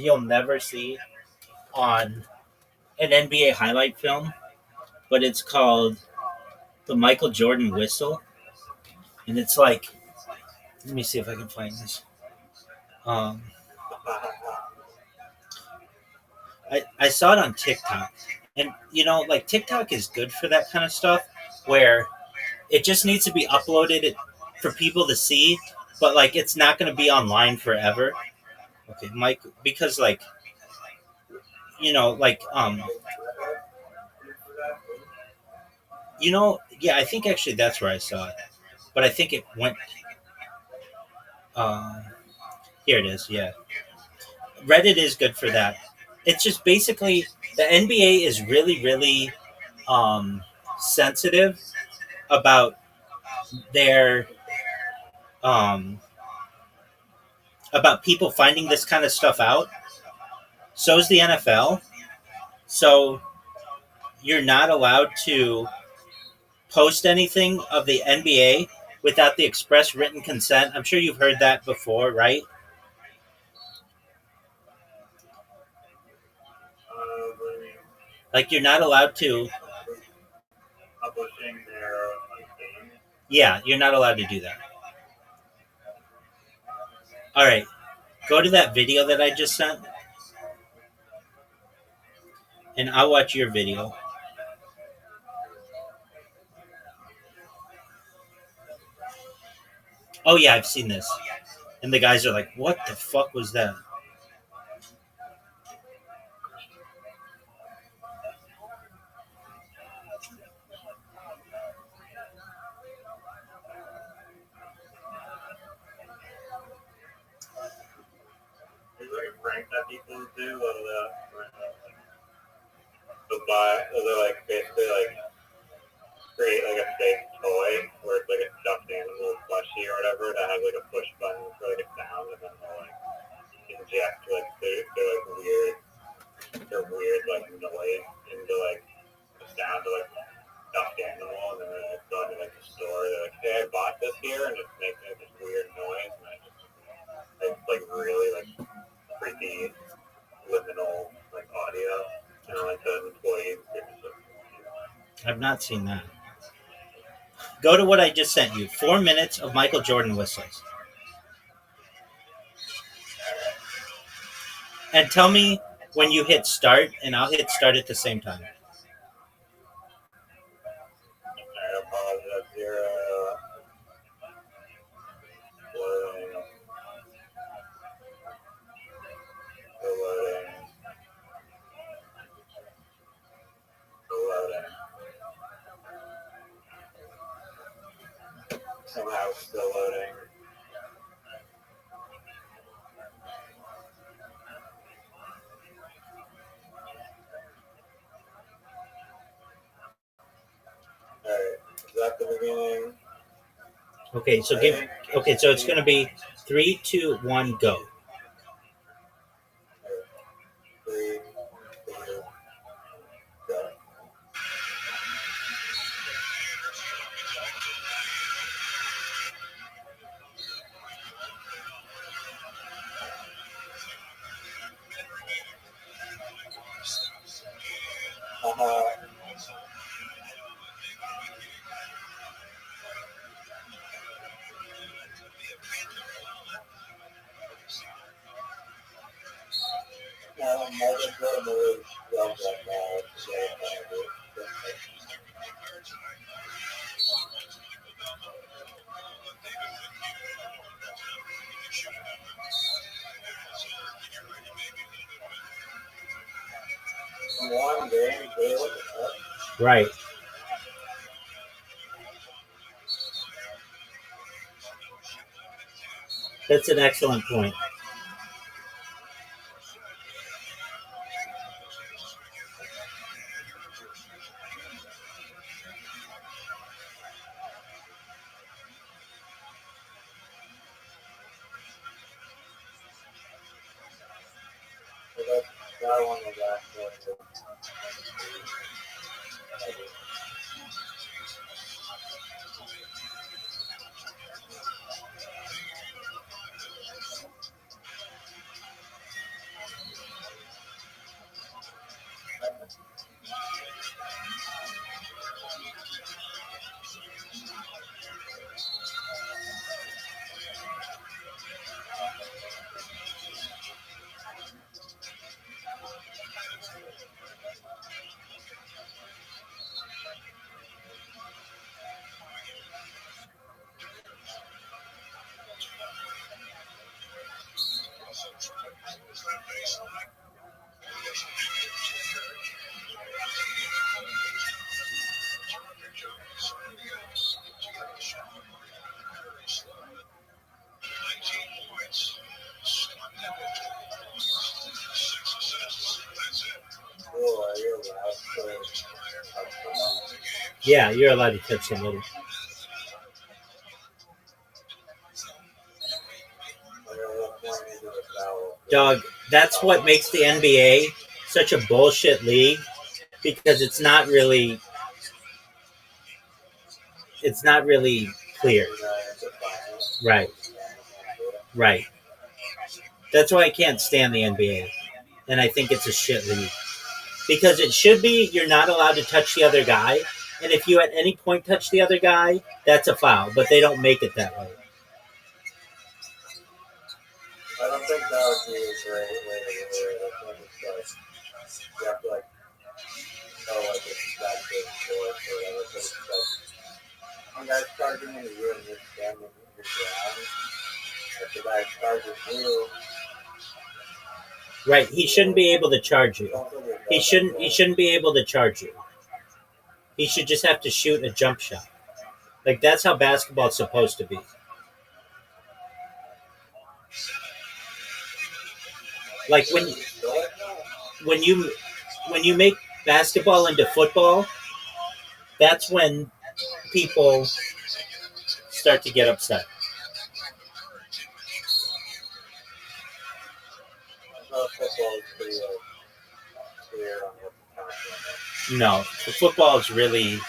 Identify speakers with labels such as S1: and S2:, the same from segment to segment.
S1: you'll never see on an NBA highlight film, but it's called the Michael Jordan whistle, and it's like, let me see if I can find this. Um, I saw it on TikTok, and like TikTok is good for that kind of stuff, where it just needs to be uploaded for people to see, but like it's not going to be online forever. Okay, Mike, because like like yeah, I think actually that's where I saw it, but I think it went. Uh, Here it is. Yeah, Reddit is good for that. It's just basically the NBA is really, really sensitive about their um, about people finding this kind of stuff out. So is the NFL. So you're not allowed to post anything of the NBA without the express written consent. I'm sure you've heard that before, right? Like you're not allowed to. Yeah, you're not allowed to do that. All right, go to that video that I just sent, and I'll watch your video. Oh yeah, I've seen this. And the guys are like, "What the fuck was that?" I've not seen that. Go to what I just sent you. 4 minutes of Michael Jordan whistles, and tell me when you hit start, and I'll hit start at the same time. Okay, so give. Okay, so it's gonna be 3, 2, 1, go. Right. That's an excellent point. Yeah, you're allowed to touch somebody. Dog, that's what makes the NBA such a bullshit league because it's not really clear. Right. Right. That's why I can't stand the NBA. And I think it's a shit league. Because it should be you're not allowed to touch the other guy. And if you at any point touch the other guy, that's a foul. But they don't make it that way.
S2: I don't think that would be a great way to do it. I think it's like you have to like expect it or whatever. But it's like one guy's charging into you and you're standing your ground. If the guy charges you,
S1: right? He shouldn't be able to charge you. He shouldn't be able to charge you. He should just have to shoot a jump shot. Like that's how basketball's supposed to be. Like when you make basketball into football, that's when people start to get upset.
S2: football is pretty clear on what the concept is.
S1: No, the football is really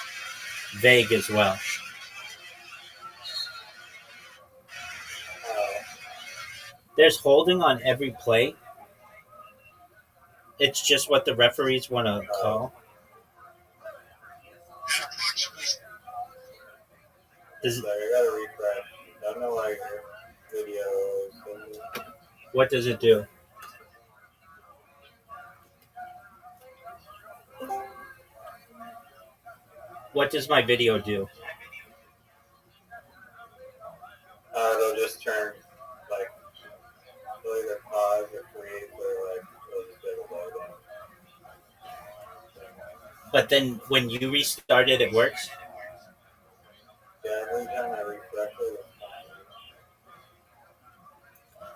S1: vague as well. There's holding on every play. It's just what the referees want to call. Does,
S2: So you gotta refresh. Don't know why your videos.
S1: what does it do? What does my video do?
S2: They'll just turn like they'll either pause or freeze or like they'll just get a logo.
S1: But then when you restart it, it works?
S2: Yeah, every time I refresh it, it's fine.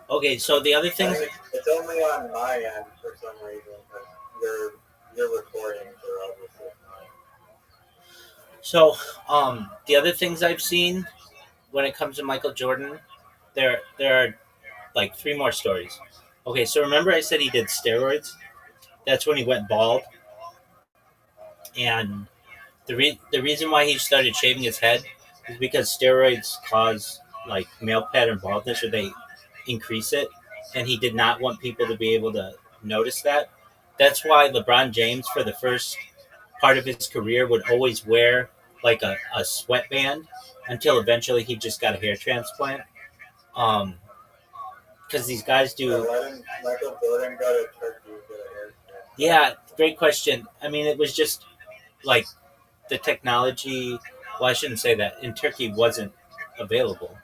S1: Okay, so the other thing...
S2: It's only on my end for some reason because you're recording, so obviously fine.
S1: So, the other things I've seen when it comes to Michael Jordan, there are like 3 more stories. Okay, so remember I said he did steroids? That's when he went bald. And the reason why he started shaving his head is because steroids cause like male pattern baldness, or they increase it, and he did not want people to be able to notice that. That's why LeBron James, for the first part of his career, would always wear like a sweatband until eventually he just got a hair transplant. Because these guys do.
S2: So why didn't Michael Jordan go to Turkey for a hair transplant?
S1: Yeah, great question. I mean, it was just like the technology. Well, I shouldn't say that. In Turkey, wasn't available.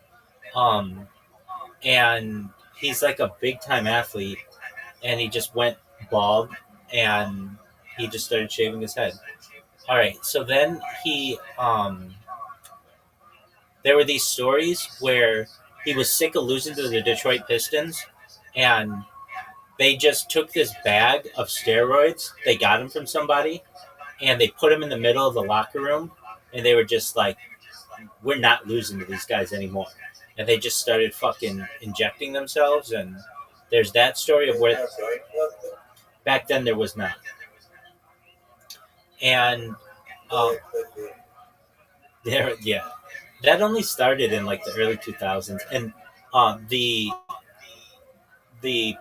S1: And he's like a big time athlete, and he just went bald, and he just started shaving his head. All right, so then there were these stories where he was sick of losing to the Detroit Pistons, and they just took this bag of steroids. They got him from somebody, and they put him in the middle of the locker room, and they were just like, we're not losing to these guys anymore. And they just started fucking injecting themselves, and there's that story of where back then there was not. And yeah, that only started in like the early 2000s, and the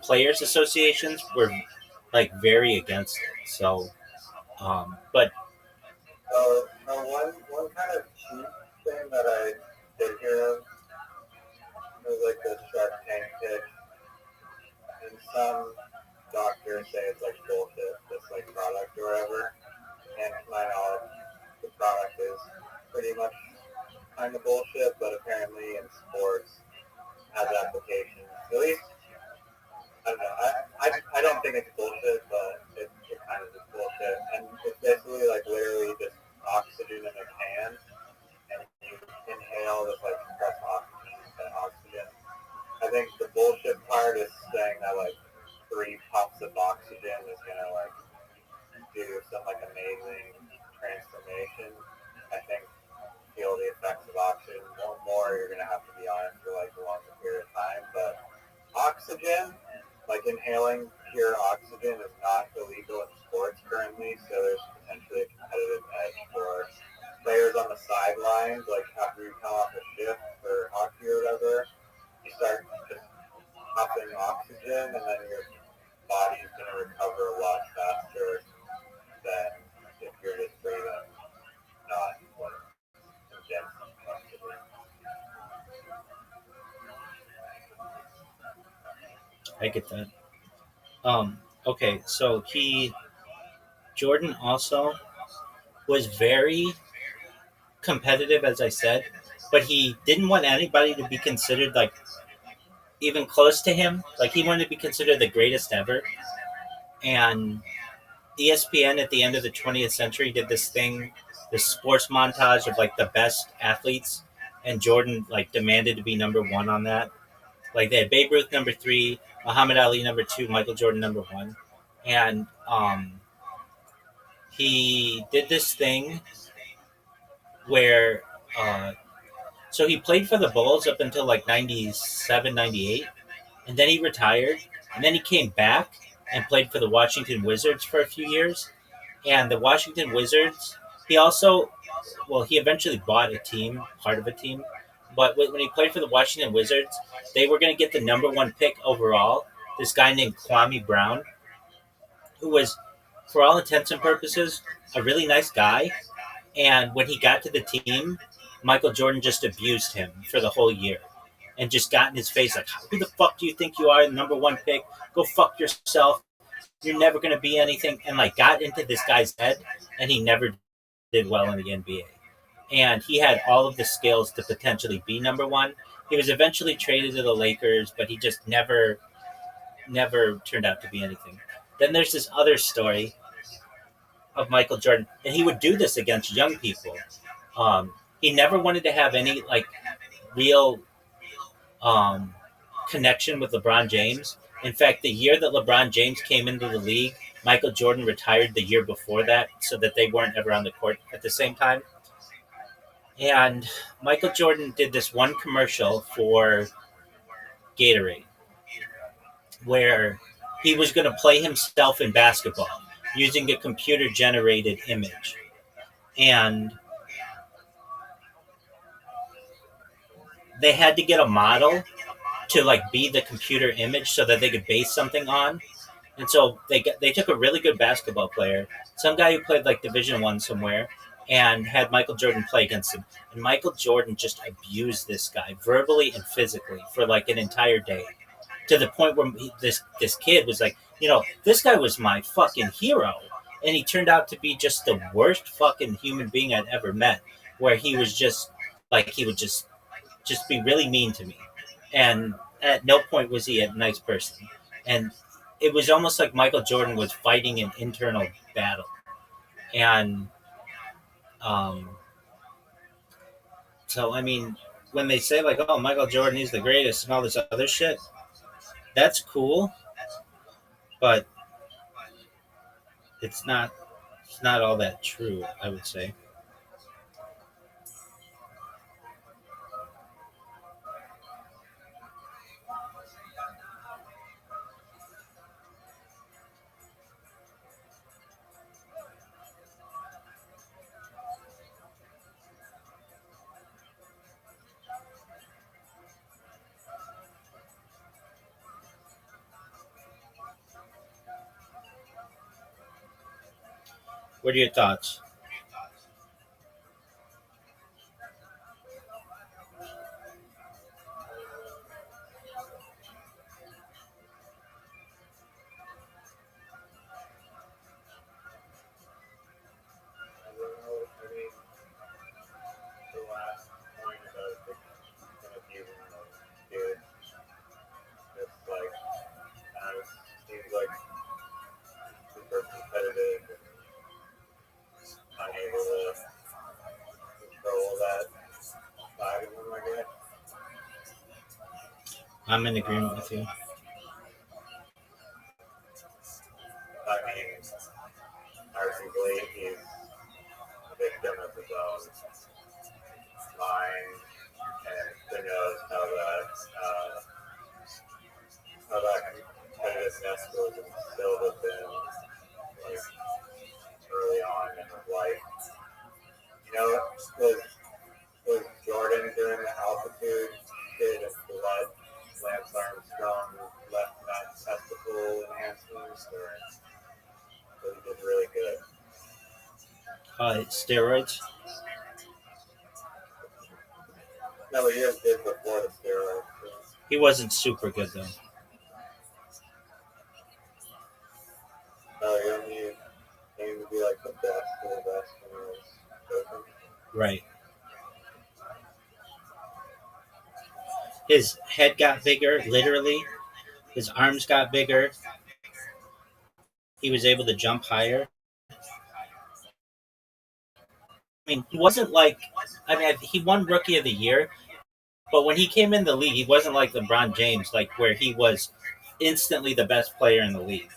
S1: players associations were like very against it. So, but
S2: one kind of cheap thing that I did hear of was like the Shark Tank pitch, and some doctors say it's like bullshit, this like product or whatever. And to my knowledge, the product is pretty much kind of bullshit, but apparently in sports has applications. At least, I don't know. I I don't think it's bullshit, but it kind of is bullshit. And it's basically like literally just oxygen in a can, and you inhale this like compressed oxygen. I think the bullshit part is saying that like 3 puffs of oxygen is gonna like do some like amazing transformation. I think feel the effects of oxygen more you're gonna have to be on it for like a longer period of time. But oxygen, like inhaling pure oxygen, is not illegal in sports currently, so there's potentially a competitive edge for players on the sidelines. Like after you come off a shift for hockey or whatever, you start just pumping oxygen, and then your body's gonna recover a lot faster than if you're just breathing not like condensed oxygen.
S1: I get that. Okay, so Jordan also was very competitive, as I said, but he didn't want anybody to be considered like even close to him. Like he wanted to be considered the greatest ever. And ESPN at the end of the 20th century did this thing, this sports montage of like the best athletes, and Jordan like demanded to be number one on that. Like they had Babe Ruth number three, Muhammad Ali number two, Michael Jordan number one, and he did this thing where so he played for the Bulls up until like 97, 98, and then he retired, and then he came back and played for the Washington Wizards for a few years. And the Washington Wizards, he also, well, he eventually bought a team, part of a team, but when he played for the Washington Wizards, they were going to get the number one pick overall. This guy named Kwame Brown, who was, for all intents and purposes, a really nice guy. And when he got to the team, Michael Jordan just abused him for the whole year and just got in his face like, who the fuck do you think you are, the number one pick? Go fuck yourself. You're never going to be anything. And like got into this guy's head, and he never did well in the NBA. And he had all of the skills to potentially be number one. He was eventually traded to the Lakers, but he just never turned out to be anything. Then there's this other story of Michael Jordan, and he would do this against young people. He never wanted to have any like real um, connection with LeBron James. In fact, the year that LeBron James came into the league, Michael Jordan retired the year before that, so that they weren't ever on the court at the same time. And Michael Jordan did this one commercial for Gatorade where he was going to play himself in basketball using a computer generated image. And they had to get a model to like be the computer image so that they could base something on. And so they took a really good basketball player, some guy who played like Division 1 somewhere, and had Michael Jordan play against him. And Michael Jordan just abused this guy verbally and physically for like an entire day, to the point where this kid was like, this guy was my fucking hero, and he turned out to be just the worst fucking human being I'd ever met. Where he was just like he would just be really mean to me, and at no point was he a nice person. And it was almost like Michael Jordan was fighting an internal battle. And um, so, I mean, when they say like, "Oh, Michael Jordan, he's the greatest," and all this other shit, that's cool, but it's not. It's not all that true, I would say. What are your thoughts?
S2: I don't know. I mean, the last point about the kind of using those kids, just like kind of seems like
S1: I'm in agreement with you.
S2: I mean, arguably he's a victim of his own mind, and who knows how that competitiveness was instilled within like early on in his life. You know, was Jordan doing the altitude did and blood Lance Armstrong left that testicle enhancements, or he did really good?
S1: Steroids.
S2: No, but he just did before the steroids. So.
S1: He wasn't super good though.
S2: Oh, you aim to be like the best of the best when he was coaching.
S1: Right. His head got bigger, literally. His arms got bigger. He was able to jump higher. I mean, he wasn't like. I mean, he won Rookie of the Year, but when he came in the league, he wasn't like LeBron James, like where he was instantly the best player in the league.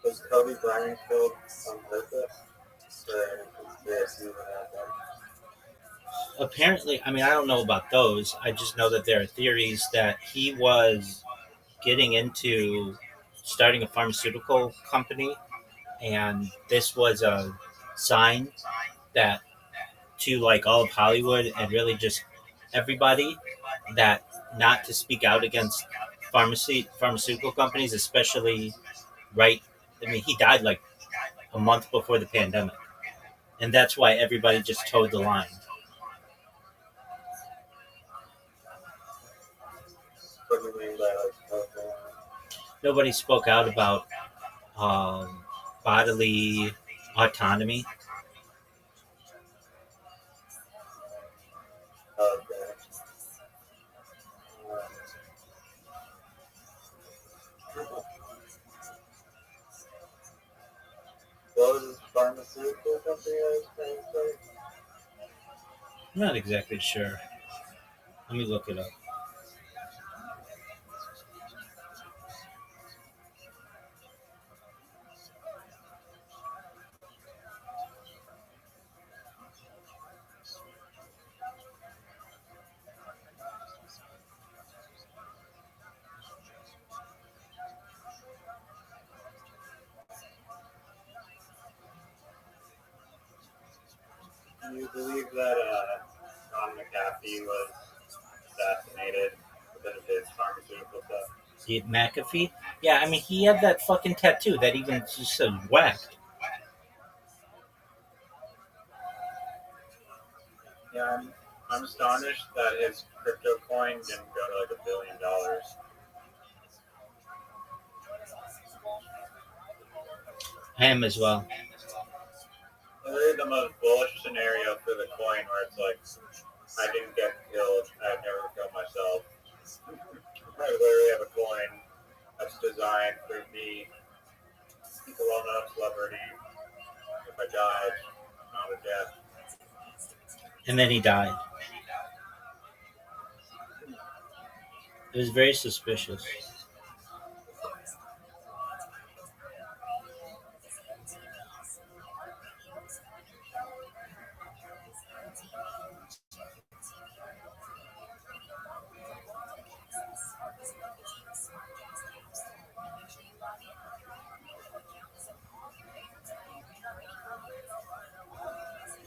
S2: Was Kobe Bryant killed on purpose? Or conspiracy that happened?
S1: Apparently, I mean, I don't know about those. I just know that there are theories that he was getting into starting a pharmaceutical company, and this was a sign that to like all of Hollywood and really just everybody that not to speak out against pharmaceutical companies, especially right. I mean, he died like a month before the pandemic, and that's why everybody just towed the line.
S2: What do you mean by like okay?
S1: Nobody spoke out about um, bodily autonomy.
S2: Okay. What was his pharmaceutical company I was trying to say?
S1: I'm not exactly sure. Let me look it up.
S2: Do you believe that John McAfee was assassinated because of his pharmaceutical stuff?
S1: McAfee. Yeah, I mean, he had that fucking tattoo that even just said whacked.
S2: Yeah, I'm astonished that his crypto coin didn't go to like $1 billion.
S1: I am as well.
S2: Literally the most bullish scenario for the coin where it's like, I didn't get killed, I've never killed myself. I literally have a coin that's designed for me, a well-known celebrity. If I died, not a death.
S1: And then he died. It was very suspicious.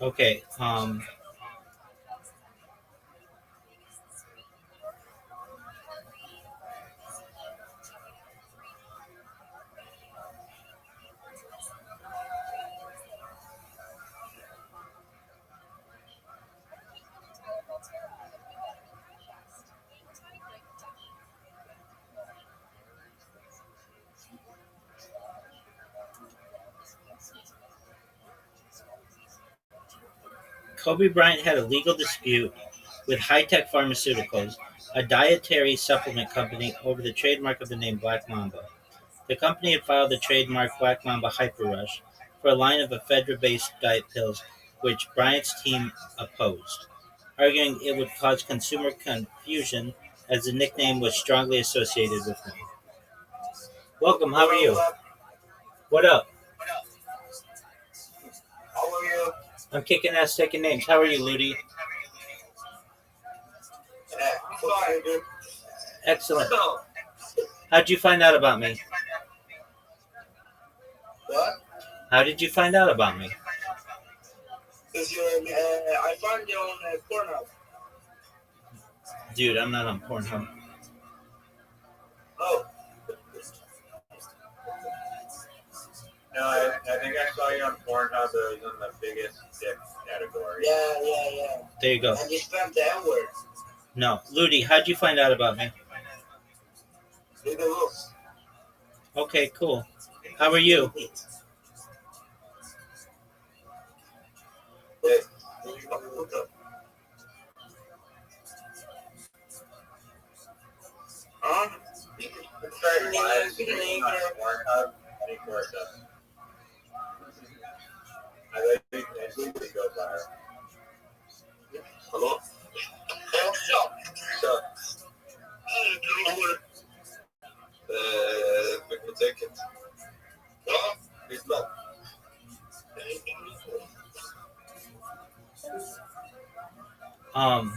S1: Okay. Kobe Bryant had a legal dispute with High-Tech Pharmaceuticals, a dietary supplement company, over the trademark of the name Black Mamba. The company had filed the trademark Black Mamba Hyper Rush for a line of ephedra-based diet pills, which Bryant's team opposed, arguing it would cause consumer confusion as the nickname was strongly associated with him. Welcome, how are you? What up?
S2: How are you?
S1: I'm kicking ass taking names. How are you, Ludi?
S2: I'm sorry, dude.
S1: Excellent. How'd you find out about me?
S2: What?
S1: How did you find out about me?
S2: Because I found you on Pornhub.
S1: Dude, I'm not on Pornhub.
S2: Oh. No, I think I saw you on Pornhub. It was in the biggest dick category. Yeah.
S1: There you go.
S2: And you spelled the N-word.
S1: No. Ludi, how'd you find out about me?
S2: Read the rules.
S1: Okay, cool. How are you?
S2: Huh? It's very wise. Pornhub 24/7. I think we go viral. Hello? So, we can take it. Please not.
S1: Um,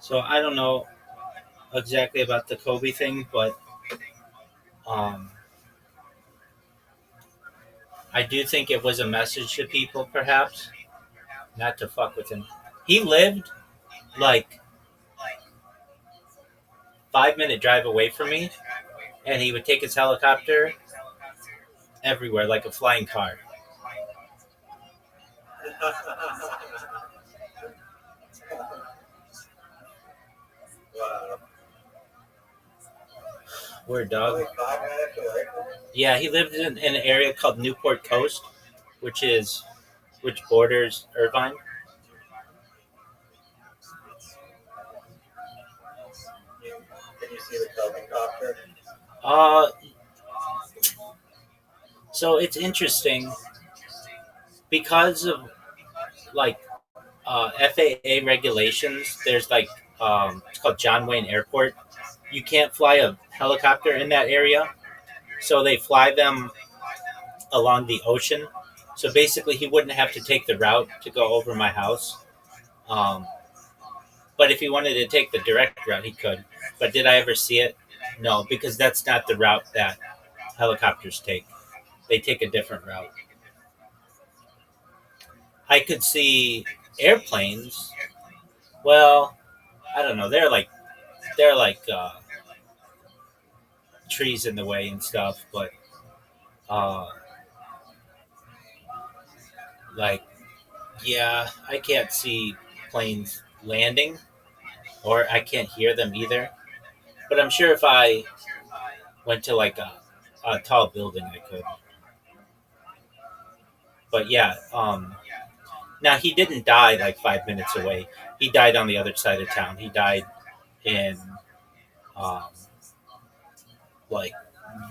S1: so I don't know exactly about the Kobe thing, but um, I do think it was a message to people, perhaps, not to fuck with him. He lived like 5 minute drive away from me, and he would take his helicopter everywhere like a flying car.
S2: Wow.
S1: Weird dog.
S2: Only 5 minutes away from me?
S1: Yeah, he lived in an area called Newport Coast, which borders Irvine.
S2: Can you see the helicopter?
S1: Uh, so it's interesting because of like FAA regulations. There's like it's called John Wayne Airport. You can't fly a helicopter in that area, so they fly them along the ocean. So basically, he wouldn't have to take the route to go over my house. Um, but if he wanted to take the direct route, he could. But did I ever see it? No, because that's not the route that helicopters take. They take a different route. I could see airplanes. Well, I don't know. They're like trees in the way and stuff, but uh, like yeah, I can't see planes landing, or I can't hear them either. But I'm sure if I went to like a tall building, I could. But yeah, now he didn't die like 5 minutes away. He died on the other side of town. He died in um, like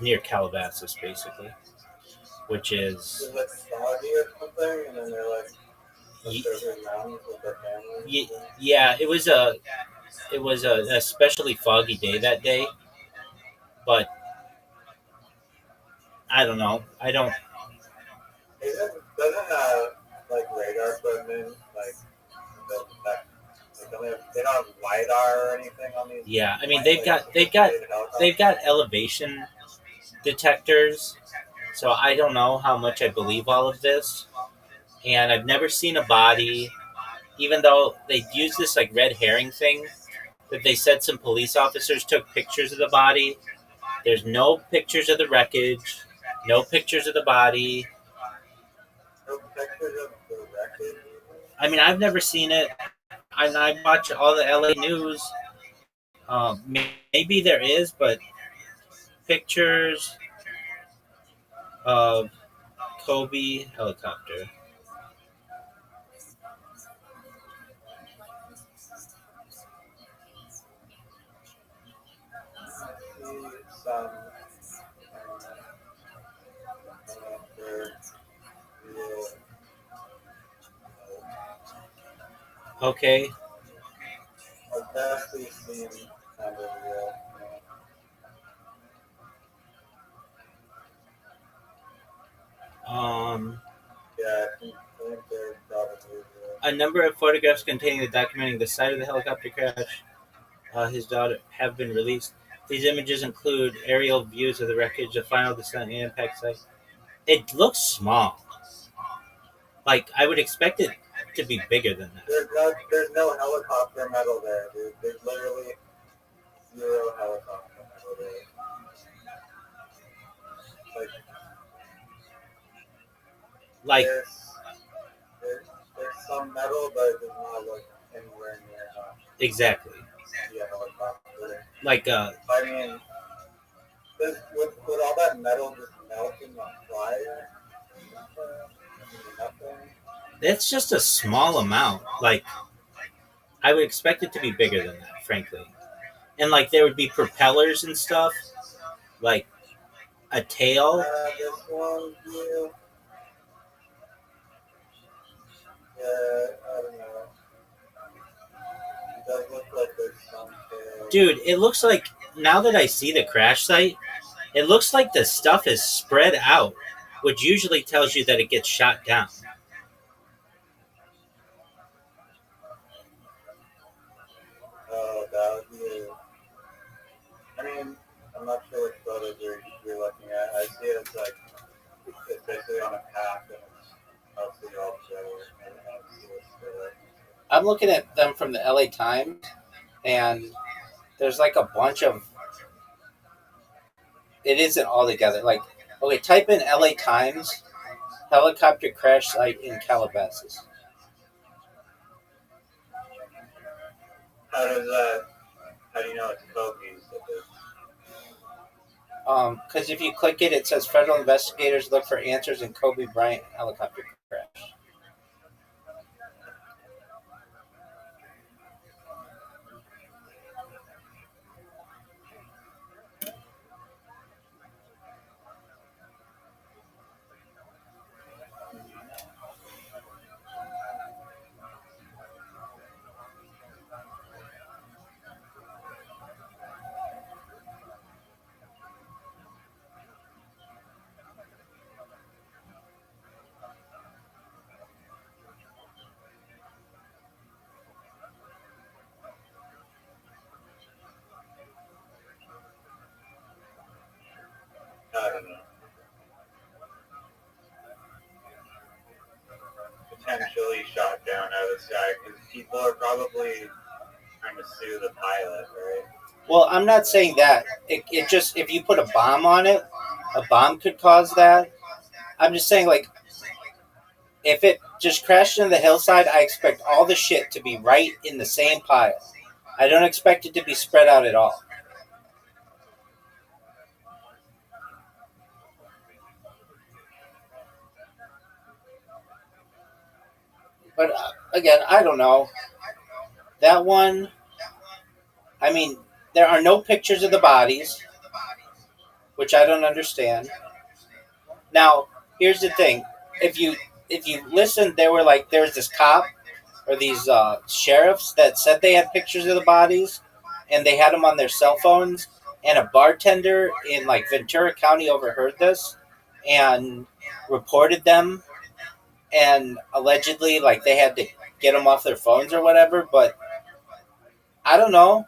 S1: near Calabasas, basically, which is
S2: It was like foggy or something, and then they're like
S1: Ye-
S2: observing mountains with their families.
S1: yeah. It was a especially foggy day that day, but I don't know. I don't.
S2: Doesn't like radar equipment like they'll detect, like, they don't have LiDAR or anything on these?
S1: Yeah, I mean
S2: Like,
S1: they've got elevation detectors, so I don't know how much I believe all of this. And I've never seen a body, even though they use this like red herring thing that they said some police officers took pictures of the body. There's no pictures of the wreckage, no pictures of the body.
S2: no pictures of the wreckage.
S1: I mean, I've never seen it. I watch all the LA news. Maybe there is, but pictures of Kobe helicopter.
S2: see some after real.
S1: Okay.
S2: I've definitely seen kind of real.
S1: Um,
S2: Yeah, I think they're probably real.
S1: a number of photographs containing the documenting the site of the helicopter crash, his daughter, have been released. These images include aerial views of the wreckage, the final descent and impact site. It looks small. Like I would expect it to be bigger than that.
S2: There's no helicopter metal there, dude. There's literally zero helicopter metal there. Like
S1: Like
S2: there's, there's some metal, but it does not look anywhere near enough
S1: exactly.
S2: to be a helicopter.
S1: Like
S2: I mean, would all that metal just melt in the fire? Nothing.
S1: it's just a small amount. Like I would expect it to be bigger than that, frankly. And like there would be propellers and stuff, like a tail.
S2: This one view. Yeah, I don't know. It does look like there's some tail.
S1: Dude, it looks like now that I see the crash site, it looks like the stuff is spread out, which usually tells you that it gets shot down.
S2: Oh, that would be. I mean, I'm not sure which photos you're looking at. I see it's like it's basically on a path and it's mostly all together. And I don't see what's there.
S3: I'm looking at them from the LA Times, and there's like a bunch of. It isn't all together. Like, okay, type in LA Times helicopter crash site in Calabasas.
S2: How does that? How do you know it's Kobe's?
S3: Because if you click it, it says federal investigators look for answers in Kobe Bryant helicopter crash.
S2: I don't know. Potentially shot down out of the sky because people are probably trying to sue the pilot, right?
S3: Well, I'm not saying that. It just, if you put a bomb on it, a bomb could cause that. I'm just saying, like, if it just crashed into the hillside, I expect all the shit to be right in the same pile. I don't expect it to be spread out at all. But again, I don't know. That one, I mean, there are no pictures of the bodies, which I don't understand. Now, here's the thing: if you listen, there was this cop or these sheriffs that said they had pictures of the bodies, and they had them on their cell phones. And a bartender in like Ventura County overheard this and reported them, and allegedly like they had to get them off their phones or whatever. But I don't know.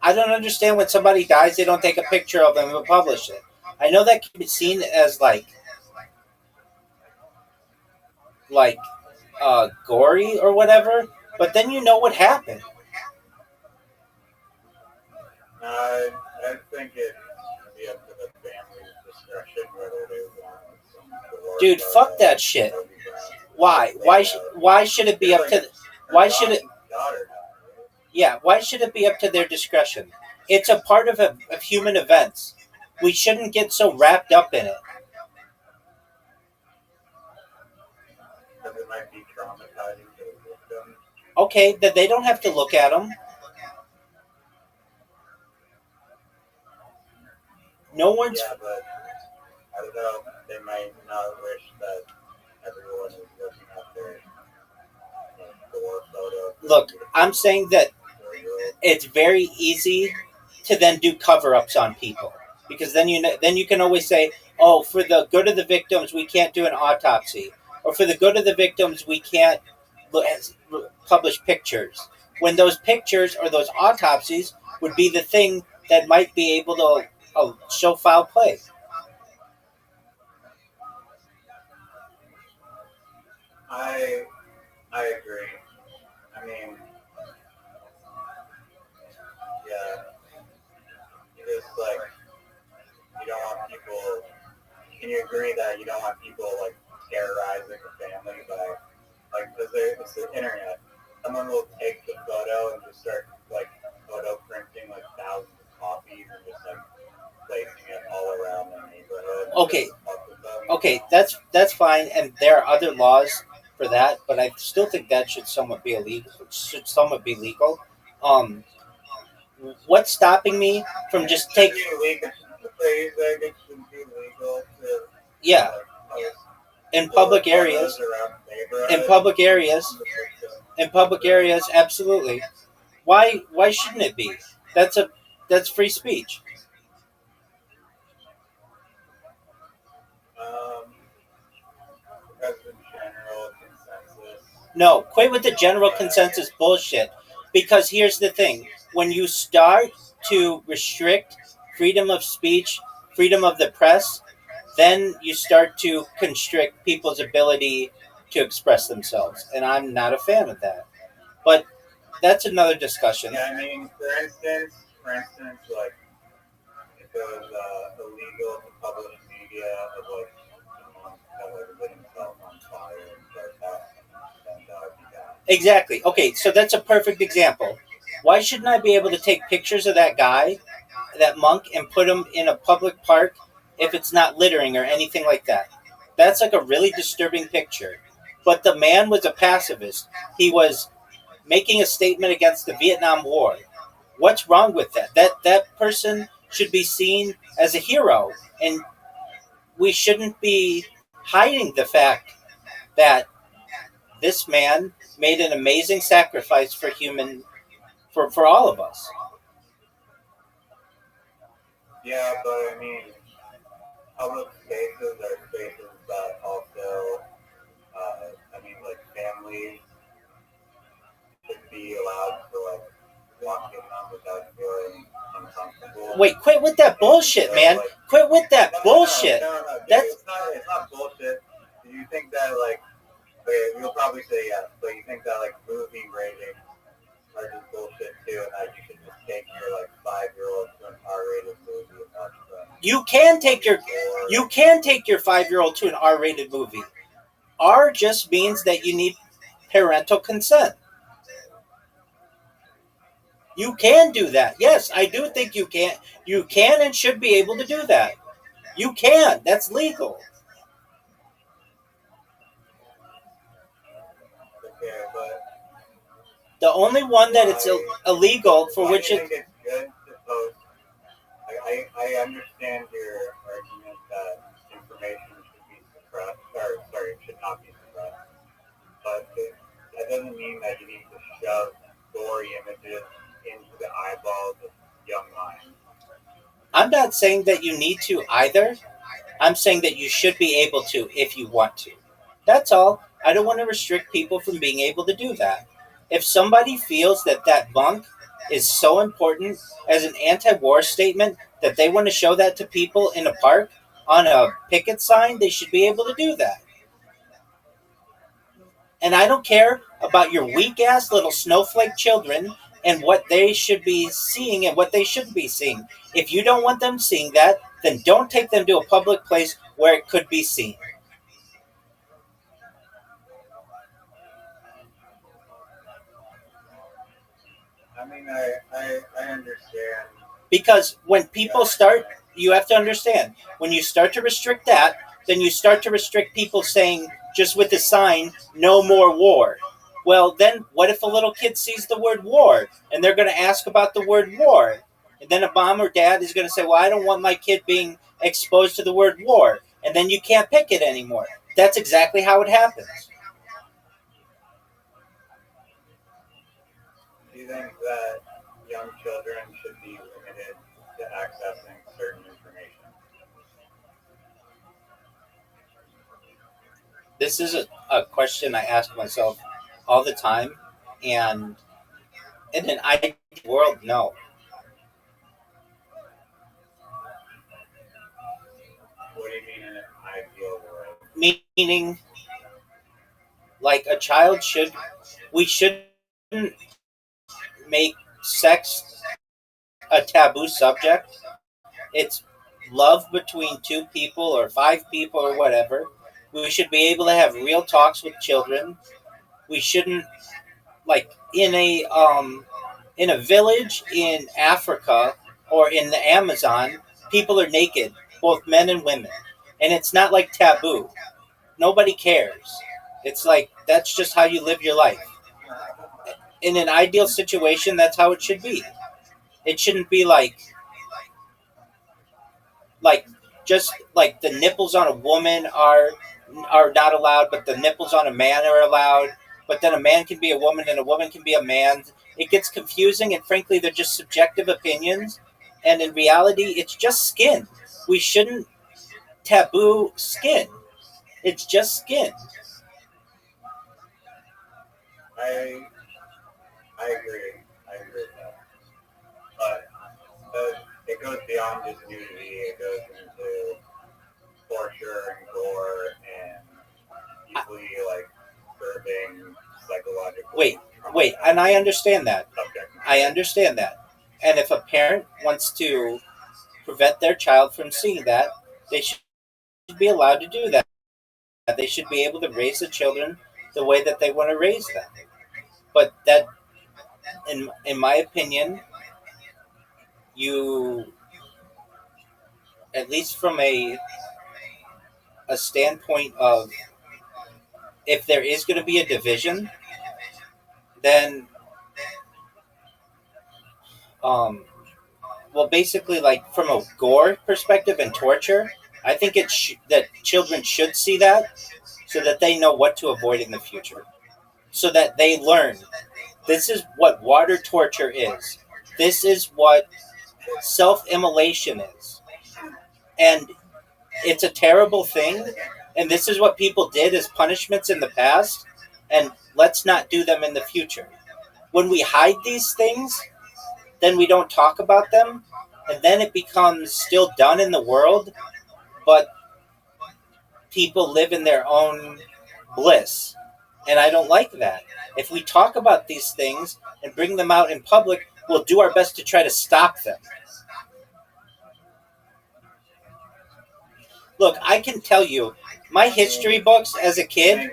S3: I don't understand when somebody dies, they don't take a picture of them and publish it. I know that can be seen as like gory or whatever, but then you know what happened.
S2: I think it should be up to the family's discretion whether they want some divorce.
S3: Dude, fuck that shit. Why? Why should it be up to? Why should it?
S2: Daughter,
S3: Yeah, why should it be up to their discretion? It's a part of human events. We shouldn't get so wrapped up in it.
S2: because it might be traumatizing to the victim.
S3: Okay, that they don't have to look at them. No one's.
S2: Yeah, but I don't know. They might not wish that everyone is looking at their store photo.
S3: Look, I'm saying that it's very easy to then do cover-ups on people, because then you can always say, "Oh, for the good of the victims, we can't do an autopsy," or "For the good of the victims, we can't publish pictures." When those pictures or those autopsies would be the thing that might be able to show foul play.
S2: I I agree. I mean, yeah, you just like you don't want people. Can you agree that you don't want people like terrorizing the family by like because it's the internet. Someone will take the photo and just start like photo printing like thousands of copies and just like placing it all around the neighborhood.
S3: Okay,
S2: Just fuck with them.
S3: okay, that's fine, and there are other laws for that, but I still think that should somewhat be illegal. Should somewhat be legal. Um, what's stopping me from
S2: And it
S3: just
S2: should
S3: take?
S2: be legal. The phrase like it should be legal to
S3: Yeah,
S2: like post
S3: in
S2: store
S3: public
S2: photos
S3: areas,
S2: around the
S3: in
S2: neighborhood
S3: public areas,
S2: on the victim.
S3: in public areas, absolutely. Why shouldn't it be? That's a that's free speech.
S2: Um, because the general consensus
S3: No, quit with the general
S2: that
S3: consensus bullshit. Because here's the thing: when you start to restrict freedom of speech, freedom of the press, then you start to constrict people's ability to express themselves, and I'm not a fan of that. But that's another discussion.
S2: yeah, I mean, for instance, like if it was illegal to publish media of like someone that like lit himself on fire and like that, then that would be bad.
S3: Exactly. Okay, so that's a perfect example. Why shouldn't I be able to take pictures of that guy, that monk, and put him in a public park if it's not littering or anything like that? That's like a really disturbing picture. But the man was a pacifist. He was making a statement against the Vietnam War. What's wrong with that? That person should be seen as a hero, and we shouldn't be hiding the fact that this man made an amazing sacrifice for all of us.
S2: Yeah, but I mean, public spaces are spaces that also, I mean, like families should be allowed to like walk in them without feeling uncomfortable.
S3: Wait, quit with that
S2: And
S3: bullshit,
S2: so
S3: man.
S2: like
S3: Quit with that
S2: no, no, no,
S3: bullshit.
S2: no, no, dude.
S3: That's
S2: It's not bullshit. Do you think that like, okay, you'll probably say yes, but you think that like movie ratings are just bullshit too, and that you should just take your like 5-year-old to an R-rated movie and watch them
S3: you can take your
S2: before.
S3: you can take your 5-year-old to an R-rated movie. R just means that you need parental consent. You can do that. Yes, I do think you can. You can and should be able to do that. You can. That's legal.
S2: Okay, but
S3: The only one that it's illegal for
S2: why do
S3: which
S2: you
S3: it.
S2: think it's good to post? I understand your argument that information should be suppressed, or sorry, should not be suppressed. But that doesn't mean that you need to shove gory images into the eyeballs of young minds.
S3: I'm not saying that you need to either. I'm saying that you should be able to if you want to. That's all. I don't want to restrict people from being able to do that. If somebody feels that that monk is so important as an anti-war statement that they want to show that to people in a park on a picket sign, they should be able to do that. And I don't care about your weak ass little snowflake children and what they should be seeing and what they shouldn't be seeing. If you don't want them seeing that, then don't take them to a public place where it could be seen.
S2: I mean, I understand.
S3: Because when people start, you have to understand, when you start to restrict that, then you start to restrict people saying, just with the sign, no more war. Well, then what if a little kid sees the word war and they're going to ask about the word war? And then a mom or dad is going to say, well, I don't want my kid being exposed to the word war. And then you can't pick it anymore. That's exactly how it happens.
S2: Do you think that young children should be limited to accessing certain information?
S3: This is a question I ask myself all the time. And in an ideal world, no.
S2: What do you mean in an ideal world?
S3: Meaning, like a child should, we shouldn't make sex a taboo subject. It's love between two people or five people or whatever. We should be able to have real talks with children. We shouldn't, like in a village in Africa or in the Amazon, people are naked, both men and women, and it's not like taboo. Nobody cares. It's like that's just how you live your life. In an ideal situation, that's how it should be. It shouldn't be like just like the nipples on a woman are not allowed, but the nipples on a man are allowed. But then a man can be a woman and a woman can be a man. It gets confusing, and frankly, they're just subjective opinions. And in reality, it's just skin. We shouldn't taboo skin. It's just skin.
S2: I I agree. I agree with that. But it goes beyond just nudity. It goes into torture and gore and easily like disturbing psychological.
S3: Wait, and I understand that.
S2: Subject.
S3: I understand that. And if a parent wants to prevent their child from seeing that, they should be allowed to do that. They should be able to raise the children the way that they want to raise them. But that, in my opinion, you, at least from a standpoint of, if there is going to be a division, then um, well, basically, like from a gore perspective and torture, I think that children should see that so that they know what to avoid in the future, so that they learn this is what water torture is. This is what self-immolation is. And it's a terrible thing. And this is what people did as punishments in the past. And let's not do them in the future. When we hide these things, then we don't talk about them. And then it becomes still done in the world, but people live in their own bliss. And I don't like that. If we talk about these things and bring them out in public, we'll do our best to try to stop them. Look, I can tell you, my history books as a kid,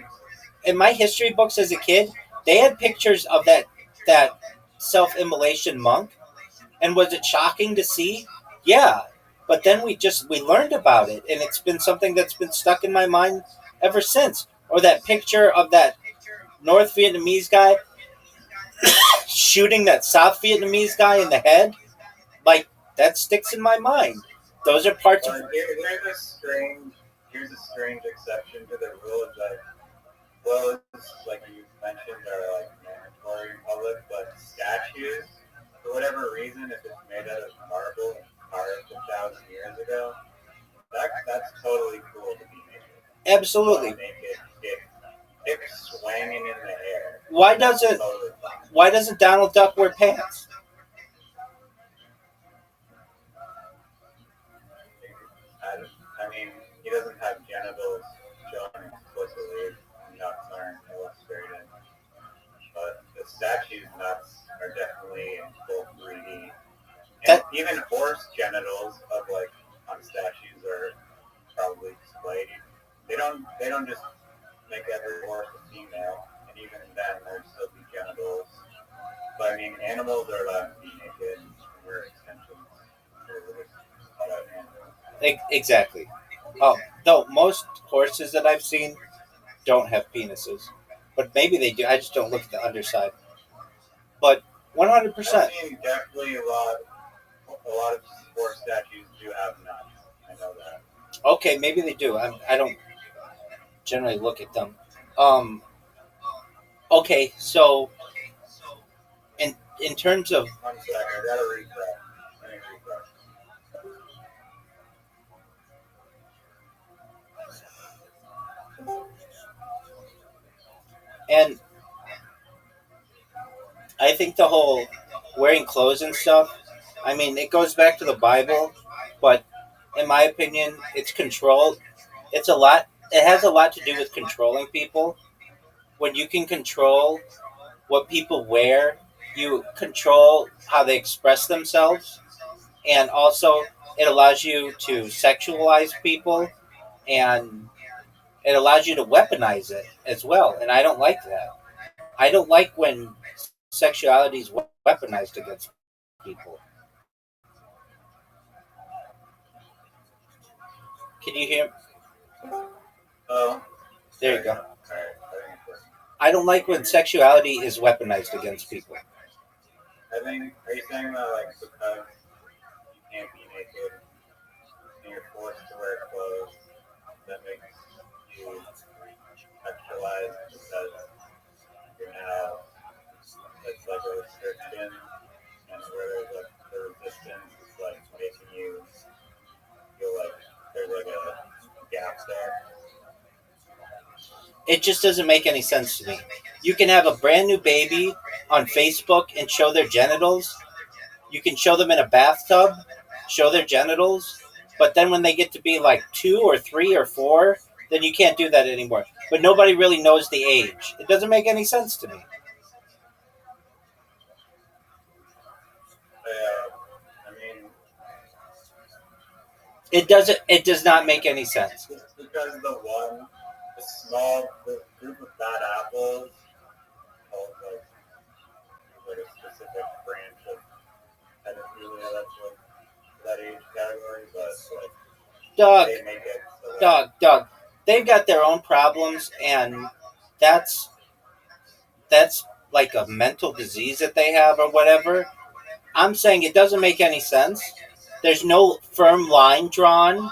S3: in my history books as a kid, they had pictures of that self-immolation monk. And was it shocking to see? Yeah. But then we learned about it, and it's been something that's been stuck in my mind ever since. Or that picture of that North Vietnamese guy shooting that South Vietnamese guy in the head, like that sticks in my mind. Those are parts of.
S2: Here's a strange exception to the rule is that clothes, like you mentioned, are like mandatory in public, but statues, for whatever reason, if it's made out of marble and carved 1,000 years ago, that's totally cool to be naked.
S3: Absolutely.
S2: Naked, dick swinging in the air.
S3: Why doesn't Donald Duck wear pants?
S2: I mean, he doesn't have genitals showing explicitly. Nuts aren't illustrated. But the statue's nuts are definitely in full 3D. And even horse genitals of like on statues are probably displayed. They don't just make every horse a female, and even then there'd still be genitals But I mean, animals are allowed to be naked and wear extensions.
S3: Exactly. Oh, though most horses that I've seen don't have penises, but maybe they do. I just don't look at the underside. But 100%.
S2: I've seen definitely a lot of sports statues do have nuts. I know that.
S3: Okay, maybe they do. I don't generally look at them. Um, okay, so in terms of
S2: 1 second, I gotta refresh. Let me refresh.
S3: and I think the whole wearing clothes and stuff. I mean, it goes back to the Bible, but in my opinion, it's control. It's a lot. It has a lot to do with controlling people. When you can control what people wear, you control how they express themselves, and also it allows you to sexualize people, and it allows you to weaponize it as well. And I don't like that. I don't like when sexuality is weaponized against people. Can you hear?
S2: Oh,
S3: There you go.
S2: Alright, I think it's
S3: I don't like when sexuality is weaponized against people.
S2: I think, are you saying that like because you can't be naked and you're forced to wear clothes that makes you sexualized because you're now, it's like a restriction and where there's like the resistance is like making you feel like there's like a gap there.
S3: It just doesn't make any sense to me. You can have a brand new baby on Facebook and show their genitals. You can show them in a bathtub, show their genitals, but then when they get to be like 2 or 3 or 4, then you can't do that anymore. But nobody really knows the age. It doesn't make any sense to me.
S2: I mean,
S3: It doesn't. It does not make any sense.
S2: it's because the group of bad apples called like a specific branch of pedophilia that's like that age category, but like
S3: Doug,
S2: they make it so that
S3: Doug. They've got their own problems, and that's that's like a mental disease that they have or whatever. I'm saying it doesn't make any sense. There's no firm line drawn,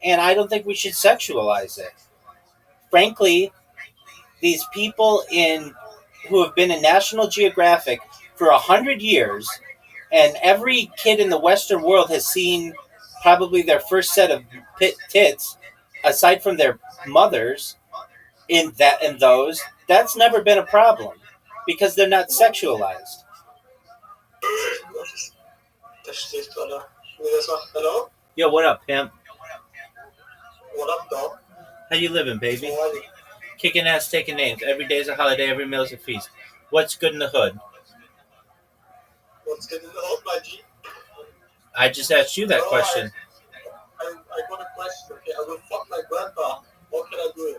S3: and I don't think we should sexualize it. Frankly, these people in who have been in National Geographic for 100 years, and every kid in the Western world has seen probably their first set of tits, aside from their mothers. In those, that's never been a problem because they're not sexualized.
S2: hello?
S1: Yo, what up, pimp?
S2: What up, dog?
S1: How you living, baby?
S2: How are you?
S1: Kicking ass, taking names. Every day's a holiday, every meal's a feast. What's good in the hood?
S2: What's good in the hood, my G?
S1: I just asked you that question.
S2: I got a question. Okay, I will fuck my grandpa. What can I do?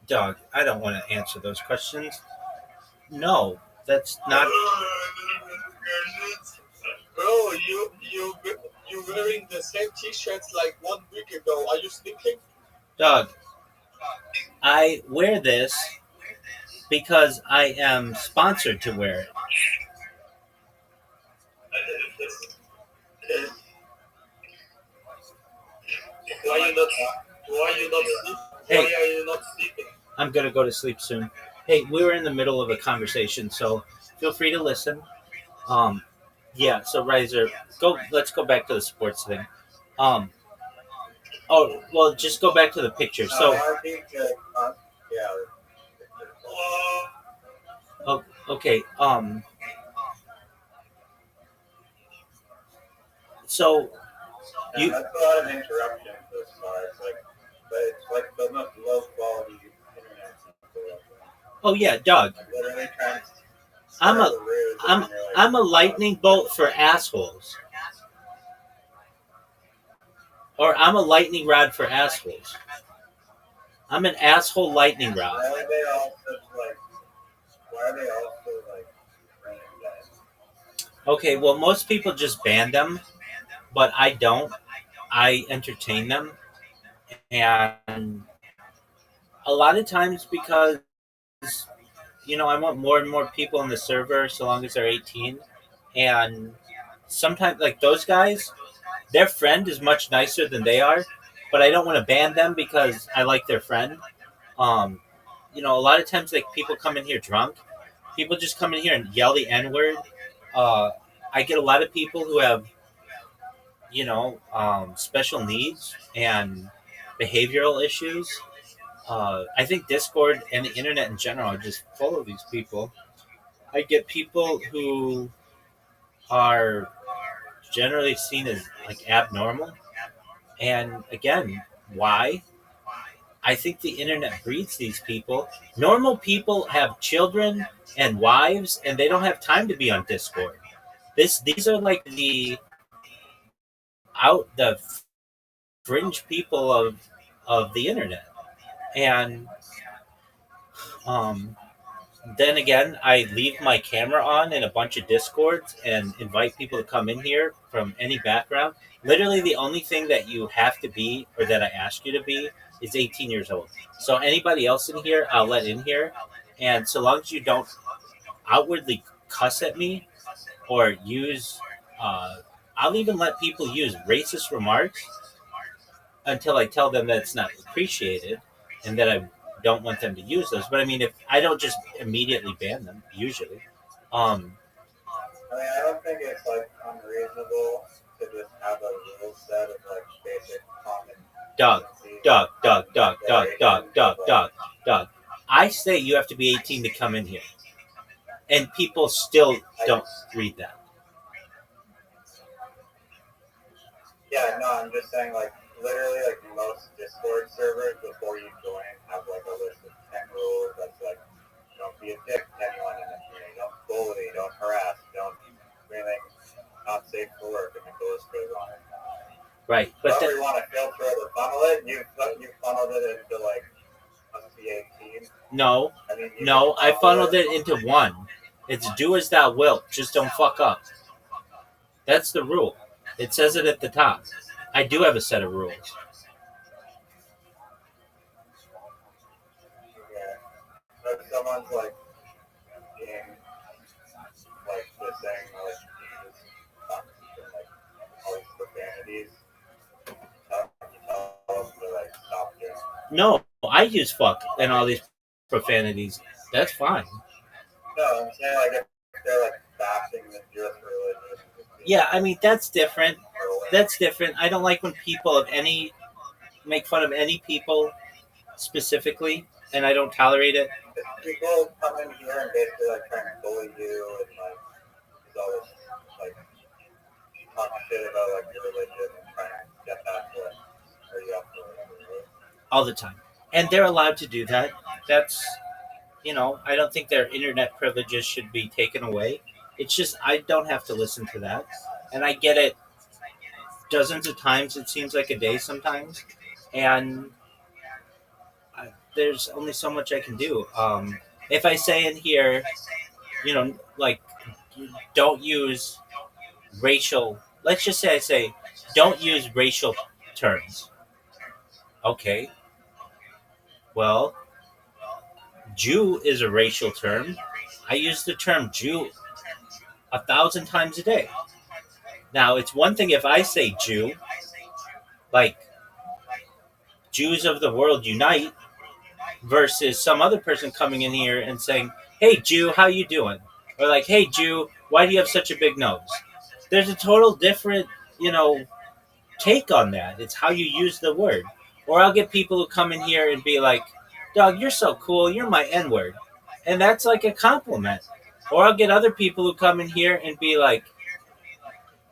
S1: Dog, I don't want to answer those questions. No, that's not.
S2: Bro, you wearing the same t-shirts like 1 week ago. Are you sleeping?
S1: Dog, I wear this because I am sponsored to wear it.
S2: Why are you not sleeping?
S1: Hey.
S2: Why are you not sleeping?
S1: I'm going to go to sleep soon. Hey, we were in the middle of a conversation, so feel free to listen. Yeah, so Riser, let's go back to the sports thing. Oh, well, just go back to the picture. So,
S2: I think yeah.
S1: oh, okay, so
S2: Yeah,
S1: you,
S2: that's a lot of interruptions this far. It's like the most low quality internet.
S1: oh yeah, Doug,
S2: I'm literally trying to
S1: I'm
S2: start
S1: a,
S2: the ruse and
S1: I'm,
S2: then you're like,
S1: I'm a lightning bolt for assholes, or I'm a lightning rod for assholes. I'm an asshole lightning rod.
S2: why are they all so like bringing that
S1: Okay, well, most people just ban them, but I don't. I entertain them, and a lot of times because I want more and more people in the server so long as they're 18, and sometimes like those guys, their friend is much nicer than they are, but I don't want to ban them because I like their friend. Um, a lot of times like people come in here drunk. People just come in here and yell the N word. Uh, I get a lot of people who have special needs and behavioral issues. I think Discord and the internet in general are just full of these people. I get people who are generally seen as like abnormal. And again, why? I think the internet breeds these people. Normal people have children and wives, and they don't have time to be on Discord. These are like the fringe people of the internet, and um, then again, I leave my camera on in a bunch of Discords and invite people to come in here from any background. Literally, the only thing that you have to be, or that I ask you to be, is 18 years old. So anybody else in here, I'll let in here. And so long as you don't outwardly cuss at me or use, uh, I'll even let people use racist remarks until I tell them that it's not appreciated and that I don't want them to use those. But I mean, if I don't just immediately ban them, usually. Um,
S2: I mean, I don't think it's like unreasonable to just have a rule set of like basic common
S1: Doug,
S2: decency.
S1: Doug, Doug, Doug, Doug, Doug, Doug, Doug, Doug. I say you have to be 18 to come in here, and people still don't read that.
S2: Yeah, no, I'm just saying like literally like most Discord servers before you join have like a list of 10 rules that's like don't be a dick to anyone in the community, don't bully, don't harass, don't do anything not safe for work, and it goes on.
S1: Right, but
S2: however you want to filter it or funnel it, you funneled it into like must be 18.
S1: no,
S2: I mean,
S1: I funneled it into one. It's do as thou wilt, just don't fuck up. That's the rule. It says it at the top. I do have a set of rules.
S2: Yeah. But if someone's like being like just saying like Jesus and like all these profanities, you tell them to like stop doing that.
S1: No, I use fuck and all these profanities. That's fine.
S2: No, I'm saying like if they're like bashing the Jewish religion.
S1: Yeah, I mean that's different. That's different. I don't like when people of any make fun of any people specifically, and I don't tolerate it.
S2: If people come in here and basically like trying to bully you and like do all this like talk shit about like your religion and trying to get back to like are you up for whatever, right?
S1: All the time, and they're allowed to do that. That's I don't think their internet privileges should be taken away. It's just I don't have to listen to that, and I get it dozens of times. It seems like a day sometimes, and there's only so much I can do. If I say in here, like don't use racial. Let's just say I say don't use racial terms. Okay, well, Jew is a racial term. I use the term Jew 1,000 times a day. Now, it's one thing if I say Jew, like Jews of the world unite, versus some other person coming in here and saying, "Hey, Jew, how you doing?" Or like, "Hey, Jew, why do you have such a big nose?" There's a total different, take on that. It's how you use the word. Or I'll get people who come in here and be like, "Dog, you're so cool. You're my N-word," and that's like a compliment. Or I'll get other people who come in here and be like,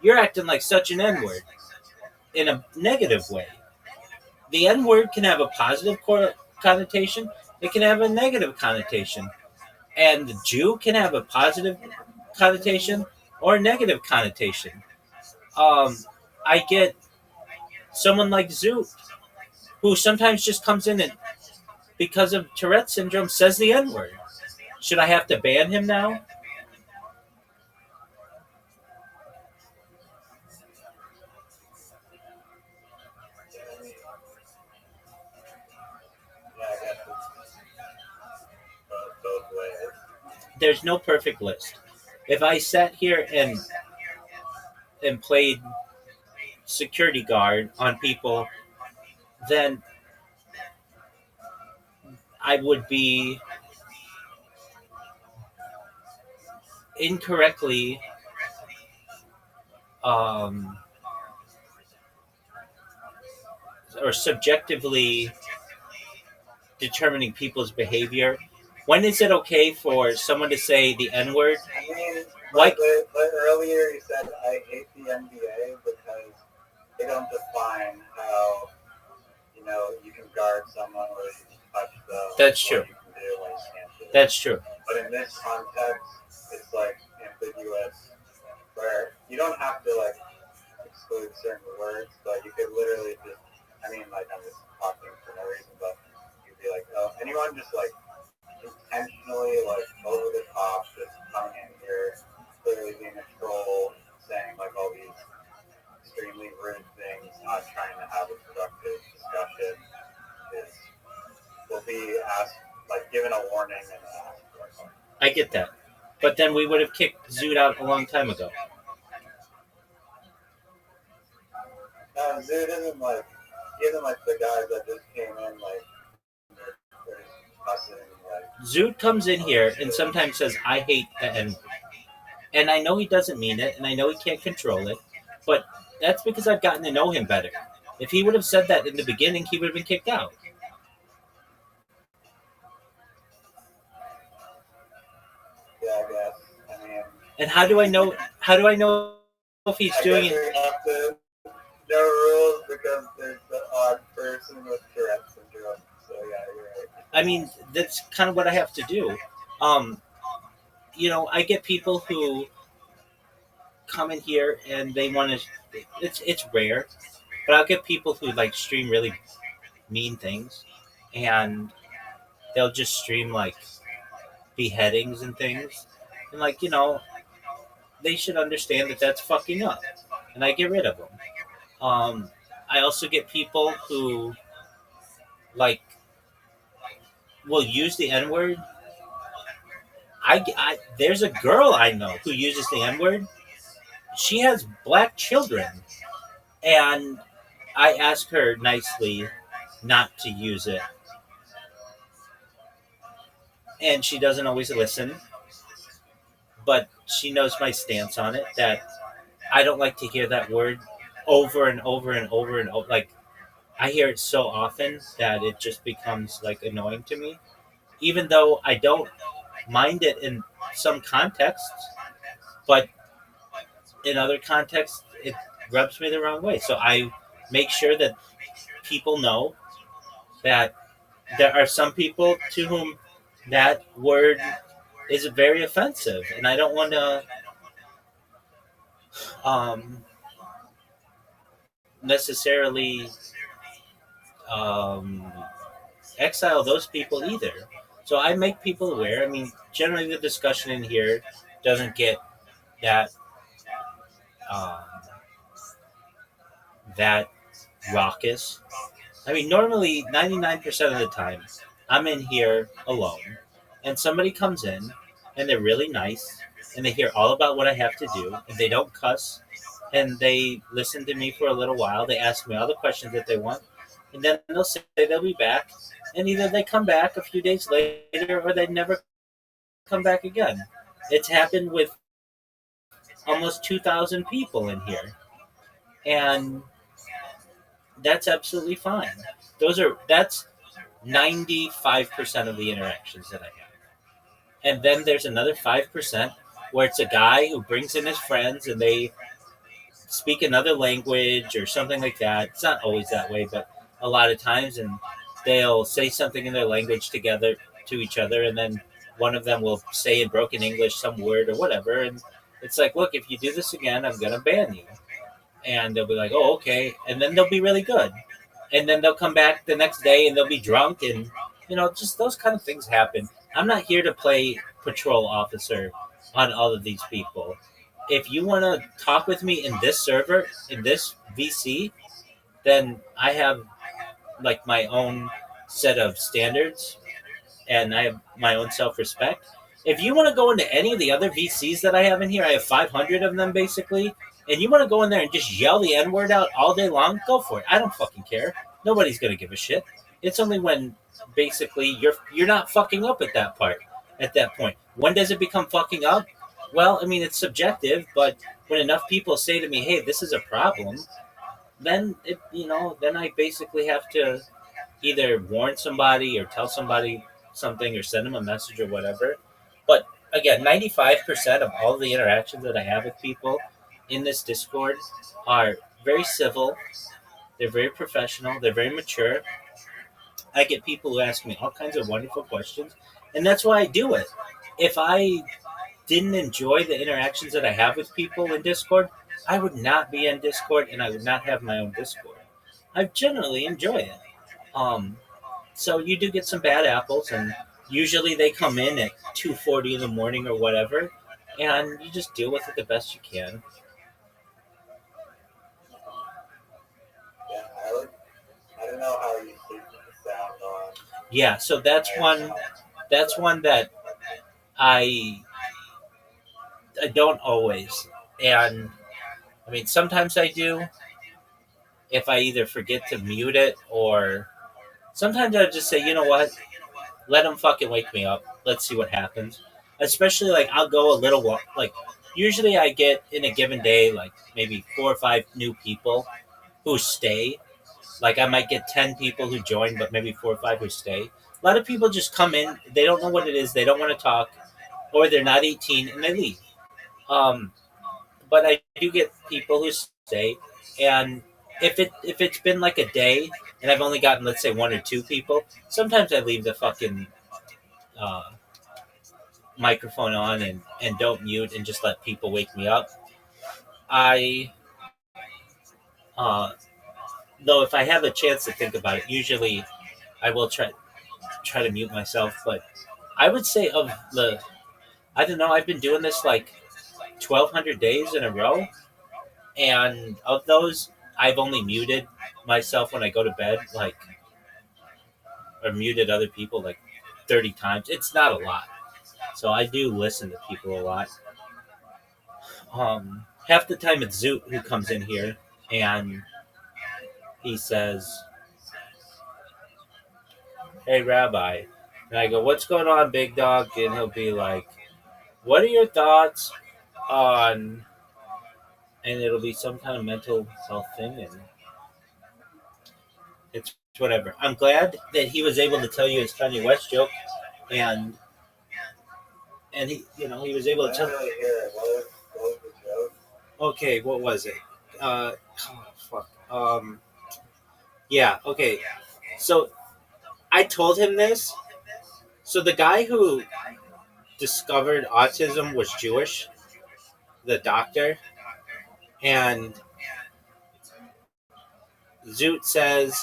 S1: "You're acting like such an N-word," in a negative way. The N-word can have a positive connotation. It can have a negative connotation. And the Jew can have a positive connotation or a negative connotation. I get someone like Zoot, who sometimes just comes in and, because of Tourette syndrome, says the N-word. Should I have to ban him now? there's no perfect list. If I sat here and played security guard on people, then I would be incorrectly um, or subjectively determining people's behavior. When is it okay for someone to say the N word?
S2: I mean,
S1: Like,
S2: but earlier you said I hate the NBA because they don't define how you can guard someone or you can touch them.
S1: That's true.
S2: What you can do, what you can't do.
S1: That's true.
S2: But in this context, it's like ambiguous, where you don't have to like exclude certain words, but you could literally just, I mean, like I'm just talking for no reason, but you'd be like, oh, anyone just like intentionally like over the top, just coming in here, clearly being a troll, saying like all these extremely rude things, not trying to have a productive discussion, is will be asked, like given a warning and asked for.
S1: I get that. But then we would have kicked Zoot out a long time ago.
S2: Zoot isn't like, he isn't like the guys that just came in like, they're just cussing, like.
S1: Zoot comes in here and sometimes says, I hate the N word. And I know he doesn't mean it, and I know he can't control it, but that's because I've gotten to know him better. If he would have said that in the beginning, he would have been kicked out.
S2: Yeah, I guess. I mean.
S1: And how do I know? How do I know if he's doing it?
S2: We have to know rules because there's the odd person with Tourette syndrome. So yeah, you're right.
S1: I mean, that's kind of what I have to do. I get people who come in here and they want to. It's rare, but I'll get people who like stream really mean things, and they'll just stream like beheadings and things, and they should understand that that's fucking up, and I get rid of them. I also get people who like will use the N word. There's a girl I know who uses the N word. She has black children, and I ask her nicely not to use it, and she doesn't always listen. But she knows my stance on it, that I don't like to hear that word over and over and over and over. Like, I hear it so often that it just becomes like annoying to me, even though I don't mind it in some contexts, but in other contexts it rubs me the wrong way. So I make sure that people know that there are some people to whom that word is very offensive, and I don't want to necessarily um, exile those people either. So I make people aware. I mean, generally the discussion in here doesn't get that um, that raucous. I mean, normally 99% of the time, I'm in here alone, and somebody comes in, and they're really nice, and they hear all about what I have to do, and they don't cuss, and they listen to me for a little while. They ask me all the questions that they want, and then they'll say they'll be back, and either they come back a few days later, or they never come back again. It's happened with almost 2,000 people in here, and that's absolutely fine. That's 95% of the interactions that I have. And then there's another 5% where it's a guy who brings in his friends and they speak another language or something like that. It's not always that way, but a lot of times, and they'll say something in their language together to each other, and then one of them will say in broken English some word or whatever, and it's like, look, if you do this again, I'm gonna ban you. And they'll be like, oh, okay, and then they'll be really good, and then they'll come back the next day and they'll be drunk, and just those kind of things happen. I'm not here to play patrol officer on all of these people. If you want to talk with me in this server, in this VC, then I have my own set of standards, and I have my own self-respect. If you want to go into any of the other VCs that I have in here, I have 500 of them basically, and you want to go in there and just yell the N word out all day long, go for it. I don't fucking care. Nobody's gonna give a shit. It's only when basically you're not fucking up at that part. At that point, when does it become fucking up? Well, I mean it's subjective, but when enough people say to me, "Hey, this is a problem," then then I basically have to either warn somebody or tell somebody something or send them a message or whatever. But again, 95% of all the interactions that I have with people in this Discord are very civil, they're very professional, they're very mature. I get people who ask me all kinds of wonderful questions, and that's why I do it. If I didn't enjoy the interactions that I have with people in Discord, I would not be in Discord and I would not have my own Discord. I generally enjoy it. Um, So you do get some bad apples, and usually they come in at 2:40 in the morning or whatever, and you just deal with it the best you can.
S2: Yeah, I don't know how you sleep with the sound on.
S1: Yeah, so that's one. That's one that I I don't always, and I mean sometimes I do if I either forget to mute it or sometimes I just say, you know what, let them fucking wake me up. Let's see what happens. Especially like I'll go a little like usually I get in a given day like maybe 4 or 5 new people who stay. Like I might get 10 people who join, but maybe 4 or 5 who stay. A lot of people just come in, they don't know what it is, they don't want to talk, or they're not 18 and they leave. Um, but I do get people who stay, and if it's been like a day and I've only gotten let's say 1 or 2 people, sometimes I leave the fucking uh, microphone on and don't mute and just let people wake me up. I uh, though if I have a chance to think about it, usually I will try to mute myself. But I would say of the I don't know I've been doing this like 1,200 days in a row, and of those I've only muted myself when I go to bed, like or muted other people like 30 times. It's not a lot, so I do listen to people a lot. Half the time it's Zoot who comes in here and he says, "Hey, Rabbi," and I go, "What's going on, big dog?" And he'll be like, "What are your thoughts on?" And it'll be some kind of mental health thing, and it's whatever. I'm glad that he was able to tell you his Kanye West joke, and he was able
S2: I
S1: to
S2: didn't
S1: tell.
S2: really hear it. What was the joke?
S1: Okay, what was it? Oh, fuck. Yeah. Okay. So I told him this. So the guy who discovered autism was Jewish, the doctor, and Zoot says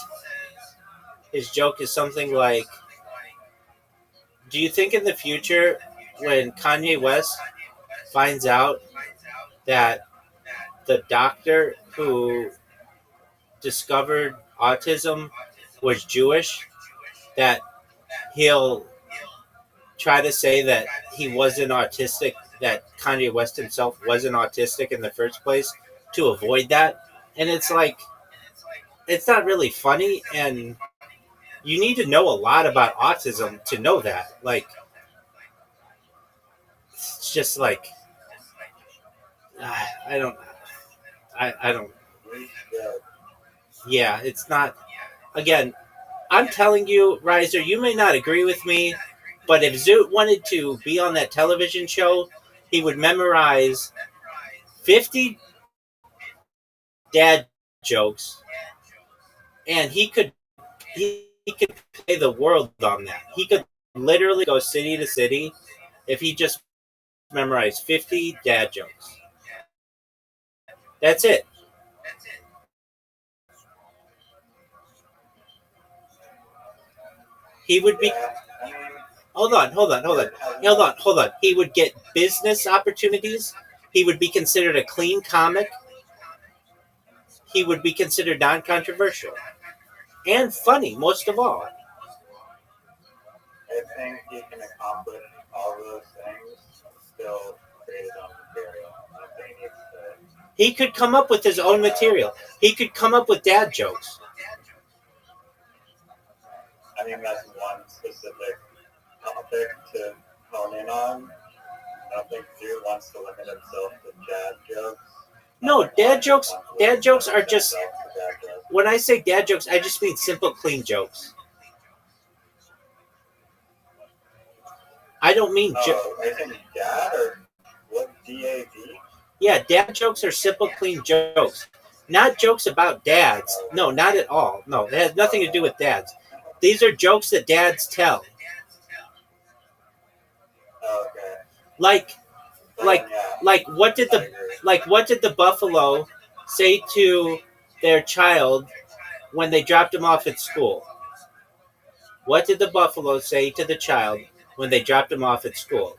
S1: his joke is something like, "Do you think in the future, when Kanye West finds out that the doctor who discovered autism was Jewish, that he'll try to say that he wasn't autistic, that Kanye West himself wasn't autistic in the first place to avoid that?" And it's like, it's not really funny, and you need to know a lot about autism to know that. Like, it's just like, I don't, I don't,
S2: Weak joke.
S1: yeah, it's not, again, I'm telling you, Riser, you may not agree with me, but if Zoot wanted to be on that television show, he would memorize 50 dad jokes, and he could play the world on that. He could literally go city to city if he just memorized 50 dad jokes. That's it. He would be.
S2: Yeah, I mean,
S1: Hold on. He would get business opportunities. He would be considered a clean comic. He would be considered non-controversial and funny, most of all.
S2: I think he can accomplish all those things still create his own material. I think he needs to.
S1: He could come up with his own material. He could come up with dad jokes.
S2: I mean, that's one specific topic to hone in on. I don't think Dude wants to limit himself to dad jokes.
S1: No, dad jokes are just, when I say dad jokes, I just mean simple, clean jokes. I don't mean
S2: are you saying dad or what? DAD?
S1: Yeah, dad jokes are simple, clean jokes. Not jokes about dads. No, not at all. No, it has nothing to do with dads. These are jokes that dads tell.
S2: Okay.
S1: Like what did the buffalo say to their child when they dropped him off at school? What did the buffalo say to the child when they dropped him off at school?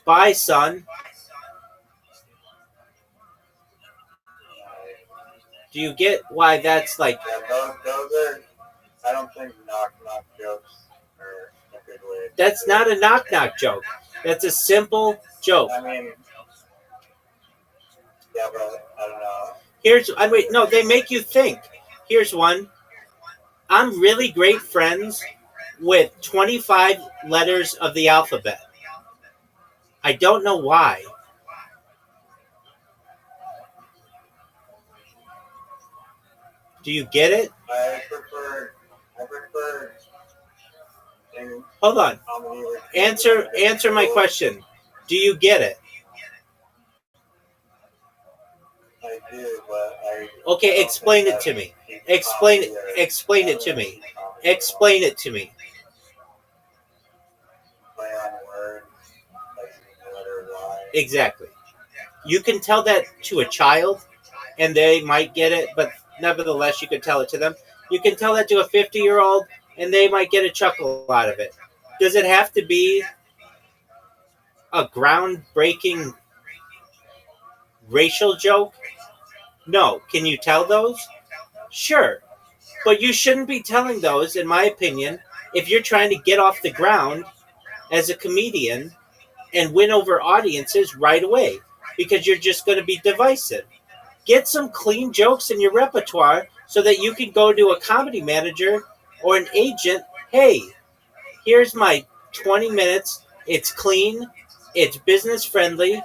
S1: Bye, son. Do you get why that's like?
S2: Yeah, those are. I don't think knock jokes are a good way.
S1: That's not a knock joke. That's a simple joke.
S2: I mean, yeah, but I don't know.
S1: No, they make you think. Here's one. I'm really great friends with 25 letters of the alphabet. I don't know why. Do you get it?
S2: I prefer.
S1: Hold on. Answer my question. Do you get it?
S2: I do, but I.
S1: Okay, explain it to me. Explain it to me. Explain it to me.
S2: Play on words, like the letter Y.
S1: Exactly. You can tell that to a child, and they might get it, but nevertheless, you can tell it to them. You can tell that to a 50-year-old, and they might get a chuckle out of it. Does it have to be a groundbreaking racial joke? No. Can you tell those? Sure. But you shouldn't be telling those, in my opinion, if you're trying to get off the ground as a comedian and win over audiences right away, because you're just going to be divisive. Get some clean jokes in your repertoire so that you can go to a comedy manager or an agent. Hey, here's my 20 minutes. It's clean. It's business friendly.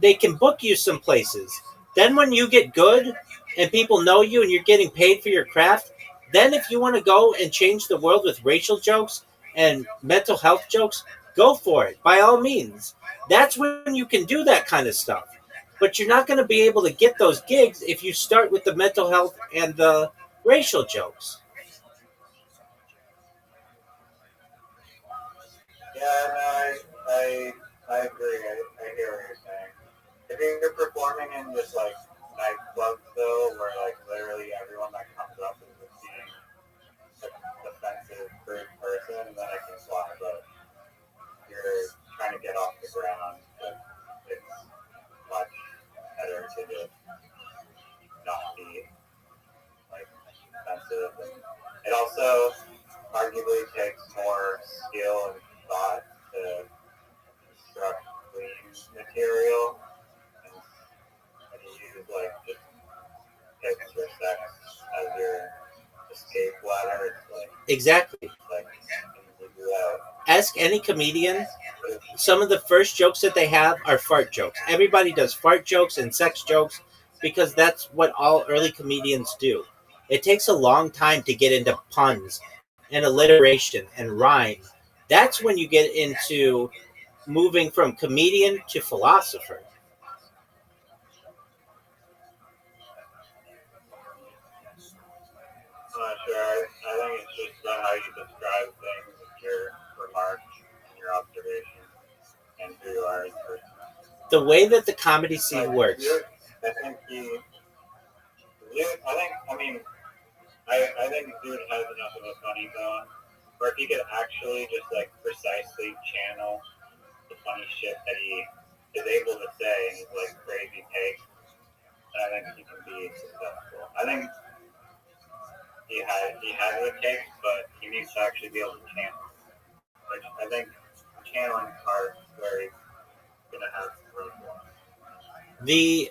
S1: They can book you some places. Then when you get good and people know you and you're getting paid for your craft, then if you want to go and change the world with racial jokes and mental health jokes, go for it, by all means. That's when you can do that kind of stuff. But you're not going to be able to get those gigs if you start with the mental health and the racial jokes.
S2: Yeah, no, I agree. I hear what you're saying. If you're performing in just like nightclubs though, where like literally everyone that comes up is just being a defensive, crude person, then I can fly. But you're trying to get off the ground, but it's much better to just not be like defensive. And it also arguably takes more skill and thought to construct clean material and you use like just pics or sex as your escape ladder. It's like
S1: Exactly.
S2: like you do that.
S1: Ask any comedian. Some of the first jokes that they have are fart jokes. Everybody does fart jokes and sex jokes because that's what all early comedians do. It takes a long time to get into puns and alliteration and rhyme. That's when you get into moving from comedian to philosopher.
S2: I'm not sure. I think it's just about how you describe things with your remarks and your observations and who you are in person.
S1: The way that the comedy scene works.
S2: I think I think Dude has enough of a funny bone, or if he could actually just like precisely channel the funny shit that he is able to say in his like crazy take, then I think he can be successful. I think he has the take, but he needs to actually be able to channel, which I think channeling parts where he's gonna have some room for him.
S1: The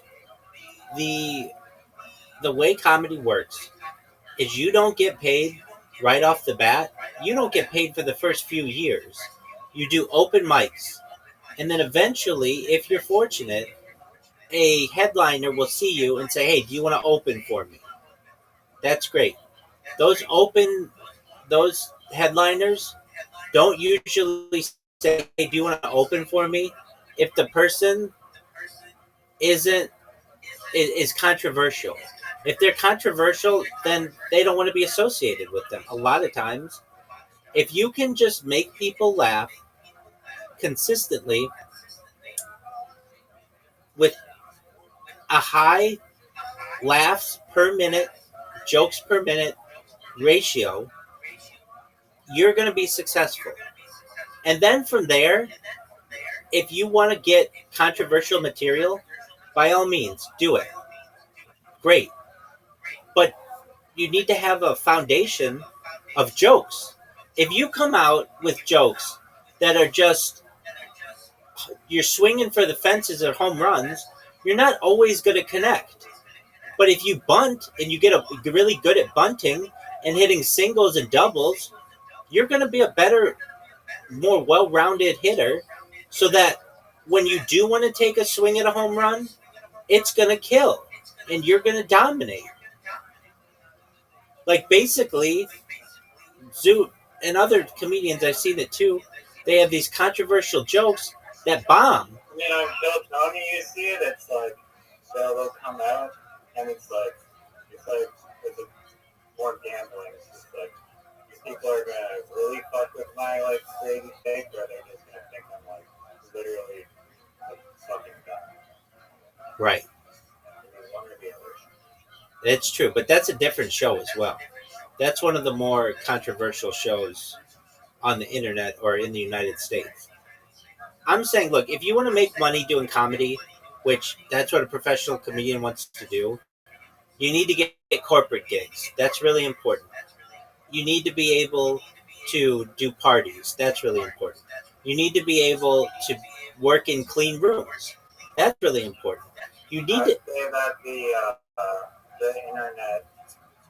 S1: the way comedy works is you don't get paid right off the bat. You don't get paid for the first few years. You do open mics, and then eventually, if you're fortunate, a headliner will see you and say, "Hey, do you want to open for me?" That's great. Those headliners don't usually say, "Hey, do you want to open for me?" If the person isn't is controversial. If they're controversial, then they don't want to be associated with them. A lot of times, if you can just make people laugh consistently with a high laughs per minute, jokes per minute ratio, you're going to be successful. And then from there, if you want to get controversial material, by all means, do it. Great. But you need to have a foundation of jokes. If you come out with jokes that are just, you're swinging for the fences at home runs, you're not always going to connect. But if you bunt and you get really good at bunting and hitting singles and doubles, you're going to be a better, more well-rounded hitter, so that when you do want to take a swing at a home run, it's going to kill and you're going to dominate. Like basically, Zoot and other comedians, I've seen it too, they have these controversial jokes that bomb.
S2: You know, Bill Tony, you see it. It's like they'll come out, and it's like it's more gambling. It's just like these people are gonna really fuck with my like crazy take, or they're just gonna think I'm like literally a fucking guy.
S1: Right.
S2: One or the other.
S1: It's true, but that's a different show as well. That's one of the more controversial shows on the internet or in the United States. I'm saying, look, if you want to make money doing comedy, which that's what a professional comedian wants to do, you need to get corporate gigs. That's really important. You need to be able to do parties. That's really important. You need to be able to work in clean rooms. That's really important. You need
S2: I'd
S1: to.
S2: say that the internet,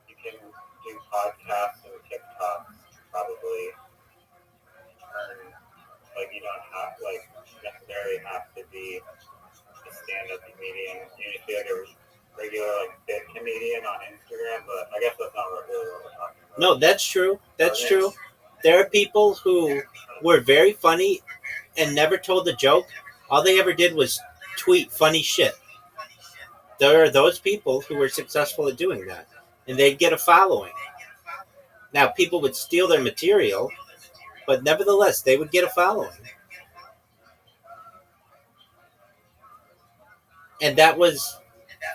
S2: you can do podcasts and TikTok probably earn, like you don't have like necessarily have to be a stand-up comedian. You just be like a regular like bit comedian on Instagram, but I guess that's not really what we're talking about.
S1: No, that's true. That's true. There are people who were very funny and never told a joke. All they ever did was tweet funny shit. There are those people who were successful at doing that, and they'd get a following. Now, people would steal their material, but nevertheless, they would get a following. And that was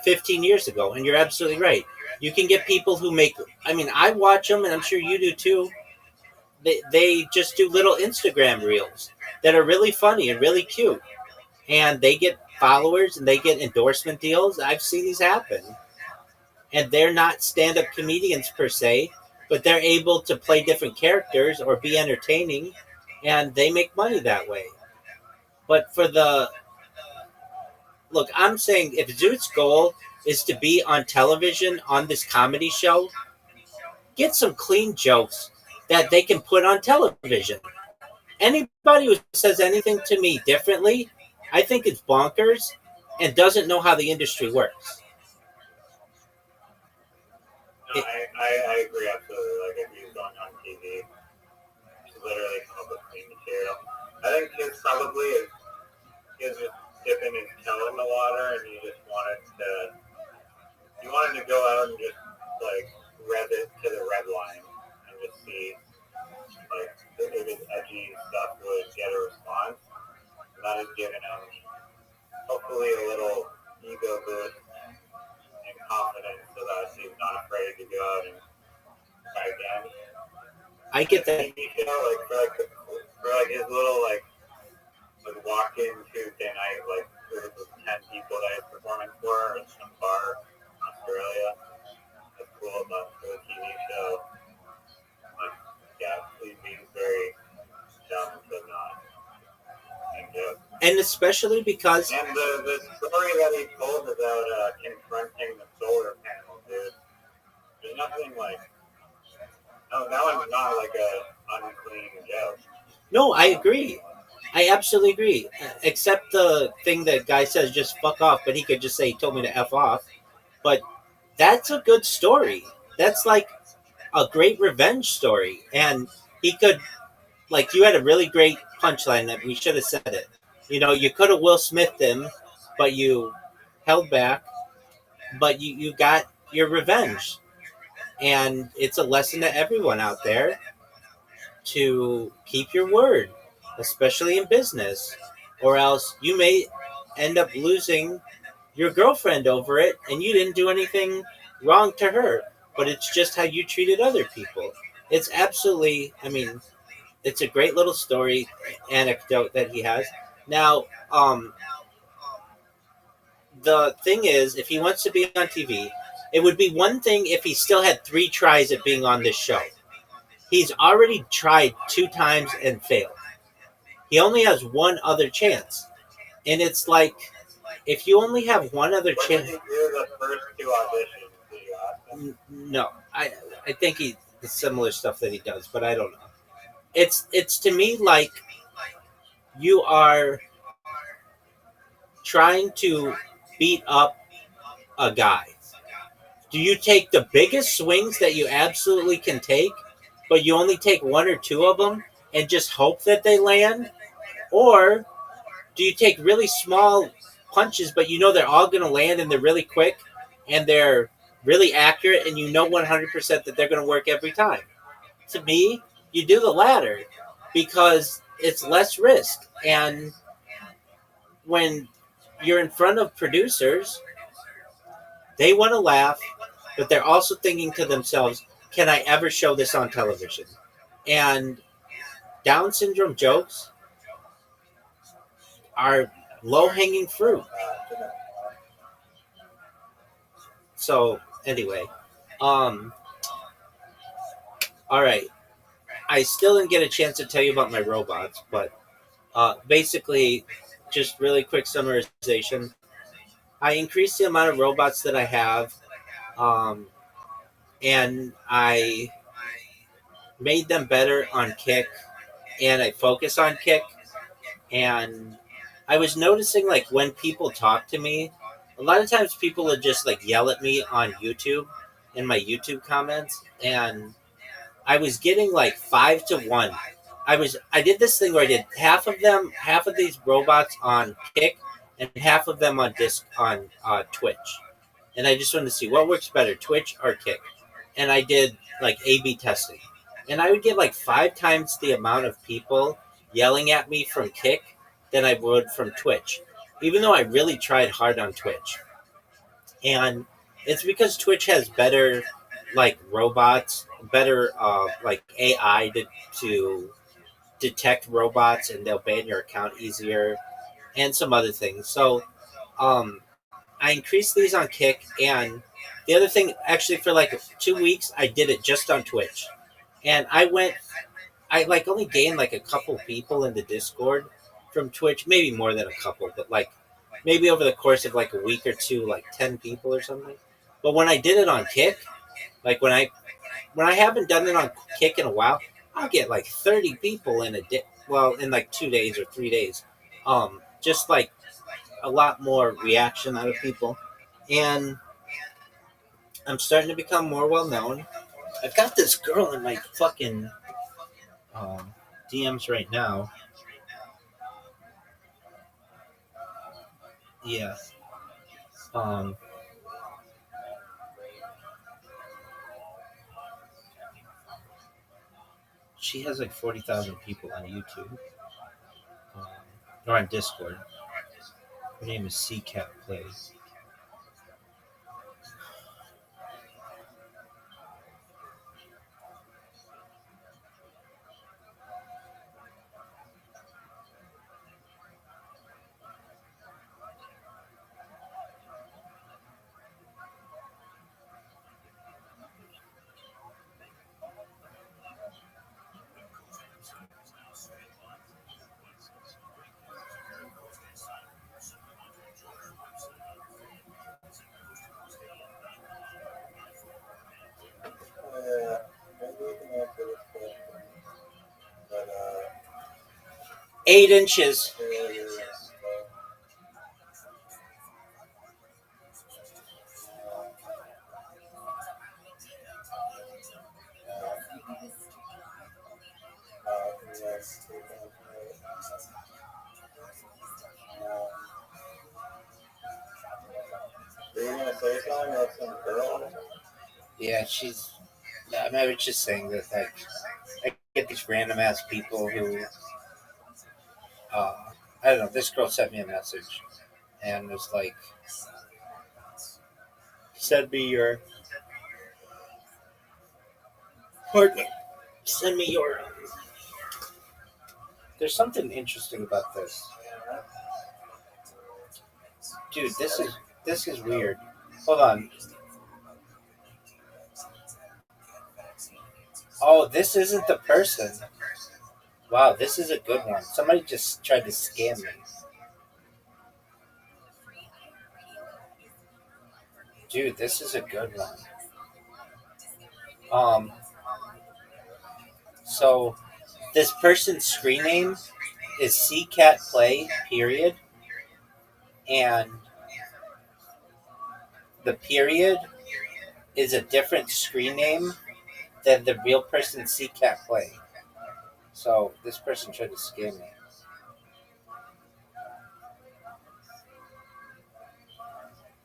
S1: 15 years ago, and you're absolutely right. You can get people who make, I mean, I watch them, and I'm sure you do too. They just do little Instagram reels that are really funny and really cute. And they get followers and they get endorsement deals. I've seen these happen. And they're not stand-up comedians per se, but they're able to play different characters or be entertaining, and they make money that way. But for the look, I'm saying if Zoot's goal is to be on television on this comedy show, get some clean jokes that they can put on television. Anybody who says anything to me differently, I think it's bonkers and doesn't know how the industry works.
S2: No, I agree absolutely. Like if he's going on TV, to literally come up with clean material. I think his probably is just dipping his toe in the water, and you wanted to go out and just like rev it to the red line and just see like if his edgy stuff would get a response. And that is giving him hopefully a little ego boost and confidence so that he's not afraid to go out and try again.
S1: I get that.
S2: TV show, for his little like walk-in Tuesday night like group of 10 people that he's performing for in some bar in Australia. That's cool, but for the TV show, like yeah, he's being very dumb but not.
S1: and especially because
S2: And the story that he told about confronting the solar panel, dude. There's nothing like. No, that one's not like a unclean joke.
S1: no, I agree. I absolutely agree. Except the thing that guy says, just fuck off, but he could just say he told me to F off. But that's a good story. That's like a great revenge story. And he could, like, you had a really great punchline that we should have said it. You know, you could have Will Smithed him, but you held back, but you got your revenge. And it's a lesson to everyone out there to keep your word, especially in business, or else you may end up losing your girlfriend over it and you didn't do anything wrong to her, but it's just how you treated other people. It's absolutely, I mean, it's a great little story anecdote that he has. Now, the thing is, if he wants to be on TV, it would be one thing if he still had 3 tries at being on this show. He's already tried 2 times and failed. He only has one other chance. And it's like, if you only have one other
S2: When did
S1: chance.
S2: he do the first 2 auditions? Did you ask him?
S1: No, I think he the similar stuff that he does, but I don't know. It's to me like you are trying to beat up a guy. Do you take the biggest swings that you absolutely can take, but you only take 1 or 2 of them and just hope that they land? Or do you take really small punches, but you know they're all going to land and they're really quick and they're really accurate and you know 100% that they're going to work every time? To me, you do the latter because it's less risk. And when you're in front of producers, they want to laugh, but they're also thinking to themselves, can I ever show this on television? And Down syndrome jokes are low hanging fruit. So, anyway, um, all right. I still didn't get a chance to tell you about my robots, but basically, just really quick summarization. I increased the amount of robots that I have, um, and I made them better on Kick, and I focus on Kick. And I was noticing, like, when people talk to me, a lot of times people would just like yell at me on YouTube in my YouTube comments, and I was getting like 5 to 1. I did this thing where I did half of these robots on Kick, and half of them on Twitch, and I just wanted to see what works better, Twitch or Kick, and I did like A/B testing, and I would get like 5 times the amount of people yelling at me from Kick than I would from Twitch, even though I really tried hard on Twitch, and it's because Twitch has better like robots, better like AI to detect robots, and they'll ban your account easier, and some other things. So um, I increased these on Kick, and the other thing, actually, for like 2 weeks, I did it just on Twitch, and I like only gained like a couple people in the Discord from Twitch, maybe more than a couple, but like maybe over the course of like a week or two, like 10 people or something. But when I did it on Kick, like when I haven't done it on Kick in a while, I'll get like 30 people in a day. Well, in like 2 days or 3 days, just like a lot more reaction out of people, and I'm starting to become more well known. I've got this girl in my fucking um, DMs right now. Yeah. Um, she has like 40,000 people on YouTube, um, or on Discord. Her name is CCat Plays.
S3: 8 inches.
S2: Were you gonna say something about some girl?
S3: Yeah, she's. I was just saying that, like, I get these random ass people who, uh, I don't know. This girl sent me a message, and was like, "Send me your, pardon me, send me your." There's something interesting about this, dude. This is weird. Hold on. Oh, this isn't the person. Wow, this is a good one. Somebody just tried to scam me. Dude, this is a good one. Um, so this person's screen name is CCat Play, period, and the period is a different screen name than the real person's CCat Play. So this person tried to scam me.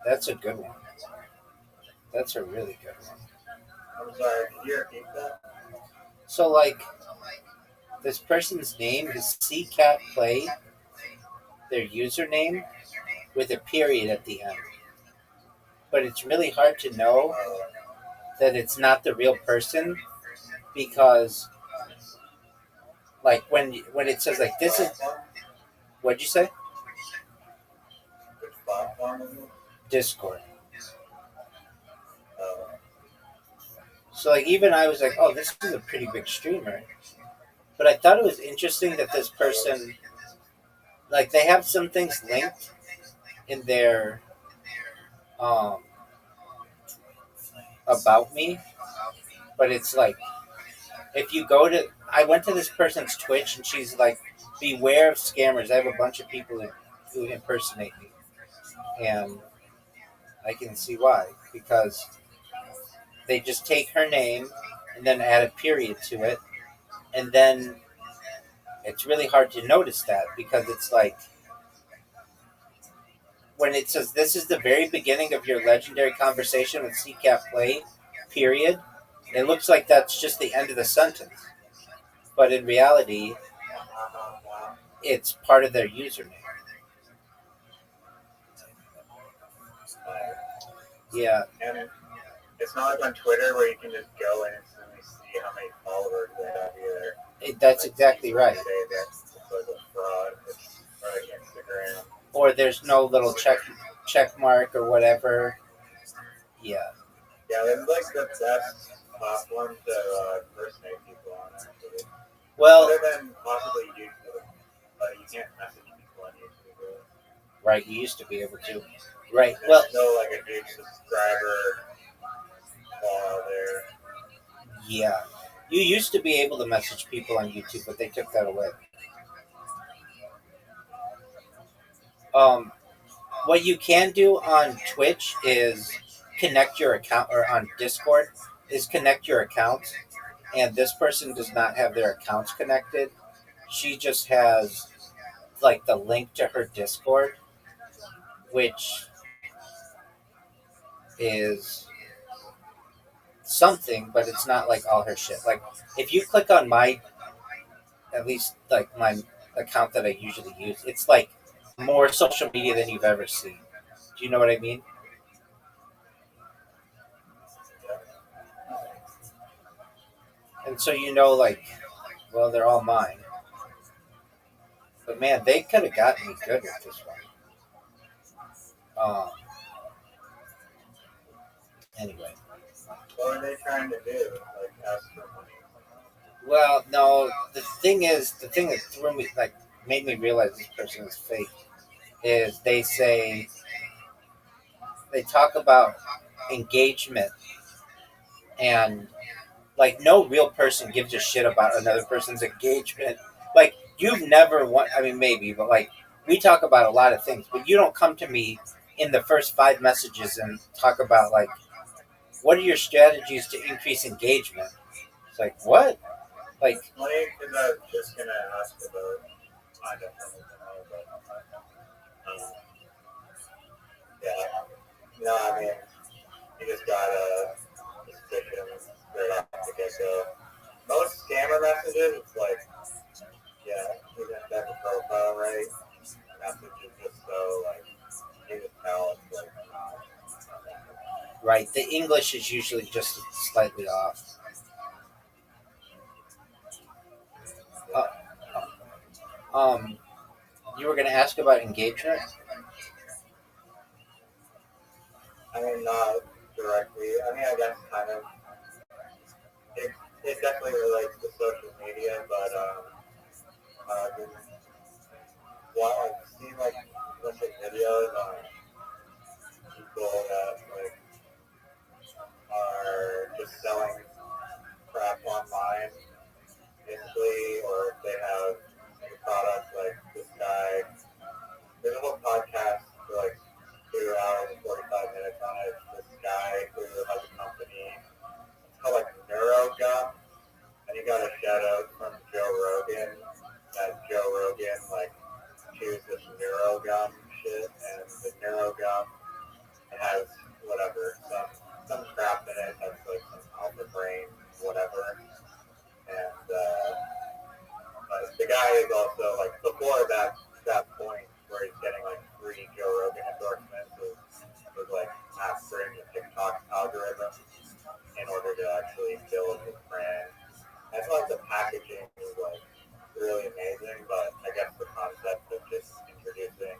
S3: That's a good one. That's a really good one.
S2: I'm sorry, can you repeat that?
S3: So, like, this person's name is CCat Play, their username, with a period at the end. But it's really hard to know that it's not the real person because, like, when it says, like, this is. What'd you say?
S2: Which platform is it?
S3: Discord.
S2: Uh,
S3: So, like, even I was like, oh, this is a pretty big streamer. But I thought it was interesting that this person, like, they have some things linked in their um, about me, but it's like, if you go to, I went to this person's Twitch and she's like, beware of scammers. I have a bunch of people who impersonate me. And I can see why. Because they just take her name and then add a period to it. And then it's really hard to notice that because it's like, when it says this is the very beginning of your legendary conversation with CCAP Play, period, it looks like that's just the end of the sentence. But in reality, it's part of their username. Yeah,
S2: and it's not like on Twitter where you can just go and instantly see how many followers they have either.
S3: that's exactly right.
S2: Say that it's like a fraud. It's like Instagram.
S3: Or there's no little check mark or whatever. Yeah.
S2: Yeah, it's like the best platform to impersonate people on, actually.
S3: Well,
S2: Other than possibly YouTube, but you can't message people on YouTube.
S3: right, you used to be able to. Right.
S2: There's
S3: Well,
S2: still like a big subscriber law there.
S3: yeah. You used to be able to message people on YouTube, but they took that away. What you can do on Twitch is connect your account, or on Discord is connect your accounts. And this person does not have their accounts connected. She just has like the link to her Discord, which is something, but it's not like all her shit. Like, if you click on my, at least like my account that I usually use, it's like more social media than you've ever seen. Do you know what I mean? And so you know, like, well, they're all mine. But man, they could have gotten me good with this one. Anyway.
S2: What are they trying to do? Like ask for money?
S3: Well, no. The thing that threw me, like, made me realize this person is fake, is they talk about engagement, and like no real person gives a shit about another person's engagement. Like, you've never I mean, maybe, but like we talk about a lot of things, but you don't come to me in the first 5 messages and talk about like what are your strategies to increase engagement. It's like what? Like
S2: Funny, because I was just gonna ask about kind of something similar, but yeah. No, I mean, you just got a suspicion right off the get go. Most scammer messages, it's like, yeah, you didn't have the profile right. Message is just so like you just tell it's like not that good.
S3: right, the English is usually just slightly off. Uh, um, you were going to ask about engagement.
S2: I mean, not directly. I mean, I guess kind of. It, it definitely relates to social media, but I've seen like a bunch of videos on people that like are just selling crap online, basically, or if they have a product like this guy. There's a whole podcast for like 2 hours and 45 minutes on it. This guy who has a company. It's called like Neurogum, and he got a shout out from Joe Rogan. That Joe Rogan like chews this Neurogum shit, and the Neurogum has whatever some crap in it that's like some alpha brain whatever, and but the guy is also like before that point where he's getting like free Joe Rogan endorsements was like mastering the TikTok algorithm in order to actually build his brand. I feel like the packaging is like really amazing, but I guess the concept of just introducing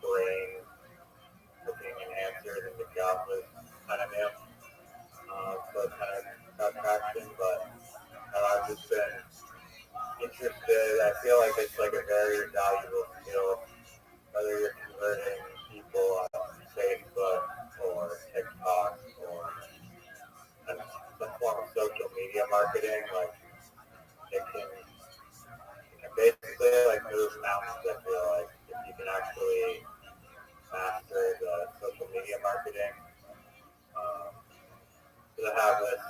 S2: brain cooking enhancers into gum was kind of new. So it kind of got traction, but I've just been interested. I feel like it's like a very valuable skill, whether you're converting people on Facebook or TikTok or some form of social media marketing. Like it can basically like move mountains. I feel like if you can actually master the social media marketing. Um, so I have this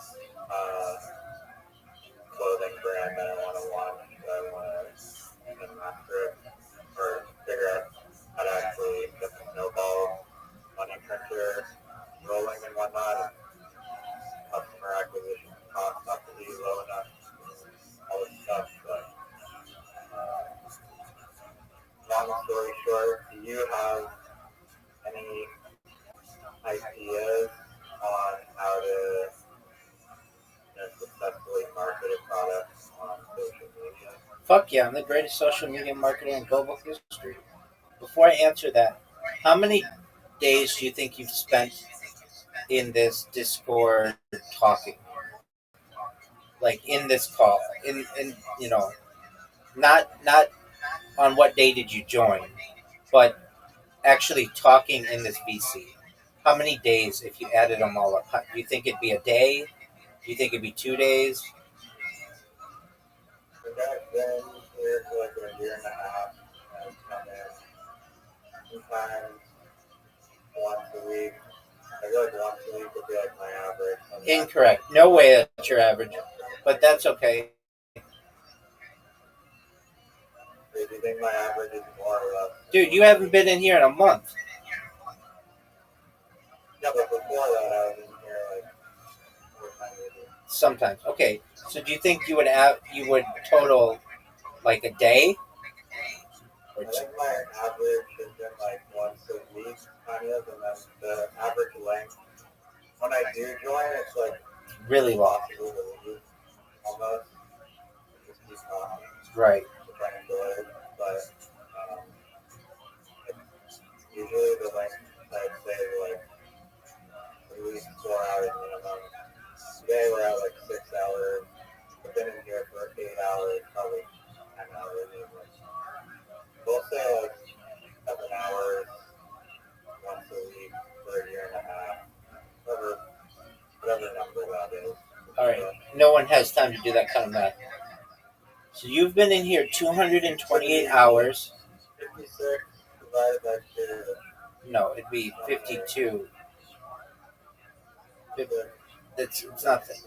S2: clothing brand that I want to launch. That I want to master it or figure out how to actually get the snowball money printer rolling and whatnot. And customer acquisition costs have to be low enough. All this stuff. But long story short, do you have any ideas on how to successfully market a product on social media?
S3: Fuck yeah, I'm the greatest social media marketer in global history. Before I answer that, how many days do you think you've spent in this Discord talking? Like in this call, in not on what day did you join, but actually talking in this VC. How many days, if you added them all up? Do you think it'd be a day? Do you think it'd be 2 days?
S2: The guy's been here for like a year and a half and come in sometimes once a week. I feel like once a week would be like my average.
S3: Incorrect. No way that's your average, but that's okay.
S2: Do you think my average is more or less?
S3: Dude, you haven't been in here in a month.
S2: Yeah, but before that I was in here like 4 times a week.
S3: Sometimes. Okay. So do you think you would total like a day?
S2: I think my average has been like once a week, kind of, and then the average length when I do join, it's like
S3: Really long.
S2: impossible to leave almost. Just keep talking,
S3: Right.
S2: which I enjoy, but um, usually the length I'd say is like at least 4 hours minimum. Today we're at like 6 hours. I've been in here for 8 hours, probably 10 hours even. We'll say like 7 hours once a week for a year and a half. Whatever number that is.
S3: All right. No one has time to do that kind of math. So you've been in here 228 hours.
S2: 56 divided by 2.
S3: No, it'd be 52. It's nothing.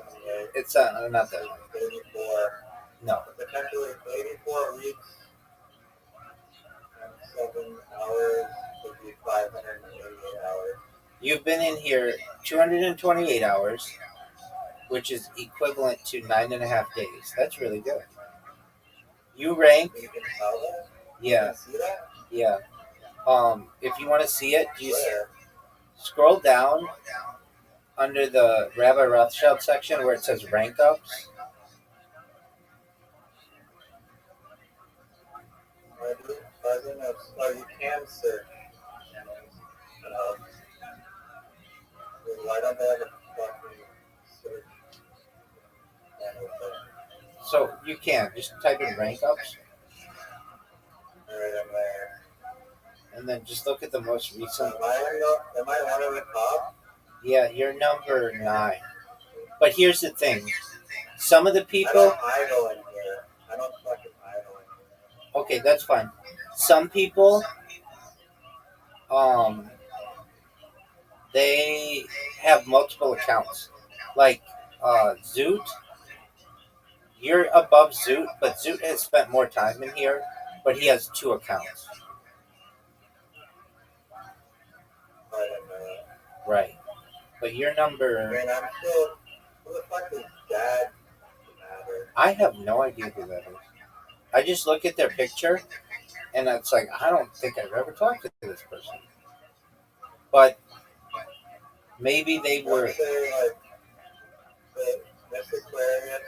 S3: It's not that.
S2: 84.
S3: No.
S2: Potentially 84 weeks and 7 hours would be 588 hours.
S3: You've been in here 228 hours, which is equivalent to 9.5 days. That's really good. You rank.
S2: You can tell that? You
S3: Yeah,
S2: can see that?
S3: yeah. If you want to see it, you
S2: Where?
S3: scroll down under the Rabbi Rothschild section where it says rank ups.
S2: Oh, you can search. Why don't they have a fucking search?
S3: So you can just type in rank ups
S2: Alright, I'm there.
S3: and then just look at the most recent.
S2: Am I one of the top?
S3: Yeah, you're number 9. But here's the thing: some of the
S2: I
S3: people.
S2: don't idle in here. I don't fucking idle in here.
S3: Okay, that's fine. Some people, they have multiple accounts. Like Zoot, you're above Zoot, but Zoot has spent more time in here, but he has 2 accounts.
S2: I don't know.
S3: Right. But you're
S2: I
S3: number.
S2: mean, I'm still. Who the fuck is Dad matter?
S3: I have no idea who that is. I just look at their picture, and it's like, I don't think I've ever talked to this person. But maybe they
S2: I
S3: were.
S2: would say, like, Miss Aquarius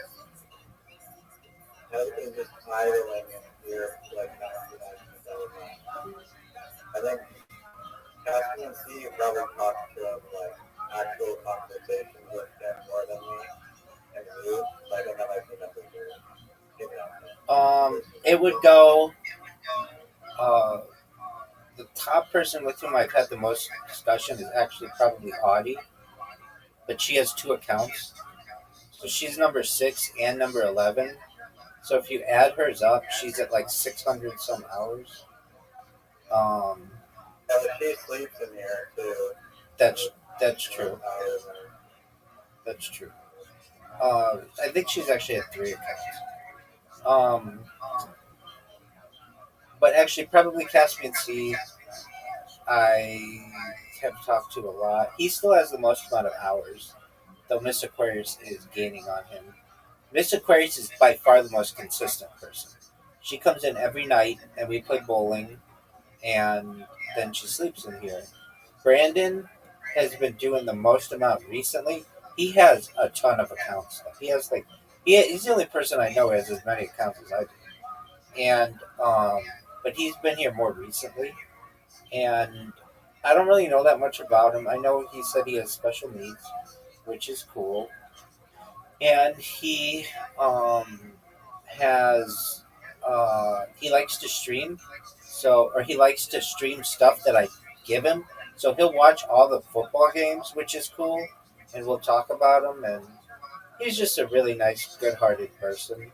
S2: has been just idling in here, like, 99% of the time. I think Caspian C, you probably talked to him, like, actual conversations with him more than me. And Zoo, I think that might be number 2.
S3: It would go. The top person with whom I've had the most discussion is actually probably Audie, but she has 2 accounts. So she's number 6 and number 11. So if you add hers up, she's at like 600 some hours.
S2: Yeah, but she sleeps in here, too.
S3: That's true. That's true. I think she's actually at 3 accounts. But actually, probably Caspian C. I have talked to a lot. He still has the most amount of hours, though Miss Aquarius is gaining on him. Miss Aquarius is by far the most consistent person. She comes in every night, and we play bowling, and then she sleeps in here. Brandon has been doing the most amount recently. He has a ton of accounts. He has like he's the only person I know who has as many accounts as I do. And but he's been here more recently, and I don't really know that much about him. I know he said he has special needs, which is cool, and he has he likes to stream, or he likes to stream stuff that I give him. So he'll watch all the football games, which is cool, and we'll talk about them. And he's just a really nice, good-hearted person,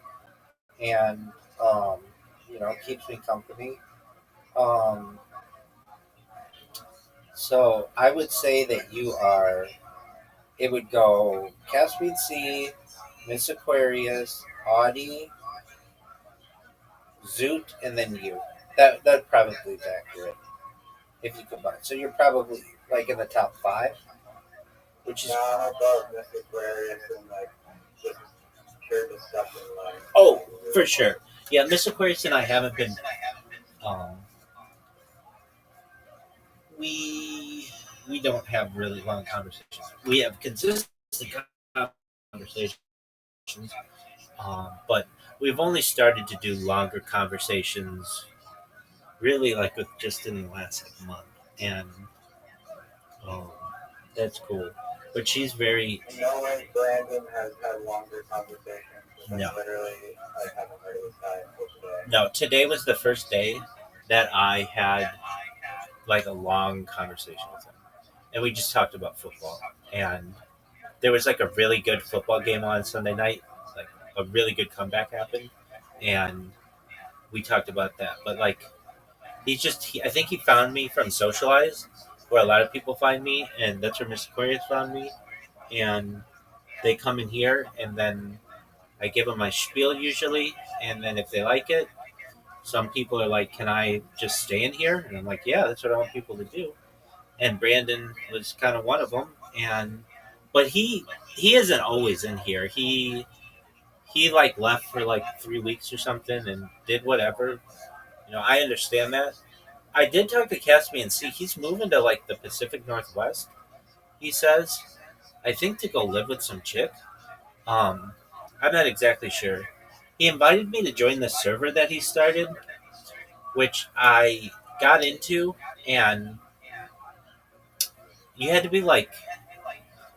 S3: and keeps me company. Um, so I would say that you are. It would go Caspian C, Miss Aquarius, Audie, Zoot, and then you. That probably is accurate if you combine. So you're probably like in the top 5, which is.
S2: No, I'm above Miss Aquarius and, like, just pure discussion, like.
S1: Oh, for sure. Yeah, Miss Aquarius and I haven't been. Um, we don't have really long conversations. We have consistent conversations, but we've only started to do longer conversations, really, like with just in the last month, and um, that's cool. But she's very
S2: In no way Brandon has had longer conversations.
S1: No.
S2: Literally, I haven't heard of this guy until today.
S1: no. Today was the first day that I had like a long conversation with him, and we just talked about football. And there was like a really good football game on Sunday night. Like a really good comeback happened, and we talked about that. But like, I think he found me from Socialize, where a lot of people find me, and that's where Mr. Aquarius found me. And they come in here, and then I give them my spiel usually, and then if they like it, some people are like, "Can I just stay in here?" And I'm like, "Yeah, that's what I want people to do." And Brandon was kind of one of them, and but he isn't always in here. He like left for like 3 weeks or something and did whatever. I understand that. I did talk to Caspian C. He's moving to like the Pacific Northwest. He says, I think to go live with some chick. Um, I'm not exactly sure. He invited me to join the server that he started, which I got into, and you had to be like,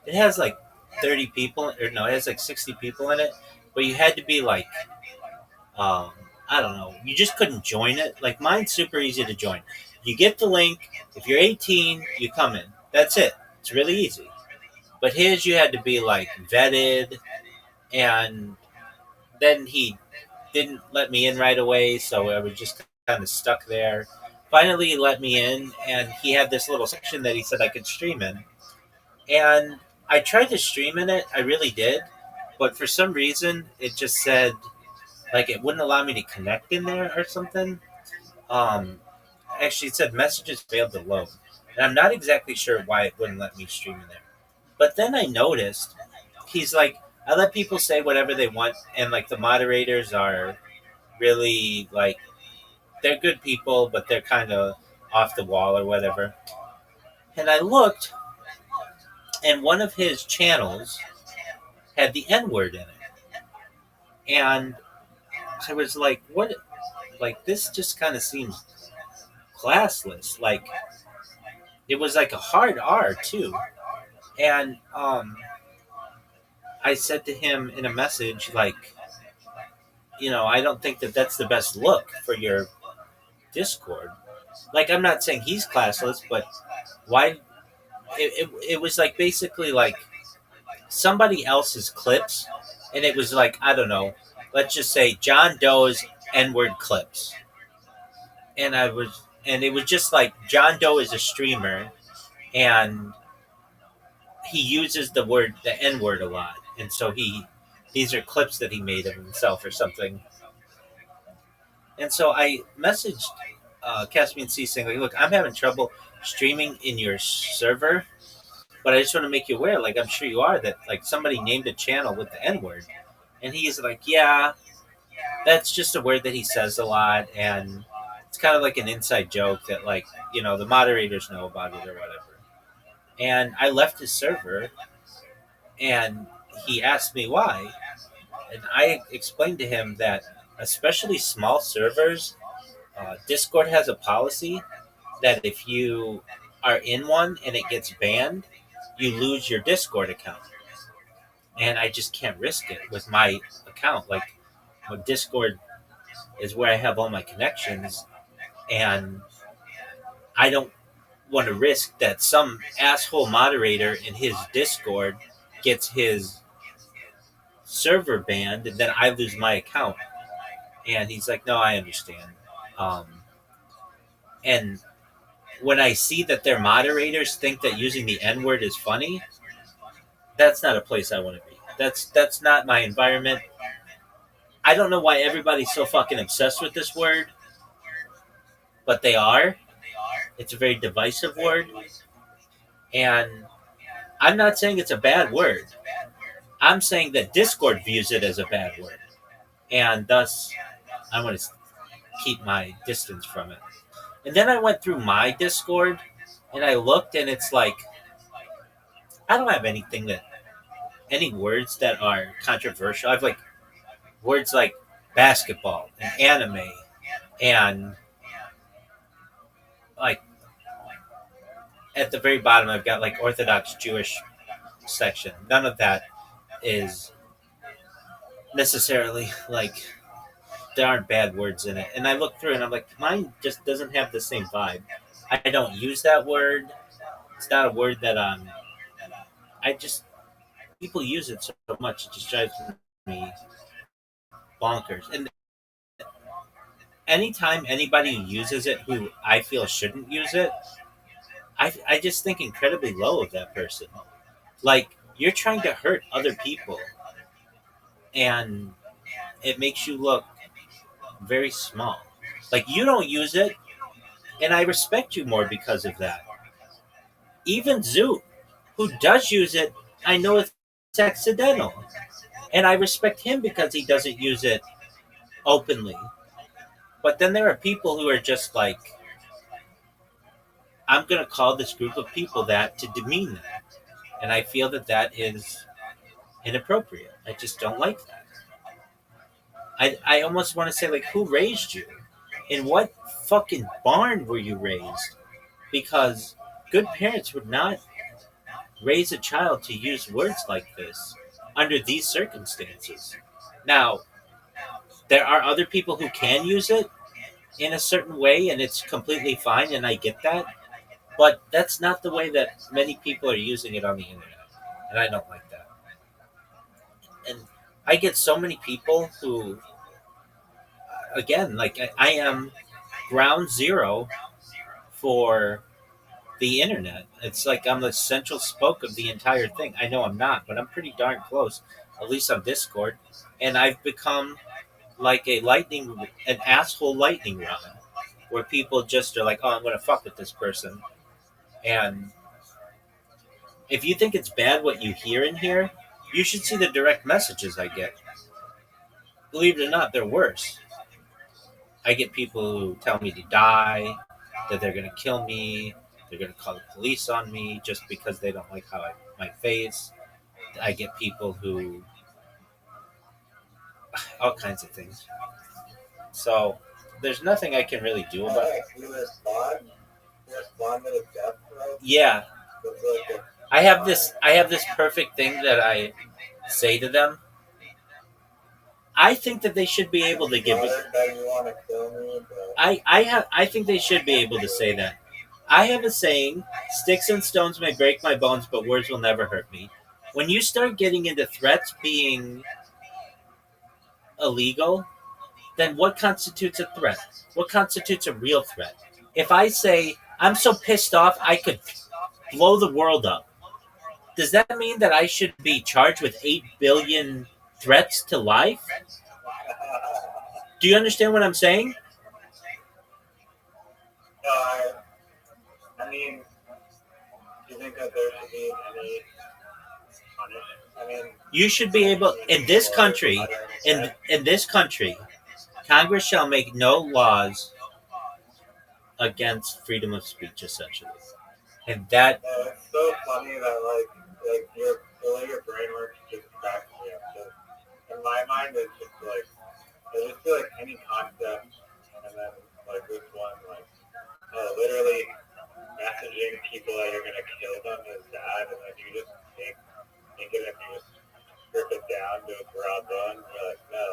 S1: it has like 30 people, or no, it has like 60 people in it, but you had to be like, um, I don't know, you just couldn't join it. Like mine's super easy to join. You get the link. If you're 18, you come in. That's it. It's really easy. But his, you had to be like vetted, and then he didn't let me in right away, so I was just kind of stuck there. Finally, he let me in, and he had this little section that he said I could stream in. And I tried to stream in it, I really did, but for some reason, it just said, like, it wouldn't allow me to connect in there or something. Um, Actually, it said messages failed to load. And I'm not exactly sure why it wouldn't let me stream in there. But then I noticed he's like, I let people say whatever they want, and like the moderators are really like, they're good people, but they're kind of off the wall or whatever. And I looked, and one of his channels had the N word in it. And I was like, what? Like, this just kind of seems classless. Like, it was like a hard R, too. And I said to him in a message, like, I don't think that that's the best look for your Discord. Like, I'm not saying he's classless, but why? It was like basically like somebody else's clips, and it was like, I don't know, let's just say John Doe's N word clips. And it was just like John Doe is a streamer, and he uses the N word a lot. And so these are clips that he made of himself or something. And so I messaged Caspian C saying, like, look, I'm having trouble streaming in your server, but I just want to make you aware, like, I'm sure you are, that like somebody named a channel with the N word. And he's like, yeah, that's just a word that he says a lot, and it's kind of like an inside joke that like, the moderators know about it or whatever. And I left his server, and he asked me why, and I explained to him that especially small servers, Discord has a policy that if you are in one and it gets banned, you lose your Discord account. And I just can't risk it with my account. Like, Discord is where I have all my connections, and I don't want to risk that some asshole moderator in his Discord gets his server banned and then I lose my account. And he's like, no, I understand. Um, and when I see that their moderators think that using the N word is funny, that's not a place I want to be. That's not my environment. I don't know why everybody's so fucking obsessed with this word, but they are. It's a very divisive word, and I'm not saying it's a bad word. I'm saying that Discord views it as a bad word, and thus I want to keep my distance from it. And then I went through my Discord, and I looked, and it's like I don't have any words that are controversial. I have like words like basketball and anime and like at the very bottom I've got like Orthodox Jewish section. None of that is necessarily like there aren't bad words in it. And I look through and I'm like, mine just doesn't have the same vibe. I don't use that word. It's not a word that I just people use it so much it just drives me bonkers. And anytime anybody uses it who I feel shouldn't use it, I just think incredibly low of that person. Like, you're trying to hurt other people, and it makes you look very small. Like, you don't use it, and I respect you more because of that. Even Zoot, who does use it, I know it's accidental, and I respect him because he doesn't use it openly. But then there are people who are just like, I'm going to call this group of people that to demean them. And I feel that that is inappropriate. I just don't like that. I almost want to say, like, who raised you? In what fucking barn were you raised? Because good parents would not raise a child to use words like this under these circumstances. Now, there are other people who can use it in a certain way, and it's completely fine, and I get that. But that's not the way that many people are using it on the internet, and I don't like that. And I get so many people who, again, like I am ground zero for the internet. It's like I'm the central spoke of the entire thing. I know I'm not, but I'm pretty darn close, at least on Discord. And I've become like an asshole lightning rod, where people just are like, "Oh, I'm gonna fuck with this person." And if you think it's bad what you hear in here, you should see the direct messages I get. Believe it or not, they're worse. I get people who tell me to die, that they're gonna kill me, they're gonna call the police on me just because they don't like my face. I get people who, all kinds of things. So there's nothing I can really do about it.
S2: You respond? You respond to the death threat?
S1: Yeah,
S2: It's like
S1: I have this perfect thing that I say to them. I think that they should be able to give it.
S2: that you want to kill me, but
S1: I think they should be able to say that. I have a saying: sticks and stones may break my bones, but words will never hurt me. When you start getting into threats being illegal, then what constitutes a threat? What constitutes a real threat? If I say I'm so pissed off I could blow the world up, does that mean that I should be charged with 8 billion threats to life? Do you understand what I'm saying?
S2: no, I mean, do you think that there should be any punishment? I mean,
S1: You should be able in this country, in this country, Congress shall make no laws against freedom of speech, essentially. And that,
S2: it's so funny that like the way your brain works just cracks me up. Just, in my mind, it's just like I just feel like any concept, and then like this one, like literally messaging people that you're gonna kill them is bad, and then you just take it and you just strip it down to its raw bone. And you're like, no,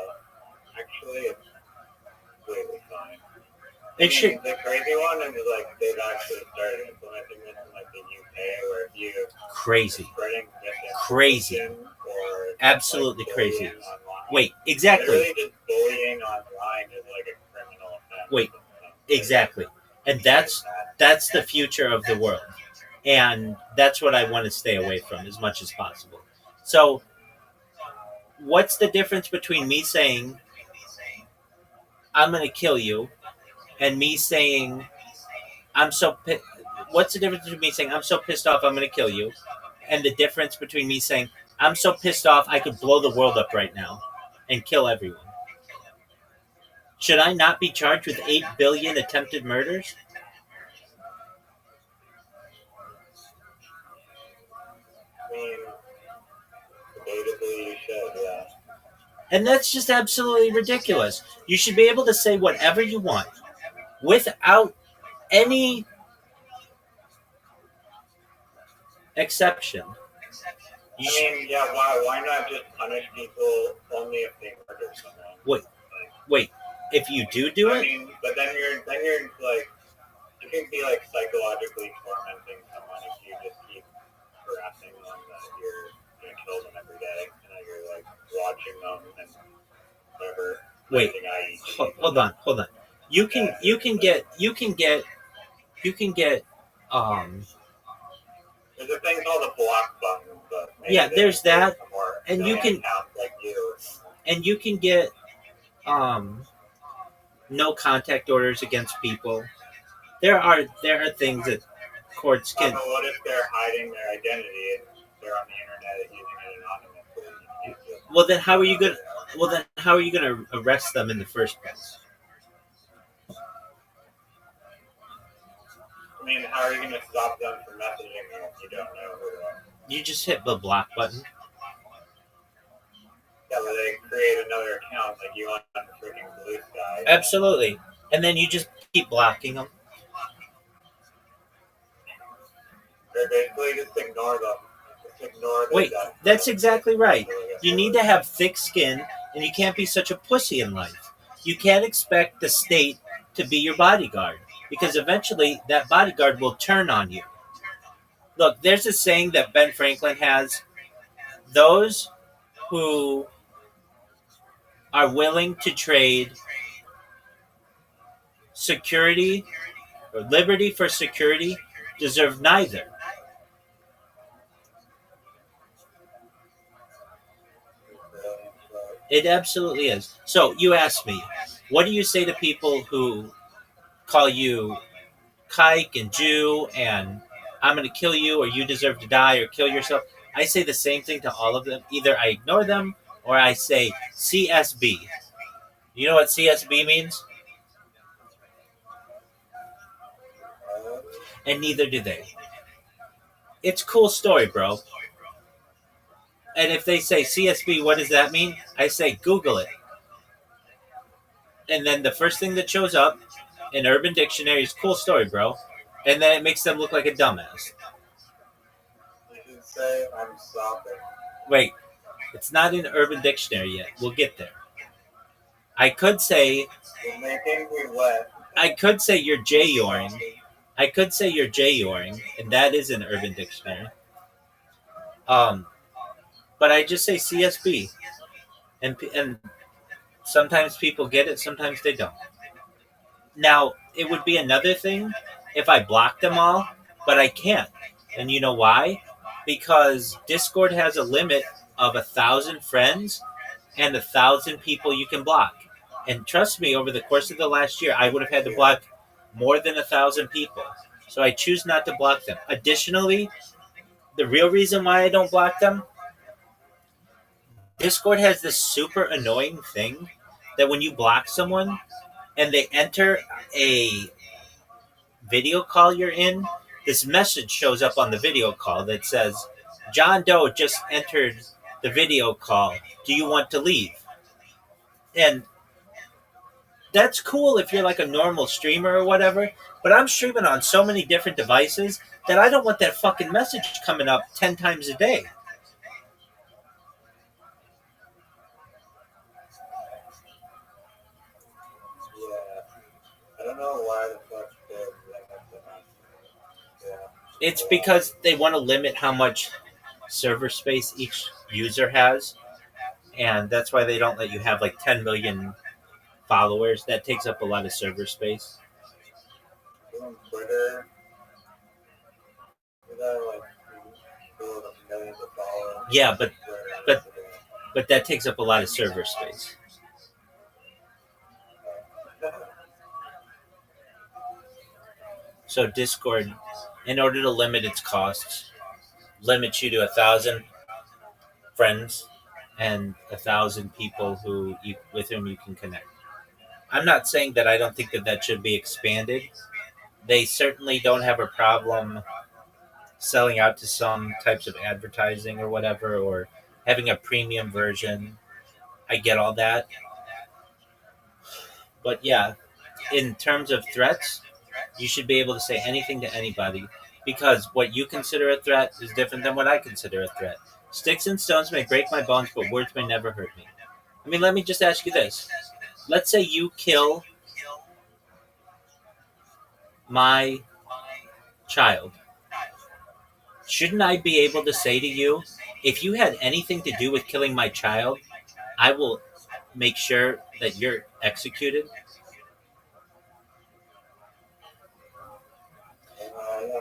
S2: actually, it's completely fine.
S1: it should,
S2: The crazy one is like they've actually started implementing this in like the UK, where if you
S1: crazy,
S2: spreading
S1: crazy,
S2: misinformation or
S1: absolutely
S2: like,
S1: crazy.
S2: bullying online,
S1: Wait, exactly.
S2: literally just bullying online is like a criminal offense.
S1: Wait, exactly. And that's the future of the world. And that's what I want to stay away from as much as possible. So, what's the difference between me saying I'm going to kill you and me saying I'm so what's the difference between me saying I'm so pissed off I'm going to kill you and the difference between me saying I'm so pissed off I could blow the world up right now and kill everyone? Should I not be charged with 8 billion attempted murders?
S2: I mean, debatably you should, yeah.
S1: And that's just absolutely ridiculous. You should be able to say whatever you want without any exception.
S2: I mean, yeah, why not just punish people only if they murder someone?
S1: Wait, if you do
S2: I
S1: it,
S2: mean, but then you're like, you can be like psychologically tormenting someone if you just keep harassing them that you're gonna kill them every day, and that you're like watching them and whatever.
S1: wait,
S2: everything I eat.
S1: hold on. you can get
S2: There's a thing called a block button, but
S1: yeah, there's that, and you can
S2: like you.
S1: get no contact orders against people. There are things that courts can.
S2: But what if they're hiding their identity and they're on the internet and using it anonymously?
S1: Well, then how are you gonna? Well, then how are you gonna arrest them in the first place?
S2: I mean, how are you going to stop them from messaging you if you don't know who they are?
S1: You just hit the block button.
S2: Yeah, but they create another account like you on the freaking blue sky.
S1: Absolutely, and then you just keep blocking them.
S2: They basically just ignore them. Just ignore them.
S1: Wait, that's exactly right. You need to have thick skin, and you can't be such a pussy in life. You can't expect the state to be your bodyguard, because eventually that bodyguard will turn on you. Look, there's a saying that Ben Franklin has: those who are willing to trade security or liberty for security deserve neither. It absolutely is. So you asked me, what do you say to people who call you kike and Jew and I'm going to kill you or you deserve to die or kill yourself? I say the same thing to all of them. Either I ignore them or I say CSB. You know what CSB means? And neither do they. It's a cool story, bro. And if they say CSB, what does that mean? I say Google it. And then the first thing that shows up in Urban Dictionary is cool story, bro. And then it makes them look like a dumbass.
S2: You can say I'm stopping.
S1: Wait, it's not in Urban Dictionary yet. We'll get there. I could say
S2: You're making me wet.
S1: I could say you're J-yoring. I could say you're J-yoring, and that is in Urban Dictionary. But I just say CSB, and sometimes people get it, sometimes they don't. Now it would be another thing if I blocked them all, but I can't, and you know why? Because Discord has a limit of 1,000 friends and 1,000 people you can block. And trust me, over the course of the last year, I would have had to block more than 1,000 people. So I choose not to block them. Additionally, the real reason why I don't block them, Discord has this super annoying thing that when you block someone and they enter a video call you're in, this message shows up on the video call that says, John Doe just entered the video call. Do you want to leave? And that's cool if you're like a normal streamer or whatever, but I'm streaming on so many different devices that I don't want that fucking message coming up 10 times a day.
S2: Yeah. I don't know why the fuck they limit the message. Yeah.
S1: It's because they want to limit how much server space each user has, and that's why they don't let you have like 10 million followers. That takes up a lot of server space.
S2: Doing Twitter, you know, like build millions of followers.
S1: Yeah, but that takes up a lot of server space. So Discord, in order to limit its costs, limits you to 1,000 friends and 1,000 people with whom you can connect. I'm not saying that I don't think that should be expanded. They certainly don't have a problem selling out to some types of advertising or whatever, or having a premium version. I get all that. But yeah, in terms of threats, you should be able to say anything to anybody, because what you consider a threat is different than what I consider a threat. Sticks and stones may break my bones, but words may never hurt me. I mean, let me just ask you this. Let's say you kill my child. Shouldn't I be able to say to you, if you had anything to do with killing my child, I will make sure that you're executed?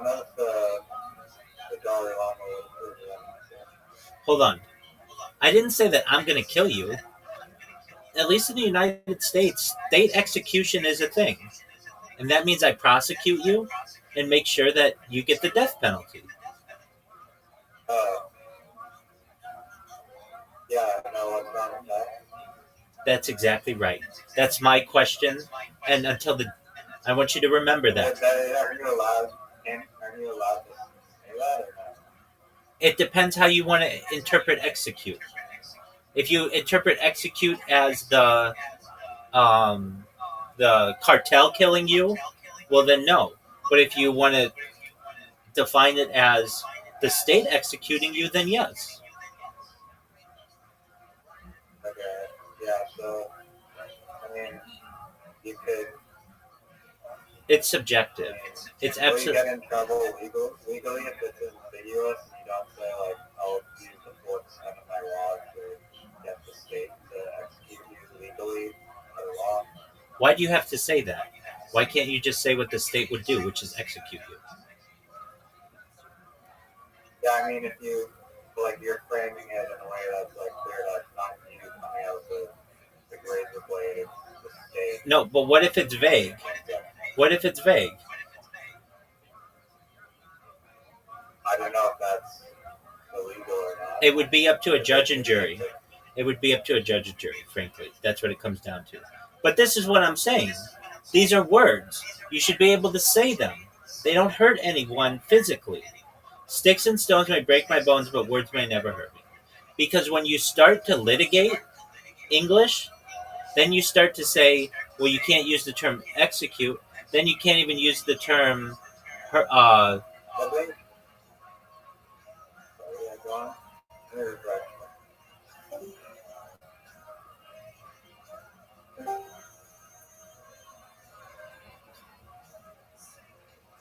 S2: don't know if the Dalai Lama would approve of that.
S1: Hold on. I didn't say that I'm going to kill you. At least in the United States, state execution is a thing. And that means I prosecute you and make sure that you get the death penalty.
S2: Yeah, I know what's wrong with that.
S1: That's exactly right. That's my question. And I want you to remember that.
S2: Are you allowed to say that or not?
S1: It depends how you want to interpret execute. If you interpret execute as the cartel killing you, well then no. But if you want to define it as the state executing you, then yes.
S2: Okay. Yeah, so, I mean, you could.
S1: It's subjective. It's
S2: Will you
S1: absolutely.
S2: get in trouble legally if it's ambiguous and you don't say, like, I'll use the full extent of my law to get the state to execute you legally by law?
S1: Why do you have to say that? Why can't you just say what the state would do, which is execute you?
S2: Yeah, I mean, if you, like, you're framing it in a way that's, like, clear that's not you coming out with the razor blade, it's the state.
S1: No, but what if it's vague? What if it's vague?
S2: I don't know if that's illegal or not.
S1: It would be up to a judge and jury. It would be up to a judge and jury, frankly. That's what it comes down to. But this is what I'm saying. These are words. You should be able to say them. They don't hurt anyone physically. Sticks and stones may break my bones, but words may never hurt me. Because when you start to litigate English, then you start to say, well, you can't use the term execute. Then you can't even use the term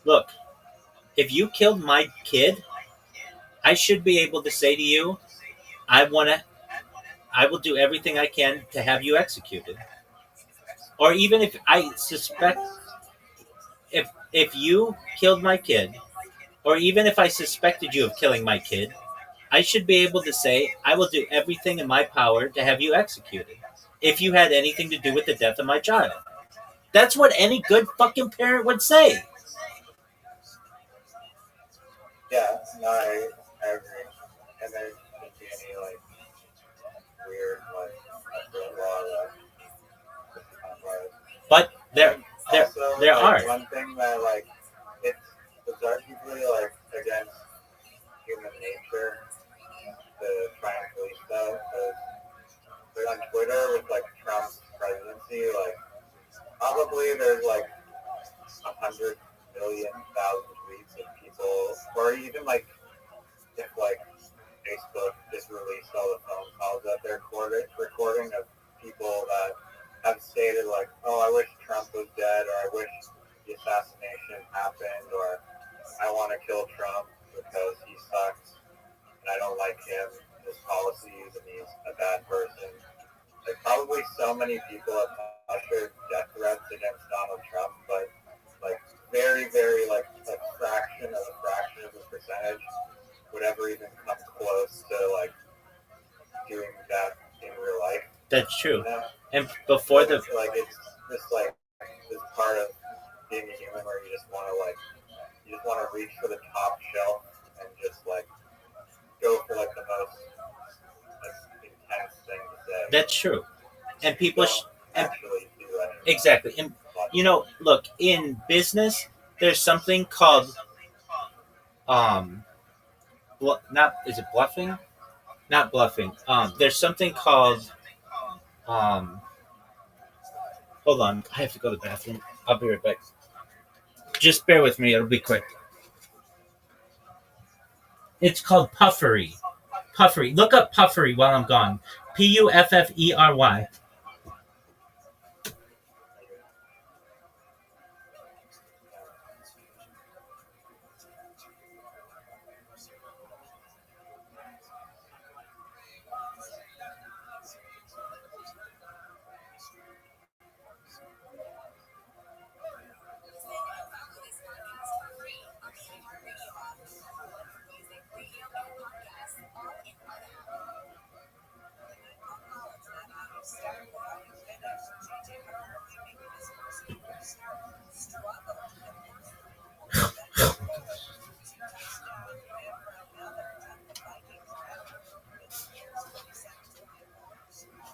S1: look, if you killed my kid, I should be able to say to you, I will do everything I can to have you executed. Or even if I suspect if you killed my kid, or even if I suspected you of killing my kid, I should be able to say, I will do everything in my power to have you executed if you had anything to do with the death of my child. That's what any good fucking parent would say.
S2: Yeah, no, I agree. And there shouldn't be any, like, weird, like, law that
S1: But there
S2: also,
S1: there
S2: like,
S1: are.
S2: one thing that, like, it's arguably, like, against human nature to try and police that, because on Twitter with, like, Trump's presidency, like, probably there's, like, 100 million thousand tweets of people, or even, like, if, like, Facebook just released all the phone calls that they're recording of people that have stated, like, oh, I wish Trump was dead, or I wish the assassination happened, or I want to kill Trump because he sucks, and I don't like him, his policies, and he's a bad person. Like, probably so many people have ushered death threats against Donald Trump, but, like, very, very, like, a fraction of a percentage would ever even come close to, like, doing that in real life.
S1: That's true.
S2: You know?
S1: And before the
S2: like, it's just, like, this part of being a human where you just want to reach for the top shelf and just, like, go for, like, the most, like, intense thing to say.
S1: that's true. And people
S2: actually do anything.
S1: exactly. And look, in business, there's something called not is it bluffing? Not bluffing. There's something called hold on, I have to go to the bathroom. I'll be right back. Just bear with me, it'll be quick. It's called puffery. Puffery. Look up puffery while I'm gone. Puffery.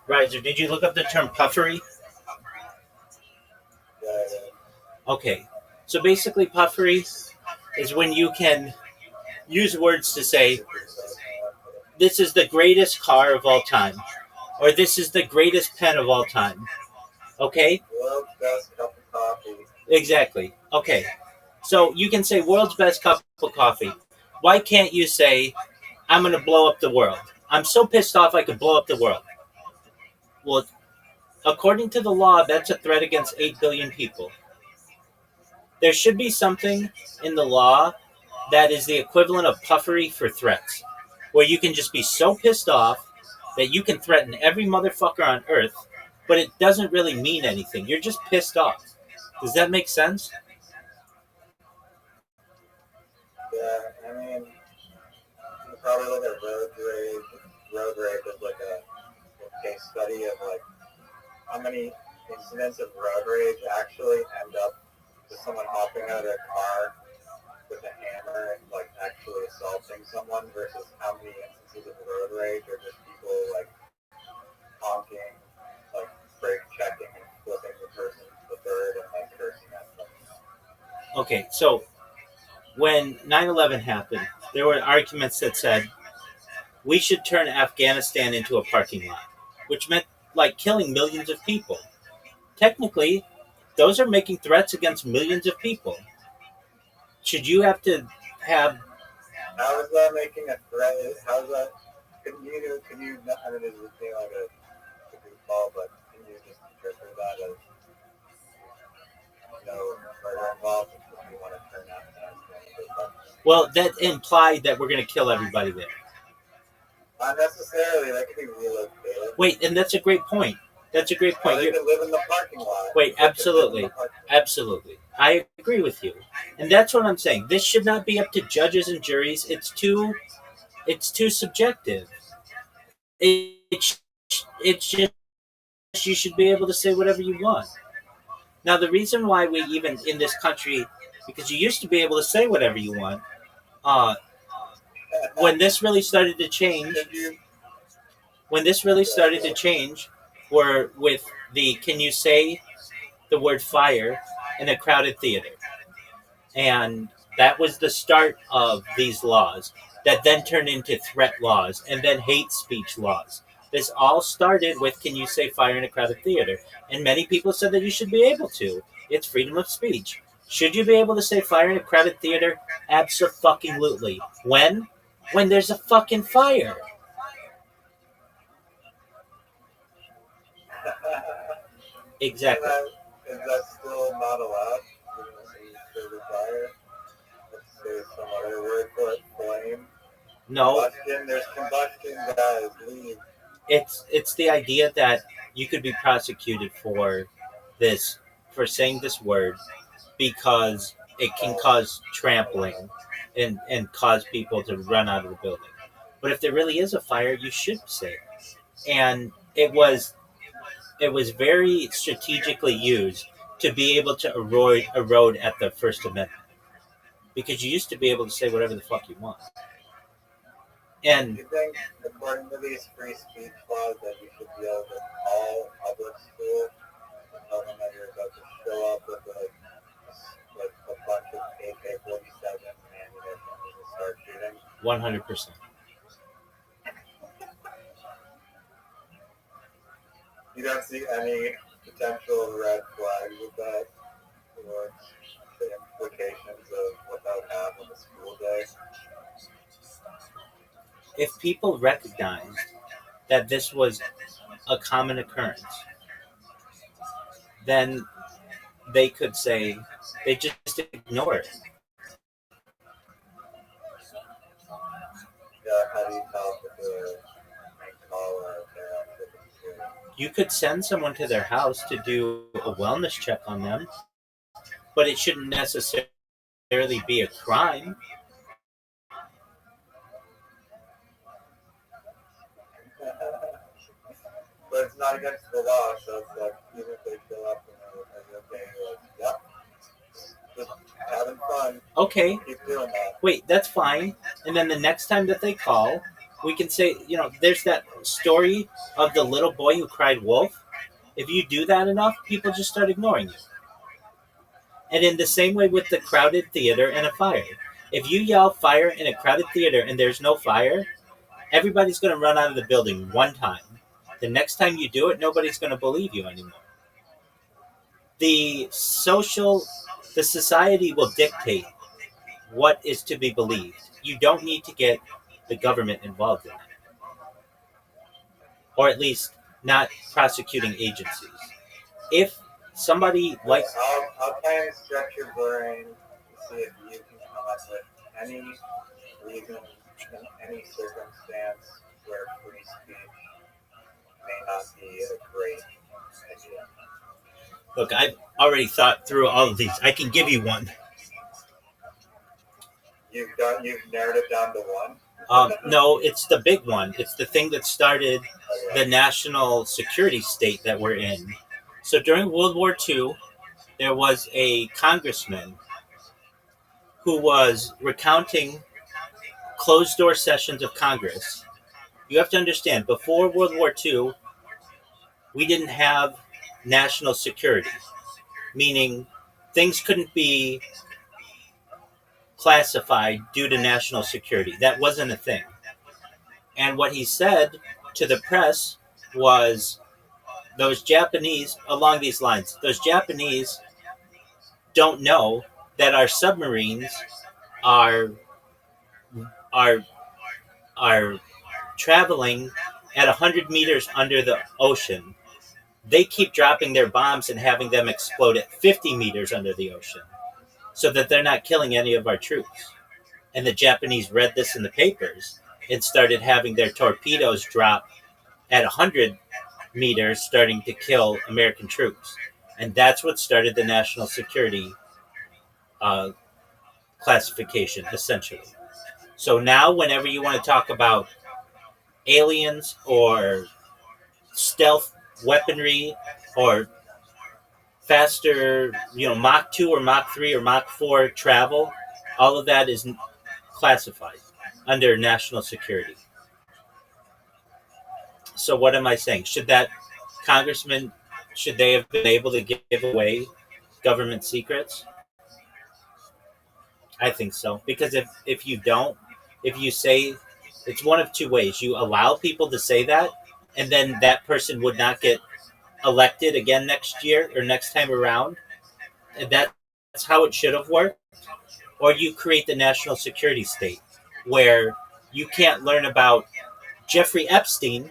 S1: Riser, did you look up the term puffery?
S2: Yeah,
S1: Okay. So basically, puffery is when you can use words to say, this is the greatest car of all time, or this is the greatest pen of all time. Okay?
S2: world's best cup of coffee.
S1: Exactly. Okay. So you can say world's best cup of coffee. Why can't you say, I'm going to blow up the world? I'm so pissed off I could blow up the world. Well, according to the law, that's a threat against 8 billion people. There should be something in the law that is the equivalent of puffery for threats, where you can just be so pissed off that you can threaten every motherfucker on earth, but it doesn't really mean anything. You're just pissed off. Does that make sense?
S2: Yeah, I mean, you probably look at road rage. Road rage is like a case study of like how many incidents of road rage actually end up with someone hopping out of their car with a hammer and like actually assaulting someone versus how many instances of road rage are just people like honking, like brake checking and flipping the person to the bird and like cursing at them.
S1: Okay, so when 9/11 happened, there were arguments that said we should turn Afghanistan into a parking lot, which meant like killing millions of people. Technically, those are making threats against millions of people. Should you have to have
S2: How is that making a threat? How is that? Can you? I mean, this is being like a goofball, but can you just interpret that as no murder involved because we want to turn Afghanistan into a parking lot?
S1: well, that implied that we're going to kill everybody there.
S2: Not necessarily. That could be relocated.
S1: Wait, and that's a great point. That's a great
S2: Or
S1: point.
S2: they could live in the parking lot.
S1: Wait, absolutely. Absolutely. I agree with you. And that's what I'm saying. This should not be up to judges and juries. It's too subjective. It's just you should be able to say whatever you want. Now the reason why we even in this country because you used to be able to say whatever you want. Uh when this really started to change, when this really started to change were with the can you say the word fire in a crowded theater. And that was the start of these laws that then turned into threat laws and then hate speech laws. This all started with can you say fire in a crowded theater? And many people said that you should be able to. It's freedom of speech. Should you be able to say fire in a crowded theater? Absolutely. When? When there's a fucking fire. Exactly.
S2: Is that still not allowed? Fire? Let's say some other word for it. Flame.
S1: No,
S2: Combustion. There's combustion, guys. Leave.
S1: it's the idea that you could be prosecuted for this for saying this word because it can cause trampling and cause people to run out of the building. But if there really is a fire, you should say it. And it was very strategically used to be able to erode at the First Amendment because you used to be able to say whatever the fuck you want. And
S2: Do you think, according to these free speech laws, that you should be able to call public school and tell them that you're about to show up with like a bunch of AK-47 ammunition and start shooting?
S1: 100%.
S2: You don't see any potential red flags with that, or the implications of what that would have on the school day?
S1: If people recognized that this was a common occurrence, then they could say they just ignore it.
S2: Yeah, how do you tell if it's a call or if they're actually considering?
S1: You could send someone to their house to do a wellness check on them, but it shouldn't necessarily be a crime.
S2: But it's not against the law, so it's like, even if they show up and are you okay, you're like, yep, just having fun,
S1: Okay,
S2: keep doing that.
S1: wait, that's fine. And then the next time that they call, we can say, there's that story of the little boy who cried wolf. If you do that enough, people just start ignoring you. And in the same way with the crowded theater and a fire, if you yell fire in a crowded theater and there's no fire, everybody's going to run out of the building one time. The next time you do it, nobody's going to believe you anymore. The society will dictate what is to be believed. You don't need to get the government involved in it, or at least not prosecuting agencies. If somebody likes,
S2: I'll try and stretch your brain to see if you can come up with any reason in any circumstance where free speech may not be a great idea.
S1: look, I've already thought through all of these. I can give you one.
S2: You've narrowed it down to one.
S1: No, it's the big one. It's the thing that started the national security state that we're in. So during World War II, there was a congressman who was recounting closed door sessions of Congress. You have to understand, before World War II, we didn't have national security, meaning things couldn't be classified due to national security. That wasn't a thing. And what he said to the press was, those Japanese, along these lines, those Japanese don't know that our submarines are are are traveling at 100 meters under the ocean. They keep dropping their bombs and having them explode at 50 meters under the ocean so that they're not killing any of our troops. And the Japanese read this in the papers and started having their torpedoes drop at 100 meters, starting to kill American troops. And that's what started the national security uh, classification, essentially. So now, whenever you want to talk about aliens or stealth weaponry or faster, Mach 2 or Mach 3 or Mach 4 travel, all of that is classified under national security. So what am I saying? Should that congressman, should they have been able to give away government secrets? I think so. Because if you don't, if you say, it's one of two ways. You allow people to say that, and then that person would not get elected again next year or next time around. And that's how it should have worked. Or you create the national security state where you can't learn about Jeffrey Epstein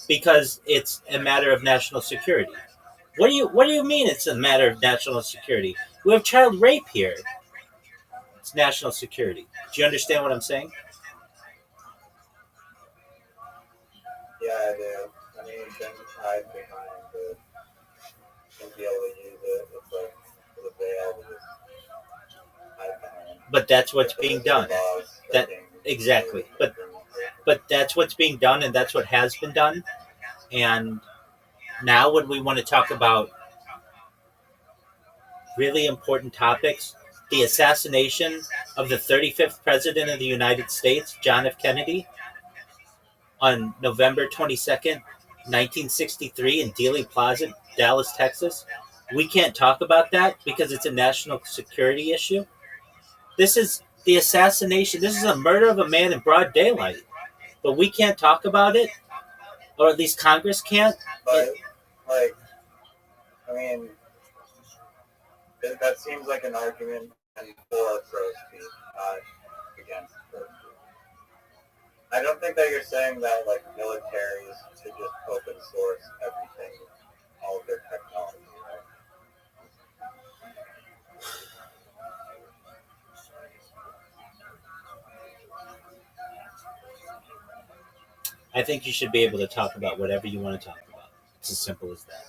S1: because it's a matter of national security. What do you mean it's a matter of national security? We have child rape here. It's national security. Do you understand what I'm saying?
S2: Yeah, I do. I mean, you can hide behind it and be able to use it. It's like for the veil to just hide behind.
S1: But that's what's being done. That exactly. But that's what's being done, and that's what has been done. And now, when we want to talk about really important topics, the assassination of the 35th president of the United States, John F. Kennedy, on November 22nd, 1963, in Dealey Plaza, Dallas, Texas. We can't talk about that because it's a national security issue. This is the assassination. This is a murder of a man in broad daylight. But we can't talk about it, or at least Congress can't.
S2: But, like, I mean, that seems like an argument for pro speech, not against pro speech. I don't think that you're saying that, like, militaries should just open source everything, all of their technology, right?
S1: I think you should be able to talk about whatever you want to talk about. It's as simple as that.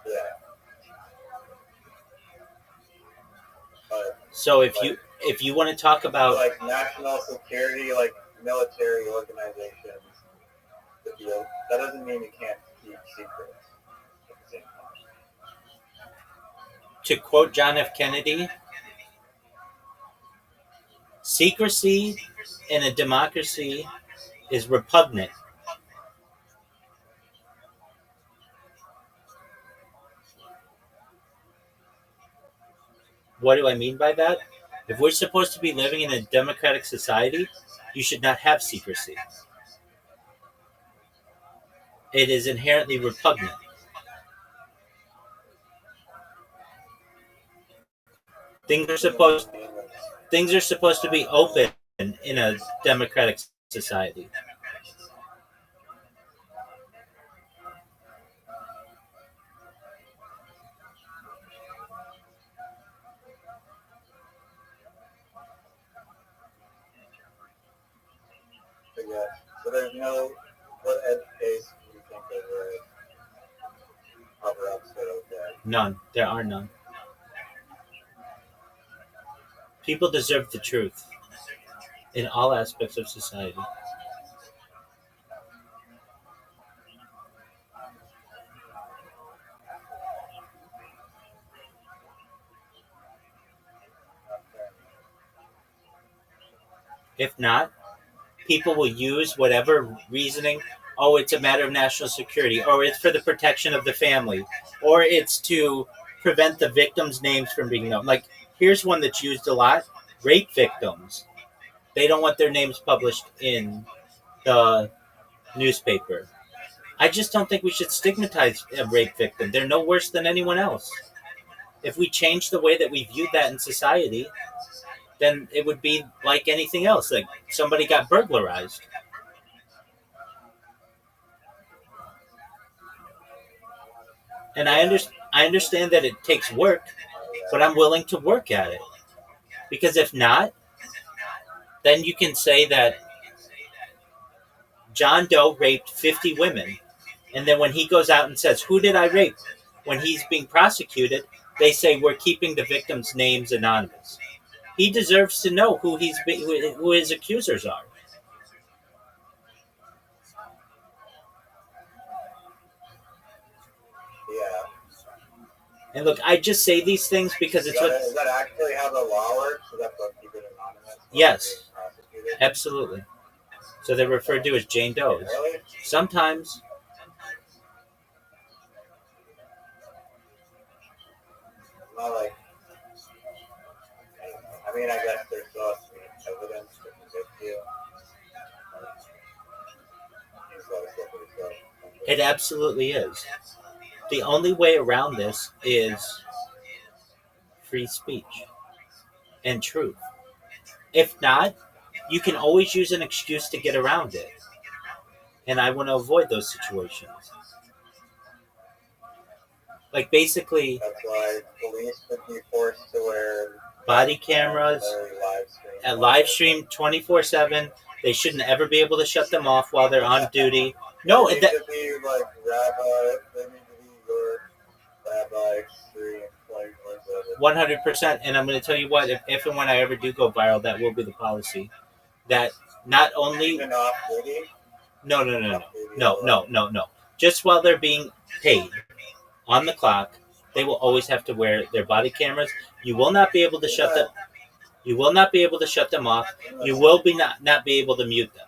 S2: Yeah. But,
S1: So if you want to talk about,
S2: like, national security, like, military organizations, that doesn't mean you can't keep secrets at the same time.
S1: to quote John F. Kennedy, Secrecy in a democracy is repugnant. What do I mean by that? If we're supposed to be living in a democratic society, you should not have secrecy. It is inherently repugnant. Things are supposed things are supposed to be open in a democratic society.
S2: But yeah, so there's no, what edge case do you think they were cover-ups that are okay?
S1: None. There are none. People deserve the truth in all aspects of society. If not, people will use whatever reasoning. Oh, it's a matter of national security, or it's for the protection of the family, or it's to prevent the victims' names from being known. Like, here's one that's used a lot: rape victims. They don't want their names published in the newspaper. I just don't think we should stigmatize a rape victim. They're no worse than anyone else. If we change the way that we view that in society, then it would be like anything else. Like somebody got burglarized. And I understand that it takes work, but I'm willing to work at it. Because if not, then you can say that John Doe raped 50 women. And then when he goes out and says, "Who did I rape?" when he's being prosecuted, they say, "We're keeping the victims' names anonymous." He deserves to know who his accusers are.
S2: Yeah.
S1: And look, I just say these things because it's what.
S2: Is that actually how the law works? Is that what keep it anonymous?
S1: Yes, absolutely. So they're referred to as Jane Does.
S2: Really?
S1: Sometimes.
S2: Not like, I mean, I guess there's supposed to be evidence to convict you.
S1: It absolutely is. The only way around this is free speech and truth. If not, you can always use an excuse to get around it. And I want to avoid those situations. Like basically,
S2: That's why police would be forced to wear
S1: body cameras at live stream 24/7. They shouldn't ever be able to shut them off while they're on duty. No,
S2: they need to be like Rabbi. They need to be your Rabbi
S1: 100%. And I'm going to tell you what, if and when I ever do go viral, that will be the policy. That not only
S2: Even off duty.
S1: no. Just while they're being paid on the clock, they will always have to wear their body cameras. You will not be able to shut them. You will not be able to shut them off. You will be not be able to mute them.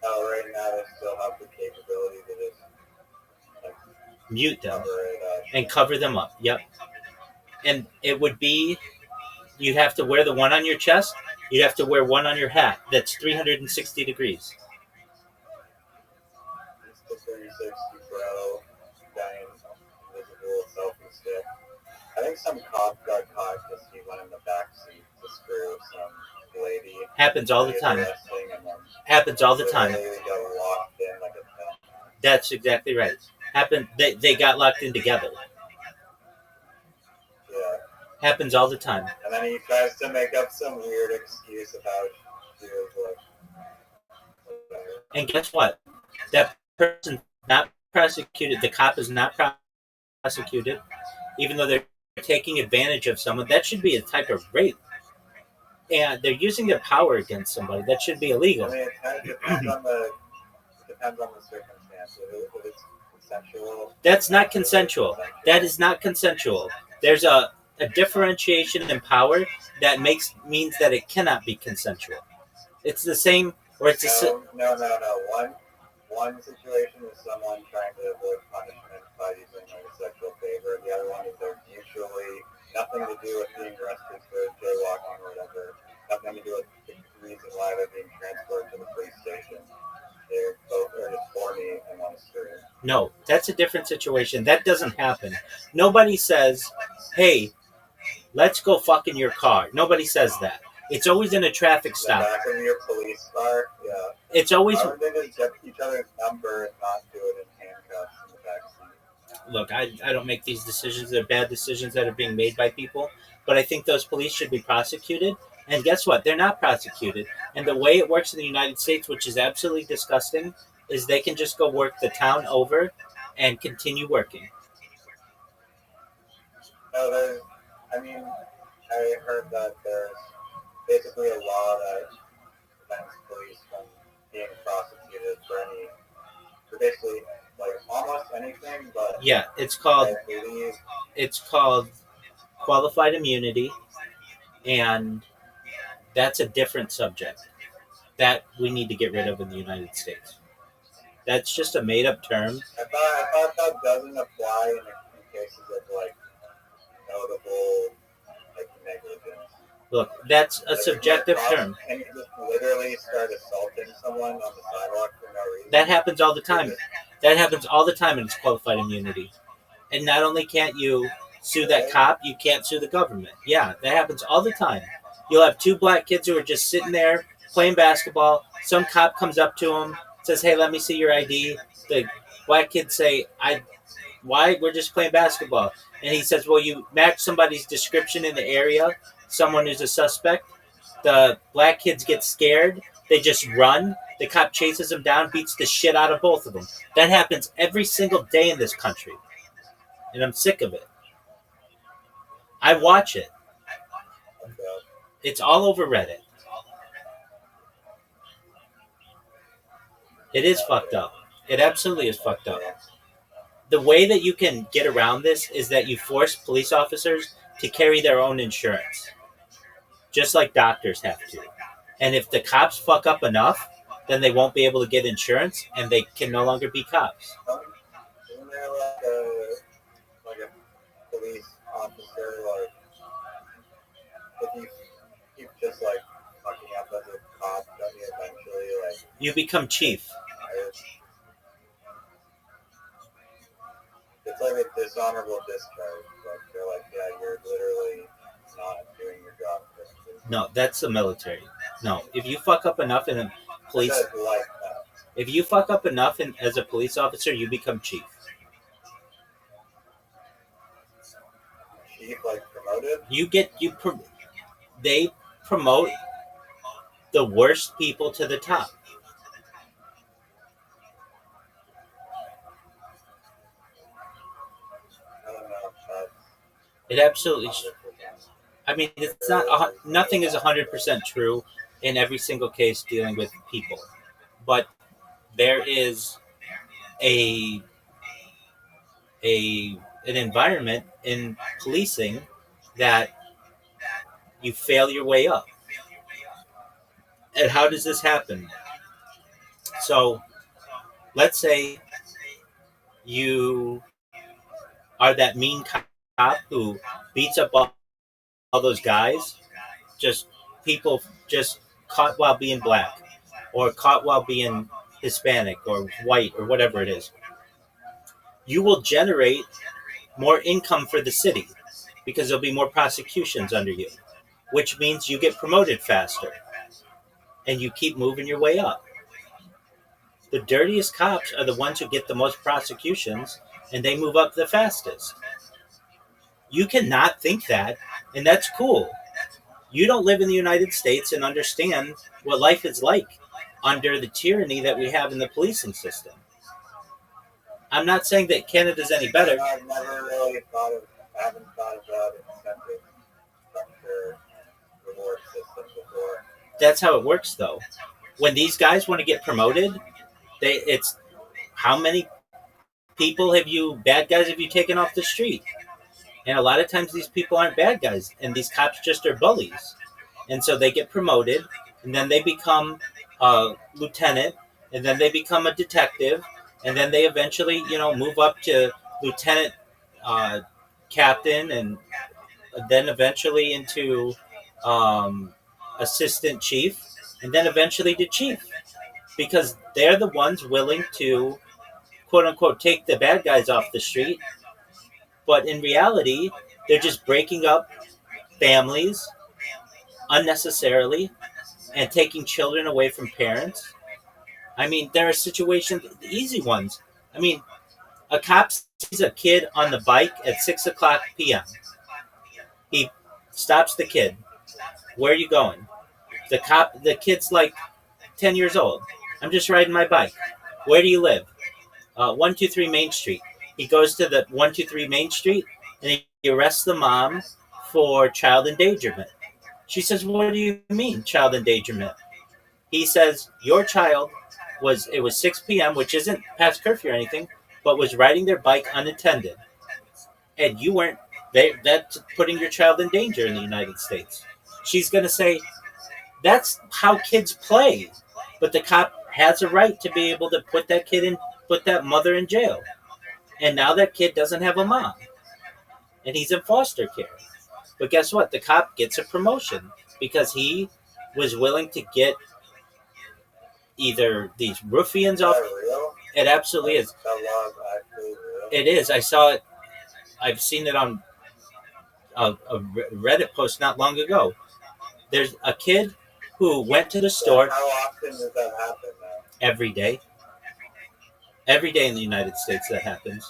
S2: Oh, right now they still have the capability to just like,
S1: mute them
S2: cover it up.
S1: and cover them up. Yep. And it would be, you'd have to wear the one on your chest. You'd have to wear one on your hat. That's 360 degrees.
S2: It's the 360 Pro giant invisible selfie stick. I think some cop got caught because he went in the back seat to screw some lady.
S1: Happens all the time. Happens all the time.
S2: They got locked in like a film.
S1: That's exactly right. Happened. They got locked in together.
S2: Yeah.
S1: Happens all the time.
S2: And then he tries to make up some weird excuse about he was like, whatever.
S1: And guess what? That person not prosecuted. The cop is not prosecuted, even though they're taking advantage of someone. That should be a type of rape. And they're using their power against somebody. That should be illegal.
S2: I mean, it kind of depends on the circumstance. If it's consensual.
S1: That's not consensual. That is not consensual. There's a a differentiation in power that means that it cannot be consensual. It's the same, or it's
S2: No. One situation is someone trying to avoid punishment by using like a sexual favor. The other one is they're mutually nothing to do with being arrested for jaywalking or whatever. Nothing to do with the reason why they're being transported to the police station. They're both are just horny and want to scream.
S1: No, that's a different situation. That doesn't happen. Nobody says, "Hey, let's go fuck in your car." Nobody says that. It's always in a traffic
S2: The
S1: stop.
S2: back of your police car, yeah.
S1: It's always
S2: Why would they just get each other's number and not do it in handcuffs in the back seat?
S1: look. I don't make these decisions. They're bad decisions that are being made by people. But I think those police should be prosecuted. And guess what? They're not prosecuted. And the way it works in the United States, which is absolutely disgusting, is they can just go work the town over and continue working.
S2: No, there's. I mean, I heard that there's basically a law that prevents police from being prosecuted for basically like almost anything, but
S1: Yeah, it's called
S2: I believe
S1: it's called qualified immunity, and that's a different subject that we need to get rid of in the United States. That's just a made up term.
S2: I thought that doesn't apply in cases of like notable like negligence.
S1: Look, that's a
S2: Like,
S1: subjective
S2: if you're
S1: term.
S2: and you just literally start assaulting someone on the sidewalk for no reason.
S1: That happens all the time. That happens all the time, and it's qualified immunity. And not only can't you sue that cop, you can't sue the government. Yeah, that happens all the time. You'll have two black kids who are just sitting there playing basketball. Some cop comes up to them, says, "Hey, let me see your ID." The black kids say, "Why? We're just playing basketball." And he says, "Well, you match somebody's description in the area, someone who's a suspect." The black kids get scared. They just run. The cop chases them down, beats the shit out of both of them. That happens every single day in this country. And I'm sick of it. I watch it. It's all over Reddit. It is fucked up. It absolutely is fucked up. The way that you can get around this is that you force police officers to carry their own insurance, just like doctors have to. And if the cops fuck up enough, then they won't be able to get insurance, and they can no longer be cops.
S2: Isn't there like a police officer like if you keep just like fucking up as a cop, don't you eventually like
S1: You become chief.
S2: fired? It's like a dishonorable discharge. Like they're like, yeah, you're literally not doing your job.
S1: No, that's the military. No, if you fuck up enough in a police,
S2: Like that.
S1: if you fuck up enough as a police officer, you become chief.
S2: Chief like promoted.
S1: They promote the worst people to the top.
S2: I don't know if that's
S1: It absolutely.
S2: 100%.
S1: I mean, it's not. Nothing is 100% true in every single case dealing with people, but there is a an environment in policing that you fail your way up. And how does this happen? So, let's say you are that mean cop who beats up all those guys, just people just caught while being black, or caught while being Hispanic or white or whatever it is. You will generate more income for the city because there'll be more prosecutions under you, which means you get promoted faster and you keep moving your way up. The dirtiest cops are the ones who get the most prosecutions and they move up the fastest. You cannot think that, and that's cool. You don't live in the United States and understand what life is like under the tyranny that we have in the policing system. I'm not saying that Canada's any better.
S2: I've never really haven't thought about incentive structure reward system before.
S1: That's how it works, though. When these guys want to get promoted, it's how many bad guys have you taken off the street? And a lot of times these people aren't bad guys, and these cops just are bullies. And so they get promoted, and then they become a lieutenant, and then they become a detective, and then they eventually, move up to lieutenant, uh, captain, and then eventually into um, assistant chief, and then eventually to chief, because they're the ones willing to quote unquote take the bad guys off the street, but in reality, they're just breaking up families unnecessarily and taking children away from parents. I mean, there are situations, the easy ones. I mean, a cop sees a kid on the bike at 6 o'clock p.m. He stops the kid. Where are you going? The kid's like 10 years old. I'm just riding my bike. Where do you live? 123 Main Street. He goes to the 123 Main Street and he arrests the mom for child endangerment. She says, "What do you mean, child endangerment?" He says, "Your child it was 6 p.m., which isn't past curfew or anything, but was riding their bike unattended. And you weren't, that's putting your child in danger in the United States." She's going to say, "That's how kids play." But the cop has a right to be able to put that mother in jail. And now that kid doesn't have a mom. And he's in foster care. But guess what? The cop gets a promotion because he was willing to get either these ruffians
S2: Is
S1: off.
S2: that real?
S1: It absolutely is.
S2: That law is actually real?
S1: It is. I saw it. I've seen it on a Reddit post not long ago. There's a kid who went to the store
S2: How often does that happen now?
S1: every day. Every day in the United States that happens.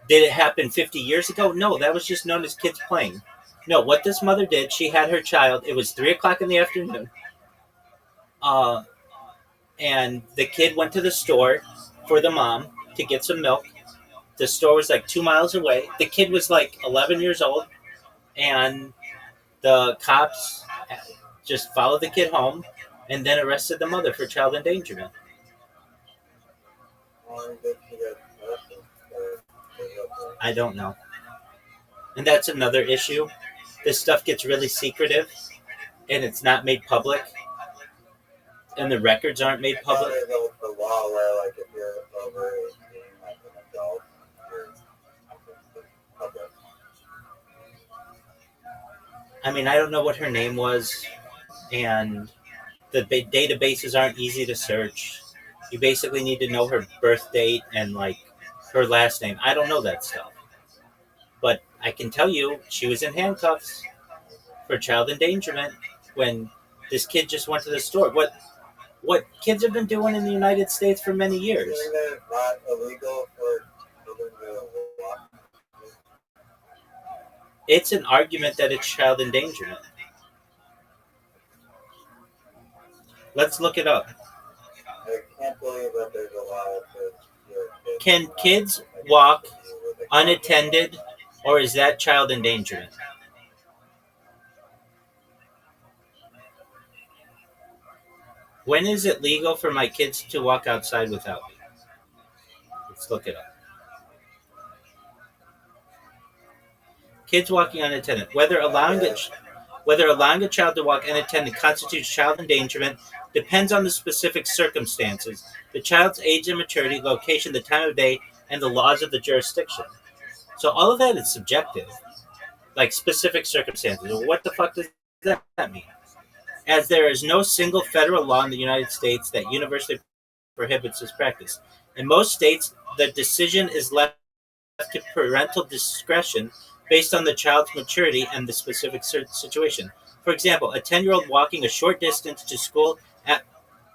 S1: Did it happen 50 years ago? No, that was just known as kids playing. No, what this mother did, she had her child. It was 3 o'clock in the afternoon. And the kid went to the store for the mom to get some milk. The store was like 2 miles away. The kid was like 11 years old. And the cops just followed the kid home and then arrested the mother for child endangerment.
S2: How long did she get arrested?
S1: I don't know. And that's another issue. This stuff gets really secretive and it's not made public. And the records aren't made public.
S2: There's a law where, like, if you're over 18, like an adult, you're public.
S1: I mean, I don't know what her name was, and the databases aren't easy to search. You basically need to know her birth date and, like, her last name. I don't know that stuff. But I can tell you she was in handcuffs for child endangerment when this kid just went to the store. What kids have been doing in the United States for many years.
S2: You think that it's not illegal for children to walk?
S1: It's an argument that it's child endangerment. Let's look it up.
S2: I can't believe that there's a law that says you're a kid.
S1: Can kids walk unattended, or is that child endangerment? When is it legal for my kids to walk outside without me? Let's look it up. Kids walking unattended. Whether allowing a child to walk unattended constitutes child endangerment depends on the specific circumstances, the child's age and maturity, location, the time of day, and the laws of the jurisdiction. So all of that is subjective, like specific circumstances. Well, what the fuck does that mean? As there is no single federal law in the United States that universally prohibits this practice. In most states, the decision is left to parental discretion based on the child's maturity and the specific situation. For example, a 10-year-old walking a short distance to school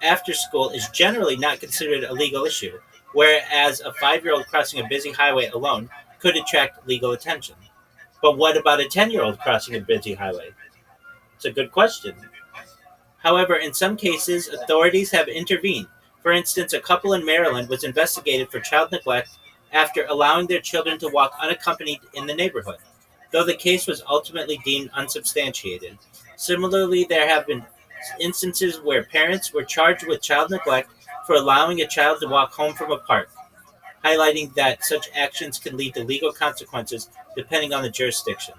S1: after school is generally not considered a legal issue, whereas a 5-year-old crossing a busy highway alone could attract legal attention. But what about a 10-year-old crossing a busy highway? It's a good question. However, in some cases, authorities have intervened. For instance, a couple in Maryland was investigated for child neglect after allowing their children to walk unaccompanied in the neighborhood, though the case was ultimately deemed unsubstantiated. Similarly, there have been instances where parents were charged with child neglect for allowing a child to walk home from a park. highlighting that such actions can lead to legal consequences depending on the jurisdiction.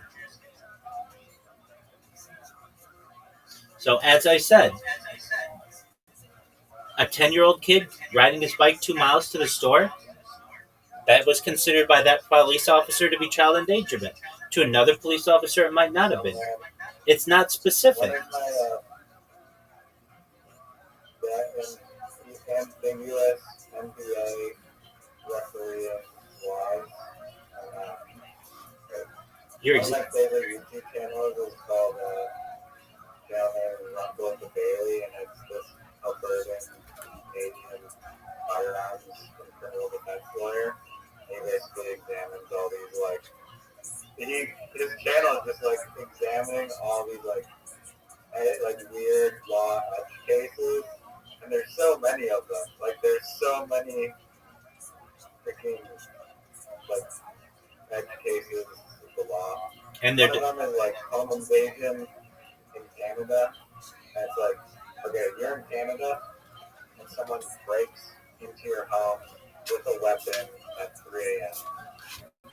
S1: So, as I said, a 10-year-old kid riding his bike 2 miles to the store, that was considered by that police officer to be child endangerment. To another police officer, it might not have been. It's not
S2: What
S1: specific.
S2: is my the U.S. NBA referee live?
S1: You're
S2: One of my favorite YouTube channels is called down there in Rumble with the Bailey, and it's this Albertan Canadian firearms and criminal defense lawyer. He basically examines all these his channel is just like examining all these like weird law edge cases, and there's so many of them. Like there's so many freaking like edge cases with the law.
S1: and
S2: One of them is like home invasion in Canada. And it's like, okay, you're in Canada and someone breaks into your home with a weapon at 3 a.m.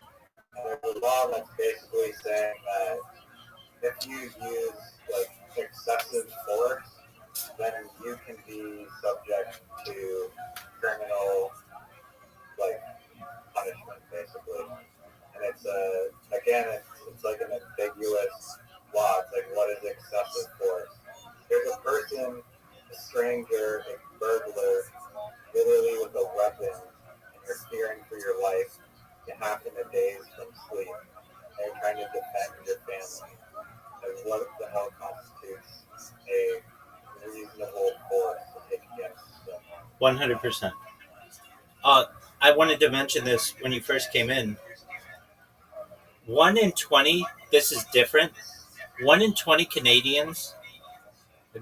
S2: And there's a law that's basically saying that if you use like excessive force, then you can be subject to criminal like punishment, basically. And it's again, it's like an ambiguous law. It's like, what is excessive force? There's a person, a stranger, a burglar, literally with a weapon, and you're fearing for your life. You happen to daze from sleep, and you're trying to defend your family. And what the hell constitutes a reasonable force to take against someone?
S1: 100%. I wanted to mention this when you first came in. 1 in 20, this is different. 1 in 20 Canadians,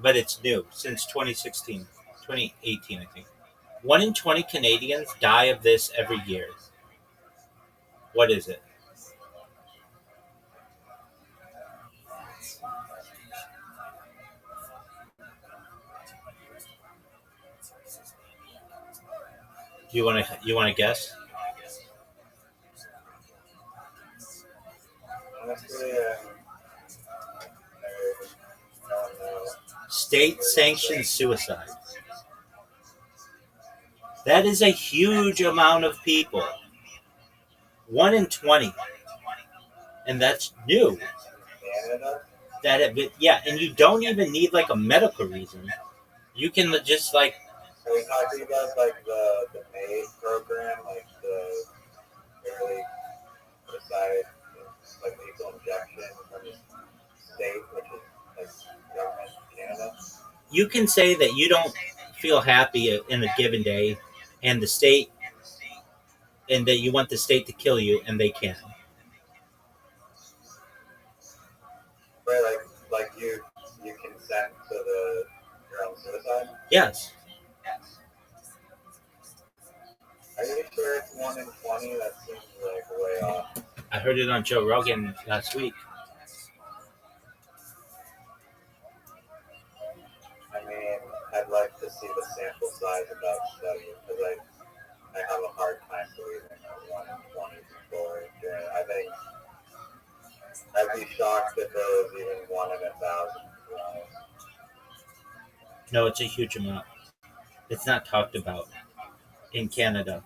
S1: but it's new since 2016, 2018, I think. 1 in 20 Canadians die of this every year. What is it? You want to guess?
S2: Honestly, I don't know.
S1: State sanctioned suicide. That is a huge amount of people. 1 in 20. And that's new.
S2: Canada?
S1: That have been, yeah, and you don't even need like a medical reason. You can just like,
S2: Are we talking about like the MAID program, like the early suicide, like lethal injection from the state, which is like government in Canada?
S1: you can say that you don't feel happy in a given day, and the state, and that you want the state to kill you, and they can.
S2: Right, like you consent to your own suicide?
S1: Yes,
S2: Are you sure it's 1 in 20? That seems like way off.
S1: I heard it on Joe Rogan last week.
S2: I mean, I'd like to see the sample size of that study because I have a hard time believing that 1 in 20 people are doing it. I think I'd be shocked if there was even 1 in 1,000.
S1: No, it's a huge amount. It's not talked about in Canada.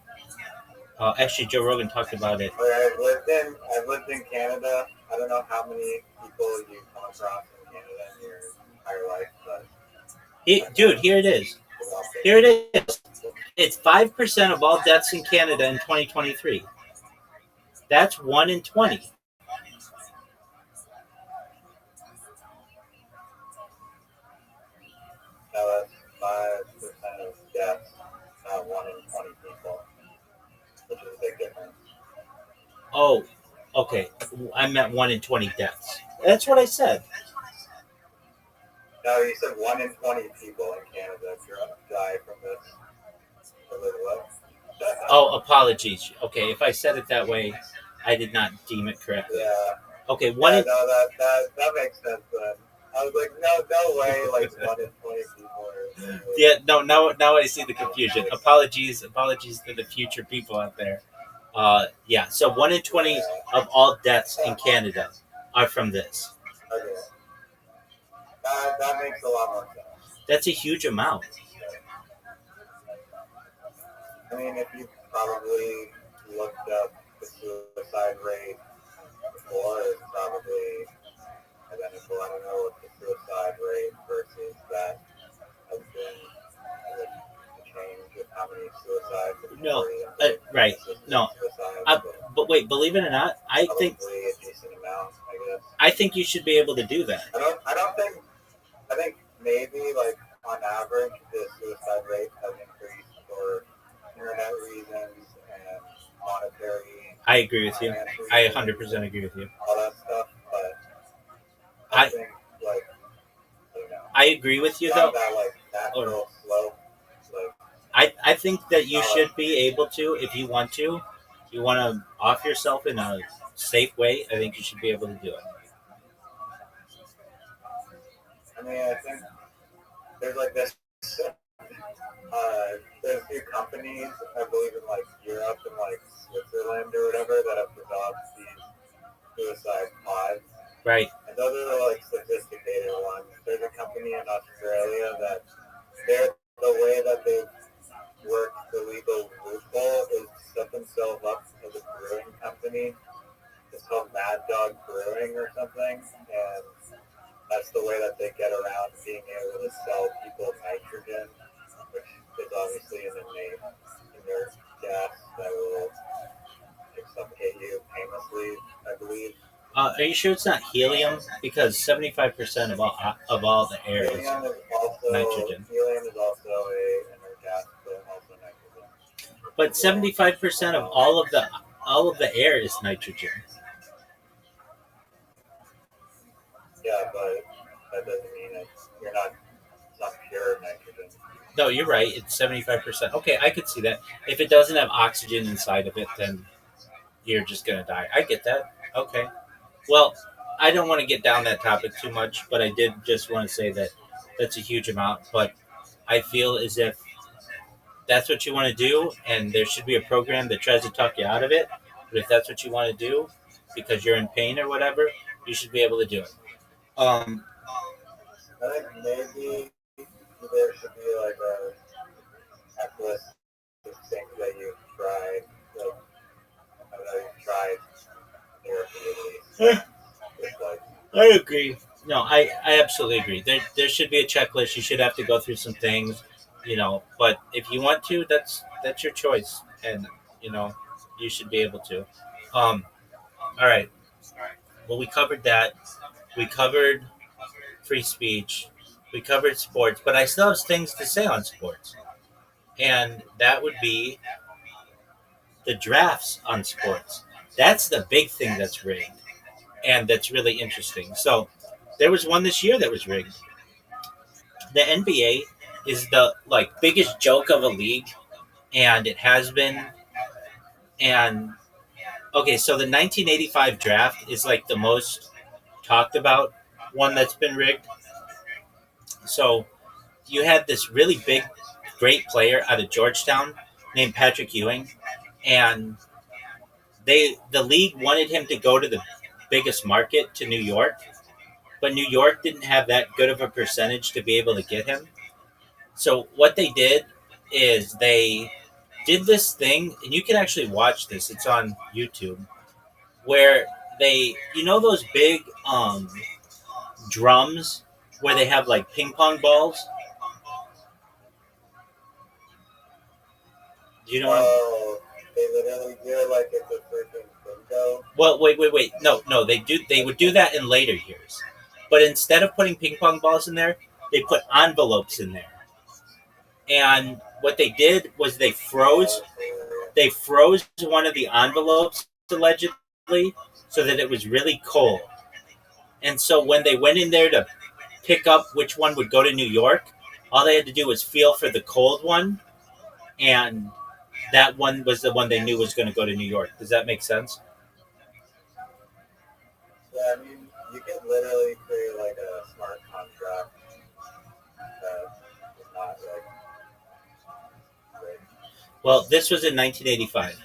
S1: Actually, Joe Rogan talked about it.
S2: I've lived in Canada. I don't know how many people you come across in Canada in your entire life, but
S1: Dude, here it is. Here it is. It's 5% of all deaths in Canada in 2023. That's 1 in 20.
S2: now that's 5% of deaths, not 1 in 20 people, which is a big difference.
S1: Oh, okay. I meant 1 in 20 deaths. That's what I said.
S2: No, you said 1 in 20 people in Canada die from this. What?
S1: Oh, apologies. Okay, if I said it that way, I did not deem it correctly.
S2: Yeah.
S1: Okay,
S2: No, that makes sense then. I was like, no way, like 1 in 20 people are really,
S1: Yeah, no, now I see the confusion. Apologies to the future people out there. Yeah, so 1 in 20
S2: yeah.
S1: of all deaths in Canada are from this.
S2: Okay, that makes a lot more sense.
S1: That's a huge amount.
S2: I mean, if you probably looked up the suicide rate before, it's probably identical. I don't know what the suicide rate versus that has been the change of how many suicides have been
S1: No,
S2: already involved
S1: right.
S2: assisted
S1: No,
S2: suicides,
S1: I,
S2: but
S1: but wait, believe it or not,
S2: probably a decent amount, I guess.
S1: I think you should be able to do that.
S2: I don't think. I think maybe like on average the suicide rate has increased for internet reasons and monetary
S1: I agree with you.
S2: finance
S1: I
S2: reasons
S1: 100%
S2: and
S1: agree with you.
S2: all that stuff. But I
S1: I
S2: think like I don't know,
S1: I agree with you
S2: it's
S1: though.
S2: on that like
S1: Or
S2: natural slope. Like
S1: I think that you
S2: not like
S1: should be able to if you want to. You want to off yourself in a safe way. I think you should be able to do it.
S2: I mean I think there's like this there's a few companies I believe in like Europe and like Switzerland or whatever that have developed these suicide pods.
S1: Right.
S2: And those are the like sophisticated ones. There's a company in Australia that the way that they work the legal loophole is to set themselves up as a brewing company. It's called Mad Dog Brewing or something, and that's the way that they get around being able to sell people nitrogen, which is obviously an innate inert gas that will like, suffocate you painlessly, I believe.
S1: Are you sure it's not helium? Because 75% of all the air is nitrogen.
S2: Helium is also a inert gas, but also nitrogen.
S1: But 75% of all of the air is nitrogen.
S2: Yeah, but that doesn't mean it's not pure nitrogen.
S1: No, you're right. It's 75%. Okay, I could see that. If it doesn't have oxygen inside of it, then you're just gonna die. I get that. Okay. Well, I don't want to get down that topic too much, but I did just want to say that that's a huge amount. But I feel as if that's what you want to do, and there should be a program that tries to talk you out of it. But if that's what you want to do because you're in pain or whatever, you should be able to do it. Um,
S2: I think maybe there should be like a checklist of things that you've tried. Like, I don't know, you've tried therapy at least. With like,
S1: I agree. No, I absolutely agree. There should be a checklist. You should have to go through some things, But if you want to, that's your choice, and you know you should be able to. Um, all right. Well, we covered that. We covered free speech. We covered sports, but I still have things to say on sports, and that would be the drafts on sports. That's the big thing that's rigged, and that's really interesting. So, there was one this year that was rigged. The NBA is the biggest joke of a league, and it has been. And okay, so the 1985 draft is like the most talked about one that's been rigged. So you had this really big, great player out of Georgetown named Patrick Ewing, and the league wanted him to go to the biggest market to New York, but New York didn't have that good of a percentage to be able to get him. So what they did is they did this thing, and you can actually watch this. It's on YouTube, where those big drums where they have like ping pong balls. Do you know what?
S2: oh, they literally do it like it's a freaking bingo.
S1: Well, wait. No. They would do that in later years, but instead of putting ping pong balls in there, they put envelopes in there. And what they did was
S2: Oh, that's hilarious.
S1: they froze one of the envelopes allegedly so that it was really cold. And so when they went in there to pick up which one would go to New York, all they had to do was feel for the cold one, and that one was the one they knew was going to go to New York. Does that make sense?
S2: Yeah, I mean, you could literally create like a smart contract that is not like great.
S1: Well, this was in 1985.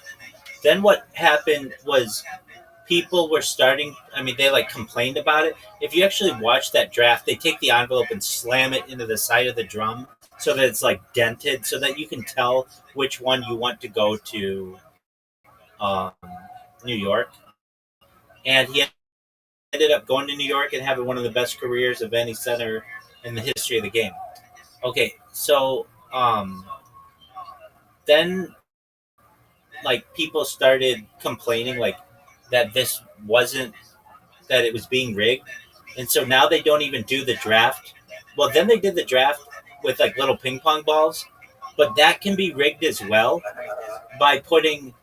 S1: Then what happened was people were starting. I mean, they like complained about it. If you actually watch that draft, they take the envelope and slam it into the side of the drum so that it's like dented, so that you can tell which one you want to go to um, New York. And he ended up going to New York and having one of the best careers of any center in the history of the game. Okay, so then like people started complaining like that this wasn't that it was being rigged, and so now they don't even do the draft. Well, then they did the draft with like little ping pong balls, but that can be rigged as well by putting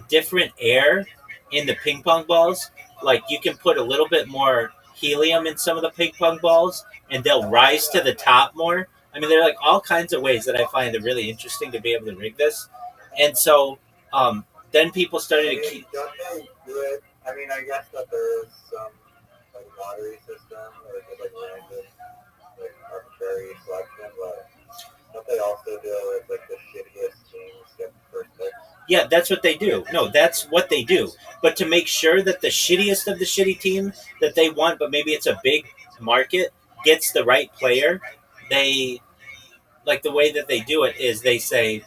S1: different air in the ping pong balls. Like you can put a little bit more helium in some of the ping pong balls, and they'll rise to the top more. I mean, there are like all kinds of ways that I find it really interesting to be able to rig this, and so then people started
S2: I
S1: to
S2: mean,
S1: keep.
S2: don't they do it? I mean, I guess that there's some like lottery system or just like random, like arbitrary selection, but don't they also do it with like the shittiest teams get the first pick?
S1: Yeah, that's what they do. No, that's what they do. But to make sure that the shittiest of the shitty team that they want, but maybe it's a big market, gets the right player, they like the way that they do it is they say,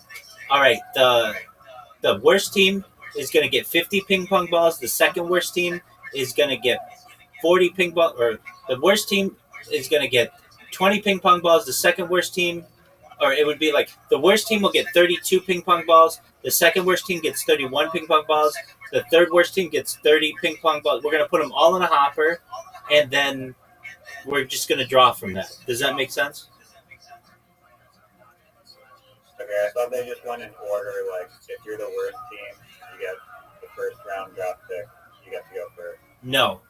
S1: all right, the worst team is going to get 50 ping pong balls. The second worst team is going to get 40 ping pong, or the worst team is going to get 20 ping pong balls. The second worst team, or it would be like the worst team will get 32 ping pong balls. The second worst team gets 31 ping pong balls. The third worst team gets 30 ping pong balls. We're going to put them all in a hopper, and then we're just going to draw from that. Does that make sense?
S2: Okay, I thought they just went in order. Like, if you're the worst team, you get the first round draft pick. You get to go first.
S1: No.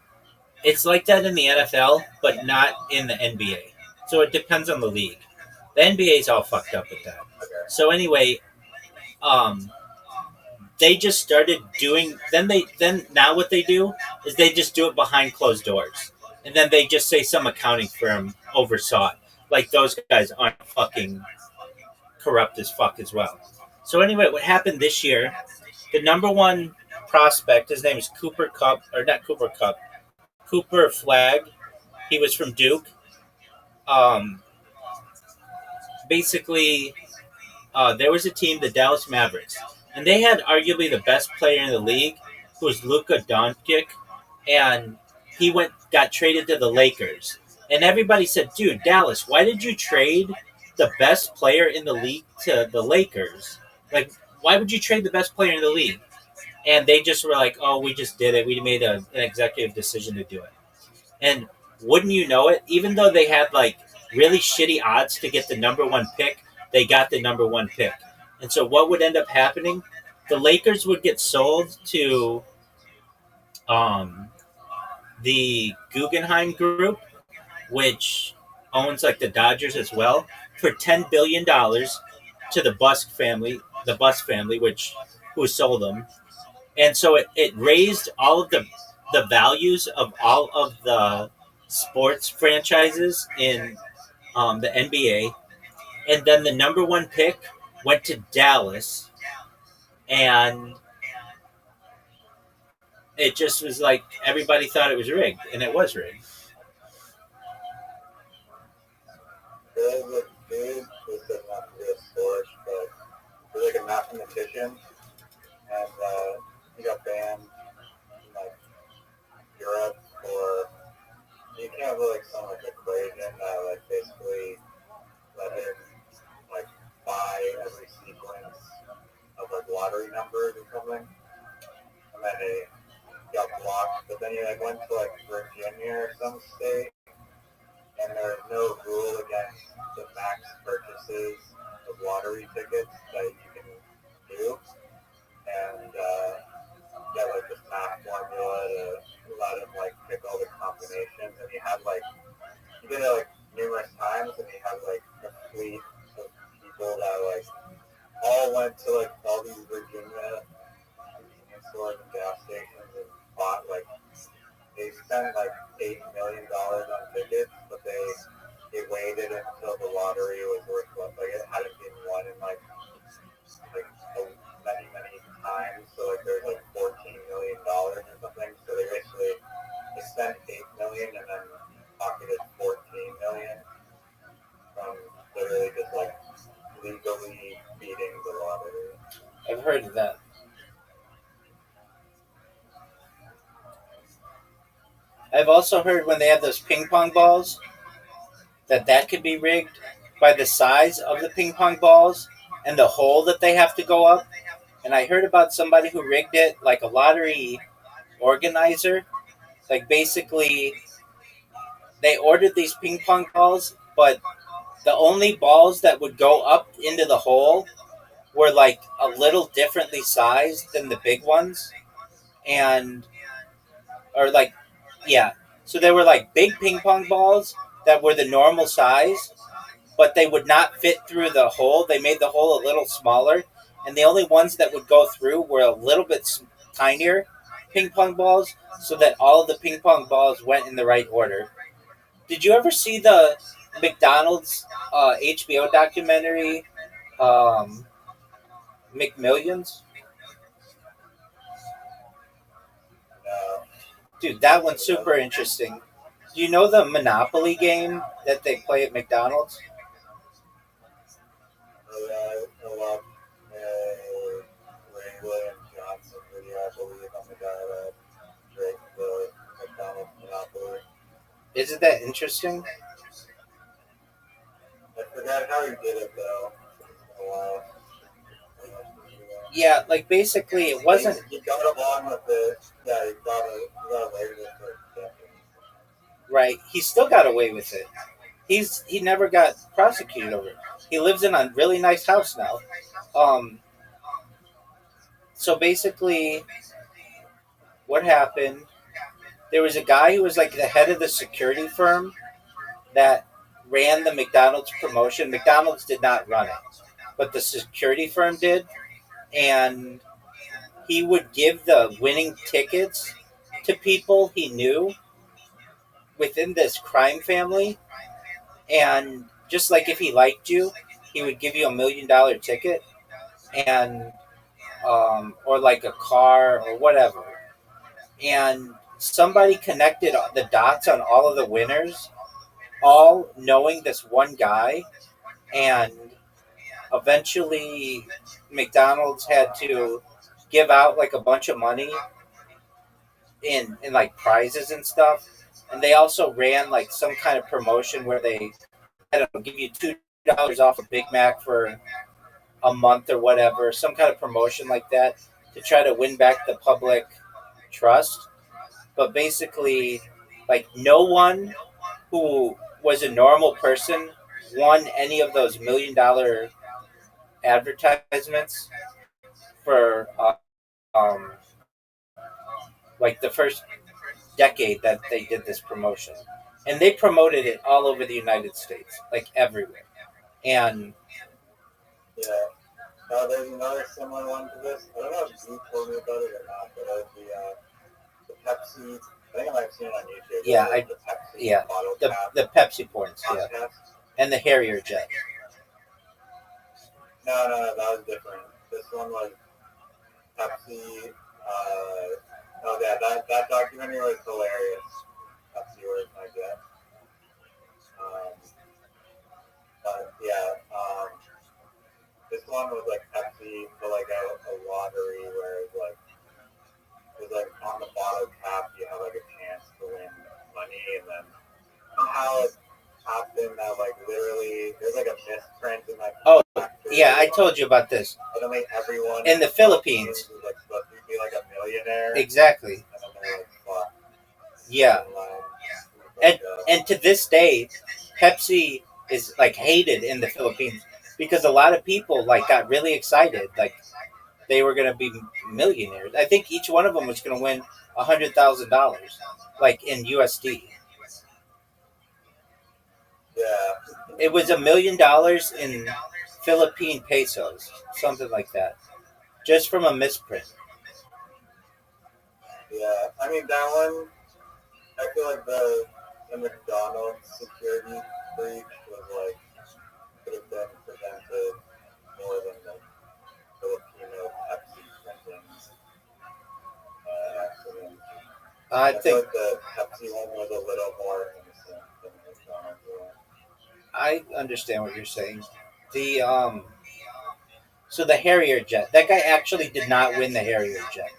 S1: It's like that in the NFL, but not in the NBA. So it depends on the league. The NBA is all fucked up with that.
S2: Okay.
S1: So anyway, um, they just started doing. Then now what they do is they just do it behind closed doors, and then they just say some accounting firm oversaw it. Like those guys aren't fucking corrupt as fuck as well. So anyway, what happened this year? The number one prospect, his name is Cooper Cup, or not Cooper Cup, Cooper Flag. He was from Duke. Um, Basically, there was a team, the Dallas Mavericks, and they had arguably the best player in the league, who was Luka Doncic, and he got traded to the Lakers. And everybody said, "Dude, Dallas, why did you trade the best player in the league to the Lakers? Like, why would you trade the best player in the league?" And they just were like, "Oh, we just did it. We made an executive decision to do it." And wouldn't you know it, even though they had like really shitty odds to get the number one pick, they got the number one pick. And so what would end up happening? The Lakers would get sold to um, the Guggenheim Group, which owns like the Dodgers as well, for $10 billion to the Bus family, which who sold them. And so it raised all of the values of all of the sports franchises in the NBA, and then the number one pick went to Dallas, and it just was like everybody thought it was rigged, and it was rigged.
S2: There's a dude who said not to do sports, but he's like a mathematician, and he got banned in like Europe for he came up with like some like equation that like basically let him like buy every sequence of like lottery numbers or something, and then he got blocked. But then he like went to like Virginia or some state, and there's no rule against the max purchases of lottery tickets that you can do, and get like this math formula to let him like pick all the combinations, and he did it like numerous times, and he had like a fleet of people that like all went to like all these Virginia convenience stores and gas stations and bought like they spent like $8 million on tickets, but they waited until the lottery was worth like it hadn't been won in many times. So like there's like $14 million or something. So they spent $8 million and then pocketed $14 million from literally just like legally beating the lottery.
S3: I've heard of that. I've also heard when they have those ping pong balls that could be rigged by the size of the ping pong balls and the hole that they have to go up. And I heard about somebody who rigged it like a lottery organizer. Like basically, they ordered these ping pong balls, but the only balls that would go up into the hole were like a little differently sized than the big ones. And, or like, yeah. So they were like big ping pong balls that were the normal size, but they would not fit through the hole. They made the hole a little smaller, and the only ones that would go through were a little bit tinier ping pong balls, so that all of the ping pong balls went in the right order. Did you ever see the McDonald's HBO documentary, McMillions?
S2: No,
S3: Dude, that one's super interesting. Do you know the Monopoly game that they play at McDonald's?
S2: I love Ray William Johnson video, I believe, on the guy that drank the McDonald's Monopoly.
S3: Isn't that interesting?
S2: I forgot how he did it though. It's been a while.
S3: Yeah, like basically it wasn't
S2: He got along with it. Yeah, he got away with it for decades.
S3: right. He still got away with it. He never got prosecuted over it. He lives in a really nice house now. Um, so basically, what happened? There was a guy who was like the head of the security firm that ran the McDonald's promotion. McDonald's did not run it, but the security firm did, and he would give the winning tickets to people he knew within this crime family. And just like if he liked you, he would give you $1 million ticket, and or like a car or whatever. And somebody connected the dots on all of the winners, all knowing this one guy, and eventually McDonald's had to give out like a bunch of money in like prizes and stuff. And they also ran like some kind of promotion where they, I don't know, give you $2 off a Big Mac for a month or whatever, some kind of promotion like that to try to win back the public trust. But basically, like no one who was a normal person won any of those $1 million advertisements for um, like the first decade that they did this promotion. And they promoted it all over the United States, like everywhere. And
S2: Yeah. Now there's another similar one to this. I don't know if you told me about it or not, but it was the Pepsi. I think I might have seen it on YouTube.
S3: yeah,
S2: The Pepsi
S3: yeah,
S2: bottle
S3: the
S2: cap
S3: the Pepsi points, yeah,
S2: contest.
S3: and the Harrier jet.
S2: No, that was different. This one was Pepsi. Oh yeah, that documentary was hilarious. Pepsi was my guess. Um, but yeah, this one was like Pepsi for like a lottery where it was like on the bottle cap you have like a chance to win money, and then somehow it happened that like literally there's like a misprint in like
S3: Oh, yeah, I told you about this.
S2: suddenly everyone
S3: In the Philippines.
S2: was like supposed to be like a millionaire,
S3: Exactly.
S2: and then they're like fuck.
S3: Yeah. And to this day, Pepsi is like hated in the Philippines because a lot of people like got really excited, like they were gonna be millionaires. I think each one of them was gonna win $100,000, like in USD.
S2: Yeah.
S3: It was $1 million in Philippine pesos, something like that, just from a misprint.
S2: Yeah, I mean that one. I feel like the McDonald's security breach was like could have been prevented more than the Filipino Pepsi printing accident.
S3: I
S2: I feel
S3: think
S2: like the Pepsi one was a little more innocent than the McDonald's one.
S3: I understand what you're saying. The so the Harrier jet. That guy actually did not win the Harrier jet,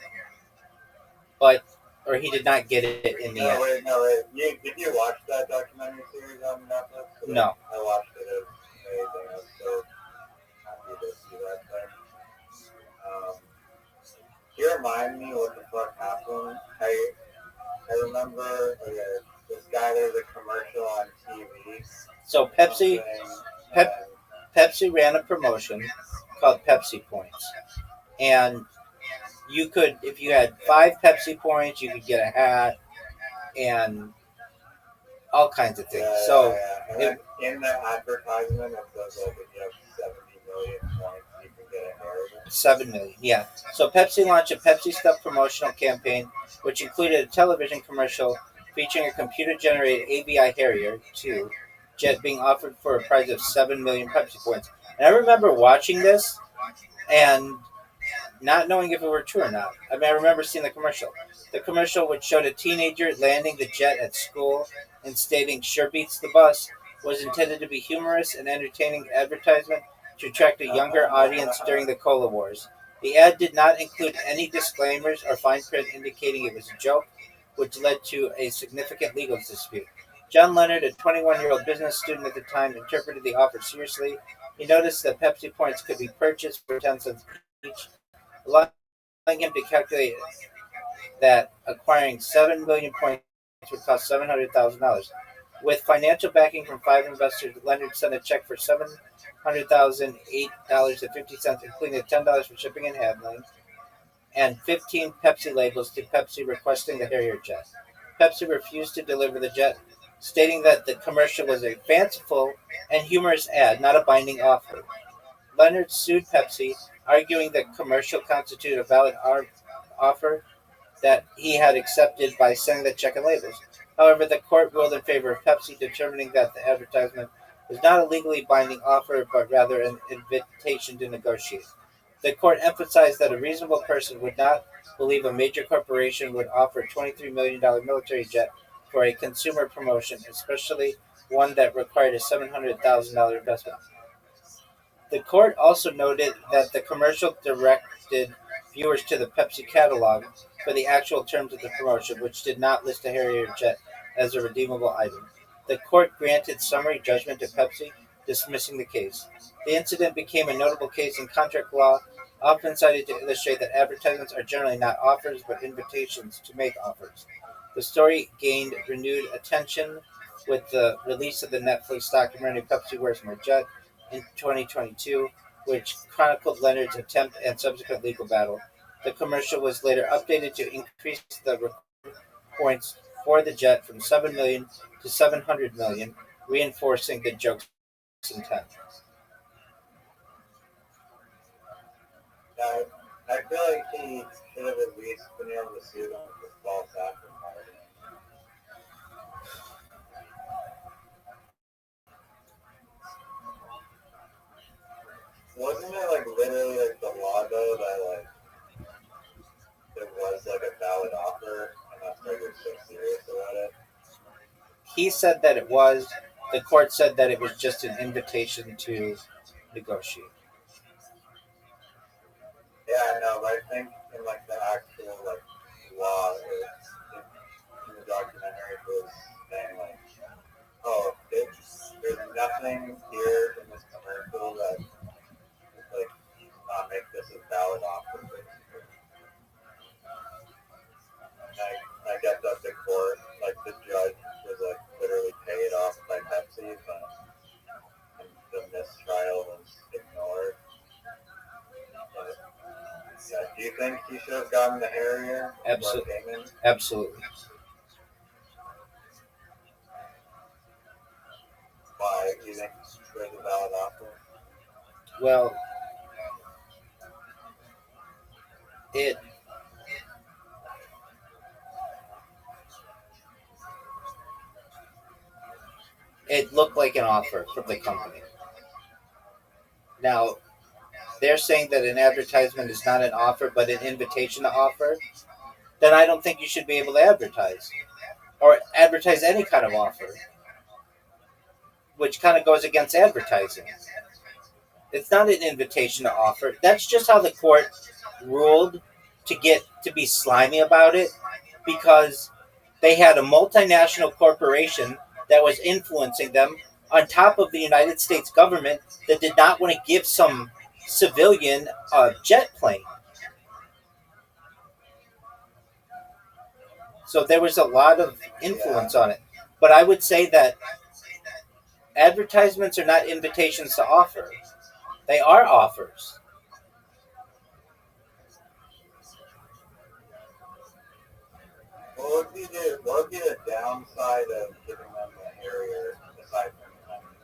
S3: but or he did not get it in the
S2: No,
S3: end.
S2: wait, no, wait. Did you watch that documentary series on Netflix?
S3: No.
S2: I watched it. It was amazing. I was so happy to see that thing. Can you remind me what the fuck happened? I remember this guy. There's a commercial on TV.
S3: So Pep, Pepsi ran a promotion called Pepsi Points, and you could, if you had 5 Pepsi points, you could get a hat and all kinds of things. So
S2: And then in the advertisement, it says like if you have 70 million points, you can get a haircut.
S3: 7 million, yeah. So Pepsi launched a Pepsi Stuff promotional campaign, which included a television commercial featuring a computer-generated AVI Harrier 2 jet being offered for a prize of 7 million Pepsi points. And I remember watching this and not knowing if it were true or not. I mean, I remember seeing the commercial. The commercial, which showed a teenager landing the jet at school and stating "Sure beats the bus," was intended to be humorous and entertaining advertisement to attract a younger audience during the Cola Wars. The ad did not include any disclaimers or fine print indicating it was a joke, which led to a significant legal dispute. John Leonard, a 21-year-old business student at the time, interpreted the offer seriously. He noticed that Pepsi points could be purchased for 10 cents each, allowing him to calculate that acquiring 7 million points would cost $700,000. With financial backing from 5 investors, Leonard sent a check for $700,008.50, including $10 for shipping and handling, and 15 Pepsi labels to Pepsi requesting the Harrier jet. Pepsi refused to deliver the jet, stating that the commercial was a fanciful and humorous ad, not a binding offer. Leonard sued Pepsi, arguing that commercial constituted a valid offer that he had accepted by sending the check and labels. However, the court ruled in favor of Pepsi, determining that the advertisement was not a legally binding offer, but rather an invitation to negotiate. The court emphasized that a reasonable person would not believe a major corporation would offer a $23 million military jet for a consumer promotion, especially one that required a $700,000 investment. The court also noted that the commercial directed viewers to the Pepsi catalog for the actual terms of the promotion, which did not list a Harrier jet as a redeemable item. The court granted summary judgment to Pepsi, dismissing the case. The incident became a notable case in contract law, often cited to illustrate that advertisements are generally not offers but invitations to make offers. The story gained renewed attention with the release of the Netflix documentary Pepsi Where's My Jet in 2022, which chronicled Leonard's attempt and subsequent legal battle. The commercial was later updated to increase the points for the jet from 7 million to 700 million, reinforcing the joke's intent.
S2: I, I feel like he should have at least been able to sue them for false advertising. Wasn't it like literally like the law though that like it was like a valid offer and that's why you're so serious about it?
S3: He said that it was. The court said that it was just an invitation to negotiate.
S2: Yeah, I know, but I think in like the actual like law, in the documentary, it was saying like, oh, there's nothing here in this commercial that like not make this a valid offer. Basically. I get that the court, like the judge, was like literally paid off by Pepsi, but the mistrial was ignored. But, yeah, do you think he should have gotten the Harrier or payment?
S3: Absolutely.
S2: Why do you think it was a valid offer?
S3: Well, it it looked like an offer from the company. Now, they're saying that an advertisement is not an offer but an invitation to offer, then I don't think you should be able to advertise or advertise any kind of offer, which kind of goes against advertising. It's not an invitation to offer. That's just how the court ruled to get to be slimy about it because they had a multinational corporation that was influencing them on top of the United States government that did not want to give some civilian a jet plane. So there was a lot of influence on it. But I would say that advertisements are not invitations to offer. They are offers.
S2: What would be the downside of giving them the area aside from the money?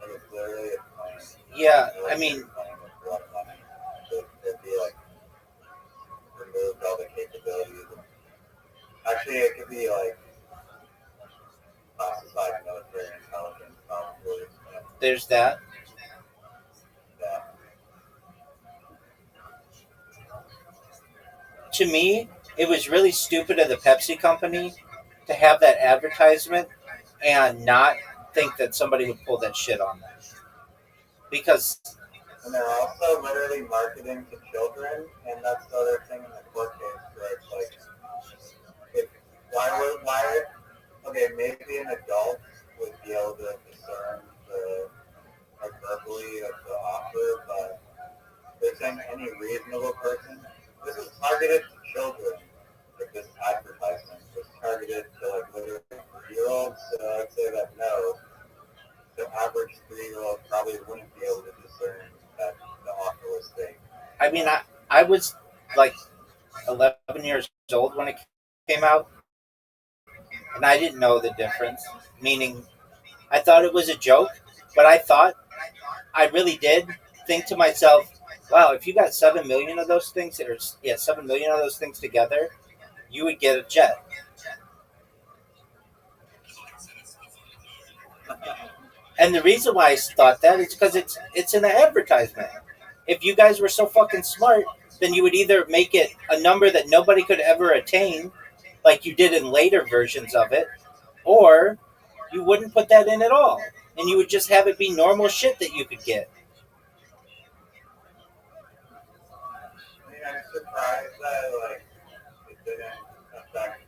S2: Like it's literally a claim.
S3: Yeah,
S2: Like
S3: I mean,
S2: a claim with a lot of money. It'd be like removed all the capabilities. Actually, it could be like classified military intelligence, probably.
S3: there's that.
S2: Yeah.
S3: To me, it was really stupid of the Pepsi company to have that advertisement and not think that somebody would pull that shit on them. Because,
S2: And they're also literally marketing to children, and that's the other thing in the court case where it's like, if, okay, maybe an adult would be able to discern the, like, verbally of the offer, but they're saying any reasonable person, this is targeted to children, like this advertisement was targeted to like literally 3-year-olds, so I'd say that no, the average 3-year-old probably wouldn't be able to discern that the offer was fake.
S3: I mean, I was like 11 years old when it came out, and I didn't know the difference. Meaning, I thought it was a joke, but I really did think to myself, wow, if you got 7 million of those things, or yeah, 7 million of those things together, you would get a jet. And the reason why I thought that is because it's an advertisement. If you guys were so fucking smart, then you would either make it a number that nobody could ever attain, like you did in later versions of it, or you wouldn't put that in at all, and you would just have it be normal shit that you could get.
S2: I mean, I'm surprised that like it didn't affect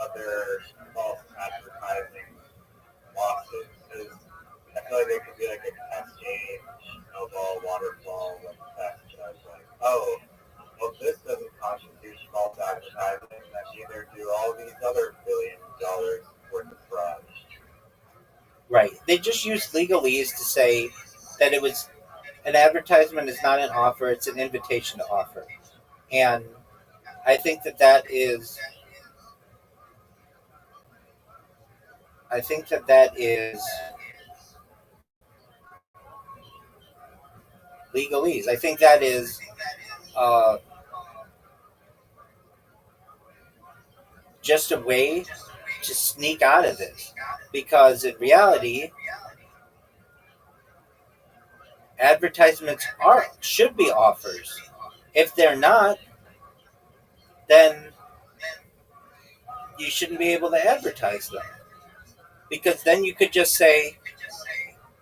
S2: other false advertising lawsuits. Because I feel like it could be like a cascade, snowball, waterfall, like test as like, oh, well, this doesn't constitute false advertising, then neither do all these other $billions worth of fraud.
S3: Right. They just used legalese to say that it was an advertisement is not an offer; it's an invitation to offer, and I think that that is I think that that is legalese. I think that is uh, just a way to sneak out of this, because in reality, advertisements are should be offers. If they're not, then you shouldn't be able to advertise them, because then you could just say,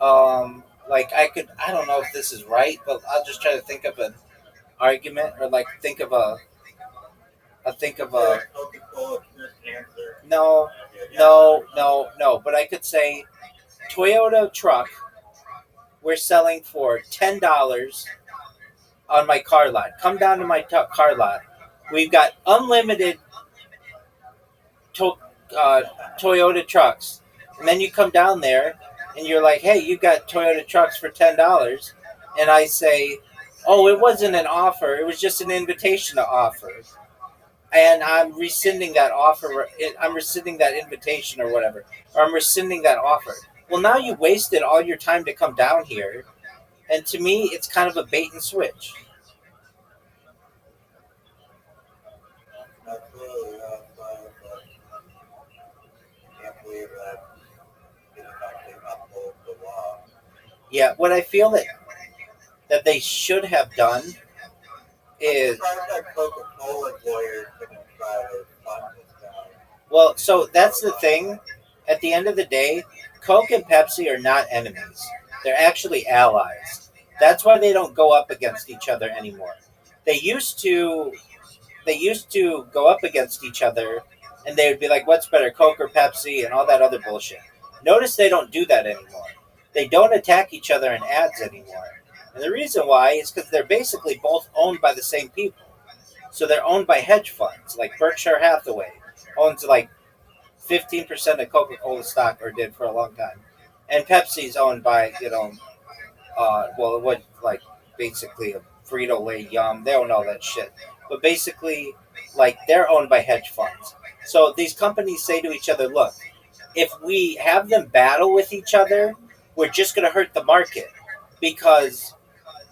S3: like I don't know if this is right, but I'll just try to think of an argument, or like think of
S2: They're
S3: a
S2: like Coca-Cola cures cancer.
S3: no,
S2: Yeah,
S3: no, no, no. But I could say Toyota truck we're selling for $10 on my car lot. Come down to my car lot. We've got unlimited to- uh, Toyota trucks, and then you come down there and you're like, "Hey, you got Toyota trucks for $10," and I say, "Oh, it wasn't an offer. It was just an invitation to offer." And I'm rescinding that offer. I'm rescinding that invitation or whatever, or I'm rescinding that offer. Well, now you wasted all your time to come down here, and to me, it's kind of a bait and switch.
S2: absolutely. Yeah, it's like, can't
S3: Yeah, what I feel that they should have done
S2: I'm
S3: is,
S2: surprised that Coca-Cola's lawyers couldn't try to fund this guy.
S3: well, so that's the thing. At the end of the day, Coke and Pepsi are not enemies. They're actually allies. That's why they don't go up against each other anymore. They used to they used to go up against each other, and they would be like, "What's better, Coke or Pepsi?" and all that other bullshit. Notice they don't do that anymore. They don't attack each other in ads anymore. And the reason why is because they're basically both owned by the same people. So they're owned by hedge funds, like Berkshire Hathaway owns like 15% of Coca-Cola stock, or did for a long time, and Pepsi's owned by well, what, like, basically a Frito Lay Yum. They own all that shit, but basically, like, they're owned by hedge funds. So these companies say to each other, "Look, if we have them battle with each other, we're just going to hurt the market because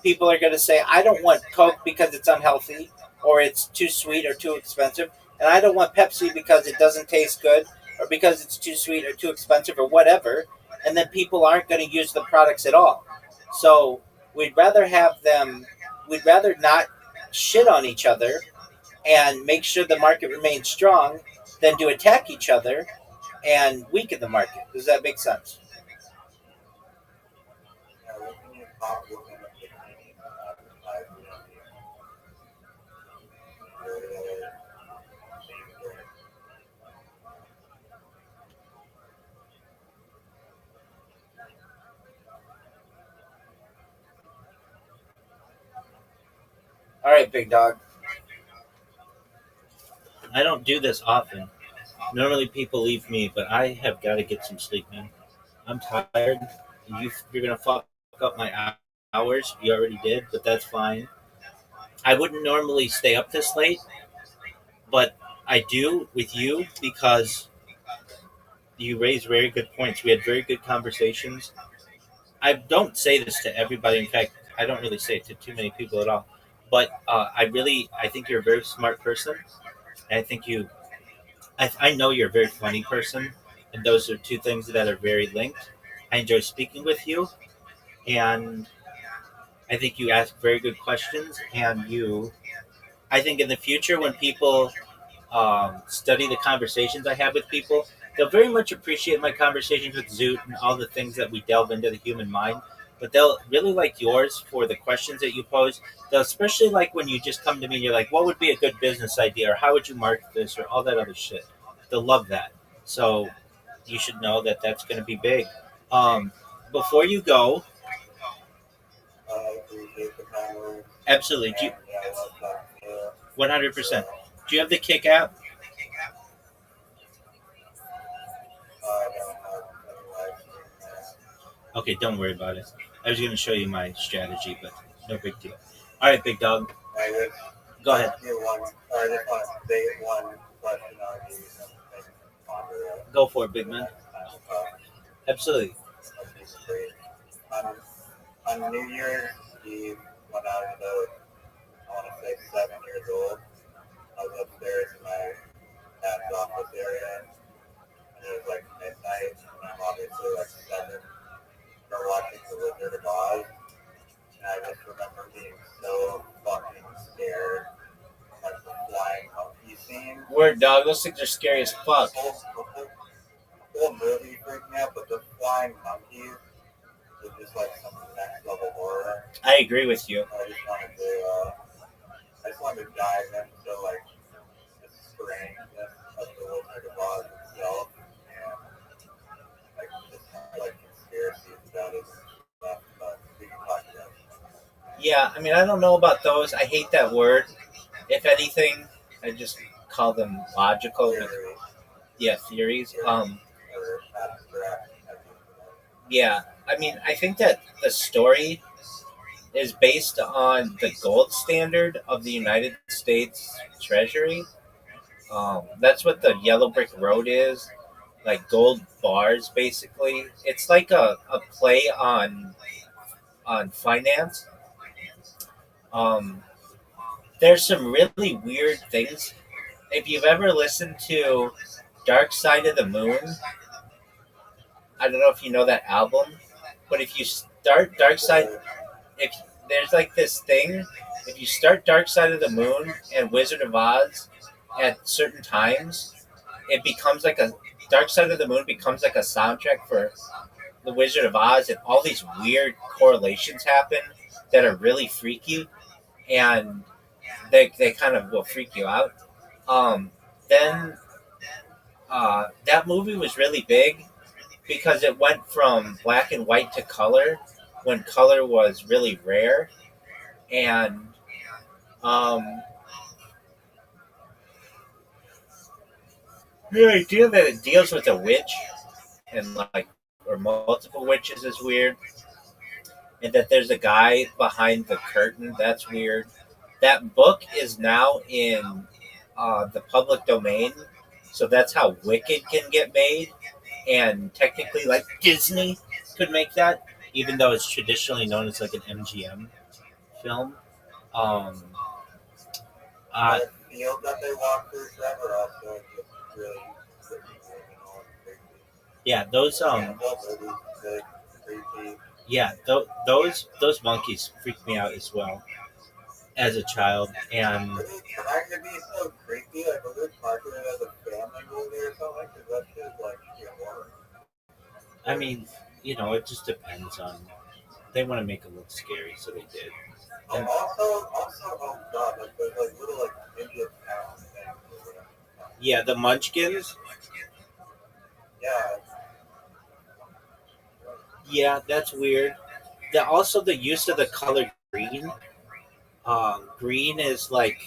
S3: people are going to say, I don't want Coke because it's unhealthy or it's too sweet or too expensive. And I don't want Pepsi because it doesn't taste good or because it's too sweet or too expensive or whatever." And then people aren't going to use the products at all. So we'd rather have them, we'd rather not shit on each other and make sure the market remains strong than to attack each other and weaken the market. Does that make sense?
S2: What can you compliment the Canadian advertising on the other things?
S3: All right, big dog.
S1: I don't do this often. Normally people leave me, but I have got to get some sleep, man. I'm tired. You're gonna fuck up my hours. You already did, but that's fine. I wouldn't normally stay up this late, but I do with you because you raise very good points. We had very good conversations. I don't say this to everybody. In fact, I don't really say it to too many people at all. But I think you're a very smart person. And I know you're a very funny person. And those are two things that are very linked. I enjoy speaking with you. And I think you ask very good questions. I think in the future, when people study the conversations I have with people, they'll very much appreciate my conversations with Zoot and all the things that we delve into the human mind. But they'll really like yours for the questions that you pose. They'll especially like when you just come to me and you're like, "What would be a good business idea?" or "How would you market this?" or all that other shit. They'll love that. So you should know that that's going to be big. Um, Before you go,
S2: I appreciate the kind words,
S1: absolutely,
S2: and yeah, I love talking to you.
S1: 100%.
S2: So,
S1: Do you have the Kick app?
S2: I don't have any life stream there.
S1: Okay, don't worry about it. I was going to show you my strategy, but no big deal. All right, big dog.
S2: I just
S1: Go ahead.
S2: ask you one, or I just want to state one question on you and then ponder it
S1: Go for it, big
S2: the
S1: man.
S2: next time we talk.
S1: Absolutely.
S2: That'd be great. On New Year's Eve, when I was about, I want to say 7 years old, I was upstairs in my dad's office area, and it was like midnight, and I'm obviously like 7. We're watching The Wizard of Oz, and I just remember being so fucking scared. Like the flying monkey scene.
S3: Word, dog. Those things are scary as fuck.
S2: The whole movie freaked me out, but the flying monkeys was just like some next level horror.
S3: I agree with you.
S2: I just wanted to dive into like the strangeness of the Wizard of Oz itself, and like just like conspiracies about it and stuff. But we can talk about
S3: Yeah, I mean, I don't know about those. I hate that word. If anything, I just call them logical.
S2: theories
S3: Yeah, theories.
S2: or abstract.
S3: Yeah, I mean, I think that the story is based on the gold standard of the United States Treasury. That's what the yellow brick road is, like gold bars, basically. It's like a play on finance. Um, there's some really weird things. If you've ever listened to Dark Side of the Moon, I don't know if you know that album, but if you
S1: Dark Side, if there's like this thing, if you start Dark Side of the Moon and Wizard of Oz at certain times, it becomes like a Dark Side of the Moon becomes like a soundtrack for the Wizard of Oz, and all these weird correlations happen that are really freaky, and they kind of will freak you out. Um, then that movie was really big because it went from black and white to color when color was really rare, and um, the idea that it deals with a witch and like or multiple witches is weird, and that there's a guy behind the curtain, that's weird. That book is now in the public domain, so that's how Wicked can get made, and technically, like Disney could make that, even though it's traditionally known as like an MGM film. Um, uh,
S2: The field that they walk through, Trevor, also just really creepy.
S1: yeah, those
S2: Yeah, both movies, big, creepy.
S1: yeah, those monkeys freaked me out as well as a child, and
S2: Are they trying to be so creepy? Like, are they marketing it as a family movie or something? Because that shit is like horror.
S1: I mean, it just depends on. They want to make it look scary, so they did. And
S2: Oh god, like there's like little like Indian town things or whatever.
S1: yeah, the Munchkins.
S2: Yeah,
S1: Yeah, that's weird. Also the use of the color green. Green is like,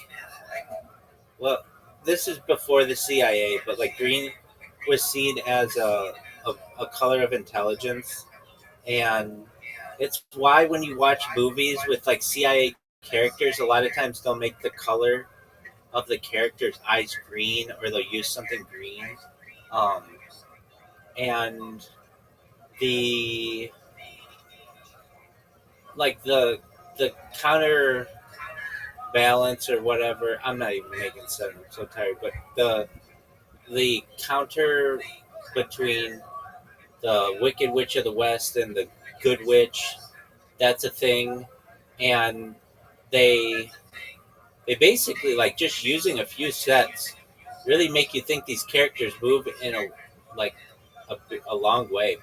S1: well, this is before the CIA, but like green was seen as a color of intelligence, and it's why when you watch movies with like CIA characters, a lot of times they'll make the color of the character's eyes green, or they'll use something green. Um, and the like the counterbalance or whatever. I'm not even making sense. I'm so tired. But the counter between the Wicked Witch of the West and the Good Witch, that's a thing, and they they basically like just using a few sets really make you think these characters move in like a, a long way.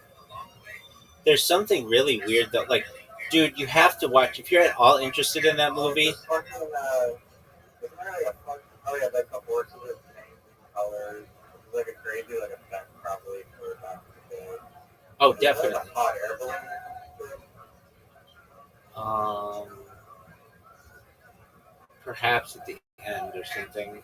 S1: There's something really weird that like, dude, you have to watch if you're at all interested in that movie.
S2: fucking, isn't there like a fucking, oh yeah, that couple works with paint and colors. It's like a crazy, like effect probably for back in the day.
S1: Oh,
S2: Is there,
S1: definitely.
S2: like a hot air balloon or something?
S1: Perhaps at the end or something.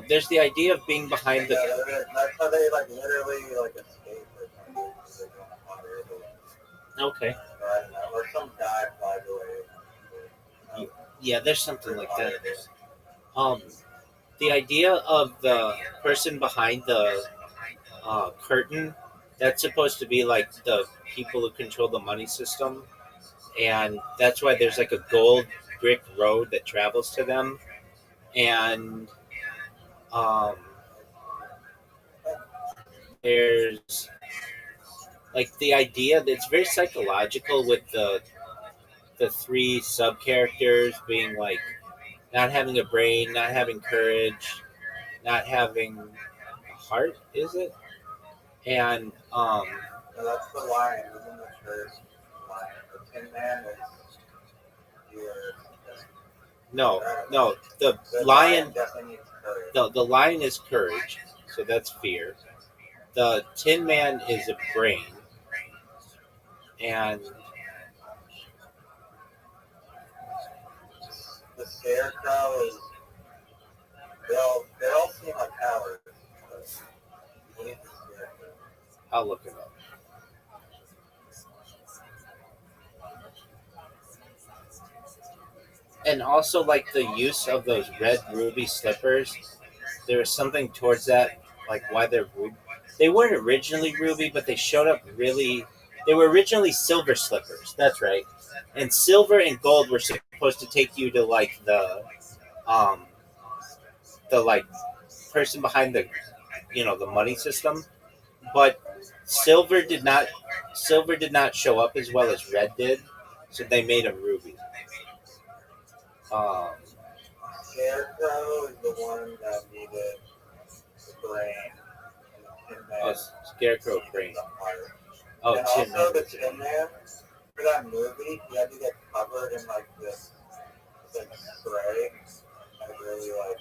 S1: There's the idea of being behind the.
S2: Yeah, that's how they like literally like escape or something. They go on a hot air balloon.
S1: Okay.
S2: Or I don't know, or some guy flies away.
S1: Yeah, there's something like that. Um, the idea of the person behind the curtain, that's supposed to be like the people who control the money system, and that's why there's like a gold brick road that travels to them, and um, there's like the idea that it's very psychological with the three sub characters being like not having a brain, not having courage, not having a heart, is it? And
S2: So that's the lion, isn't the first lion? The Tin Man is fear.
S1: no, the
S2: The
S1: lion,
S2: definitely needs courage.
S1: the lion is courage, so that's fear. The Tin Man is a brain, and
S2: The Scarecrow is. They all seem like cowards. But he's the Scarecrow.
S1: I'll look it up. And also, like the use of those red ruby slippers, there was something towards that, like why they're ruby. They weren't originally ruby, but they showed up really. They were originally silver slippers. That's right, and silver and gold were supposed to take you to like um, the like person behind the the money system, but silver did not
S3: Silver did not show up as well as red did, so they made him ruby. Um,
S2: Scarecrow is the one that needed the brain, and the Tin
S3: oh,
S2: Man
S3: Scarecrow
S2: needed
S3: brain.
S2: the heart.
S3: Oh,
S2: And
S3: Tin Man
S2: also the
S3: was it.
S2: Tin Man, for that movie, he had to get covered in like this like spray that really like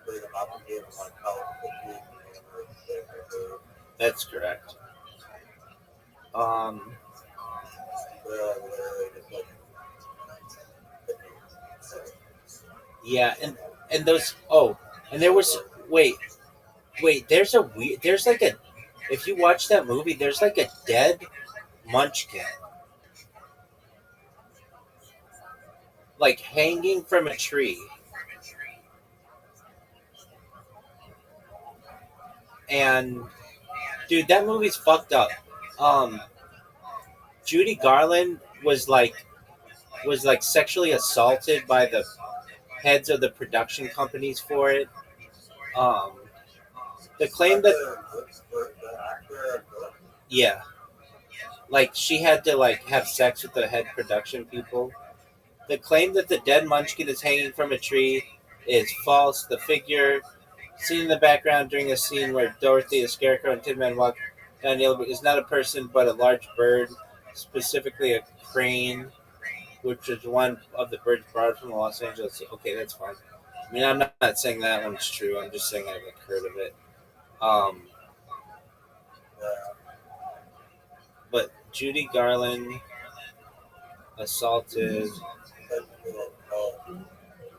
S2: freed him up and gave him like health issues and made him really sick or move.
S3: That's correct. Um,
S2: They're like literally just like
S3: yeah, and those. Oh, and there was. Wait. There's a weird. There's like a. If you watch that movie, there's like a dead munchkin, like hanging from a tree. And dude, that movie's fucked up. Um, Judy Garland was like sexually assaulted by the heads of the production companies for it. Um, the claim that
S2: the actor.
S3: yeah, like she had to like have sex with the head production people. The claim that the dead munchkin is hanging from a tree is false. The figure seen in the background during a scene where Dorothy, the Scarecrow, and Tin Man walk down the is not a person but a large bird, specifically a crane, which is one of the birds brought from Los Angeles. Okay, that's fine. I mean, I'm not saying that one's true. I'm just saying I've heard of it. Um, but Judy Garland assaulted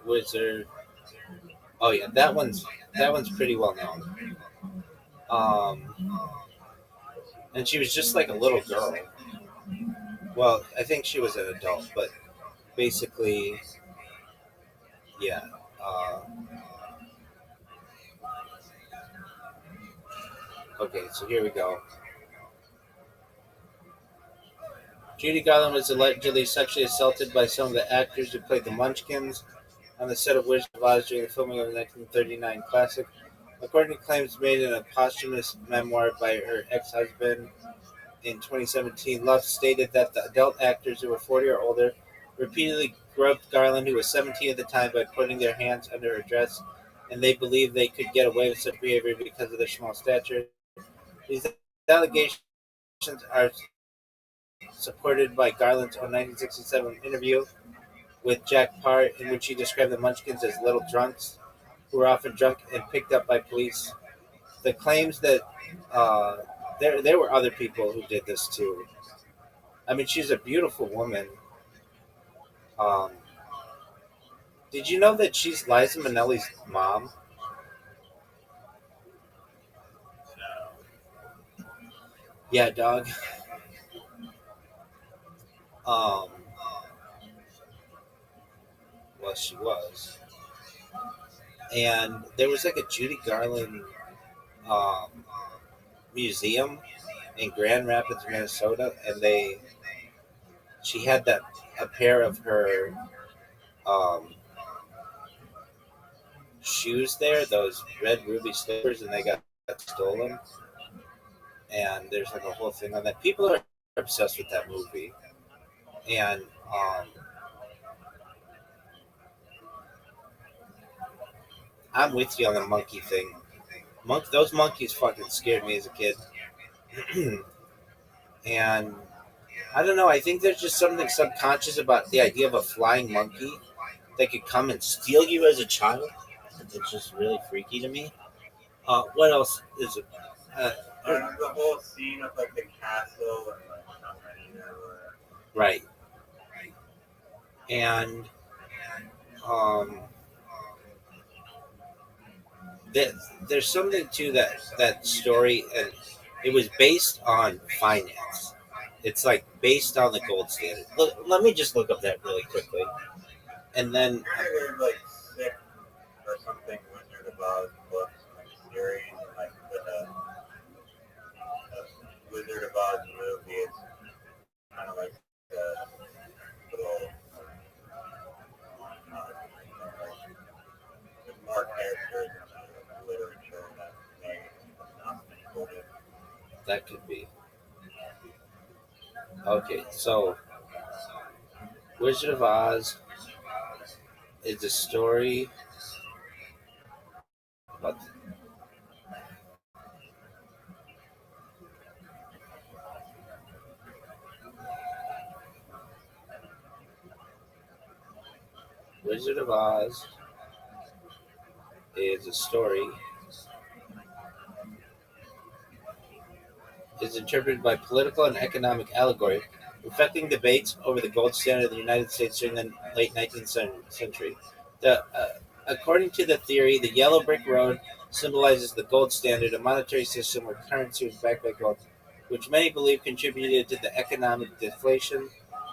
S3: wizard. Oh yeah, that one's pretty well known. Um, and she was just like a little girl. Well, I think she was an adult, but basically, yeah. Uh, okay, so here we go. Judy Garland was allegedly sexually assaulted by some of the actors who played the Munchkins on the set of Wizard of Oz during the filming of the 1939 classic. According to claims made in a posthumous memoir by her ex-husband in 2017, Love stated that the adult actors who were 40 or older repeatedly groped Garland, who was 17 at the time, by putting their hands under her dress, and they believed they could get away with such behavior because of their small stature. These allegations are supported by Garland's own 1967 interview with Jack Parr, in which he described the Munchkins as little drunks who were often drunk and picked up by police. The claims that uh, there were other people who did this too. I mean, she's a beautiful woman. Um, did you know that she's Liza Minnelli's mom? Yeah, dog. Um, well, she was, and there was like a Judy Garland um, museum in Grand Rapids, Minnesota, and she had that a pair of her um, shoes there, those red ruby slippers, and they got stolen. And there's like a whole thing on that. People are obsessed with that movie, and um, I'm with you on the monkey thing. Those monkeys fucking scared me as a kid, and I don't know. I think there's just something subconscious about the idea of a flying monkey that could come and steal you as a child. It's just really freaky to me. What else is it? Uh,
S2: The whole scene of like the castle and like how many there were.
S3: right, and um, there, there's something to that story, and it was based on finance. It's like based on the gold standard. Let me just look up that really quickly, and then
S2: There's like sick or something Wizard of Oz books like series and like the Wizard of Oz movie is kind of like the little there's more characters in the literature that may not be included.
S3: that could be. Okay, so Wizard of Oz is a story about Wizard of Oz is a story is interpreted by political and economic allegory, reflecting debates over the gold standard of the United States during the late 19th century. According to the theory, the yellow brick road symbolizes the gold standard, a monetary system where currency was backed by gold, which many believe contributed to economic deflation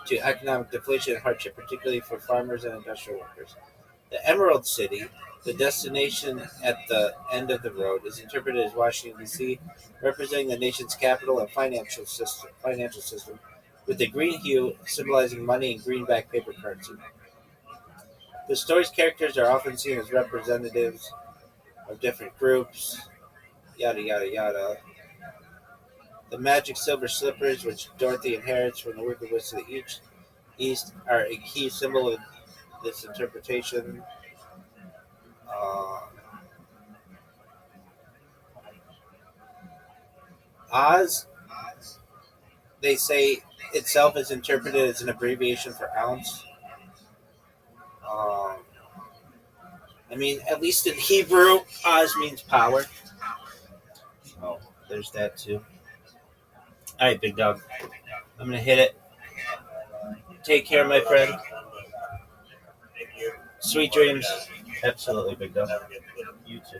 S3: and hardship, particularly for farmers and industrial workers. The Emerald City, the destination at the end of the road, is interpreted as Washington, D.C., representing the nation's capital and financial system, with the green hue symbolizing money and greenback paper currency. The story's characters are often seen as representatives of different groups, yada yada yada. The magic silver slippers, which Dorothy inherits from the Wicked Witch of the East, are a key symbol of this interpretation. Uh, Oz, they say, itself is interpreted as an abbreviation for ounce. Um, I mean, at least in Hebrew, Oz means power. Oh, there's that too. All right, big dog. I'm gonna hit it. Take care, my friend.
S2: Thank you.
S1: Sweet dreams. Absolutely, big dog.
S2: Have a good sleep.
S1: You too.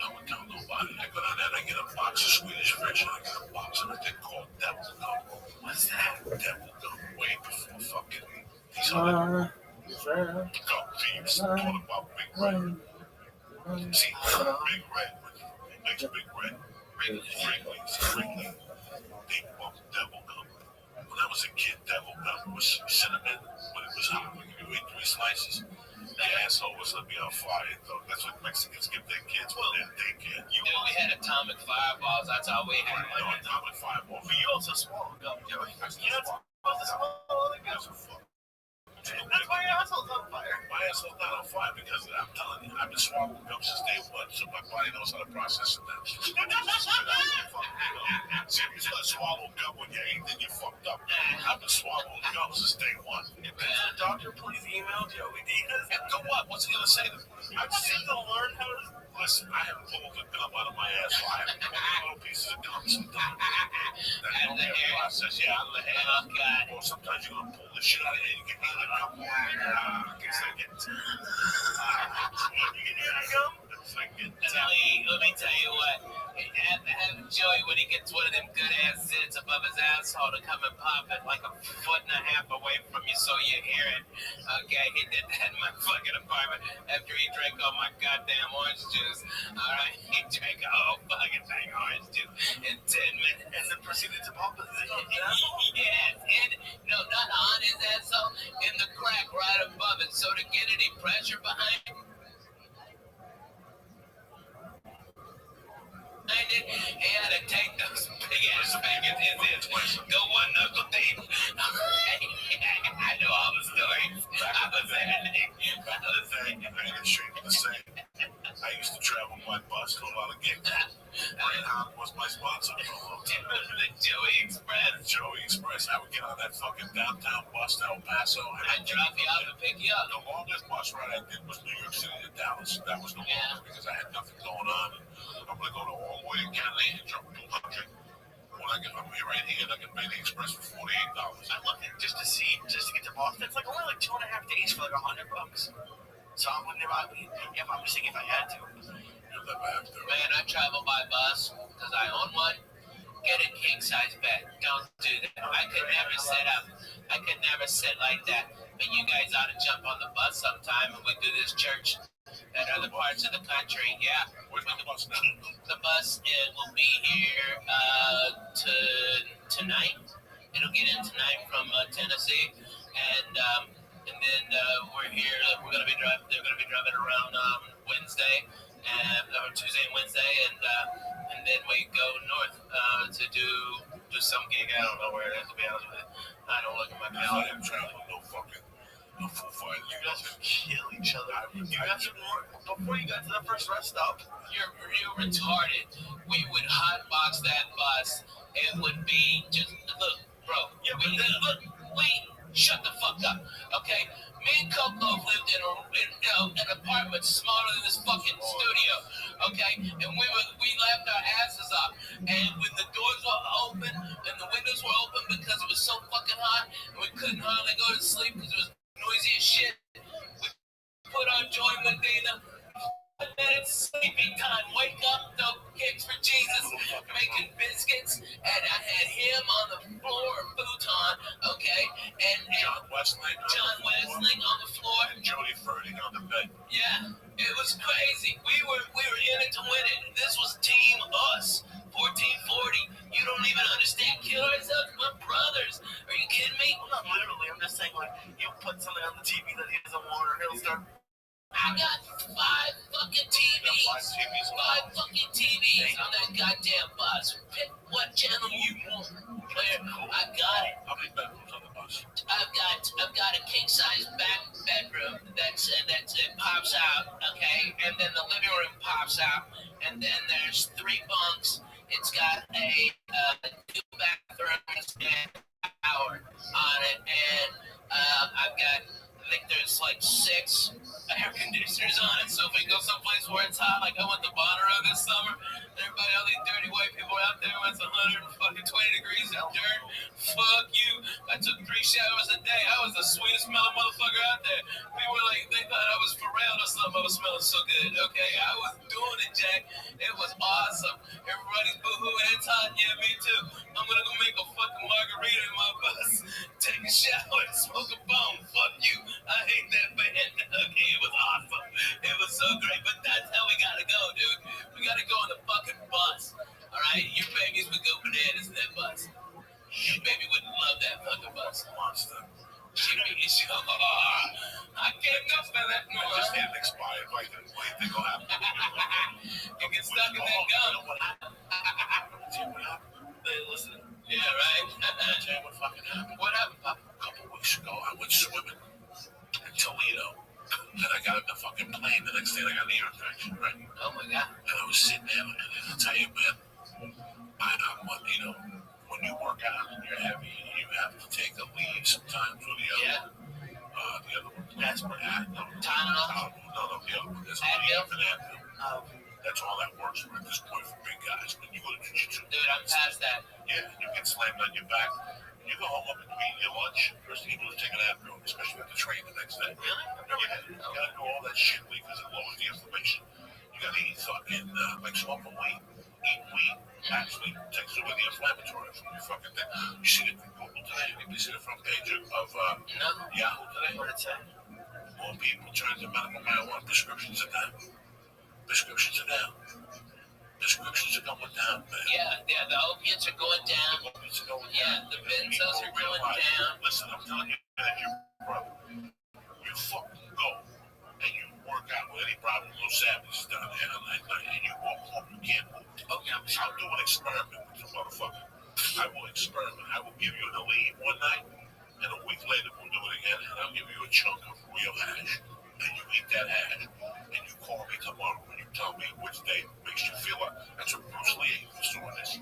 S4: I would tell nobody. I go down there and I get a box of Swedish fish and I get a box of a thing called devil gum. What's that? Devil gum. Way before fucking these other gum thieves talking about Big Red. See, Big Red, what makes Big Red? Wrigley's. They bump devil gum. When I was a kid, devil gum was cinnamon, but it was hot. You ate 3 slices. The asshole was let me on fire, though. That's what Mexicans give their kids when they're daycare.
S5: Dude, we had atomic fireballs. That's all we had.
S4: No, atomic fireball.
S5: But you also swallowed gum, Joey. You're not supposed to swallow the gum. That's why your asshole's on fire.
S4: My asshole's not on fire because I'm telling you, I've been swallowing gum since day one, so my body knows how to process it now. See, if you start swallowing gum when you're 8, then you're fucked up. I've been swallowing gum since day one.
S5: If the doctor please email Joey Diaz.
S4: So what? What's he gonna say to me?
S5: I'm still gonna learn how to.
S4: Listen, I have pulled the gum out of my asshole. I have pulled little pieces of gum sometimes. That's
S5: Out of the
S4: the
S5: hair.
S4: process, yeah, out of the hair.
S5: Oh, God.
S4: Or sometimes you're gonna pull the shit out of it and you get me the gum. I guess I get
S5: You can hear the gum? Let me tell you what. Have Joey, when he gets one of them good ass zits above his asshole, to come and pop it like a foot and a half away from you so you hear it. Okay, he did that in my fucking apartment after he drank all my goddamn orange juice. Alright, he drank a whole fucking thing of orange juice in 10 minutes and then proceeded to pop his Yes, and no, not on his asshole, in the crack right above it. So to get any pressure behind it, he had to take those big ass fingers in his go one knuckle deep. I know all the stories. I was
S4: the same. I used to travel my bus to a lot of gigs. Greyhound was my sponsor for a long time.
S5: The Joey Express.
S4: Joey Express. I would get on that fucking downtown bus to El Paso.
S5: I'd drop you off and pick you up.
S4: The longest bus ride I did was New York City to Dallas. That was the longest because I had nothing going on. I'm going to go to all the way to Canada and drop 200. When I get from here right here, I can pay the express for $48.
S5: I looked at just to get to Boston. It's like only like 2.5 days for like $100. So I wouldn't if I'm just thinking if I had to.
S4: You'll never have to.
S5: Man, I travel by bus because I own one. Get a king size bed. Don't do that. I could never sit up. I could never sit like that. But you guys ought to jump on the bus sometime and we do this church in other parts of the country. Yeah.
S4: Where's the bus now?
S5: The bus will be here tonight. It'll get in tonight from Tennessee. And and then we're here. We're gonna be driving. They're gonna be driving around Wednesday or Tuesday and Wednesday, and then we go north to do some gig. I don't know where it is, to be honest with you. I don't look at my calendar.
S4: I'm traveling, no fucking, no full fighters.
S5: You guys would kill each other. You guys would, before you got to the first rest stop. You're retarded. We would hotbox that bus. It would be just look, bro. Yeah, look, wait. Shut the fuck up, okay? Me and Coco lived in an apartment smaller than this fucking studio, okay? And we laughed our asses off. And when the doors were open and the windows were open because it was so fucking hot and we couldn't hardly go to sleep because it was noisy as shit, we put on Joy Medina. And then it's sleeping time. Wake up, no kicks for Jesus. Making biscuits, and I had him on the floor, futon, okay, and
S4: John Westling
S5: on the floor,
S4: and Jody Ferding on the bed.
S5: Yeah, it was crazy. We were in it to win it. This was Team Us, 1440. You don't even understand. Kill ourselves, my brothers. Are you kidding me? Well, not literally. I'm just saying, like, you put something on the TV that he doesn't want, or he'll start. I got 5 fucking TVs. 5 fucking TVs on that goddamn bus. Pick what channel you want. Player, I got it.
S4: How many bedrooms on the bus?
S5: I've got a king size back bedroom that's it pops out, okay, and then the living room pops out, and then there's 3 bunks. It's got a 2 bathrooms and a shower on it, and I've got. I think there's like 6 air conditioners on it, so if we go someplace where it's hot, like I went to Bonnaroo this summer, everybody, all these dirty white people out there when it's 120 degrees and dirt, fuck you. I took 3 showers a day. I was the sweetest smelling motherfucker out there. People were like, they thought I was Pharrell or something. I was smelling so good, okay? I was doing it, Jack. It was awesome. Everybody's boohooing. It's hot. Yeah, me too. I'm gonna go make a fucking margarita in my bus, take a shower, and smoke a bone. Fuck you. I hate that band. Okay, it was awesome. It was so great, but that's how we gotta go, dude. We gotta go on the fucking bus. Alright? Your babies would go bananas in that bus. Your baby would love that fucking bus.
S4: Monster.
S5: I can't go for that. No,
S4: I just had it expired. What do you think will happen?
S5: You get stuck in that gum.
S4: Hey, listen.
S5: Yeah, right?
S4: Tell you what fucking happened.
S5: What happened, Papa?
S4: A couple weeks ago, I went swimming in Toledo. And I got in the fucking plane. The next day, I got an ear infection, right?
S5: Oh, my God.
S4: And I was sitting there, and I tell you, man, when you work out and you're heavy, you have to take a lead sometimes with the other one. That's what happened. No, the other one. There's a lead for that. That's all that works for at this point for big guys. When you go to jiu-jitsu.
S5: Dude, I'm past that.
S4: Yeah, you get slammed on your back. When you go home up and eat your lunch, first thing you do is take an Advil, especially if you have to train the next day.
S5: Really?
S4: Yeah, you gotta do all that shit because it lowers the inflammation. You gotta eat fucking, like smoking weed. Eat weed actually takes away the inflammatory from your fucking thing. You see it from Google today? You see the front page of Yahoo today?
S5: What did it say?
S4: More people turn to medical marijuana. Prescriptions are down. Prescriptions are down. Prescriptions are going down, man.
S5: Yeah, the opiates are going down. Yeah, the benzos are going down.
S4: Listen, I'm telling you, as your brother, you fucking go and you work out with any problem. Little Savage down there on that night, and you walk home, you can't move. Okay, I'll do an experiment with you, motherfucker. I will experiment. I will give you an Aleve one night, and a week later we'll do it again, and I'll give you a chunk of real hash. And you eat that hash, and you call me tomorrow, and you tell me which day makes you feel like. That's what Bruce Lee was doing this.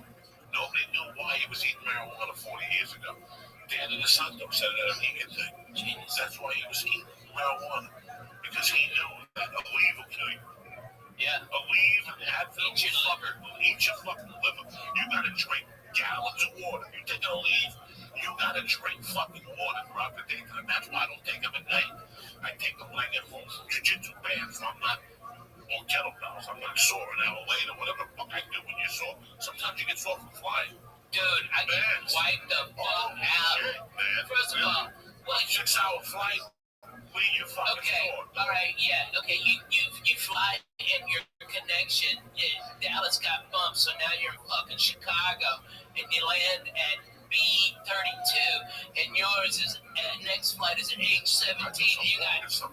S4: Nobody knew why he was eating marijuana 40 years ago. Dan and the Santo said it at a vegan thing. Genius. That's why he was eating marijuana. Because he knew that Aleve will kill you.
S5: Yeah.
S4: Aleve and Advil will eat your fucking liver. You gotta drink gallons of water. You take an Aleve, you gotta drink fucking water throughout the daytime. That's why I don't take them at night. I take them when I get home from jiu-jitsu band, so I'm not on kettlebells. I'm not sore an hour later, whatever the fuck I do when you're sore. Sometimes you get sore from flying.
S5: Dude, I can wipe the fuck out.
S4: Shit, man.
S5: First of all, what?
S4: 6-hour flight. Leave your fucking
S5: Okay,
S4: sore.
S5: all right, yeah, okay. You fly and your connection. Dallas got bumped, so now you're in fucking Chicago, and you land at B32, and yours is next flight is it, age 17, you got 15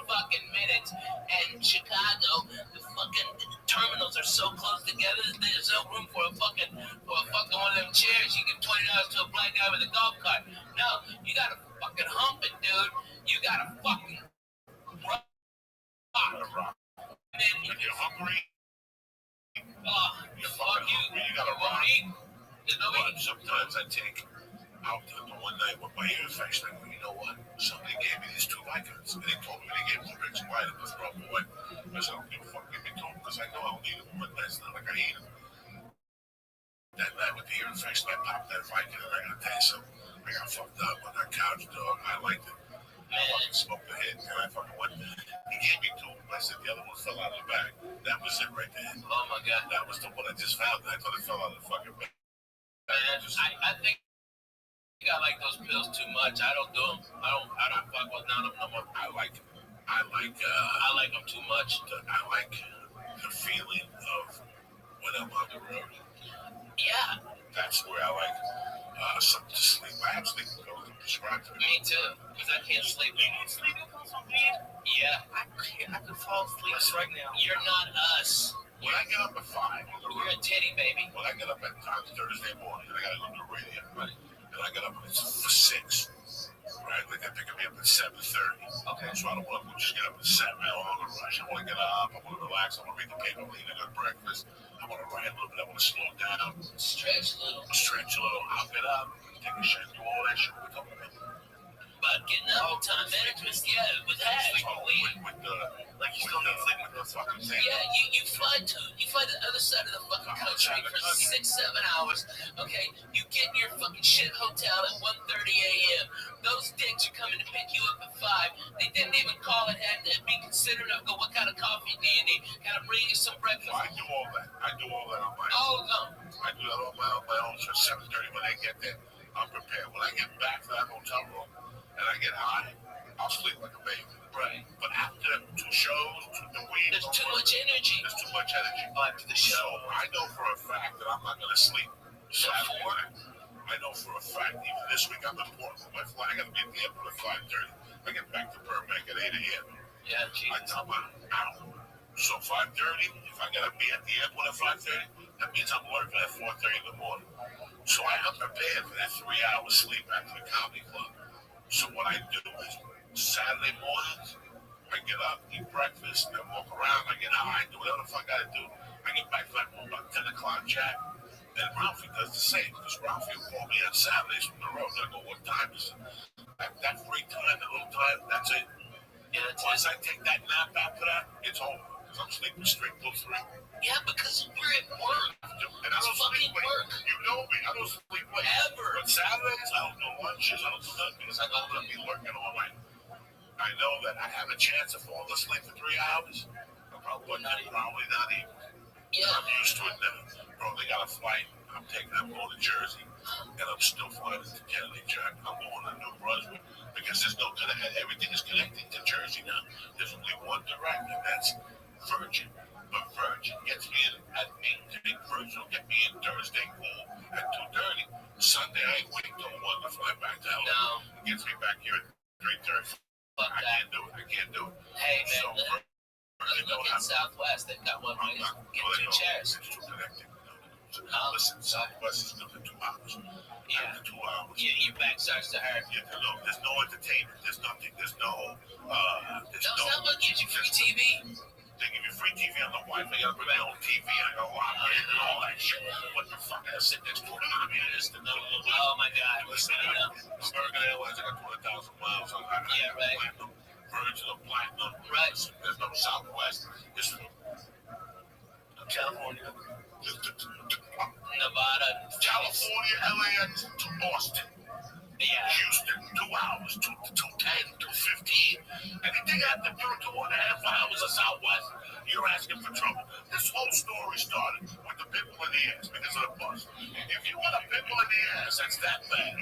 S5: fucking minutes. And Chicago, the fucking terminals are so close together that there's no room for a fucking one of them chairs. You give $20 to a black guy with a golf cart. No, you gotta fucking hump it, dude. You gotta fucking rock. And then
S4: When you're hungry,
S5: fuck you.
S4: You gotta
S5: won't
S4: rock.
S5: eat. There's no
S4: But
S5: eating.
S4: sometimes I take out the one night with my ear infection. I go, you know what? Somebody gave me these 2 Vicodins. And they told me they gave me the rich white and the throw boy. I said, I don't give a fuck. Give me 2 because I know I don't need them. But it's not like I eat them. That night with the ear infection, I popped that Vicodin. And I gotta tell you something. I got fucked up on that couch, dog. I liked it. I fucking smoked the head. And I fucking went. He gave me 2. I said the other one fell out of the bag. That was it right there.
S5: Oh my god.
S4: That was the one I just found. I thought it fell out of the fucking bag.
S5: Man, I think I like those pills too much. I don't do them. I don't fuck with none of them no more. I like them too much.
S4: I like the feeling of when I'm on the road.
S5: Yeah.
S4: That's where I like something to sleep. I have sleeping pills that prescribed to me.
S5: Me too, because I can't sleep. You need sleeping pills on weed? Yeah. I could fall asleep right now. You're not us.
S4: When I get up at 5,
S5: You're a titty baby.
S4: when I get up at Thursday morning, and I gotta go to the radio, right? And I get up and it's for 6, right? Like they're picking me up at 7:30.
S5: Okay.
S4: So I don't want to just get up at 7. I don't want to rush. I want to get up. I want to relax. I want to read the paper. I want to eat a good breakfast. I want to write a little bit. I want to slow down.
S5: Stretch a little.
S4: Stretch a little. I'll get up, take a shit, do all that shit we're talking about.
S5: But getting up, time management, yeah, with hash, weed.
S4: Like you still need sleep with the fucking thing.
S5: Yeah, you fly to the other side of the fucking country for 6-7 hours. Okay, you get in your fucking shit hotel at 1:30 a.m. Those dicks are coming to pick you up at 5. They didn't even call it, had to be considerate of. Go, what kind of coffee do you need? Can I bring you some breakfast?
S4: I do all that. I do all that on my own.
S5: All of them.
S4: I do that on my own. So 7:30 when they get there, I'm prepared. When I get back to that hotel room and I get high, I'll sleep like a baby.
S5: Right.
S4: But after 2 shows, 2 weeks,
S5: There's too much energy.
S4: There's too much energy.
S5: After the show.
S4: So I know for a fact that I'm not going to sleep Saturday night. I know for a fact, even this week, I'm important for my flight. I got to be at the airport at 5:30. I get back to Burbank at 8 a.m.
S5: Yeah,
S4: I
S5: Jesus.
S4: tell my out. So 5:30, if I got to be at the airport at 5:30, that means I'm working at 4:30 in the morning. So I am prepared for that 3 hours sleep after the comedy club. So what I do is Saturday mornings, I get up, eat breakfast, and walk around. I get high, do whatever the fuck I gotta do. I get back to that room about 10 o'clock, Jack. And Ralphie does the same, because Ralphie will call me on Saturdays from the road. And I go, what time is it? That free time, that little time, that's it.
S5: Yeah, that's
S4: Once I take that nap after that, it's over. Because I'm sleeping straight till 3.
S5: Yeah, because we're at work.
S4: And I don't sleep late.
S5: Work.
S4: You know me, I don't sleep late.
S5: Ever.
S4: But Saturdays, I don't do lunches, I don't do nothing, because I know I'm going to be lurking all night. I know that I have a chance of falling asleep for 3 hours. Probably not even.
S5: Yeah.
S4: I'm used to it now. Bro, they got a flight. I'm going to Jersey. And I'm still flying into Kennedy, Jack. I'm going to New Brunswick. Because there's no everything is connecting to Jersey now. There's only one direct, and that's Virgin. But Virgin gets me in at 8:30. Virgin will get me in Thursday cool at 2:30. Sunday, I ain't waiting till 1 to fly back to LA.
S5: No.
S4: It gets me back here at 3:30. I can't do it.
S5: Hey, man,
S4: So, Virgin
S5: look
S4: don't
S5: at
S4: have
S5: Southwest. They've got one way to get 2 chairs.
S4: It's too connected. Listen, Southwest is good for 2 hours.
S5: Yeah.
S4: After 2 hours.
S5: Your back starts to hurt.
S4: There's no entertainment. There's nothing. There's no.
S5: Someone gives you free TV.
S4: They give you free TV on the Wi-Fi. You gotta bring your own TV. I go lock in and all that shit. What the fuck? I sit next to it. I mean, it's the middle of the
S5: Oh my God.
S4: Listen, American Airlines, I got 20,000 miles on that.
S5: Yeah, right.
S4: Platinum. Virgin of Platinum.
S5: Right.
S4: There's no Southwest. It's California.
S5: Nevada.
S4: California, LAX to Boston.
S5: Yeah.
S4: Houston, 2 hours, 2:10, 2:15. Anything after 2.5 hours of Southwest, you're asking for trouble. This whole story started with the pimple in the ass because of the bus. If you got a pimple in the ass, that's that bad.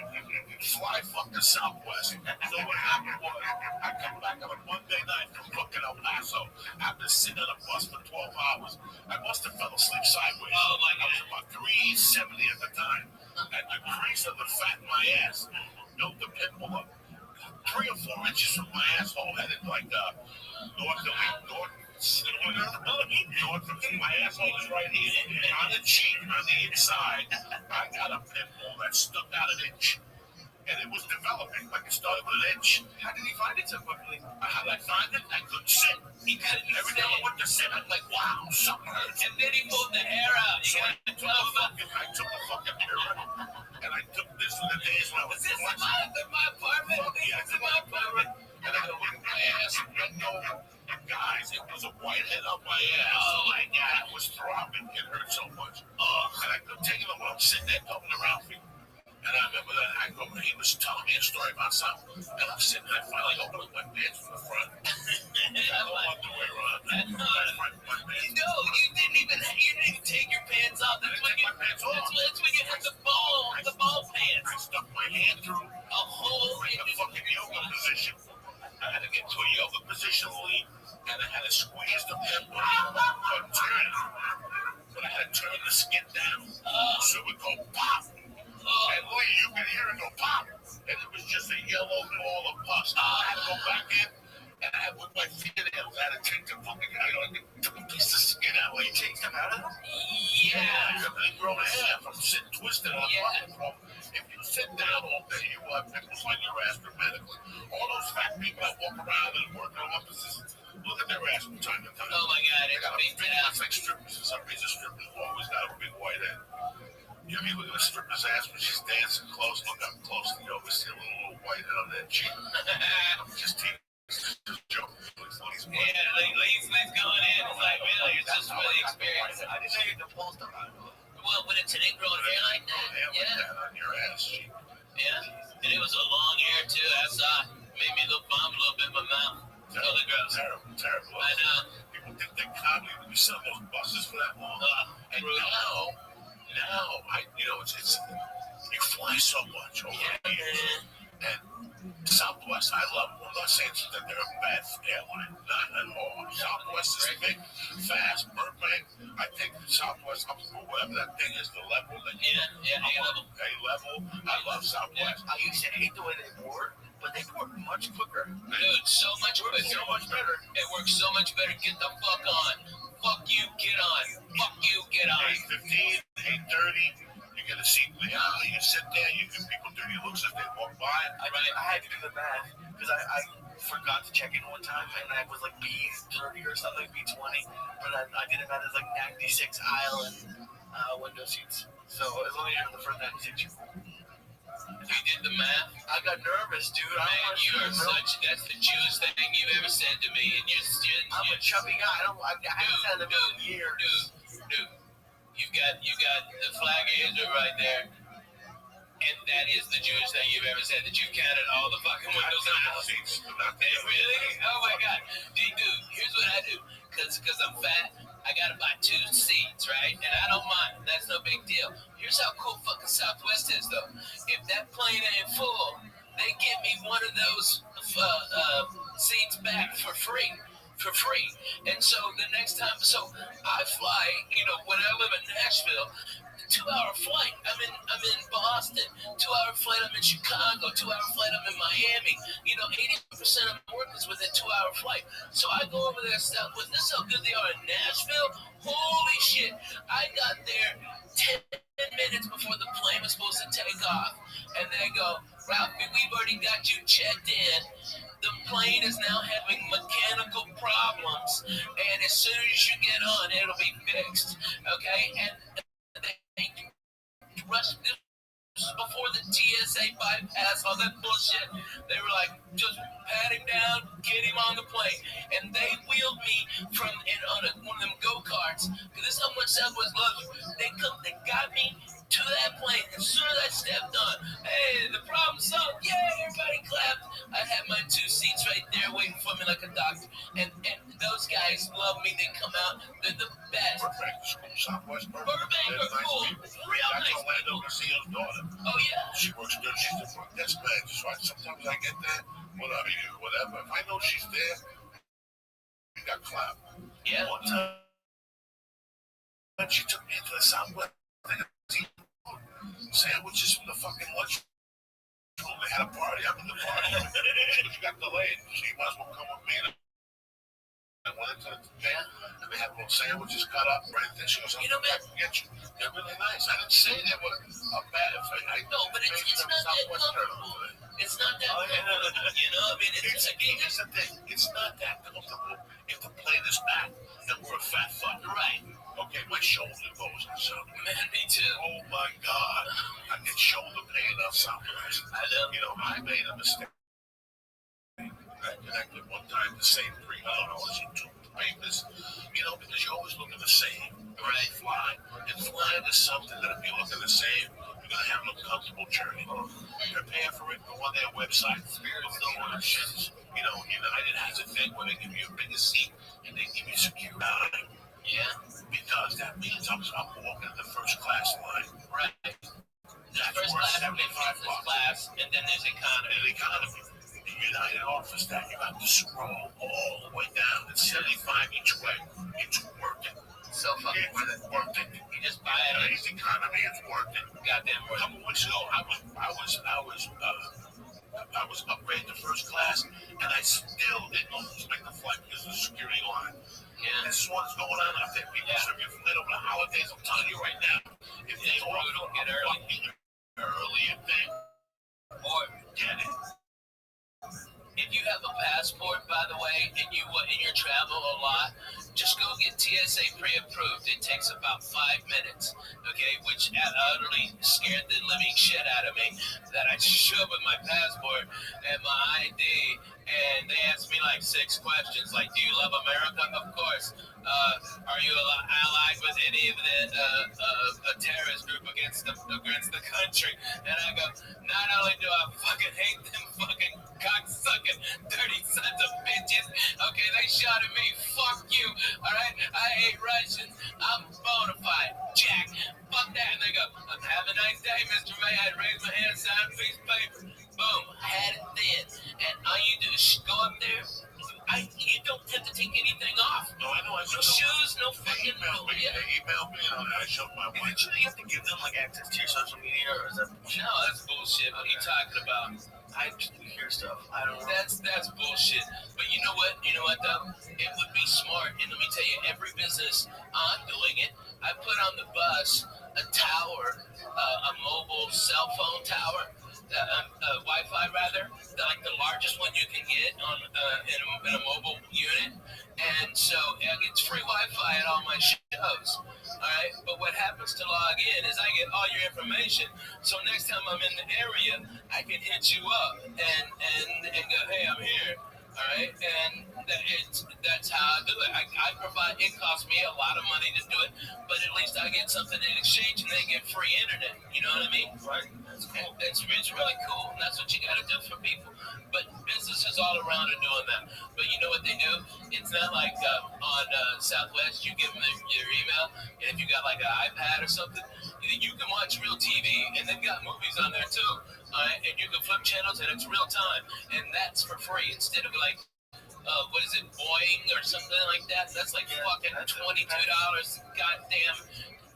S4: Fly fucking Southwest. So what happened was, I come back on a Monday night from fucking El Paso. After sitting on a bus for 12 hours, I must have fell asleep sideways.
S5: Oh my God.
S4: I was about 370 at the time. And the crease of the fat in my ass built the pimple up. 3 or asshole is right here. On the cheek, on the inside, I got a pimple that stuck out an inch. And it was developing, like it started with an inch. How did he find it so quickly? How did I find it? I couldn't sit.
S5: He couldn't
S4: Every time I went to sit, I'm like, wow, something hurts.
S5: And then he pulled the hair out.
S4: So I took the fucking mirror, and I took this in the days when I was
S5: Is this in my apartment?
S4: Yeah,
S5: This is my apartment.
S4: and I looked at my ass, and no, guys, it was a whitehead up my ass.
S5: Oh my God.
S4: It was throbbing. It hurt so much. And I couldn't take it alone, sitting there coming around me. And I remember that he was telling me a story about something. And I'm sitting there, finally opening my pants from the front. I had no underwear on.
S5: No, you didn't even take your pants off. That's when you had the ball pants.
S4: I stuck my hand through
S5: A hole
S4: like
S5: in
S4: a fucking yoga position. I had to get to a yoga position, Lee, and I had to squeeze the pimple, but turn it. But I had to turn the skin down, so it would go pop. And Lee, you can hear it go pop. And it was just a yellow ball of pus. I had to go back in, and I had with my fingernails, I had to take the fucking, took a piece of skin out. Will you take them out of them?
S5: Yeah.
S4: They grow hair from sitting twisted on the fucking floor. If you sit down all day, you will have pimples on your ass dramatically. All those fat people that walk around and work on offices, look at their ass from time to time.
S5: Oh my God,
S4: They got a
S5: it's
S4: big
S5: big
S4: ass like strippers. For some reason, strippers always got a big white head. You ever look at a stripper's ass when she's dancing close? Look up close, and you always see a little white head on that cheek. I'm just teasing. Just joking.
S5: Yeah, Lee's going in. It's like, really, it's just for the experience.
S4: I didn't know you could pull stuff out of it.
S5: Well, with an ingrown hair like that? Yeah.
S4: On your ass cheek.
S5: Yeah. And it was a long hair, too. I saw it. Made me look bum a little bit in my mouth. Totally gross.
S4: Terrible.
S5: I know.
S4: People think they're comedy when you sell those buses for that long. And now, it's you fly so much over the years. And Southwest, I love them. I'm not saying that they're a bad airline. Not at all. Southwest is big, fast, Burbank. I think Southwest, whatever that thing is, the level that
S5: A-level.
S4: A-level. I love Southwest.
S2: I used to hate the way they board, but they board much quicker.
S5: Dude, so much quicker.
S4: So much better.
S5: It works so much better. Get the fuck on. Fuck you, get on. Fuck you, get on.
S4: 8:15, 8:30. You get a seat. You sit there. You give people dirty looks as they walk by.
S2: I had to do the math because I forgot to check in one time and I was like B30 or something, B20, but I did it math as like 96 aisle and window seats. So as long as you're in the front 96,
S5: You did the math?
S2: I got nervous, dude.
S5: Man, you are that's the Jewish thing you've ever said to me, and
S2: I'm a chubby guy. I haven't had them in years.
S5: Dude, you got the flag of Israel right there, and that is the Jewish thing you've ever said, that you counted all the fucking windows in the house. Really? Oh my God. Dude, here's what I do, because I'm fat. I gotta buy 2 seats, right? And I don't mind. That's no big deal. Here's how cool fucking Southwest is, though. If that plane ain't full, they give me one of those seats back for free. And so the next time, I fly, when I live in Nashville, 2-hour flight, I'm in Boston, 2-hour flight, I'm in Chicago, 2-hour flight, I'm in Miami. 80% of my work is within 2-hour flight. So I go over there, Southwest. This is how good they are in Nashville. Holy shit. I got there 10 minutes before the plane was supposed to take off. And they go, Ralphie, we've already got you checked in. The plane is now having mechanical problems. And as soon as you get on, it'll be fixed. Okay? And they rushed this before the TSA bypass, all that bullshit. They were like, just pat him down, get him on the plane. And they wheeled me on one of them go-karts. Because this is how much Southwest loves you. They got me to that plane. As soon as I stepped on, hey, the problem's solved. Yay, everybody clapped. I had my 2 seats right there waiting for me like a doctor. And those guys love me. They come out. They're the best.
S4: Southwest
S5: Burbank are cool. Real nice people.
S4: Garcia's daughter.
S5: Oh, yeah.
S4: She works good. She's the front desk manager. So sometimes I get there, whatever. If I know she's there, we got clapped.
S5: Yeah.
S4: One time, she took me into the Southwest. Sandwiches from the fucking lunch. They had a party. I'm in the party. She got delayed. She might as well come with me. I went into the van, and they had little sandwiches cut up, right there. She goes, "I'm gonna get you. They're really nice." I didn't say they were a bad. I
S5: No, but it's not that comfortable. It's not that comfortable. You know, I mean,
S4: Here's the thing. It's not that comfortable if the plane is back and we're a fat fuck.
S5: Right.
S4: Okay, my shoulder goes in something.
S5: Man, me too.
S4: Oh my God. I get shoulder pain on sometimes.
S5: I know.
S4: You know, I made a mistake. I connected one time the same three dollars into papers, you know, because you're always looking the same. Right? Flying. And flying is something that if you're looking the same, you're going to have an uncomfortable journey. Prepare for it. Go on their website. Look at the options. You know, United has a thing where they give you a bigger seat and they give you security.
S5: Yeah.
S4: Because that means I'm walking in the first class line.
S5: Right. There's first class, business class, and then there's economy.
S4: And economy. The United office that you have to scroll all the way down. It's 75 each way. It's worth it.
S5: So fucking worth it.
S4: Worth it.
S5: You just buy it.
S4: Today's economy is worth it.
S5: Goddamn worth it.
S4: A couple weeks ago, I was upgraded to first class, and I still didn't almost make the flight because of the security line.
S5: Yeah.
S4: This is what's going on out there. People serve you flight over the holidays. I'm telling you right now, if they
S5: don't get early,
S4: if they
S5: or
S4: get it.
S5: if you have a passport, by the way, and you travel a lot, just go get TSA pre-approved. It takes about 5 minutes, okay, which utterly scared the living shit out of me, that I showed with my passport and my ID, and they asked me like 6 questions, like, do you love America? Of course. Are you allied with any of the terrorist group against the country? And I go, not only do I fucking hate them fucking cocksucking dirty sons of bitches, okay, they shot at me, fuck you, alright? I hate Russians, I'm bona fide, Jack, fuck that. And they go, have a nice day, Mr. May. I raise my hand, sign a piece of paper. Boom, had it then. And all you do is go up there. You don't have to take anything off.
S4: No, I know.
S5: No shoes, no fucking.
S4: They emailed me, and I showed my wife.
S5: You have to give them like access to your social media, or is that? No, that's bullshit. What are you talking about? I hear stuff. I don't know. That's bullshit. But you know what? You know what though? It would be smart. And let me tell you, every business doing it. I put on the bus a tower, a mobile cell phone tower. Wi-Fi rather, like the largest one you can get on in a mobile unit, and so it's free Wi-Fi at all my shows. All right, but what happens to log in is I get all your information. So next time I'm in the area, I can hit you up and go, hey, I'm here. All right, and that's how I do it. I provide. It costs me a lot of money to do it, but at least I get something in exchange, and they get free internet. You know what I mean? Right. That's cool. It's really cool, and that's what you got to do for people. But businesses all around are doing that. But you know what they do? It's not like on Southwest, you give them your email, and if you got like an iPad or something, you can watch real TV, and they've got movies on there too. And you can flip channels, and it's real time, and that's for free instead of like, what is it, Boeing or something like that? That's like fucking $22. Goddamn,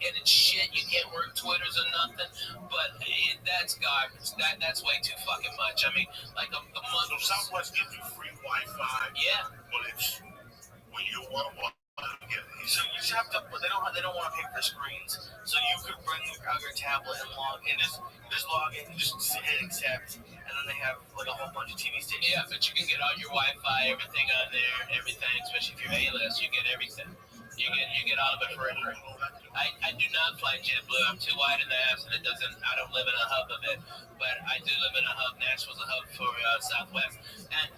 S5: and it's shit. You can't work Twitters or nothing, but that's garbage. That's way too fucking much. I mean, like a month.
S4: So Southwest gives you free Wi-Fi.
S5: Yeah.
S4: But it's when you want to get it.
S6: So you just have to. They don't want to pay for screens. So you could bring out your tablet and log in. Just log in, just hit accept, and then they have like a whole bunch of TV stations.
S5: Yeah, but you can get all your Wi-Fi, everything on there, everything. Especially if you're A-list, you get everything. You get all of it for free. I do not fly JetBlue. I'm too wide in the ass, and I don't live in a hub of it. But I do live in a hub. Nashville's a hub for Southwest. And,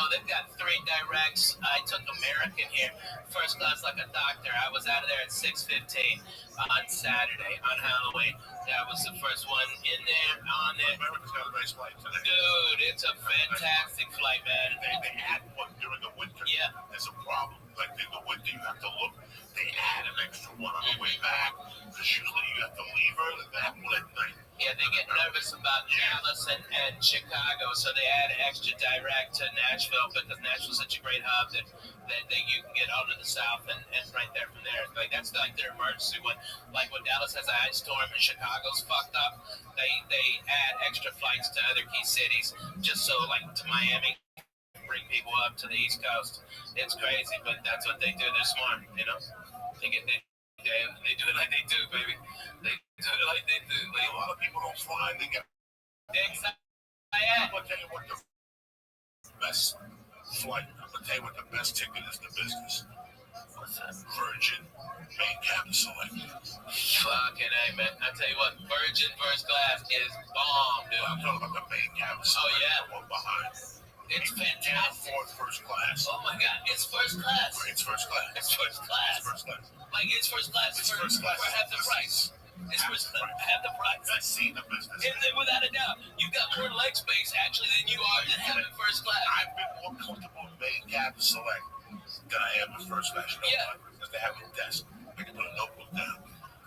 S5: they've got 3 directs. I took American here, first class like a doctor. I was out of there at 6:15 on Saturday, on Halloween. That was the first one in there, on there.
S4: America's got a nice flight today.
S5: Dude, it's a fantastic flight, man.
S4: They add one during the winter.
S5: Yeah.
S4: There's a problem. Like in the winter, you have to look. They add an extra one on the way back. Because usually you have to leave early, that one at night.
S5: Yeah, they get nervous about Dallas and Chicago, so they add extra direct to Nashville because Nashville's such a great hub that you can get out to the south and right there from there. Like that's like their emergency one. Like when Dallas has an ice storm and Chicago's fucked up, they add extra flights to other key cities just so like to Miami, bring people up to the East Coast. It's crazy, but that's what they do. They're smart, They do it like they do, baby. They do it like they do. Like,
S4: A lot of people don't fly. They get.
S5: I'm
S4: gonna tell you what the best flight. I'm gonna tell you what the best ticket is to business.
S5: What's that?
S4: Virgin main cabin select.
S5: Fucking A, man. I tell you what, Virgin first class is bomb, dude.
S4: I'm talking about the main cabin select.
S5: Oh, yeah.
S4: The one behind.
S5: It's fantastic.
S4: First class.
S5: Oh my god, it's first class.
S4: It's first class.
S5: It's first class.
S4: It's first class.
S5: Like, it's first class.
S4: It's first class.
S5: For half the price. It's first class. Half the price.
S4: I've seen the business.
S5: And then, without a doubt, you got more leg space actually than you are in having first class.
S4: I've been more comfortable in main cabin select than I am in first class. You know why? Because they have a desk. I can put a notebook down.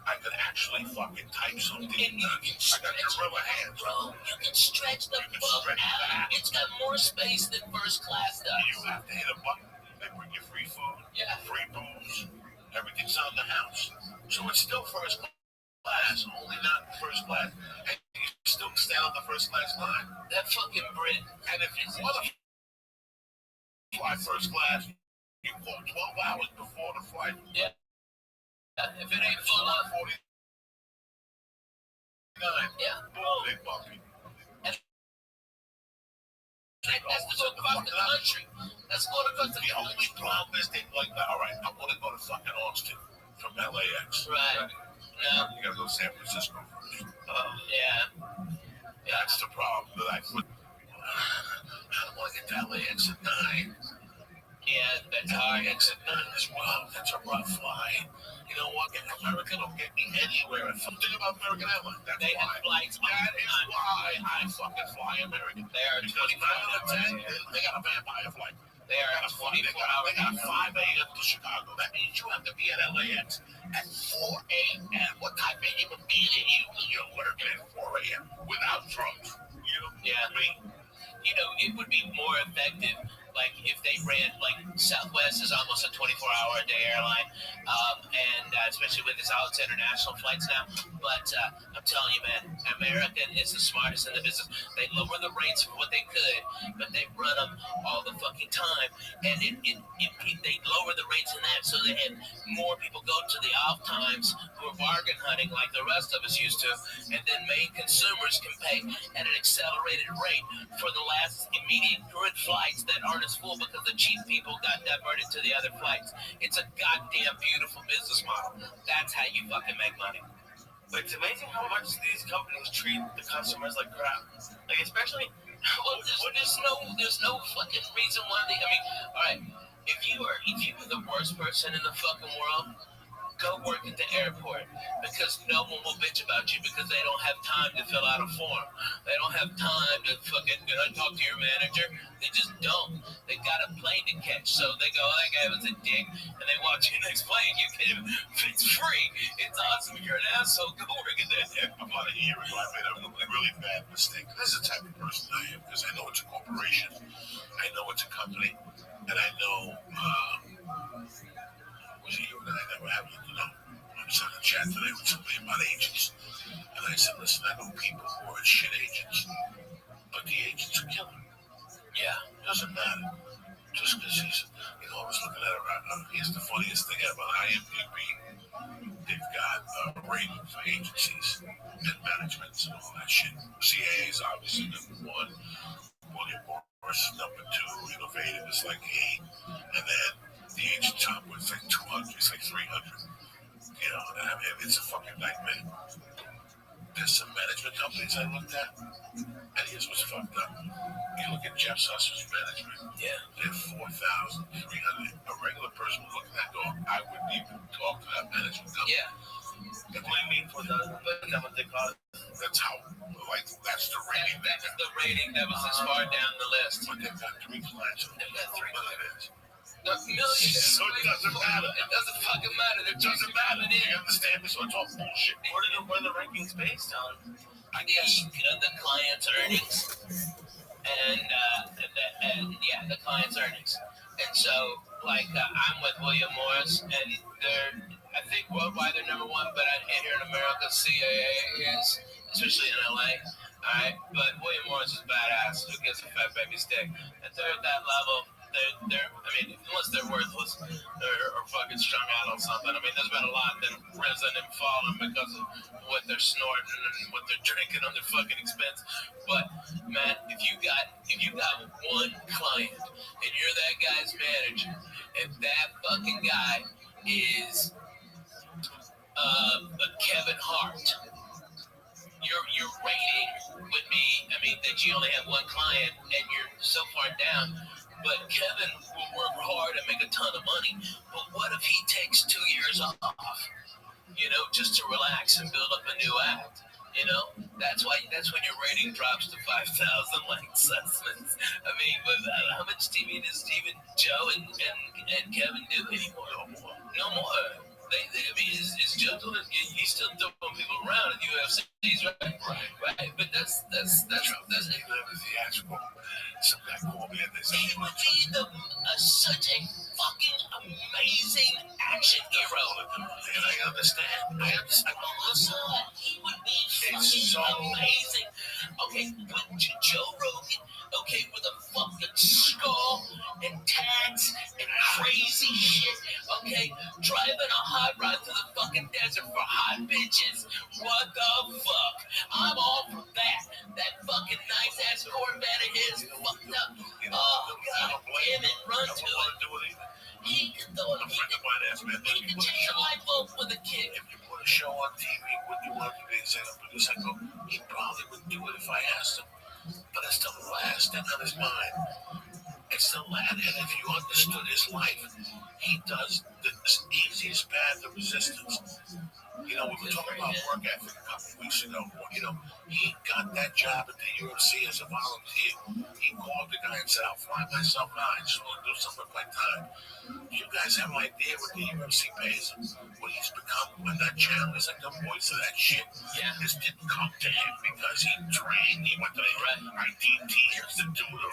S4: I could actually fucking type something.
S5: And you can stretch,
S4: I got gorilla hands.
S5: bro. You can stretch the fuck out. It's got more space than first class does.
S4: You have to hit a button. They bring you free food,
S5: Yeah.
S4: free booze. Everything's on the house. So it's still first class, only not first class. And you still stand on the first class line.
S5: That fucking Brit.
S4: And if you want to fly first class, you call 12 hours before the flight.
S5: Yeah. If it ain't full up.
S4: 49.
S5: Yeah.
S4: Boom, they bump you.
S5: That's the go across the country. That's going across the
S4: The only
S5: country.
S4: problem is they like that. All right, I want to go to fucking Austin from LAX.
S5: Right. Yeah.
S4: You gotta go to San Francisco first.
S5: Yeah.
S4: That's the problem that I put. I don't want to get to LAX at 9.
S5: Yeah, that's hard.
S4: LAX at 9 is rough. That's a rough flight. You know what? American don't get me anywhere. Something about American Airlines. That's
S5: They
S4: why.
S5: have flights all
S4: That
S5: the
S4: is
S5: time.
S4: why I fucking fly American.
S5: They are
S4: Because
S5: 24
S4: 9 out of 10,
S5: hours.
S4: they got a vampire flight.
S5: They are 24 hours.
S4: They got a 5 a.m. to Chicago. That means you have to be at LAX at 4 a.m. What type of human being are you when you're working at 4 a.m. without drugs? You know?
S5: Yeah.
S4: I mean,
S5: You know, it would be more effective, like, if they ran, like, Southwest is almost a 24-hour-a-day airline, and especially with all its international flights now. But I'm telling you, man, American is the smartest in the business. They lower the rates for what they could, but they run them all the fucking time, and they lower the rates in that so they have more people go to the off times who are bargain hunting like the rest of us used to, and then main consumers can pay at an accelerated rate for the last immediate good flights that aren't as full because the cheap people got diverted to the other flights. It's a goddamn beautiful business model. That's how you fucking make money.
S6: But it's amazing how much these companies treat the customers like crap. Like, especially,
S5: Well, there's no fucking reason why they. I mean, all right, if you were the worst person in the fucking world, go work at the airport because no one will bitch about you because they don't have time to fill out a form. They don't have time to fucking talk to your manager. They just don't. They got a plane to catch, so they go, "Oh, that guy was a dick," and they watch your next plane. You can, it's free. It's awesome. You're an asshole. Go work at that airport.
S4: about a year ago, I made a really bad mistake. This is the type of person I am because I know it's a corporation, I know it's a company, and I know was a year that I never happened to know. I was on a chat today with somebody about agents, and I said, "Listen, I know people who are shit agents, but the agents are killing.
S5: Yeah.
S4: It doesn't matter. Just because he's, I was looking at it. Here's the funniest thing about IMDb. They've got a rating for agencies and managements and all that shit. CIA is obviously number 1. William Morris is number 2. Innovative is like 8. And then the agent top was like 200. It's like 300. I mean, it's a fucking nightmare. There's some management companies I looked at, and here's what's fucked up. You look at Jeff Susser's management,
S5: Yeah.
S4: they're 4,300. A regular person would look at that and go, I wouldn't even talk to that management company.
S5: Yeah.
S6: what do you mean for the, is that what they call it?
S4: That's how, that's the rating.
S5: That was the rating that was as far down the list.
S4: But they've got 3 clients.
S5: They've got 3
S4: clients.
S5: The millions.
S4: So it doesn't matter.
S5: It doesn't fucking matter. They're
S4: It doesn't matter.
S5: coming in.
S4: You understand me? So it's all bullshit.
S6: What are the rankings based on?
S4: I guess.
S5: The client's earnings, and the client's earnings. And so, I'm with William Morris, and I think worldwide they're number 1, but here in America, CAA is, especially in LA. All right, but William Morris is badass. Who gives a fat baby's dick? And they're at that level. I mean, unless they're worthless or fucking strung out on something. I mean, there's been a lot that risen and fallen because of what they're snorting and what they're drinking on their fucking expense. But man, if you got one client and you're that guy's manager, if that fucking guy is Kevin Hart, your rating would be, I mean, that you only have one client and you're so far down. But Kevin will work hard and make a ton of money. But what if he takes 2 years off? Just to relax and build up a new act. That's when your rating drops to 5,000 like assessments. I mean, but how much TV does Stephen, Joe, and Kevin do anymore? No more. I mean, is Joe doing? He's still throwing people around in UFCs, right? Right. But that's
S4: theatrical. Some guy called me and they said
S5: he would be such a fucking amazing action hero.
S4: and I understand.
S5: Also, he would be fucking amazing. Okay, with Joe Rogan, okay, with a fucking skull and tags and crazy shit, okay, driving a hot rod through the fucking desert for hot bitches. What the fuck? I'm all for that. That fucking nice ass Corvette of his fucked up. Oh god damn it, run to it. He can do it. He can change your life up with a kid.
S4: If you put a show on TV, would you want to be executive producer? I go, he probably would do it if I asked him. But it's the last thing on his mind. It's the last, and if you understood his life, he does the easiest path of resistance. We were talking about work ethic a couple of weeks ago. He got that job at the UFC as a volunteer. He called the guy and said, I'll fly myself out. I just want to do something with my time. You guys have an idea what the UFC pays him? What he's become on that channel is like the voice of that shit.
S5: Yeah.
S4: This didn't come to him because he trained. He went to the IDT Institute of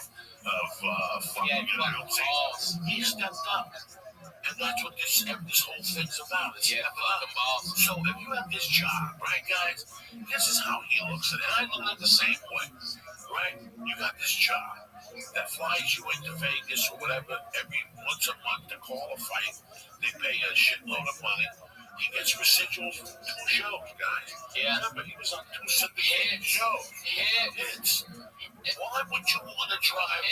S4: fucking United States. He stepped up. And that's what this whole thing's about. It's about. So if you have this job, right, guys, this is how he looks at it. And I look at it the same way, right? You got this job that flies you into Vegas or whatever every once a month to call a fight. They pay a shitload of money. He gets residuals from 2 shows, guys.
S5: Yeah.
S4: Remember, he was on 2 syndicated shows. Why would you want to drive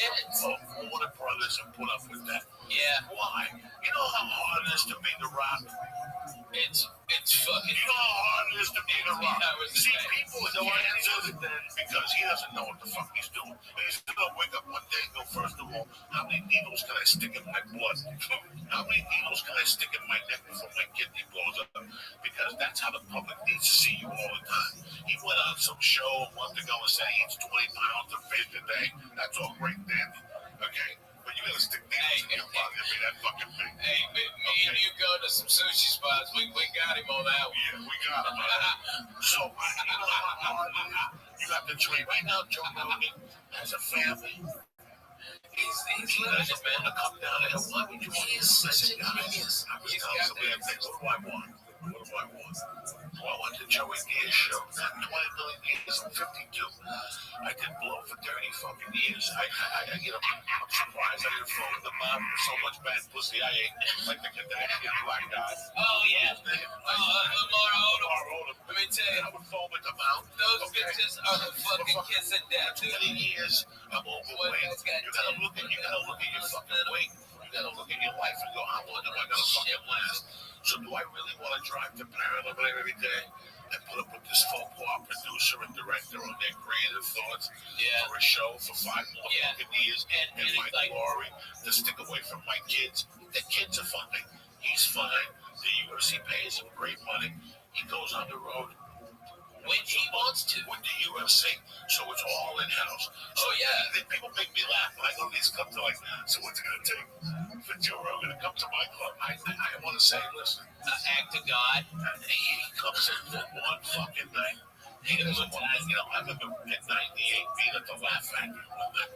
S4: from Warner Brothers and put up with that?
S5: Yeah.
S4: Why? You know how hard it is to be the Rock?
S5: It's fucking.
S4: You know how hard it is to be the Rock? See, people in
S5: So
S4: Kansas, because he doesn't know what the fuck he's doing. He's gonna wake up one day and go, first of all, how many needles can I stick in my blood? How many needles can I stick in my neck before my kidney blows up? Because that's how the public needs to see you all the time. He went on some show a month ago and said he eats 20 pounds of fish a day. That's all great, dandy. Okay? But you gotta stick needles in your body. I mean, that fucking thing.
S5: Hey, me and you go to some sushi spots. We got him on that one.
S4: Yeah, we got him. So, you got the trade. Right now, Joe Rogan has a family.
S5: He's living it, man.
S4: To come down and help. Why would you want
S5: He is such a genius.
S4: He's got something. What do I want? What do I want? Well, I want the Joey Diaz show. Not 20 million years. I'm 52. I did blow for 30 fucking years. I'm surprised I didn't fall in the mouth with so much bad pussy I ate. Like the Kardashian black guy.
S5: Oh, yeah. Lamar Odom. Let me tell you.
S4: I would fall with the mouth.
S5: Those bitches are the fucking kiss of death, dude.
S4: 20 years. I'm overweight. You gotta look at your fucking weight. You gotta look at your life and go, how long am I gonna fucking last? So do I really want to drive to Maryland every day and put up with this folklore producer and director on their creative thoughts for a show for 5 more fucking years and my glory to stick away from my kids? The kids are fine. He's fine. The UFC pays him great money. He goes on the road
S5: when he wants to.
S4: With the UFC. So it's all in-house. So people make me laugh when I go to these clubs. They're like, so what's it going to take for Joe Rogan to come to my club? I want to say, listen.
S5: Act to God.
S4: He comes in for one fucking night. He doesn't want to, I remember in 98 being at the Laugh Factory one night.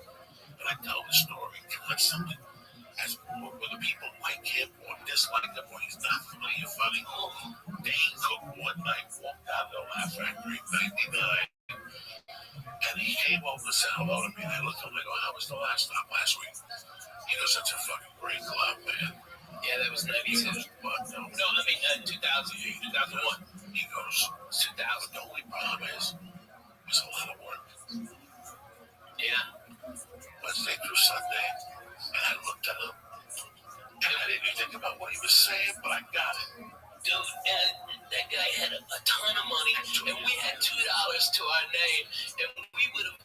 S4: And I tell the story. Like something. As whether people like him or dislike him or he's not really funny. Dane Cook one night walked out of the Laugh Factory in 99. And he came over and said hello to me, and I looked at him and I go, how was the last stop last week? He goes, it's a fucking great club, man.
S5: Yeah, that was 92.
S4: But no,
S5: I mean 2000, 2001.
S4: He goes,
S5: 2000.
S4: but the only problem is, it was a lot of work.
S5: Yeah.
S4: Wednesday through Sunday, and I looked at him, and I didn't even think about what he was saying, but I got it.
S5: Dude, and that guy had a ton of money, and we had $2 to our name, and we would have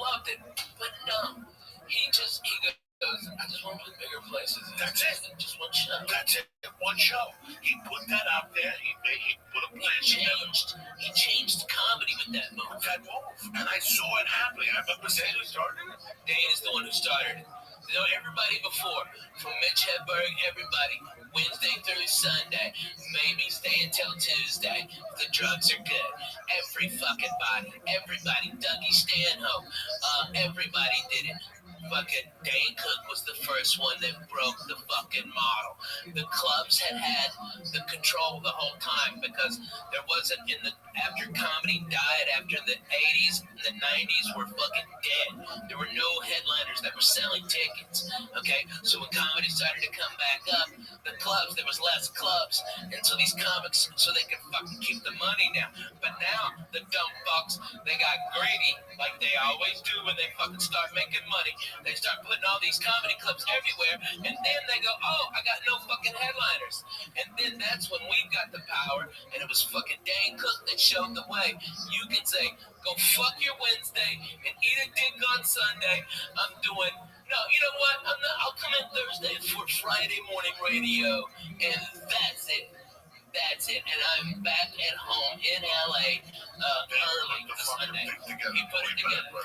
S5: loved it, but no. He goes, I just want to play bigger places.
S4: That's it.
S5: Just one show.
S4: That's it. One show. He put that out there. He put a plan together.
S5: He changed comedy with that move.
S4: And I saw it happening. I remember Dane who started it.
S5: Dane is the one who started it. You know, everybody before, from Mitch Hedberg, everybody, Wednesday through Sunday, maybe stay until Tuesday. The drugs are good. Every fucking body, everybody, Dougie Stanhope, everybody did it. Fucking Dane Cook was the first one that broke the fucking model. The clubs had the control the whole time because there wasn't after comedy died after the 80s and the 90s were fucking dead. There were no headliners that were selling tickets. Okay, so when comedy started to come back up, the clubs, there was less clubs, and so these comics, so they could fucking keep the money down. But now the dumb fucks, they got greedy like they always do when they fucking start making money. They start putting all these comedy clubs everywhere, and then they go, oh, I got no fucking headliners. And then that's when we got the power, and it was fucking Dane Cook that showed the way. You can say, go fuck your Wednesday and eat a dick on Sunday. I'm doing, no, you know what? I'll come in Thursday for Friday morning radio, and that's it. That's it. And I'm back at home in LA early Sunday. He put it together.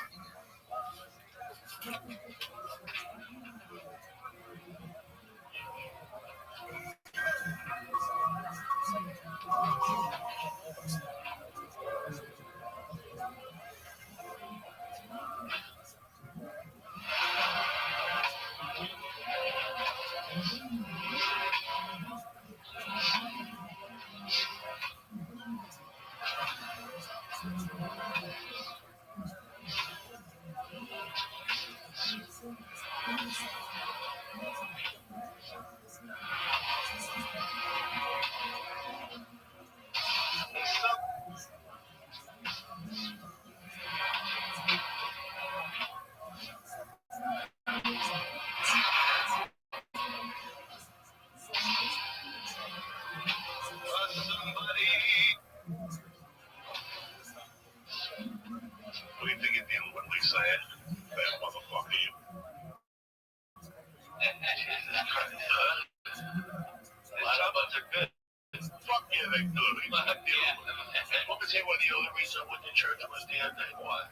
S4: What do you think you're dealing with, Lisa? That motherfucker, you. A lot of us are good. Fuck yeah, they're good. Let me tell you what the only reason I went to church was the other day. Why?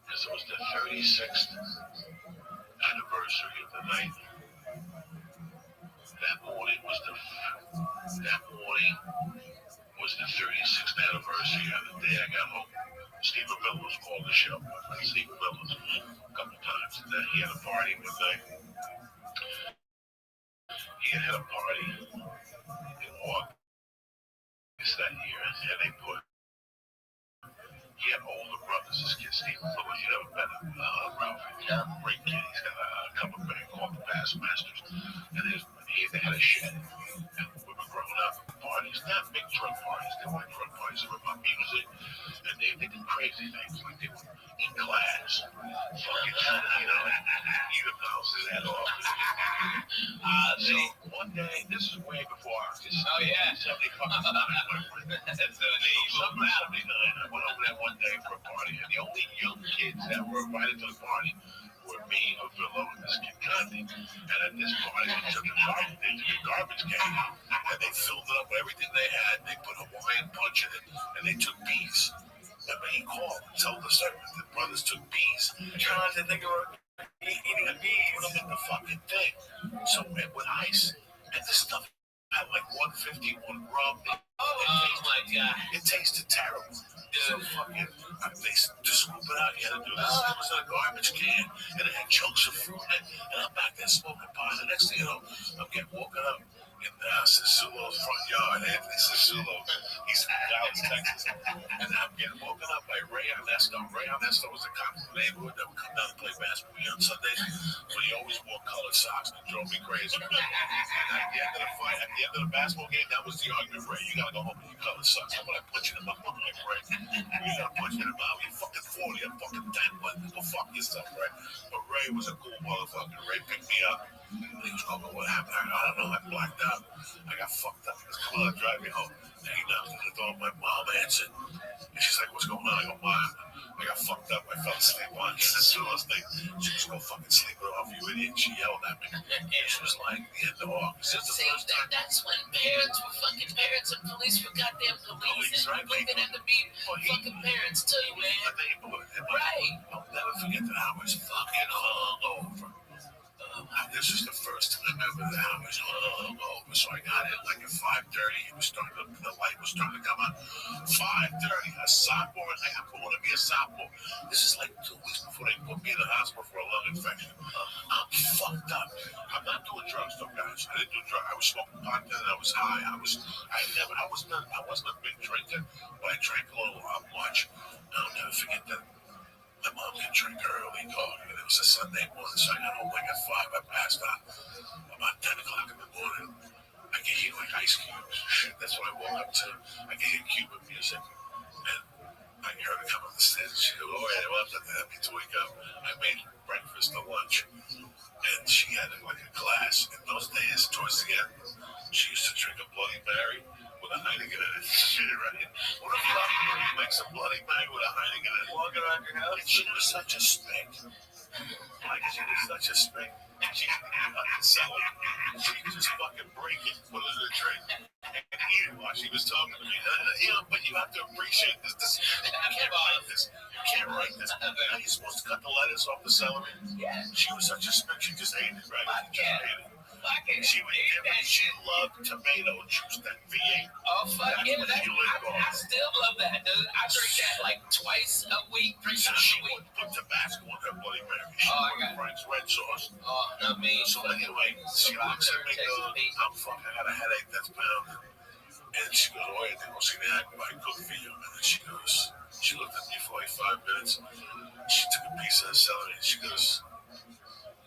S4: Because it was the 36th anniversary of the night. That morning was the 36th anniversary of the day I got home. Stephen Miller's called the show. Stephen Miller's a couple times. And then he had a party one night. He had a party in August that year, and they put. He had older brothers. This kid, Stephen Miller, you never met him, Ralph. Great kid. He's got a cover band called the Past Masters. And they had a shed. And we were growing up parties, not big drug parties. They weren't drug parties. They were about music. And they did crazy things, like they would eat glass, fucking, eat a mouse and that off. So one day, this is way before I was 70 fucking That's 79. I went over there one day for a party, and the only young kids that were invited to the party were me, Avillo, and this kid Gandhi. And at this party, they took a garbage can, and they filled it up with everything they had. They put Hawaiian punch in it, and they took bees. Remember, he called and told the servant the brothers took bees.
S6: Trying to think of eating a bee.
S4: Put them in the fucking thing. So with ice, and this stuff had like 151 rum.
S5: Oh my God.
S4: It tasted terrible. So fucking, they just scoop it out. You had to do this. It was in a garbage can, and it had chunks of fruit in it. And I'm back there smoking pot. The next thing you know, I'm getting woken up. fucking Sisulo's front yard. Anthony Sisulo. He's in Dallas, Texas. And I'm getting woken up by Ray Ernesto. Ray Ernesto was a cop in the neighborhood that would come down and play basketball on Sundays. But he always wore colored socks and it drove me crazy. And at the end of the fight, at the end of the basketball game, that was the argument. Ray, you gotta go home with your colored socks. I'm gonna punch you in the mouth. I'm like, Ray, you gotta punch me in the mouth. You're fucking 40. I'm fucking 10. But go fuck yourself, Ray. But Ray was a cool motherfucker. Ray picked me up. He was going, what happened? I don't know. I blacked out. I got fucked up. He was coming out driving me home. And he knocked on the door. My mom answered. And she's like, what's going on? I go, Mom, I got fucked up. I fell asleep on Sisulo's thing. She was go fucking sleep it off, you idiot. She yelled at me. She was like, the end of August.
S5: That's when parents were fucking parents and police were goddamn police. And
S4: Right?
S5: women had to be fucking parents too, man. Right.
S4: I'll never forget that I was fucking hungover. This was the first time ever that I was hungover. So I got in like at 5:30. The light was starting to come on. 5:30, a sophomore, and I want to be a sophomore. This is like 2 weeks before they put me in the hospital for a lung infection. I'm fucked up. I'm not doing drugs though, guys. I didn't do drugs. I was smoking pot then. I was high. I wasn't a big drinker, but I drank a little much. I'll never forget that. My mom could drink early coffee, and it was a Sunday morning, so I got home like at 5. I passed out. About 10 o'clock in the morning, I could hear like ice cubes. Shit, that's what I woke up to. I could hear Cuban music, and I heard her come up the stairs, and she goes, oh, yeah, well, I'm happy to wake up. I made breakfast or lunch, and she had like a glass. In those days, towards the end, she used to drink a Bloody Mary with a Heineken in it. Shit, right? What the fuck? You make some Bloody Mary with a Heineken in it? Walking around your house? And she was such a spank. Like, she was such a spank. She could sell it. She could just fucking break it, put it in a drink, and eat it while she was talking to me. But you have to appreciate this. You can't write this. You can't write this. Now you're supposed to cut the lettuce off the celery. Yeah. She was such a spank. She just ate it, right? She just ate it. She would give it. She loved tomato juice, that V8.
S5: Oh, fuck yeah. I still love that, dude. I drink that like twice a week, 3
S4: So
S5: times
S4: she
S5: a week.
S4: would put Tabasco on her Bloody Mary. She
S5: Oh, I
S4: put
S5: got
S4: Frank's red sauce.
S5: Oh, not me.
S4: So anyway, she looks at me and goes, I'm fucking, I got a headache that's pounding. And she goes, oh, yeah, they don't see the act I cook for you. And then she goes, she looked at me for like 5 minutes. She took a piece of the celery and she goes,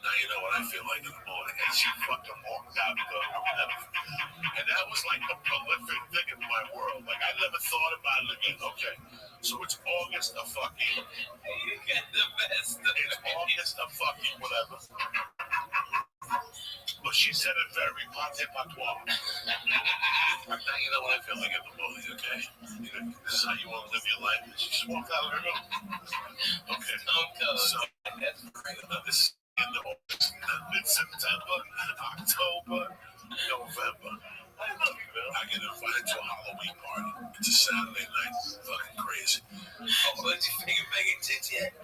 S4: now you know what I feel like in the morning. And she fucking walked out the door. And that was like the prolific thing in my world. Like, I never thought about it again. Okay, so it's August of fucking...
S5: You get the best.
S4: It's August of fucking whatever. But she said it very pate patois. Now you know what I feel like in the morning, okay? This is how you want to live your life. She just walked out of her room. Okay, so this is in the August, mid-September, October, November. I get invited to a Halloween party. It's a Saturday night. Fucking crazy.
S5: Oh, did you figure banging tits yet?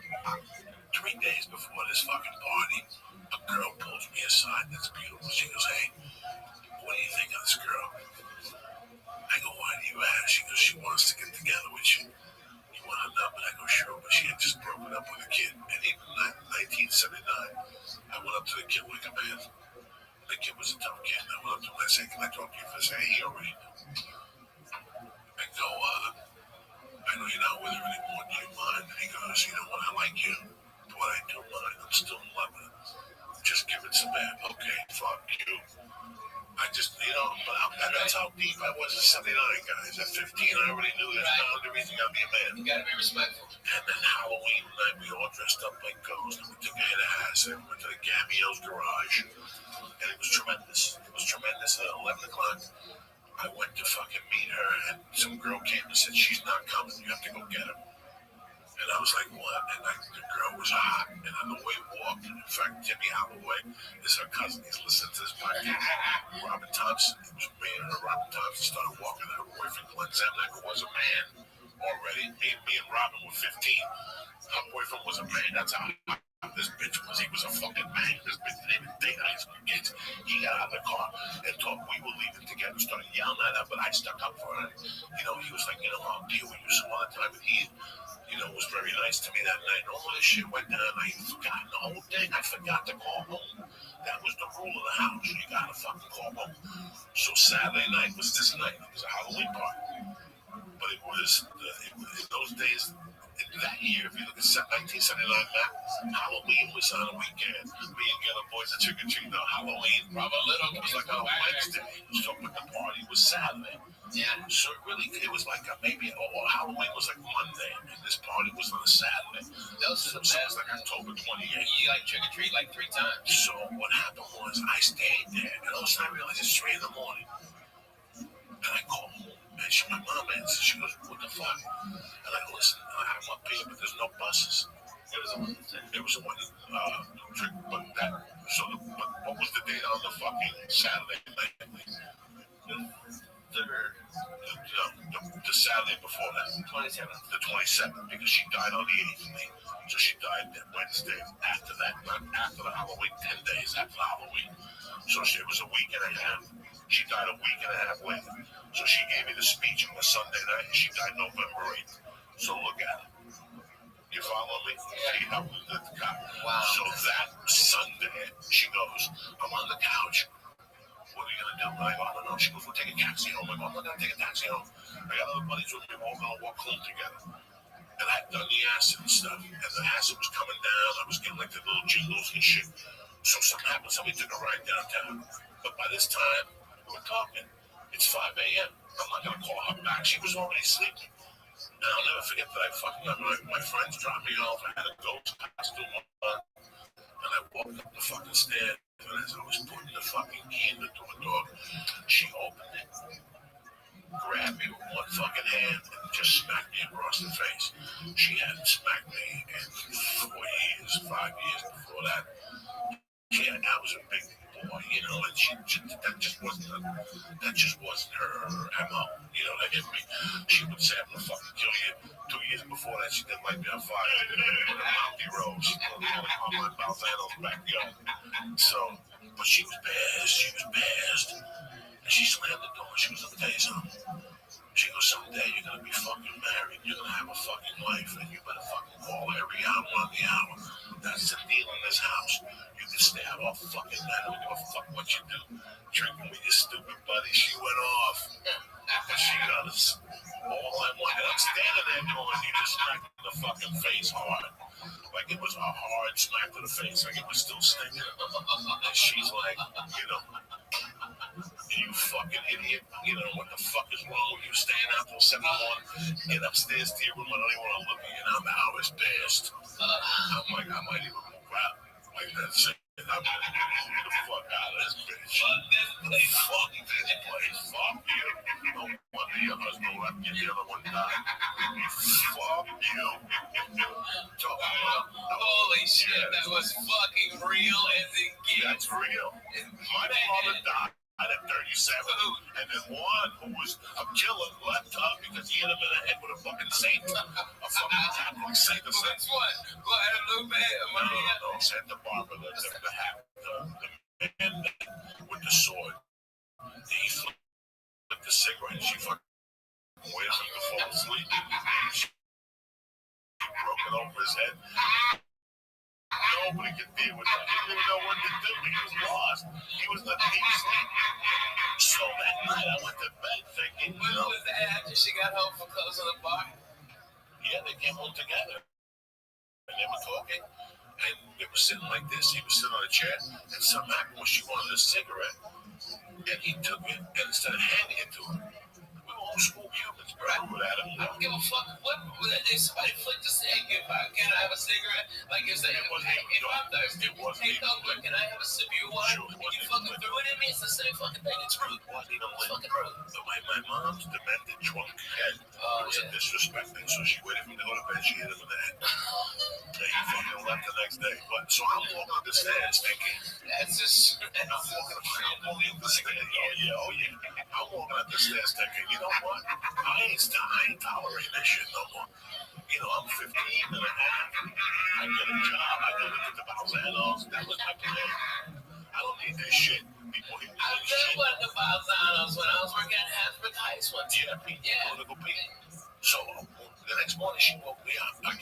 S4: 3 days before this fucking party, a girl pulls me aside that's beautiful. She goes, hey, what do you think of this girl? I go, why do you ask? She goes, she wants to get together with you. You want a number? I go, sure. But she had just broken up with a kid. And even in 1979, I went up to the kid like a man. The kid was a tough kid. I went up to him and I said, can I talk to you for a second? He already I go, I know you're not with her anymore. Do you mind? And he goes, you know what? I like you. But I do mind. I'm still in love with her. Just give it some man. Okay, fuck you. I just, but that's how deep I was at 79, guys. At 15, I already knew there's no other reason you gotta be a man.
S5: You gotta be respectful.
S4: And then Halloween night, we all dressed up like ghosts. And we took a hit of acid. We went to the Gamio's garage. And it was tremendous. It was tremendous. At 11 o'clock, I went to fucking meet her. And some girl came and said, she's not coming. You have to go get her. And I was like, what? And the girl was hot. And on the way we walked, in fact, Jimmy Holloway is her cousin. He's listening to this podcast. Robin Thompson, it was me and her. Robin Thompson started walking her boyfriend, Glenn Zemnick, who was a man already. Me and Robin were 15. Her boyfriend was a man. That's how this bitch was. He was a fucking man. This bitch didn't even date high school kids. He got out of the car and told we were leaving together. Started yelling at her, but I stuck up for her. He was like, I'll deal with you some other time. But he it was very nice to me that night. All this shit went down. I forgot the whole thing. I forgot to call home. That was the rule of the house. You gotta fucking call home. So Saturday night was this night. It was a Halloween party. But it was in those days, that year, if you look at 1979, Halloween was on a weekend. Me and the other boys at trick or treat. Halloween, Bravo Little, it was like on a Wednesday. So, but the party was Saturday. Yeah. So it was like Halloween was like Monday, and this party was on a Saturday. So it was like October 28th.
S5: You like trick or treat like 3 times.
S4: So what happened was I stayed there, and all of a sudden I realized it's 3 in the morning. And I called home, and my mom answered. She goes, "What the fuck?" And I go, "Listen, I'm up here, but there's no buses." It was a one trick, but what was the date on the fucking Saturday night? The Saturday before that,
S5: 27th.
S4: The 27th, because she died on the 8th. So she died that Wednesday after that, not after the Halloween, 10 days after Halloween. So it was a week and a half. She died a week and a half later. So she gave me the speech on a Sunday night, and she died November 8th. So look at it. You follow me?
S5: Wow.
S4: So that Sunday, she goes, "I'm on the couch. What are you going to do?" And I go, "I don't know." She goes, "We'll take a taxi home." I'm like, "I'm not going to take a taxi home. I got other buddies with me. We're all going to walk home together." And I'd done the acid and stuff. And the acid was coming down. I was getting like the little jingles and shit. So something happened. Somebody took a ride downtown. But by this time, we're talking. It's 5 a.m. I'm not going to call her back. She was already sleeping. And I'll never forget that I fucking got my friends dropped me off. I had a ghost costume on. And I walked up the fucking stairs. And as I was putting the fucking key in the door, she opened it, grabbed me with one fucking hand, and just smacked me across the face. She hadn't smacked me in 4 years, 5 years before that. Yeah, I was a big boy, and that just wasn't her MO, to hit me. She would say, "I'm gonna fucking kill you." 2 years before that, she didn't light me on fire. On a mountain road, she told me on my Balzano's backyard. So, but she was pissed. And she slammed the door. She goes, "Let me tell you something." She goes, "Someday you're gonna be fucking married. You're gonna have a fucking wife, and you better fucking call every hour on the hour. That's the deal in this house. You can stay out all fucking night. I don't give a fuck what you do. Drinking with your stupid buddy." She went off. And she got us. All I wanted, I'm standing there going, "You just smacked in the fucking face hard." Like it was a hard smack to the face. Like it was still stinging. And she's like, "You fucking idiot. What the fuck is wrong with you staying out till 7 in the morning? Get upstairs to your room. I don't even want to look at you." And I was pissed. I'm like, I might even move out. Like that's it. I'm gonna get the fuck out of this bitch. Fuck this place. Fuck you. No wonder your husband left you, the other one died. Fuck you.
S5: Holy shit, that was fucking real as in geek.
S4: That's real. My father died at 37, and then one who was a killer left up because he hit him in the head with a fucking saint, a fucking Catholic saint.
S5: Which one? Guadalupe?
S4: No, Santa Barbara, the man with the sword. He flipped the cigarette, and she fucking waited for him to fall asleep. She broke it over his head. Nobody could deal with that. He didn't even know what to do. He was lost. He was the deep sleep. So that night I went to bed thinking,
S5: When was that after she got home from closing the bar?
S4: Yeah, they came home together. And they were talking. And they were sitting like this. He was sitting on a chair. And something happened when she wanted a cigarette. And he took it. And instead of handing it to her, we were old school Cubans. Right?
S5: I don't give a fuck. What if somebody flicked a cig? Can I have a cigarette? Like if I'm thirsty, hey Thugler, can I have a sip of your wine?
S4: Sure,
S5: You fucking threw it at me. It's the same fucking thing. It's rude. It's fucking rude.
S4: So my mom's demented drunk head was a disrespect thing. So she waited for me to go to bed. She hit him in the head. And he fucking left the next day. But so I'm walking up the stairs thinking,
S5: That's just.
S4: I'm walking up the stairs. Oh yeah. I'm walking up the stairs thinking, you know what? I ain't tolerating this shit no more. I'm 15 and a half. I get a job. I go to the Balzanos. That was my plan. I don't need this shit. People hit me
S5: I
S4: with this shit.
S5: remember the Balzanos when I was working at Hasbrook Ice one time.
S4: Yeah, Pete. Political Pete. So the next morning she woke me up. I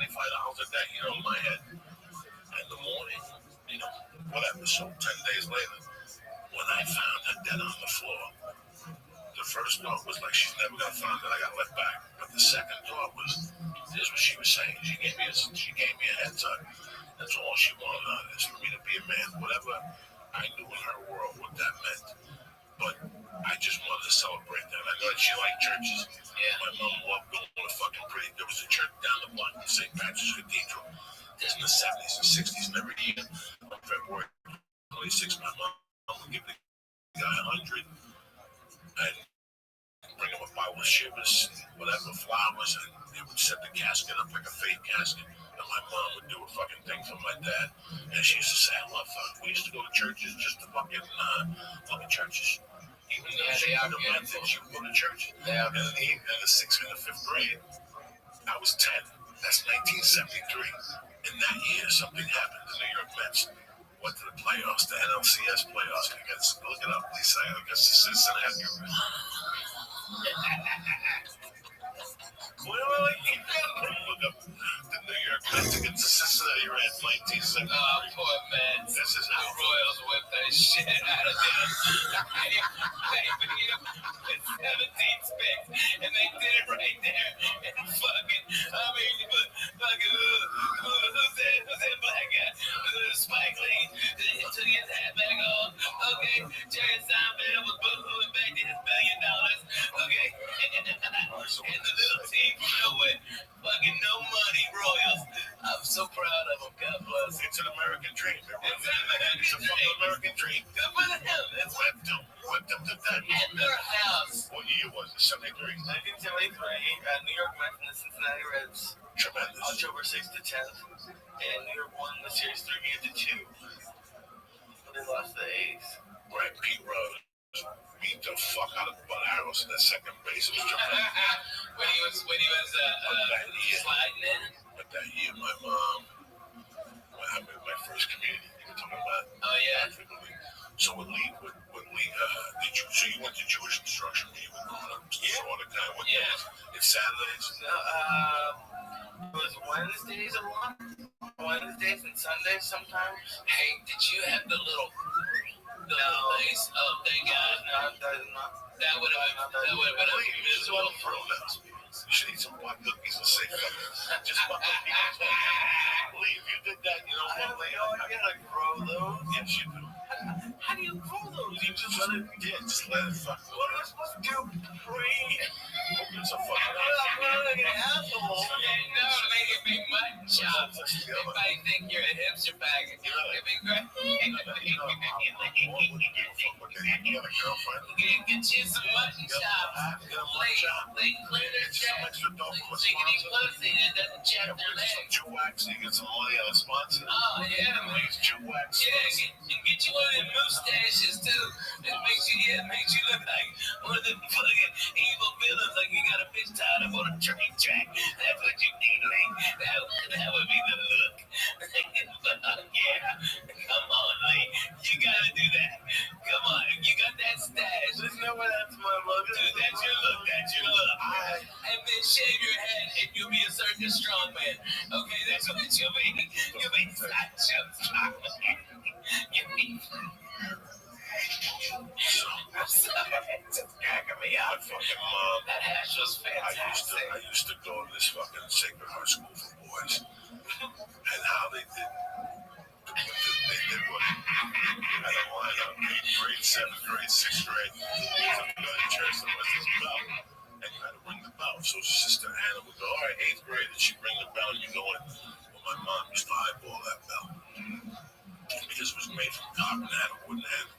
S4: $25 a day, in my head. In the morning, whatever. So 10 days later, when I found her dead on the floor, the first thought was like, she's never gonna find that I got left back. But the second thought was, here's what she was saying. She gave me a heads up. That's all she wanted on this, for me to be a man, whatever I knew in her world what that meant. But I just wanted to celebrate that. I know that she liked churches. Yeah. My mom loved going to fucking pray. There was a church down the block, St. Patrick's Cathedral. In the 70s and 60s, and every year on February 26th, my mom would give the guy 100 and bring him a bottle of shivers, whatever, flowers, and they would set the casket up like a fake casket. And my mom would do a fucking thing for my dad. And she used to say, I love fun. We used to go to churches just to fucking look at churches. Even though she had a method, she would go to church. Yeah. And in the 6th and the 5th grade, I was 10. That's 1973. In that year, something happened. The New York Mets went to the playoffs, the NLCS playoffs. Look it up, Lisa. Against the Cincinnati Reds. Look up the New York Mets against the Cincinnati Reds, 1973.
S5: Oh, poor Mets.
S4: This is
S5: the Royals whipped the shit out of them. They beat them with 17 spins, and they did it right there. And fucking, who's that black guy? Spike Lee took his hat back on. Okay, Jerry Seinfeld was boohooing back to his $1 billion. Okay, and the little team from nowhere, fucking no money, Royals. I'm so proud of them. God bless.
S4: It's an American dream.
S5: It's a
S4: fucking American dream.
S5: Good for them. It's
S4: Whipped them to death.
S5: at their house.
S4: What year was it? 73?
S6: 1973, New York Mets and the Cincinnati Reds.
S4: Tremendous.
S6: October 6th to 10th. And New York won the series 3-2. But they lost to the A's.
S4: Right, Pete Rose beat the fuck out of Bud Harrelson at second base. It was tremendous.
S5: when he was sliding in.
S4: But that year, my mom, when I made my first community, you were talking about.
S5: Oh yeah.
S4: So with Lee, so you went to Jewish instruction when you were growing up?
S6: Yeah.
S4: All the time. What
S5: Yeah.
S4: days? It's Saturdays.
S6: It was Wednesdays a lot. Wednesdays and Sundays sometimes.
S5: Hey, did you have the little place? Oh, thank God.
S6: No, that is not.
S5: That would have been a miserable
S4: pronouns. You should eat some black cookies and say just fuck up people's Lee, if you did that,
S6: I gotta grow those.
S4: Yes, you do.
S6: How do you grow those?
S4: You just let it fuck.
S6: What am I supposed to do? Pray?
S4: It's a
S6: I'm
S4: fucking
S6: not like an asshole.
S5: no, make it big mutton chops. Everybody think you're a hipster bag. It'd be great.
S4: You got a girlfriend?
S5: Get you some mutton chops. Clean their check. Chickeny pussy that doesn't check their
S4: Some
S5: legs.
S4: Jew wax, you get some money on a sponsor.
S5: Oh, yeah, man.
S4: Please, Jew wax.
S5: Yeah, get you one of them mustaches, too. It makes you look like one of them fucking evil villains, like you got a bitch tied up on a train track. That's what you need, Lee. That would be the look. Yeah. Come on, Lee. You gotta do that. Come on. You got that stash.
S6: There's no way that's my look.
S5: Dude, that's your look. And then shave your head and you'll be a circus strongman. Okay, that's what you'll be. You'll be Sideshow strongman. You'll be... I'm sorry. It's cracking me up.
S4: My fucking mom.
S5: That hash was fantastic.
S4: I used to go to this fucking Sacred Heart School for Boys. And how they did what? I don't line up. 8th grade, 7th grade, 6th grade. So we go to church and went to the bell. And you had to ring the bell. So Sister Anna would go, all right, 8th grade, and she'd ring the bell and you go in. Well, my mom used to eyeball that bell. Because it was made from cotton and had a wooden handle.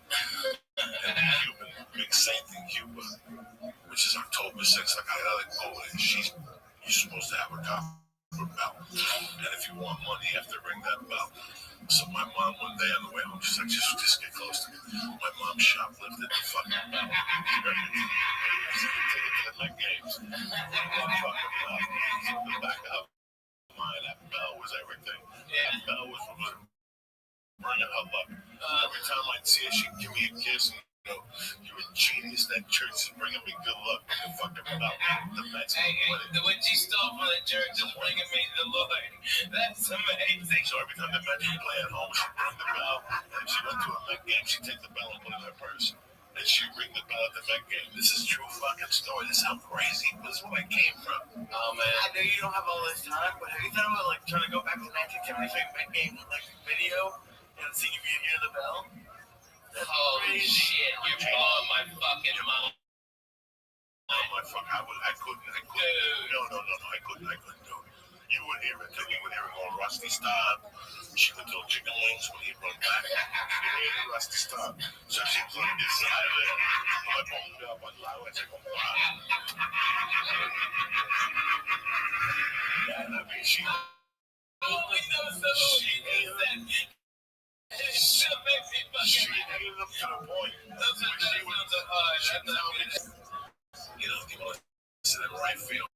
S4: And the Cuban, big saint in Cuba, which is October 6th, like I gotta go in. You're supposed to have a copper bell. And if you want money, you have to ring that bell. So my mom, one day on the way home, she's like, just get close to me. My mom shoplifted the fucking bell. She took it to the Met games. One fucking bell. So the back of mine, that bell was everything. That bell was bringing her luck. Every time I'd see her, she'd give me a kiss and You're a genius. That church is bringing me good luck. The fucking about the Mets.
S5: Hey, what you stole from the church is bringing me the Lord. That's amazing.
S4: So every time the Mets would play at home, she'd ring the bell. And if she went to a Met game, she'd take the bell and put it in her purse. And she'd ring the bell at the Met game. This is true fucking story. This is how crazy this is where I came from.
S6: Oh man, I know you don't have all this time, but have you thought about like trying to go back to 1973 Met game like video and see if you can hear the bell? That's
S5: Holy
S6: crazy.
S5: shit, you're blowing my fucking mind.
S4: I couldn't. No, I couldn't do it. You would hear it, you would hear it going Rusty stop. She would throw chicken wings when he'd run back. You hear the Rusty stop. So she'd run inside of it. I pulled up on my way, take a while. And I mean, she hated him to the point. You know, they want to sit in right field.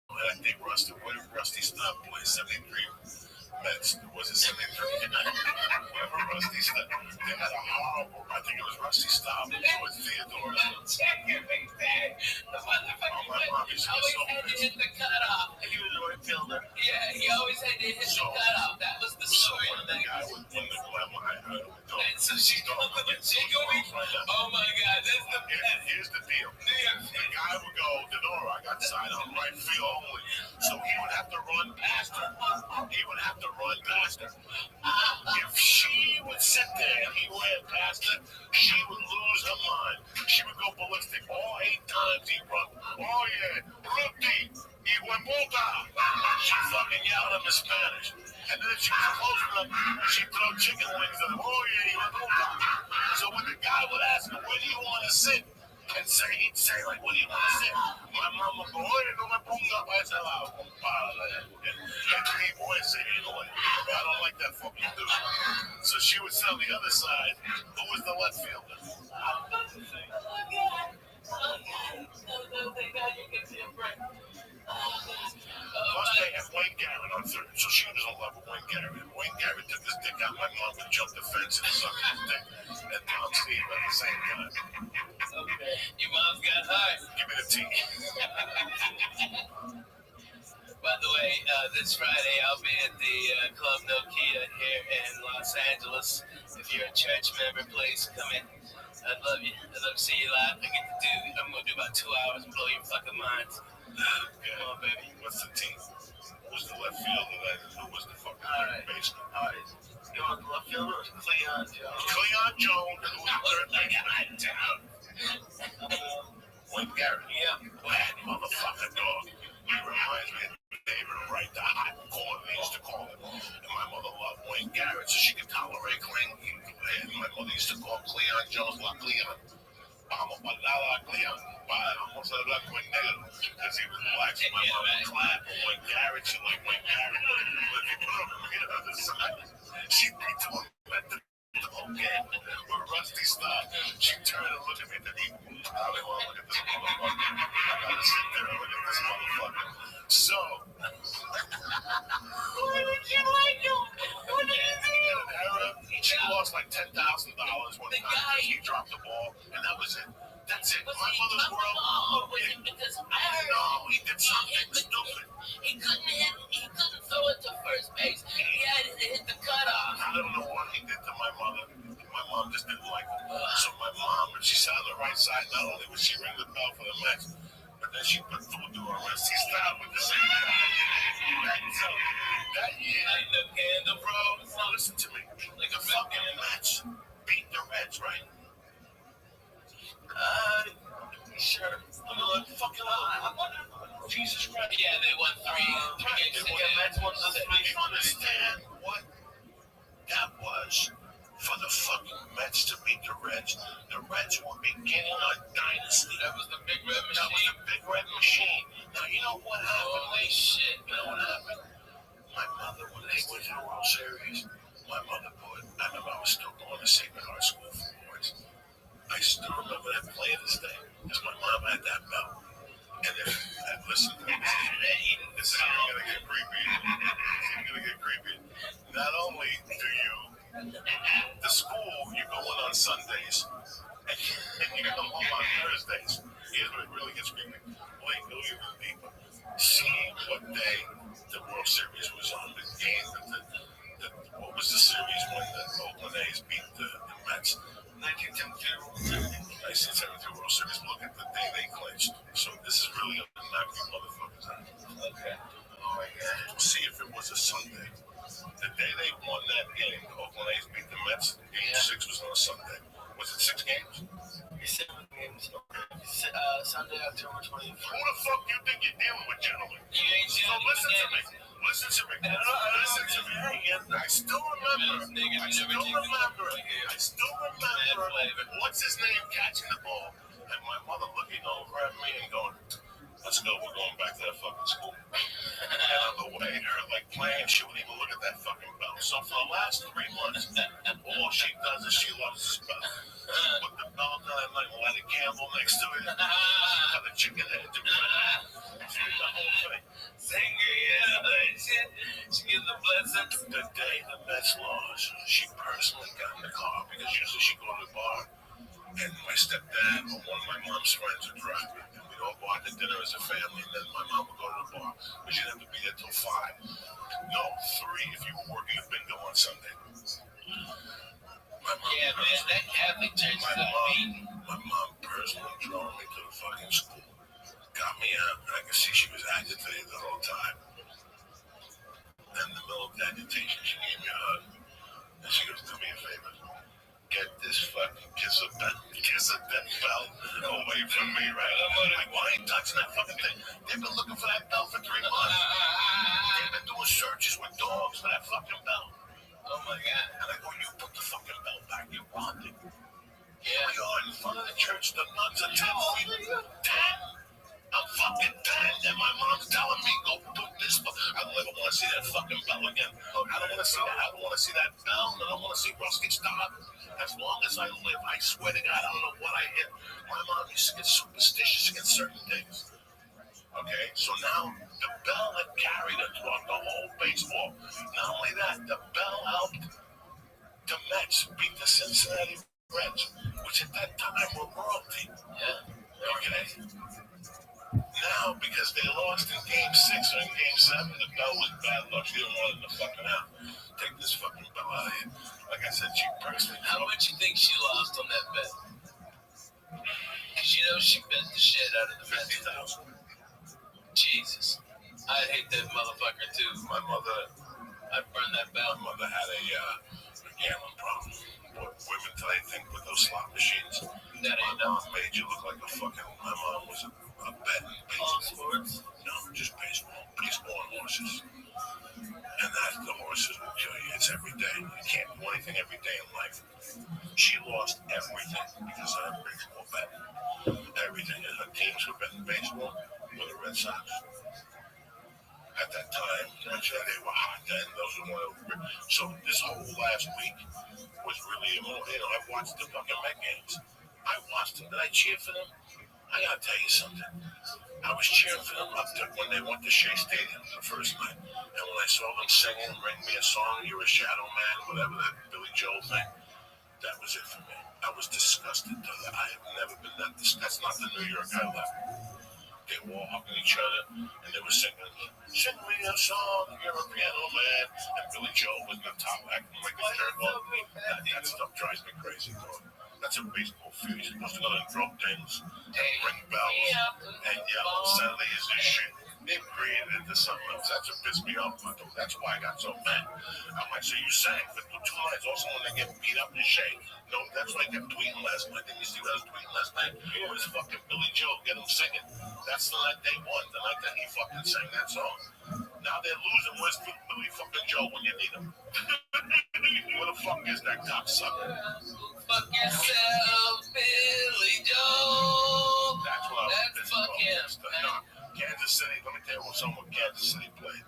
S4: And I think Rusty stopped playing 73 Mets. Was it 73? Whatever Rusty stopped. They had a horrible, I think it was Rusty stopped. It was Theodore.
S5: The motherfucker always had to hit the cutoff.
S6: He was a right fielder.
S5: Yeah, he always had to hit the cutoff. That was the story.
S4: The guy would win the glamour.
S5: And so she comes with a chicken wing. Oh my God, that's the best.
S4: Here's the deal. The guy would go, Denora, I got signed on right field only. So he would have to run past her. If she would sit there and he ran past her, she would lose her mind. She would go ballistic. All 8 times he run. Oh yeah, Rabbi, y hueputa. She fucking yelled at him in Spanish. And then if she was close enough, she'd throw chicken wings at him. Oh yeah, y hueputa. So when the guy would ask him, where do you want to sit? And he'd say, like, what do you want to sit? My mom would go, oye, no me ponga para ese lado, compadre. And he would say, anyway, I don't like that fucking dude. So she would sit on the other side. Who was the left fielder? Plus, they had Wayne Garrett on third, so she was in love with Wayne Garrett. Wayne Garrett took his dick out. My mom would jump the fence and suck his dick. And Tom Steve at the same time.
S5: Your mom's got hard.
S4: Give me the tea.
S5: By the way, this Friday I'll be at the Club Nokia here in Los Angeles. If you're a church member, please come in. I'd love you. I'd love to see you live. I'm going to do about 2 hours and blow your fucking minds. Come on, baby.
S4: What's the team? Who's the left fielder then? Who was the fucking baseman?
S6: All right. You want the left fielder or Cleon Jones?
S4: Cleon Jones. Who was the third baseman? Wayne Garrett.
S6: Yeah.
S4: Bad motherfucker dog. He reminds me of David Wright, the hot corn they used to call him. And my mother loved Wayne Garrett so she could tolerate Cleon. And my mother used to call Cleon Jones La Cleon. Vamos para la Cleon. Vamos a hablar con negro. Because he was black. So my mother would clap for Wayne Garrett. She liked Wayne Garrett. But if you put him on the other side, she'd be to him at the game with Rusty stop. She'd turn and look at me and then he probably want to look at this motherfucker. I gotta sit there and look at this motherfucker. So,
S5: Why would you like him? What did you do?
S4: She lost like $10,000 one time. He dropped the ball, and that was it. That's it. My mother's world.
S5: Because I heard
S4: He did something stupid.
S5: he couldn't throw it to first base. He had to hit the cutoff.
S4: I don't know what he did to my mother. My mom just didn't like him. So my mom, when she sat on the right side, not only would she ring the bell for the Mets, but then she put Voodoo on Rusty style with the same that year, listen to me. Like a fucking Mets beat the Reds, right? Sure. Jesus Christ.
S5: Yeah, they won three games together.
S4: You understand what that was for the fucking Mets to beat the Reds? The Reds were beginning a dynasty.
S5: That was the Big Red
S4: That was
S5: Machine.
S4: the Big Red Machine. Now, you know what happened?
S5: Holy shit.
S4: You know what happened? My mother, when they went to the World Series, my mother I remember I was still going to Sacred Heart School for boys. I still remember that play of this thing, because my mom had that belt. And if, listen, this is going to get creepy. It's going to get creepy. Not only do you, the school, you go in on Sundays, And you come home on Thursdays. Here's where it really gets creepy. Wait, go even deeper. See what day the World Series was on. The game, what was the series when the Oakland A's beat the Mets? 1973 World Series. Look at the day they clinched. So this is really going to knock you motherfuckers out.
S3: Okay.
S4: Oh my God. See if it was a Sunday. The day they won that game, the Oakland A's beat the Mets. Game 6 was on a Sunday. Was it 6 games?
S6: 7 games. Sunday, October 24th.
S4: Who the fuck do you think you're dealing with, gentlemen?
S6: You ain't
S4: So listen to me. Listen to me. Listen to me. I still remember. What's his name catching the ball? And my mother looking over at me and going, let's go. We're going back to that fucking school. And on the way, her like playing, she wouldn't even look at that fucking bell. So for the last 3 months, all she does is she loves this bell. Put the bell down like light a candle next to it. Have a chicken head to me. She did the whole thing.
S6: Sangria and shit. She gives the blessings.
S4: The day the Mets lost, she personally got in the car because usually she go to the bar. And my stepdad or one of my mom's friends would drive me. And we'd all go out to dinner as a family, and then my mom would go to the bar. But she'd have to be there till 5. No, 3 if you were working a bingo on Sunday.
S6: Yeah, man, that Catholic church is a beat.
S4: My mom personally drove me to the fucking school. Got me out, and I could see she was agitated the whole time. And in the middle of the agitation, she gave me a hug. And she goes, do me a favor. Get this fucking kiss of that bell away from me, right? I'm like, why ain't touching that fucking thing? They've been looking for that bell for 3 months. They've been doing searches with dogs for that fucking bell.
S6: Oh my God.
S4: And I go, you put the fucking bell back, you robbed it.
S6: Yeah.
S4: We are in front of the church, the nuns are 10 feet. 10? I'm fucking 10, and my mom's telling me, go put this. I don't ever want to see that fucking bell again. I don't want to see that. I don't want to see that bell. I don't want to see Ruskin stop. As long as I live, I swear to God, I don't know what I hit. My mom used to get superstitious against certain things. Okay, so now the bell had carried her throughout the whole baseball. Not only that, the bell helped the Mets beat the Cincinnati Reds, which at that time were royalty.
S6: Yeah.
S4: Okay. Now, because they lost in Game 6 or in Game 7, the bell was bad luck. She didn't want it to fucking out. Take this fucking bell out of here. Like I said, she personally.
S6: How much you think she lost on that bet? Because you know she bet the shit out of the Mets.
S4: 50,000.
S6: Jesus. I hate that motherfucker too.
S4: My mother,
S6: I burned that bell.
S4: my mother had a gambling problem. What women today think with those slot machines.
S6: That
S4: My
S6: ain't no
S4: mom made you look like a fucking. My mom was a betting
S6: all
S4: baseball.
S6: sports.
S4: No, just baseball. Baseball and horses. And the horses will kill you. It's every day. You can't do anything every day in life. She lost everything because of her baseball bet. Everything. And her teams were betting baseball were the Red Sox. At that time, they were hot then. Those were one of the. So this whole last week was really, I watched the fucking Met games. I watched them. Did I cheer for them? I gotta tell you something. I was cheering for them up to when they went to Shea Stadium the first night. And when I saw them singing, Ring Me a Song, You're a Shadow Man, whatever that Billy Joel thing, that was it for me. I was disgusted. I have never been that disgusted. That's not the New York I left. They were all hugging each other, and they were singing, Sing me a song, you're a piano man. And Billy Joel was on top acting like a jerk. That stuff drives me crazy, dog. That's a baseball field. You're supposed to go and drop things, and ring bells, and yell. Saturday is this shit. They created it into something else. That's what pissed me off. That's why I got so mad. I'm like, so you sang for 2 nights. Also, when they get beat up in shade. No, that's why I kept tweeting last night. Didn't you see what I was tweeting last night? It was fucking Billy Joel. Get him singing. That's the night they won. The night that he fucking sang that song. Now they're losing. Where's Billy fucking Joel when you need him? Where the fuck is that cocksucker?
S6: Fuck yourself, Billy Joel.
S4: That's what I was
S6: That's fucking.
S4: no, Kansas City. Let me tell you what song Kansas City played.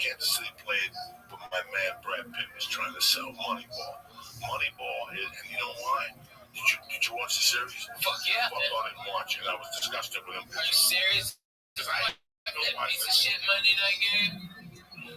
S4: Kansas City played, but my man Brad Pitt was trying to sell Moneyball. Moneyball, and you know why? Did you watch the series?
S6: Fuck yeah.
S4: Fuck, I didn't watch it. I was disgusted with him.
S6: Are you serious?
S4: Because I
S6: That piece of shit Monday night game.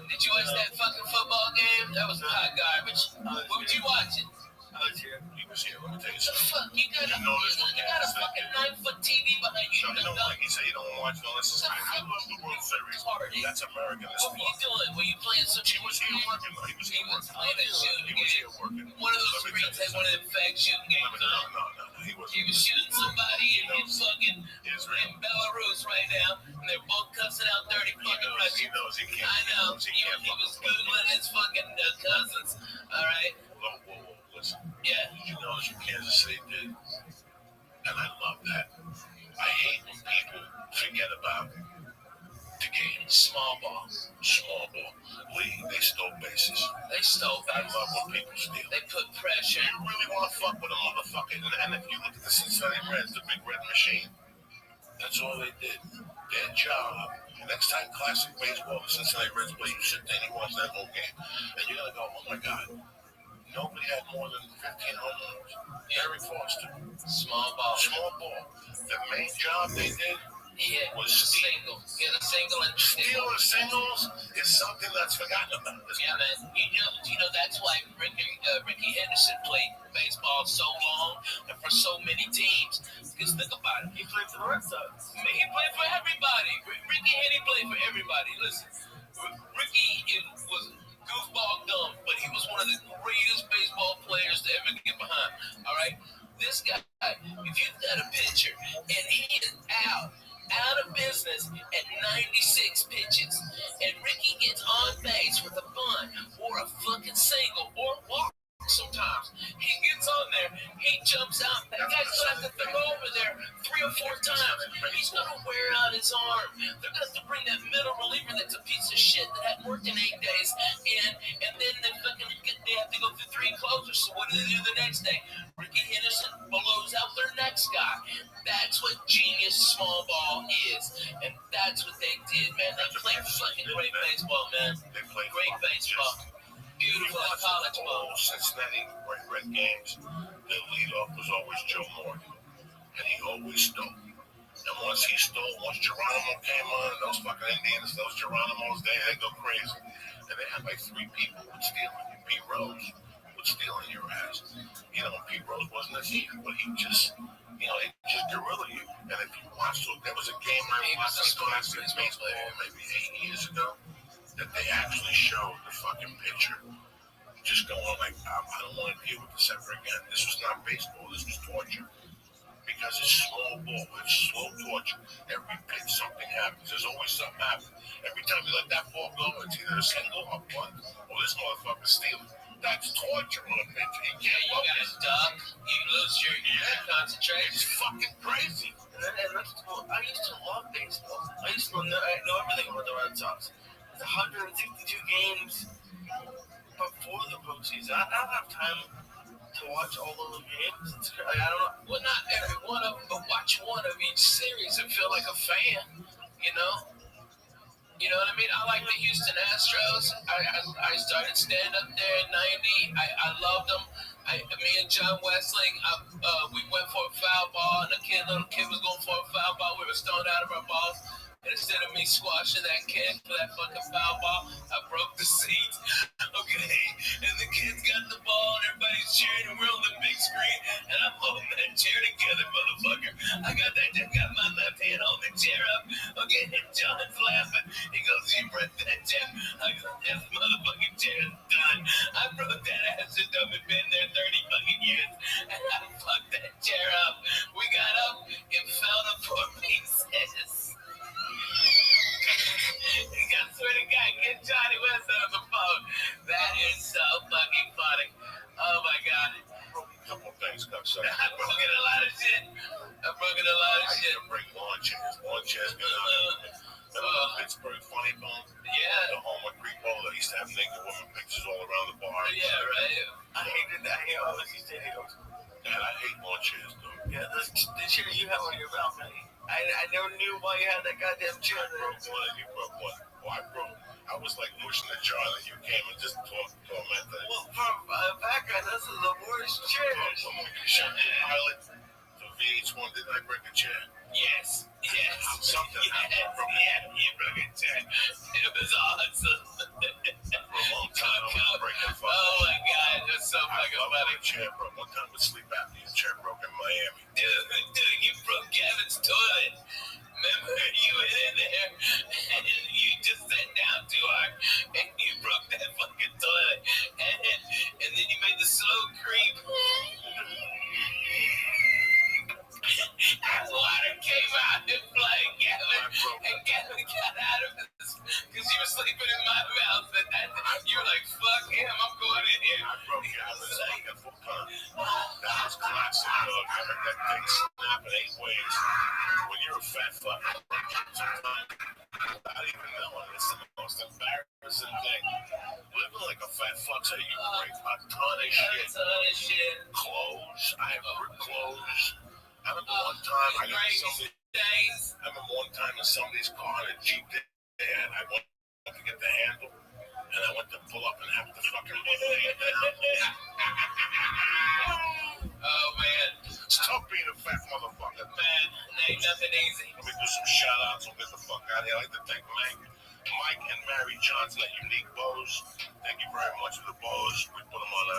S6: Did you watch that fucking football game? That was hot garbage. What were you watching?
S4: I
S6: was here.
S4: He was here. Let me tell you
S5: The
S4: something.
S5: fuck? You got a fucking 9-foot TV behind you.
S4: No, like he said, he don't watch no. This is I love the World Series. That's American.
S5: What were you doing? Were you playing some?
S4: He was here working. He was here working.
S5: Playing a shooting
S4: He was
S5: game.
S4: here working.
S5: One of those screens had one of them fake shooting games.
S4: No. He
S5: was shooting somebody in fucking in Belarus right now, and they're both cussing out dirty fucking Russians.
S4: He knows he can't.
S5: I know. He was googling his fucking cousins. All right.
S4: Whoa, listen.
S5: Yeah.
S4: Did you notice what Kansas City did? And I love that. I hate when people forget about the game.
S5: Small ball.
S4: League, they stole bases. I love when people steal.
S5: They put pressure.
S4: You really want to fuck with a motherfucker? And if you look at the Cincinnati Reds, the big red machine, that's all they did. Their job. Next time classic baseball, the Cincinnati Reds play, you sit there and you watch that whole game. And you're going to go, oh my God. Nobody had more than 15 home runs. Gary Foster.
S5: Small ball.
S4: The main job they did was steal.
S5: Get a single and
S4: Stealing singles is something that's forgotten about.
S5: Yeah, man. You know that's why Ricky Henderson played baseball so long and for so many teams. Because think about it.
S6: He played for the Red Sox.
S5: He played for everybody. Ricky Henny played for everybody. Listen, Ricky was goofball dumb, but he was one of the greatest baseball players to ever get behind. All right? This guy, if you've got a pitcher and he is out of business at 96 pitches, and Ricky gets on base with a bunt or a fucking single or a walk sometimes, he gets on there, he jumps out, that guy's gonna have to throw over there 3 or 4 times, he's gonna wear out his arm, they're gonna have to bring that middle reliever that's a piece of shit that hadn't worked in 8 days in, and then they have to go through 3 closers, so what do they do the next day? Ricky Henderson blows out their next guy. That's what genius small ball is, and that's what they did, man. They played fucking great baseball, man.
S4: They played
S5: Great baseball. Beautiful college ball.
S4: Cincinnati Red games, the leadoff was always Joe Morgan, and he always stole. And once Geronimo came on, those fucking Indians, those Geronimos, they go crazy. And they had like 3 people with stealing. Pete Rose would steal in your ass. You know, Pete Rose wasn't a thief, but he just, he just guerrilla you. And if you watched, there was a game I watched in classic baseball maybe 8 years ago that they actually showed the fucking pitcher just going like, I don't want to deal with this ever again. This was not baseball. This was torture. Because it's slow ball. It's slow torture. Every pitch, something happens. There's always something happening. Every time you let that ball go, it's either a single or bunt, or this motherfucker's stealing. That's torture on a pitch. You
S5: gotta duck. You lose your concentration.
S4: It's fucking crazy.
S6: And that's cool. I used to love baseball. I used to know everything about the Red Sox. It's 162 games before the postseason. I don't have time to watch all of the games. I don't know.
S5: Well, not every one of them, but watch one of each series and feel like a fan, you know? You know what I mean? I like the Houston Astros. I started stand-up there in 90. I loved them. Me and John Wesley, we went for a foul ball, and little kid was going for a foul ball. We were stoned out of our balls. And instead of me squashing that kid for that fucking foul ball, I broke the seat. Okay, and the kids got the ball, and everybody's cheering, and we're on the big screen, and I'm holding that chair together, motherfucker. I got my left hand on the chair up. Okay, and John's laughing. He goes, "You broke that chair." I go, "This motherfucking chair is done. I broke that ass and done been there 30 fucking years, and I fucked that chair up." We got up, it fell to 4 pieces. I swear to God, get Johnny West on the phone. That is so fucking funny. Oh my God.
S4: A couple of things, cocksucker.
S5: I've broken a lot of shit.
S4: I used to bring lawn chairs. Lawn chairs go out. Pittsburgh Funny Bone.
S5: Yeah.
S4: The home with Creepo. They used to have naked women pictures all around the bar.
S5: Yeah, right.
S6: I hated that. I always used to hate those.
S4: And I hate lawn chairs, though.
S6: Yeah, the chair you have on your balcony. I never knew why you had that goddamn chair
S4: I
S6: there.
S4: broke one and you broke one. Oh, I was like pushing the jar that you came and just tormented.
S6: Well, from background, this is the worst chair.
S4: Someone you shot the pilot for VH1. Didn't I break a chair?
S5: Yes.
S4: Something happened from
S5: you broke a chair. It was awesome.
S4: for a long time. I was breaking fucking
S5: Oh my God, that's so fucking funny.
S4: chair broke. One time with sleep apnea, chair broke in Miami.
S5: Dude, you broke Gavin's toilet. Remember, you went in there and you just sat down too hard and you broke that fucking toilet. And then you made the slow creep. And water came out and flooded Gavin. And Gavin got out of this because you were sleeping in my mouth. And you were like, fuck him, I'm going in here.
S4: I broke Gavin's fucking full time. That was classic, dog. I heard that thing snap in 8 ways. When you're a fat fuck, not even knowing, it's the most embarrassing thing. Living like a fat fuck, so you break a ton of shit. Clothes, I have ripped clothes. I remember one time in somebody's car in a Jeep and I went to get the handle and I went to pull up and have the fucking thing down.
S5: Oh man,
S4: It's tough being a fat motherfucker.
S5: man, ain't nothing easy.
S4: Let me do some shout outs and get the fuck out of here. I'd like to thank Mike and Mary Johnson at Unique Bows. Thank you very much for the bows. We put them on a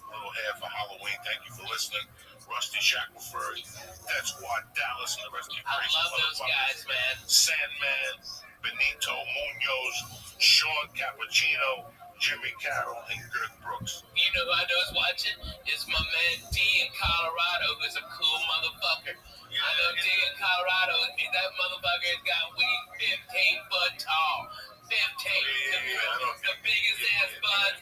S4: little hair for Halloween. Thank you for listening. Rusty Shackelford, Dead Squad Dallas, and the rest of you
S5: I
S4: crazy
S5: love those guys, man.
S4: Sandman, Benito Munoz, Sean Cappuccino, Jimmy Carroll, and Girth Brooks.
S5: You know who I know is watching? It's my man D in Colorado, who's a cool motherfucker. I know D in Colorado, that motherfucker has got weed 15 foot tall. 15. The biggest ass bud.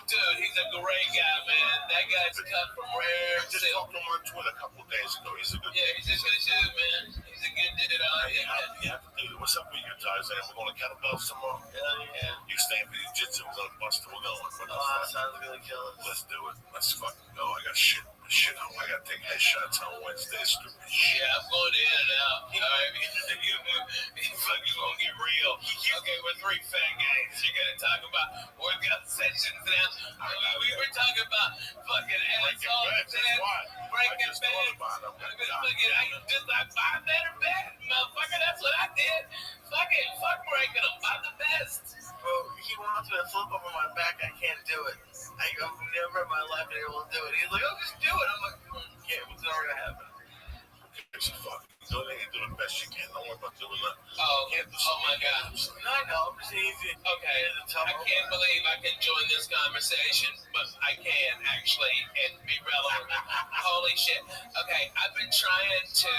S5: Dude, he's a great guy, man. That guy's cut from rare.
S4: I just talked to him on Twitter a couple of days ago. He's a good
S5: Yeah, he's a good dude, man. He's a good dude.
S4: dude. What's up with you guys? We're going to kettlebells tomorrow.
S6: Yeah.
S4: You staying for jiu-jitsu? We're going to bust it. We're going.
S6: That sounds really killer.
S4: Let's do it. Let's fucking go. I got shit on. I got to take headshots on Wednesday. Stupid shit.
S5: Yeah, I'm going in and out. Alright, you fucking gonna get real. Okay, we're 3 fat guys. You're gonna talk about workout sessions now. We were talking about fucking asshole breaking bed. I'm better bed, motherfucker. That's what I did. Fuck breaking them. I'm the best.
S6: Bro, he wants me to flip over my back. I can't do it. I've never in my life been able to do it. He's like, oh, just do it. I'm like, yeah, what's never gonna happen?
S4: It's fucking good. You do the best you can. Don't worry about doing that.
S5: Oh my God.
S6: No, I know. I'm just easy.
S5: Okay, I can't believe I can join this conversation, but I can actually and be relevant. Holy shit. Okay, I've been trying to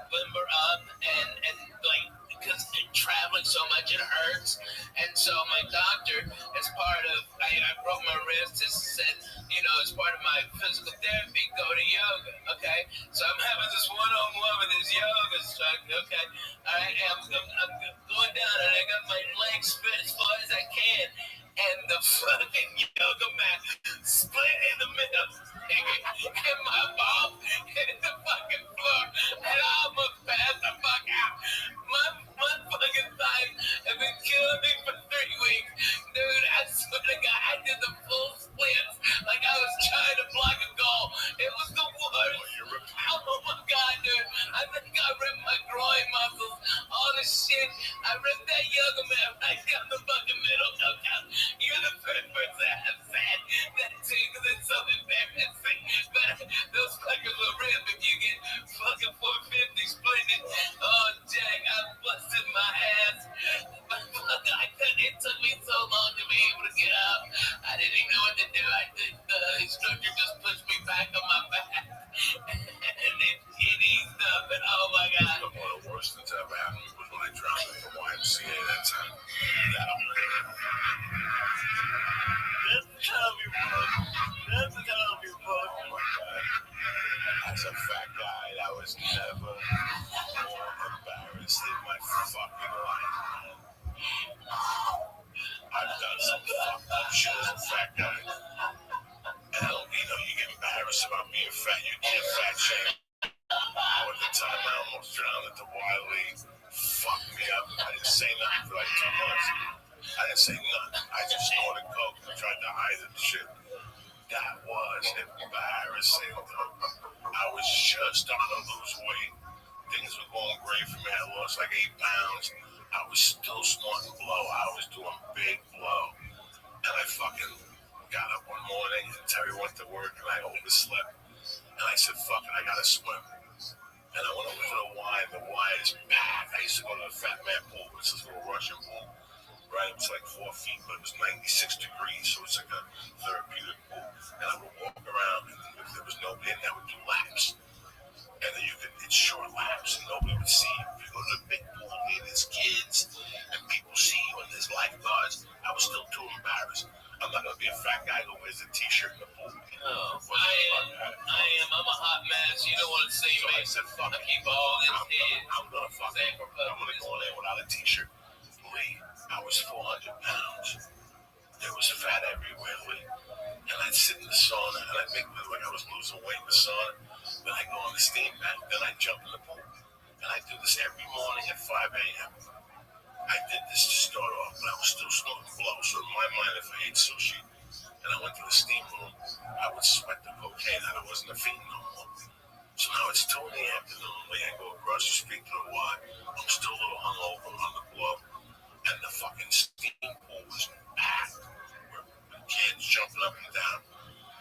S5: limber up and like, because traveling so much it hurts, and so my doctor, as part of I broke my wrist, has said, as part of my physical therapy, go to yoga. Okay, so I'm having this one-on-one with this yoga instructor. Okay, I'm going down and I got my legs spread as far as I can, and the fucking yoga mat split in the middle, and my ball hit the fucking floor, and I almost passed the fuck out. My fucking thighs have been killing me for 3 weeks. Dude, I swear to God, I did the full splits like I was trying to block a goal. It was the worst. Oh my God, dude. I think I ripped my groin muscles. All the shit. I ripped that yoga mat right down the fucking middle. You're the first person I have said that to because it's so embarrassing. But those fuckers were real if you get fucking 450 splitted. Oh, Jack, I busted my ass. It took me so long to be able to get up. I didn't even know what to do. The instructor just pushed me back on my back. And it eased up. And oh my God.
S4: One of the worst things ever happened was when I drowned at the YMCA that time.
S6: That's how we work. Oh
S4: my God. As a fat guy, I was never more embarrassed in my fucking life, man. I've done some fucked up shit as a fat guy. Hell, you get embarrassed about being fat. You get fat shame. At the time, I almost drowned at the Wiley. Fucked me up. I didn't say nothing for like 2 months. I didn't say nothing. I just snorted coke and tried to hide it and shit. That was embarrassing, though. I was just starting to lose weight. Things were going great for me. I lost like 8 pounds. I was still snorting blow. I was doing big blow. And I fucking got Terry went to work and I overslept. And I said, fuck it, I gotta swim. And I went over to the Y, and the Y is packed. I used to go to the Fat Man pool, which is a little Russian pool. Right, it was like 4 feet, but it was 96 degrees, so it's like a therapeutic pool. And I would walk around, and if there was nobody in there, I would do laps. And then it's short laps, and nobody would see you. If you go to the big pool, there's kids, and people see you, and there's lifeguards. I was still too embarrassed. I'm not going to be a fat guy who wears a t-shirt in the pool.
S5: Oh, I am. I'm a hot mess. You don't want to see
S4: So
S5: me.
S4: I said, fuck
S5: I
S4: it.
S5: keep all this head.
S4: I'm going to fuck it. I'm going to go in there without a t-shirt. Lee, I was 400 pounds. There was fat everywhere, Lee. And I'd sit in the sauna, and I'd make it like I was losing weight in the sauna. Then I'd go on the steam bath, then I'd jump in the pool. And I do this every morning at 5 a.m. I did this to start off, but I was still smoking blow. So in my mind, if I ate sushi and I went to the steam room, I would sweat the cocaine out. I wasn't a fiend no more. So now it's 2 in the afternoon. I go across the street to the Y. I'm still a little hungover on the glove. And the fucking steam pool was packed. With kids jumping up and down.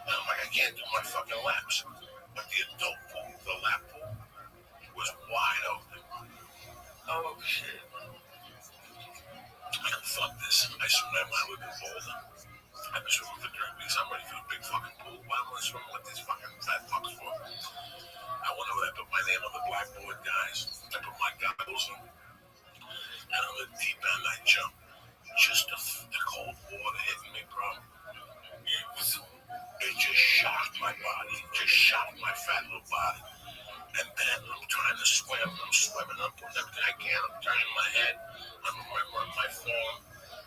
S4: And I'm like, I can't do my fucking laps. But the adult pool, the lap pool, was wide open.
S6: Oh, shit.
S4: I said, fuck this. I swam out with the boulder. I've been swimming for 3 weeks. I'm ready for a big fucking pool. Why am I swimming with these fucking fat fucks for? I went over there, I put my name on the blackboard, guys. I put my goggles on. And on the deep end, I jumped. Just the cold water hitting me, bro. It just shocked my body. It just shocked my fat little body. And then I'm trying to swim. I'm swimming. I'm putting everything I can. I'm turning my head. I'm on my form.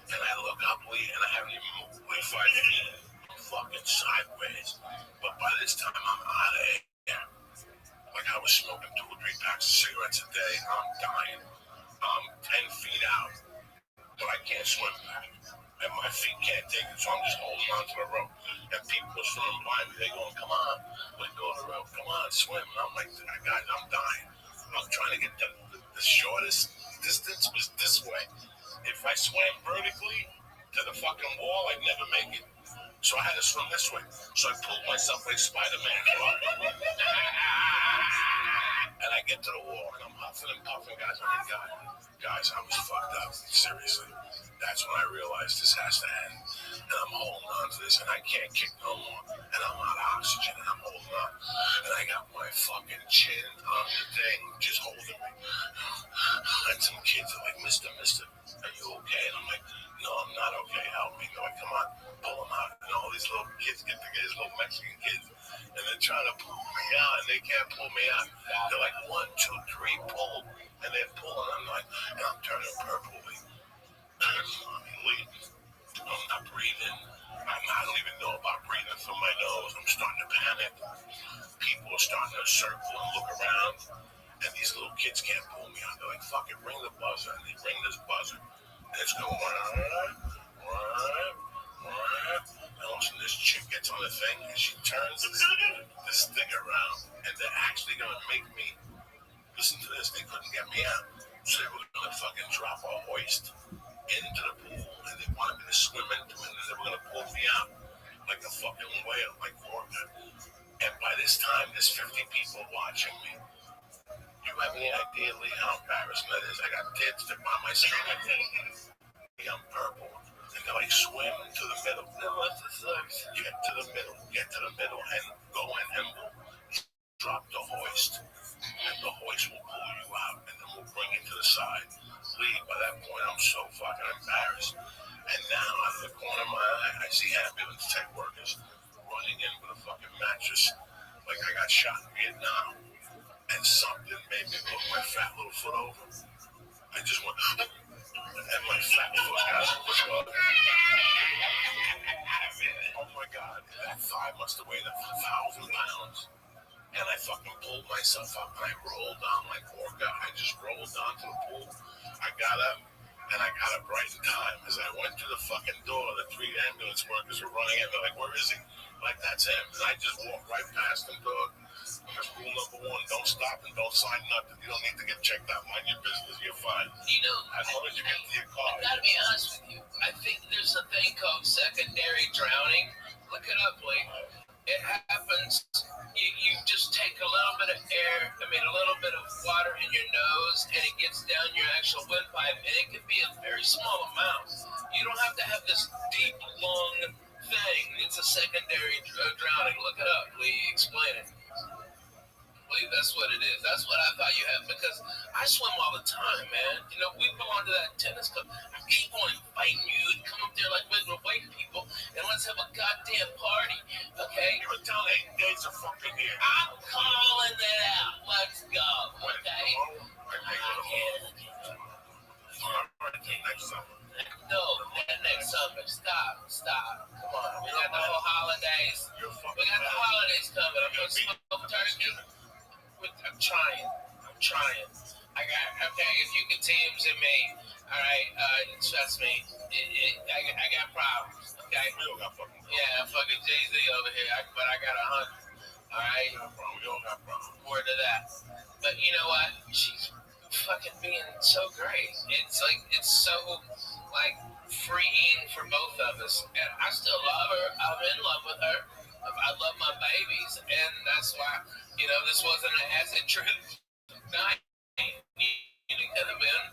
S4: And I look up, Lee, and I haven't even moved like 5 feet. I'm fucking sideways. But by this time, I'm out of air. Like I was smoking 2 or 3 packs of cigarettes a day. I'm dying. I'm 10 feet out. But I can't swim back. And my feet can't take it, so I'm just holding on to the rope. And people are swimming by me. They're going, come on. Let go of the rope. Come on, swim. And I'm like, guys, I'm dying. I'm trying to get the shortest distance was this way. If I swam vertically to the fucking wall, I'd never make it. So I had to swim this way. So I pulled myself like Spider-Man. And I get to the wall, and I'm huffing and puffing, guys. I'm like, guys, I was fucked up. Seriously. That's when I realized this has to end. And I'm holding on to this, and I can't kick no more. And I'm out of oxygen, and I'm holding on. And I got my fucking chin on the thing, just holding me. And some kids are like, Mister, are you okay? And I'm like, no, I'm not okay. Help me. They're like, come on, pull them out. And all these little kids get together, these little Mexican kids, and they're trying to pull me out, and they can't pull me out. They're like, 1, 2, 3, pull. And they're pulling. I'm like, and I'm turning purple. I'm not breathing. I don't even know about breathing through my nose. I'm starting to panic. People are starting to circle and look around. And these little kids can't pull me out. They're like, fuck it, ring the buzzer. And they ring this buzzer. And it's going, and all of a sudden this chick gets on the thing and she turns this thing around. And they're actually going to make me listen to this. They couldn't get me out. So they were going to fucking drop a hoist into the pool, and they wanted me to swim into it, and they were going to pull me out like a fucking whale, like orca. And by this time, there's 50 people watching me. You have any idea, Lee, how embarrassing that is? I got dead stick by my stomach. I'm purple. And they're like, swim to the middle. Get to the middle, and go in, and we'll drop the hoist. And the hoist will pull you out, and then we'll bring you to the side. Lee, by that point, I'm so fucking embarrassed. And now, out of the corner of my eye, I see ambulance tech workers running in with a fucking mattress like I got shot in Vietnam. And something made me put my fat little foot over. I just went, and my fat foot got pushed up. Oh my God, that thigh must have weighed 1,000 pounds. And I fucking pulled myself up and I rolled down like orca. I just rolled down to the pool. I got up and I got up right in time. As I went to the fucking door, the 3 ambulance workers were running in. They're like, where is he? Like, that's him. And I just walked right past him, dog. Rule number 1, don't stop and don't sign nothing. You don't need to get checked out. Mind your business. You're fine.
S5: You know,
S4: as long as you get to your car.
S5: I gotta be honest with you. I think there's a thing called secondary drowning. Look it up, Blake.
S6: thing. It's a secondary drowning. Look it up. Lee, explain it. Lee, that's what it is. That's what I thought you had because I swim all the time, man. You know, we belong to that tennis club. I keep on inviting you to come up there like regular white people and let's have a goddamn party, okay?
S4: You were telling 8 days of fucking here.
S6: I'm calling it out. Let's go, okay?
S4: Next summer.
S6: No, next summer. Stop. Come on. We got the whole holidays. We got the holidays coming. I'm gonna smoke turkey. I'm trying. Okay, if you can teams in me, all right, trust me, I got problems, okay?
S4: We don't got fucking problems.
S6: Yeah, fucking Jay-Z over here, but I got 100, all right?
S4: We don't got problems.
S6: Word to that. But you know what? She's fucking being so great. It's like, it's so, like, freeing for both of us. And I still love her. I'm in love with her. I love my babies, and that's why, you know, this wasn't an acid trip night. It could have been,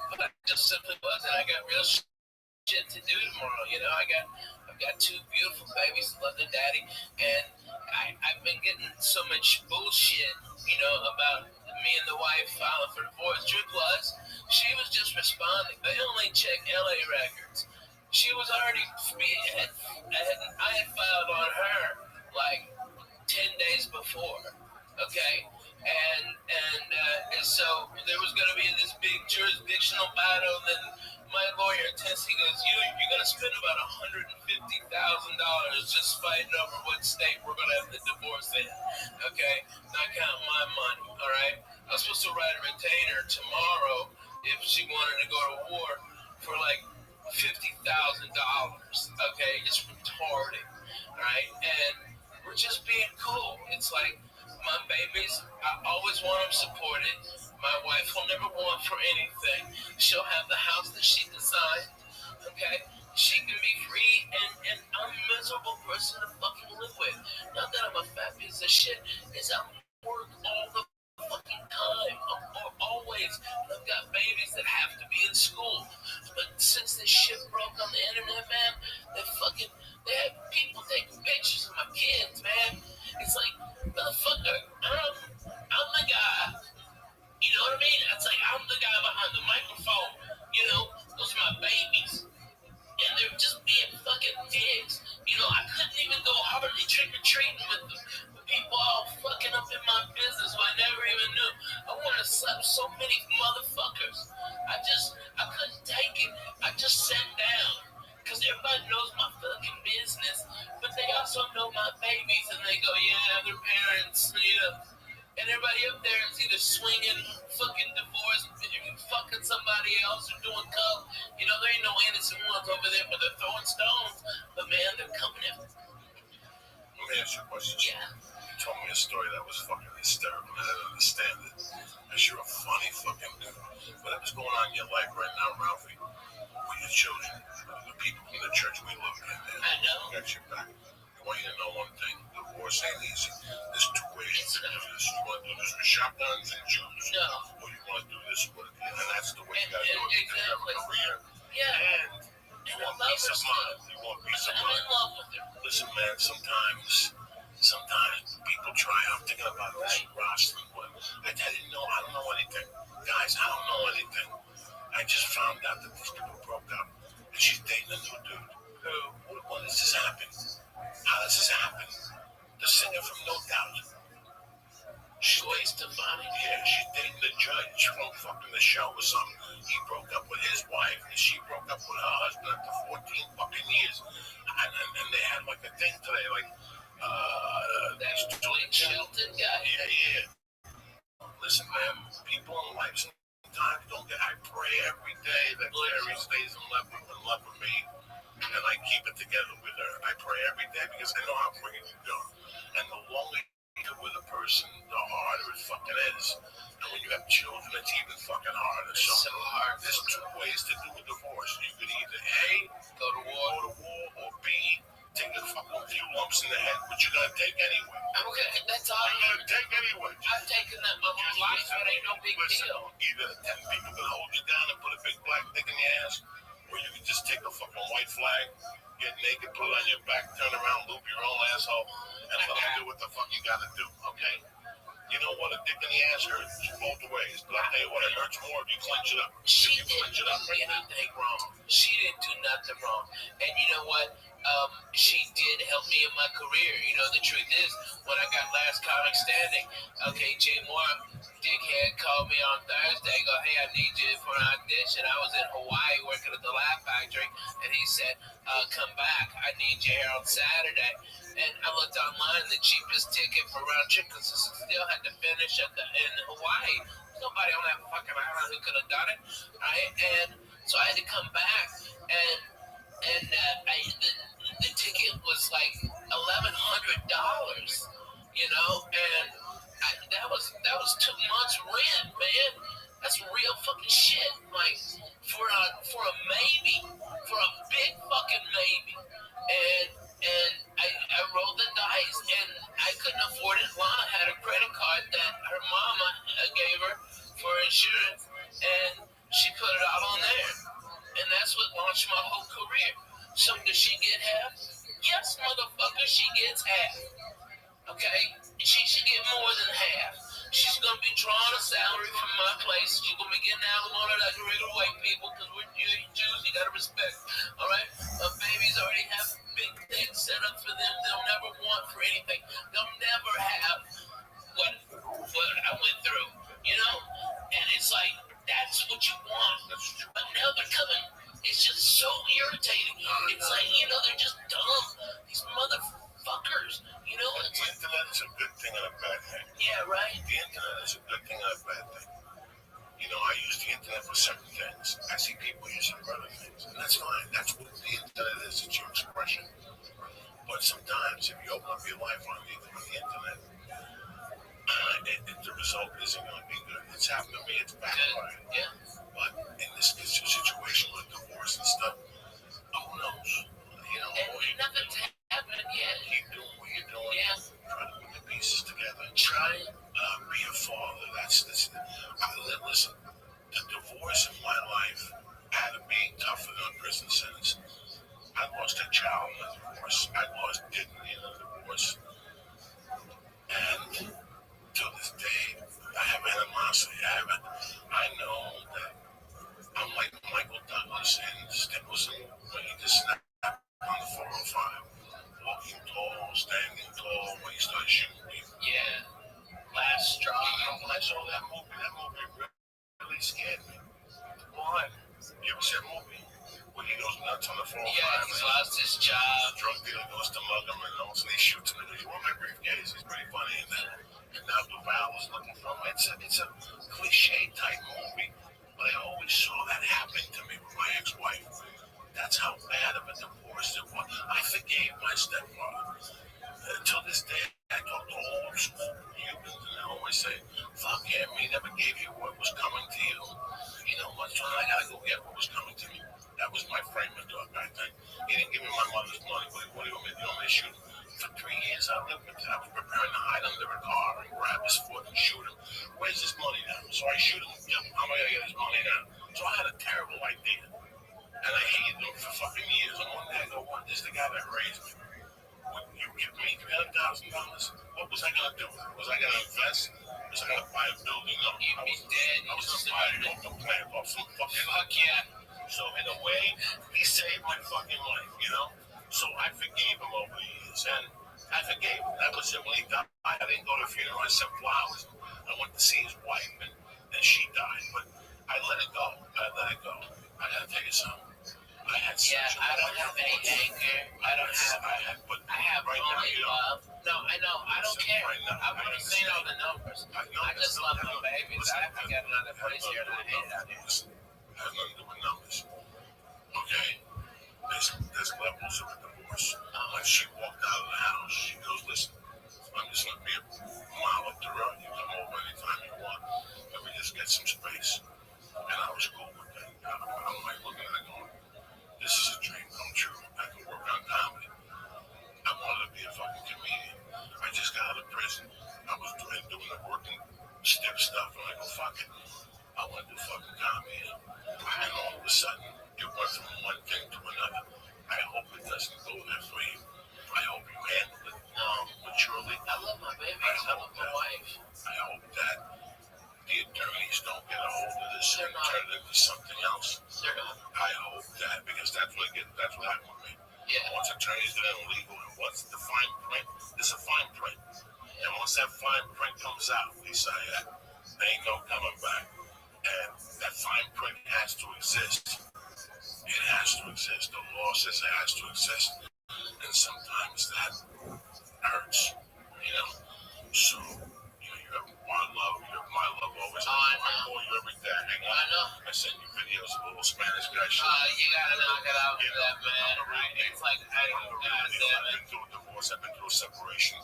S6: but I just simply wasn't. I got real shit to do tomorrow. You know, I've got 2 beautiful babies that love their daddy, and I've been getting so much bullshit, you know, about me and the wife filing for divorce. Truth was, she was just responding. They only check LA records. She was already, I had filed on her like 10 days before, okay? And so there was going to be this big jurisdictional battle, and then my lawyer in Tennessee goes, you're going to spend about $150,000 just fighting over what state we're going to have the divorce in, okay? Not counting my money, all right? I was supposed to write a retainer tomorrow if she wanted to go to war for like $50,000, okay? It's retarded, all right? And we're just being cool. It's like my babies, I always want them supported. My wife will never want for anything. She'll have the house that she designed, okay? She can be free, and I'm a miserable person to fucking live with. Not that I'm a fat piece of shit, it's I work all the fucking time. I'm always. I've got babies that have to be in school. But since this shit broke on the internet, man, they have people taking pictures of my kids, man. It's like, motherfucker, I'm the guy. You know what I mean? It's like I'm the guy behind the microphone. You know, those are my babies. And they're just being fucking dicks. You know, I couldn't even go hardly trick-or-treating with them. The people all fucking up in my business who I never even knew. I want to slap so many motherfuckers. I couldn't take it. I just sat down. Because everybody knows my fucking business. But they also know my babies. And they go, yeah, their parents, yeah. And everybody up there is either swinging, fucking divorce, fucking somebody else, or doing coke. You know, there ain't no innocent ones over there, but they're throwing stones. But man, they're coming in.
S4: Let me ask you a question.
S6: Yeah.
S4: You told me a story that was fucking hysterical. I didn't understand it. Because you're a funny fucking dude. Whatever's going on in your life right now, Ralphie, with your children, the people in the church we love, man.
S6: I know.
S4: Got your back. I want you to know one thing. Divorce ain't easy. There's 2 ways to do this. You want to do this with shotguns and Jews?
S6: No.
S4: Or you want to do this with, and that's the way you got to do it. You have a career.
S6: Yeah.
S4: And you want peace of mind. You want peace of
S6: I'm in
S4: mind.
S6: love with her.
S4: Listen, man, sometimes people try. I'm thinking about this Rosalind one. I didn't know. I don't know anything. Guys, I don't know anything. I just found out that these people broke up. And she's dating a new dude. When does this happen? How does this happen? The singer from No Doubt. She's dating the judge from fucking the show or something. He broke up with his wife, and she broke up with her husband after 14 fucking years. And they had like a thing today, like,
S6: That's Blake Shelton guy.
S4: Yeah. Listen, man, people in life sometimes don't get. I pray every day that Larry stays in love with me, and I keep it together with her. I pray every day because I know how quick it can go. And the longer you're with a person, the harder it fucking is. And when you have children, it's even fucking harder.
S6: So hard.
S4: There's 2 ways to do a divorce. You could either A,
S6: Go to war.
S4: or B, take a fucking few lumps in the head, which you're gonna take anyway.
S6: Okay, that's all
S4: You're gonna take anyway.
S6: I've taken that my whole life. It ain't no big deal.
S4: Either 10 people can hold you down and put a big black dick in your ass, or you can just take a fucking white flag, get naked, pull on your back, turn around, loop your own asshole, and fucking do what the fuck you gotta do, okay? You know what? A dick in the ass hurts both ways. But I'll tell you what, it hurts more if you clench it up.
S5: She
S4: If you
S5: didn't
S4: clench it
S5: do
S4: up,
S5: anything wrong. She didn't do nothing wrong. And you know what? She did help me in my career. You know, the truth is, when I got Last Comic Standing, okay, Jay Moore, dickhead, called me on Thursday, go, hey, I need you for an audition. I was in Hawaii working at the Laugh Factory, and he said, come back. I need you here on Saturday. And I looked online, the cheapest ticket for round trip, because I still had to finish in Hawaii. Nobody on that fucking island who could have done it, right? And so I had to come back, and the ticket was like $1,100, you know, and that was 2 months rent, man. That's real fucking shit. Like for a maybe, for a big fucking maybe, and I rolled the dice, and I couldn't afford it. Lana had a credit card that her mama gave her for insurance, and she put it all on there. And that's what launched my whole career. So does she get half? Yes, motherfucker, she gets half. Okay? She should get more than half. She's going to be drawing a salary from my place. She's going to be getting alimony like regular white people, because we're Jews, you got to respect. All right? Babies already have big things set up for them they'll never want for anything. They'll never have what I went through, you know? And it's like, that's what you want. But now they're coming. It's just so irritating. It's like, you know, they're just dumb. These motherfuckers. You know,
S4: it's the internet is a good thing and a bad thing.
S5: Yeah, right?
S4: The internet is a good thing and a bad thing. You know, I use the internet for certain things. I see people use it for other things. And that's fine. That's what the internet is. It's your expression. But sometimes if you open up your life on the internet, the result isn't going to be good. It's happened to me. It's backfired.
S5: Yeah.
S4: But in this situation with divorce and stuff, who knows? You know,
S5: and nothing's happened yet.
S4: Keep doing what you're doing.
S5: Yeah.
S4: Try to put the pieces together.
S5: Try.
S4: Be a father. Listen, the divorce in my life had to be tougher than a prison sentence. I lost a child in a divorce. I lost dignity in a divorce. And to this day, I have animosity. I know that I'm like Michael Douglas and Stapleton when he just snapped on the 405. Walking tall, standing tall, when he started shooting people.
S5: Yeah. Last straw.
S4: When I saw that movie really scared me.
S5: Why?
S4: You ever seen that movie? When he goes nuts on the 405.
S5: Yeah, he's lost his job.
S4: The drug dealer goes to mug him and all of a sudden he shoots him and goes, you want my briefcase? He's pretty funny in that. And now Duval is looking for him. It's a cliche type movie. But I always saw that happening to me with my ex-wife. That's how bad of a divorce it was. I forgave my stepfather. Until this day, I talk to old school humans and I always say, fuck him, he never gave you what was coming to you. You know what, son, I gotta go get what was coming to me. That was my frame of thought back then. He didn't give me my mother's money, but what do you want me to do? I'm going to shoot him. For 3 years, I lived with him. I was preparing to hide under a car and grab his foot and shoot him. Where's his money now? So I shoot him. How am I going to get his money now? So I had a terrible idea. And I hated him for fucking years. And one day I go, what is the guy that raised me? Would you give me $300,000? What was I going to do? Was I going to invest? Was I going to buy a building? No.
S5: You'd be dead.
S4: I was going to buy a plant off some fucking...
S5: Fuck yeah.
S4: So in a way, he saved my fucking life, you know? So I forgave him over the years. And I forgave him. That was it. When he died, I didn't go to the funeral. I sent flowers. I went to see his wife, and she died. But I let it go. I gotta tell you something. I had such
S5: I don't have any anger. I have
S4: right
S5: only
S4: now,
S5: love. No, I know. I don't care.
S4: Right now,
S5: I want to say all the numbers. I just love my babies. I have to get another place here, and I hate it out here.
S4: Has nothing to do with numbers. Okay? There's levels of a divorce. When she walked out of the house, she goes, listen, I'm just going to be a mile up the road. You come over anytime you want. Let me just get some space. And I was cool with that. I'm like looking at it going, this is a dream come true. I can work on comedy. I wanted to be a fucking comedian. I just got out of prison. I was doing the working stiff stuff. And I go, fuck it. I want to do fucking comedy. And all of a sudden, it went from one thing to another. I hope it doesn't is out. He said, there ain't no coming back. And that fine print has to exist. It has to exist. The law says it has to exist. And sometimes that hurts, you know. So, you know, you have my love, you have my love always. I call you every day. I know. I send you videos of little Spanish guys.
S5: You gotta knock it out for that, man. Right? It's like, I've been
S4: through a divorce, I've been through a separation.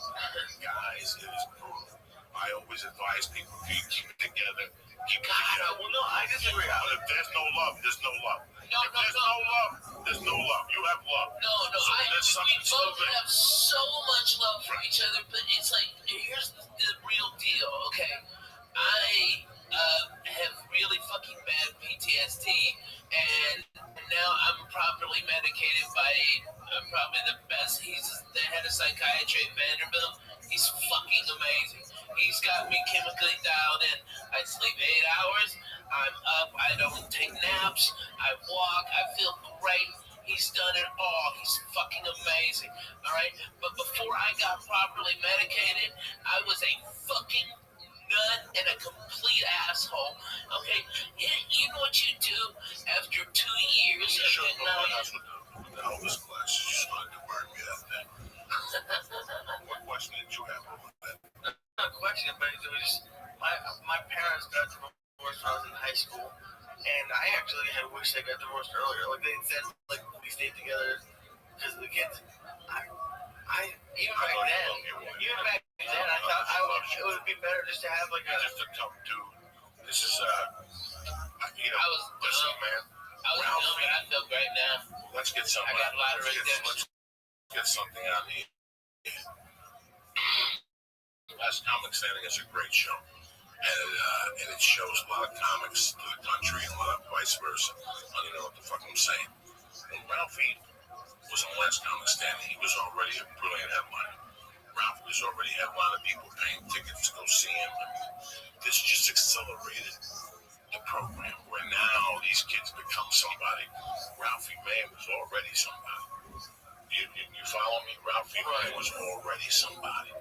S4: Guys, it is brutal. I always advise people, keep it together. Keep it together.
S6: Well, no, I disagree.
S4: But if there's no love, there's no love.
S5: No,
S4: if there's no love, there's no love. You have love.
S5: No,
S4: So
S5: we both have so much love for each other, but it's like, here's the real deal, okay? I have really fucking bad PTSD, and now I'm properly medicated by probably the best. He's the head of psychiatry at Vanderbilt. He's fucking amazing. He's got me chemically dialed in. I sleep 8 hours. I'm up. I don't take naps. I walk. I feel great. He's done it all. He's fucking amazing. All right? But before I got properly medicated, I was a fucking nut and a complete asshole. Okay? You know what you do after 2 years
S4: You
S5: of
S4: should
S5: it
S4: go
S5: now?
S4: with the Elvis classes. You started to burn me that day. What question did you have about that?
S6: Not a question, but it was my parents got divorced when I was in high school, and I actually had wished they got divorced earlier. Like they said, like we stayed together because of the kids. Even back then, I thought it would be better just to have like a.
S4: Just a tough dude. This is you know.
S5: I was
S4: listen, man.
S5: I was dumb, but I feel great now.
S4: Let's get something.
S5: I got a lot of
S4: Let's get something out here. Last Comic Standing is a great show, and it shows a lot of comics to the country and a lot of vice versa. I don't know what the fuck I'm saying. When Ralphie was on Last Comic Standing, he was already a brilliant headliner. Ralphie was already a lot of people paying tickets to go see him. I mean, this just accelerated the program where now these kids become somebody. Ralphie May was already somebody. You follow me? Ralphie May was already somebody.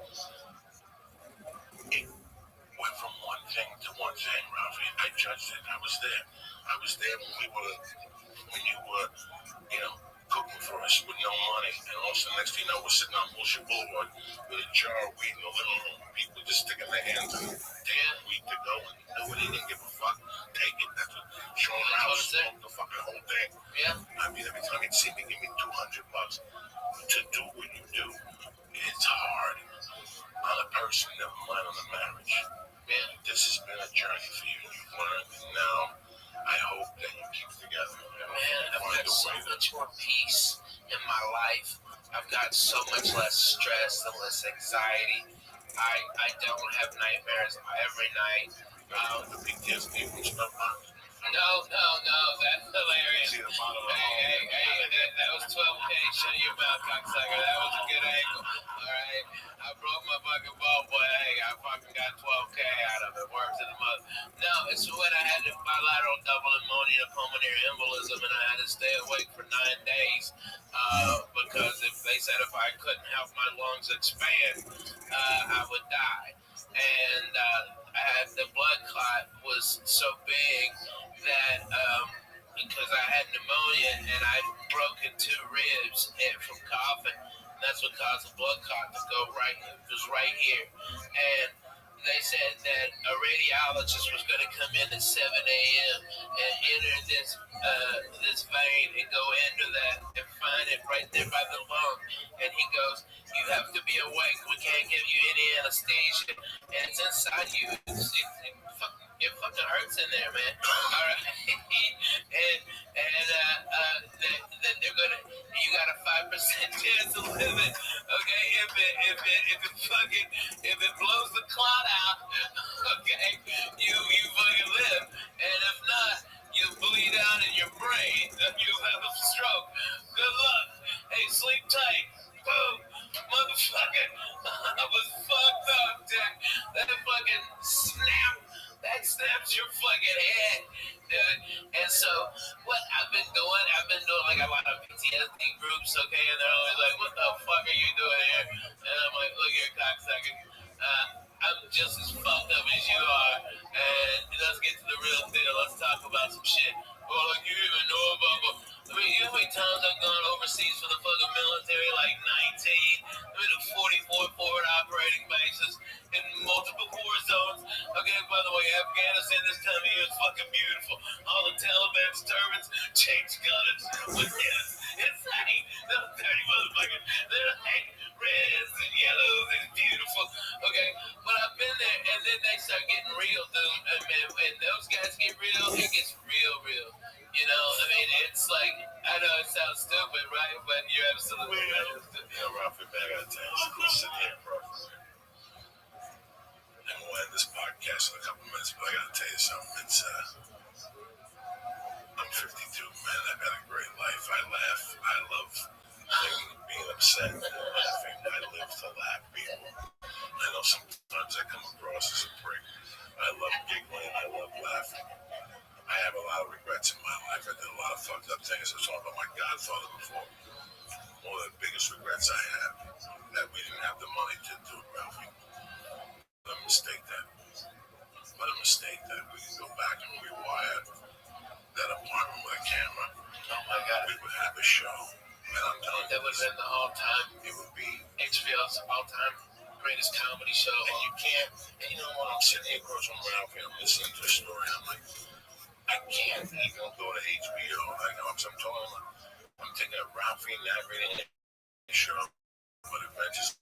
S4: It went from one thing to one thing, Ralphie. I judged it. I was there. I was there when you were, you know, cooking for us with no money. And also, next thing you know, we're sitting on Bullshit Boulevard with a jar of weed in the living room. People just sticking their hands in it. Damn weed to go. And nobody didn't give a fuck. Take it. That's what Sean Rouse smoked the fucking whole thing.
S5: Yeah.
S4: I mean, every time you'd see me, give me $200 to do what you do. It's hard on a person, never mind on a marriage. Man, this has been a journey for you. You've learned, and now I hope that you keep together.
S5: Man, I've got so much more peace in my life. I've got so much less stress and less anxiety. I don't have nightmares every night.
S4: The PTSD from stuff.
S5: No, that's hilarious. Hey, that was 12K. Shut your mouth, cocksucker. That was a good angle. All right, I broke my fucking ball, but hey, I fucking got 12K out of it. Works in the month. No, it's when I had bilateral double pneumonia, pulmonary embolism, and I had to stay awake for 9 days because if they said if I couldn't help my lungs expand, I would die. And I had the blood clot was so big that because I had pneumonia and I broken 2 ribs from coughing. That's what caused the blood clot to go right. It was right here, and they said that a radiologist was going to come in at 7 a.m. and enter this vein and go into that and find it right there by the lung. And he goes, "You have to be awake. We can't give you any anesthesia, and it's inside you. It fucking hurts in there, man." All right, and they're gonna. You got a 5% chance of living. Okay, if it blows the clot out, okay, you fucking live, and if not, you bleed out in your brain. You'll have a stroke. Good luck. Hey, sleep tight. Boom, motherfucker. I was fucked up, Jack. That fucking snap. That snaps your fucking head, dude. And so, what I've been doing like a lot of PTSD groups, okay? And they're always like, "What the fuck are you doing here?" And I'm like, "Look here, cocksucker. I'm just as fucked
S6: training bases in multiple war zones. Okay, by the way, Afghanistan this time of year is fucking beautiful. All the Taliban's turbans change colors with yes. It's like those dirty motherfuckers. They're like reds and yellows and beautiful. Okay, but I've been there, and then they start getting real, dude. I mean, when those guys get real, it gets real. You know, I mean, it's like, I know it sounds stupid, right? But you're absolutely right.
S4: Ralphie, man, I gotta tell you, I'm sitting here, bro. And we'll end this podcast in a couple minutes, but I gotta tell you something. I'm 52, man. I've had a great life. I laugh. I love being upset and laughing. I live to laugh, people. I know sometimes I come across as a prick. I love giggling. I love laughing. I have a lot of regrets in my life. I did a lot of fucked up things. I was talking about my godfather before. One of the biggest regrets I have that we didn't have the money to do it, Ralphie. But a mistake that we can go back and rewire that apartment with a camera.
S6: Oh my God.
S4: We would have a show. And I'm telling
S6: That
S4: you,
S6: would have been the all-time.
S4: it would be.
S6: HBO's all-time greatest comedy show.
S4: And you can't. And you know what? I'm sitting here across from Ralphie. I'm listening to a story. I'm like, I can't even go to HBO. I'm thinking of Ralphie narrating a show, but Adventures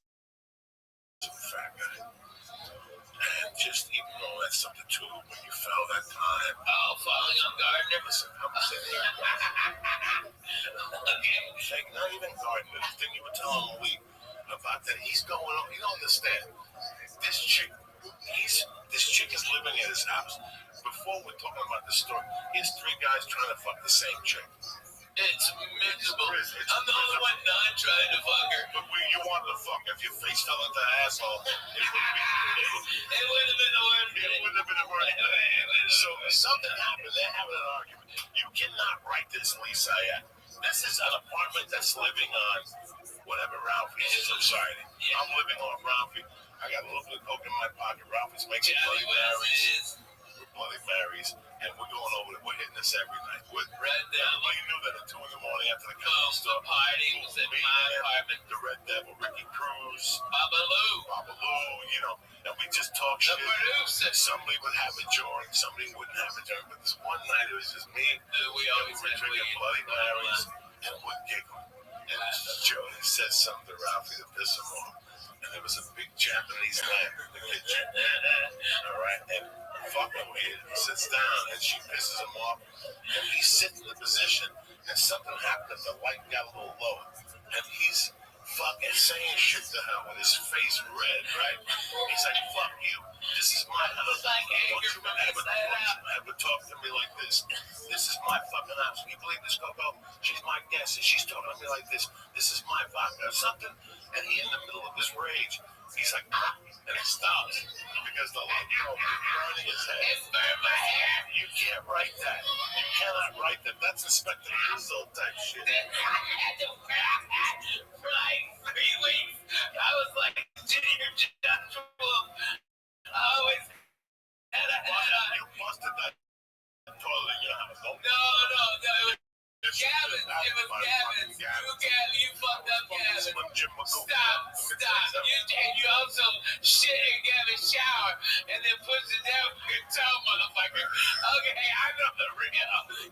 S4: of a Fat Guy. And just even though that's something too, when you fell that time,
S6: Falling on Gardner.
S4: listen, I'm sitting here. Like, not even Gardner, the thing you were telling me about that he's going on, you don't understand. This chick is living at his house. Before we're talking about the story, here's 3 guys trying to fuck the same chick.
S6: It's miserable. I'm the only one not trying to fuck her.
S4: But you wanted to fuck her. If your face fell into the asshole,
S6: It would have been the worst.
S4: it wouldn't have been a word. So something happened. They're having an argument. You cannot write this, Lisa. This is an apartment that's living on whatever Ralphie is. I'm sorry. I'm living on Ralphie. I got a little bit of coke in my pocket. Ralphie's making Bloody Marys. Bloody Marys. And we're going over it. We're hitting this every night. We're
S6: Red Devil.
S4: You knew that at 2 in the morning after the
S6: Goes to parties in my apartment.
S4: The Red Devil, Ricky Cruz,
S6: Babaloo.
S4: you know, and we just talk
S6: The
S4: shit.
S6: producer.
S4: Somebody would have a joint, somebody wouldn't have a joint. But this one night it was just me.
S6: We always
S4: We're
S6: had
S4: drinking
S6: weed.
S4: Bloody Marys and we're giggling. And Joey says something to Ralphie to piss him off. And there was a big Japanese lamp in the kitchen. All right, and fucking weird. He sits down and she pisses him off. And he sits in the position and something happened. The light got a little lower. And he's fucking saying shit to her with his face red, right? He's like, fuck you. This is my house.
S6: like anger
S4: Don't you
S6: from inside out.
S4: ever talk to me like this. This is my fucking house. Can you believe this, Coco? She's my guest and she's talking to me like this. This is my vodka or something. And he, in the middle of his rage, he's like, and he stops because the light bulb is burning his head.
S6: It burned my hair.
S4: You can't write that. You cannot write that. That's Inspector Clouseau type shit.
S6: Then I had to cry for like 3 weeks. I was like, Junior Joshua. I always had a head on.
S4: You busted that toilet in your house.
S6: No, it was Gavin. It was Gavin's. You fucked up Gavin. Stop. You also shit in Gavin's shower and then push it down your toe, motherfucker. Okay, I know the real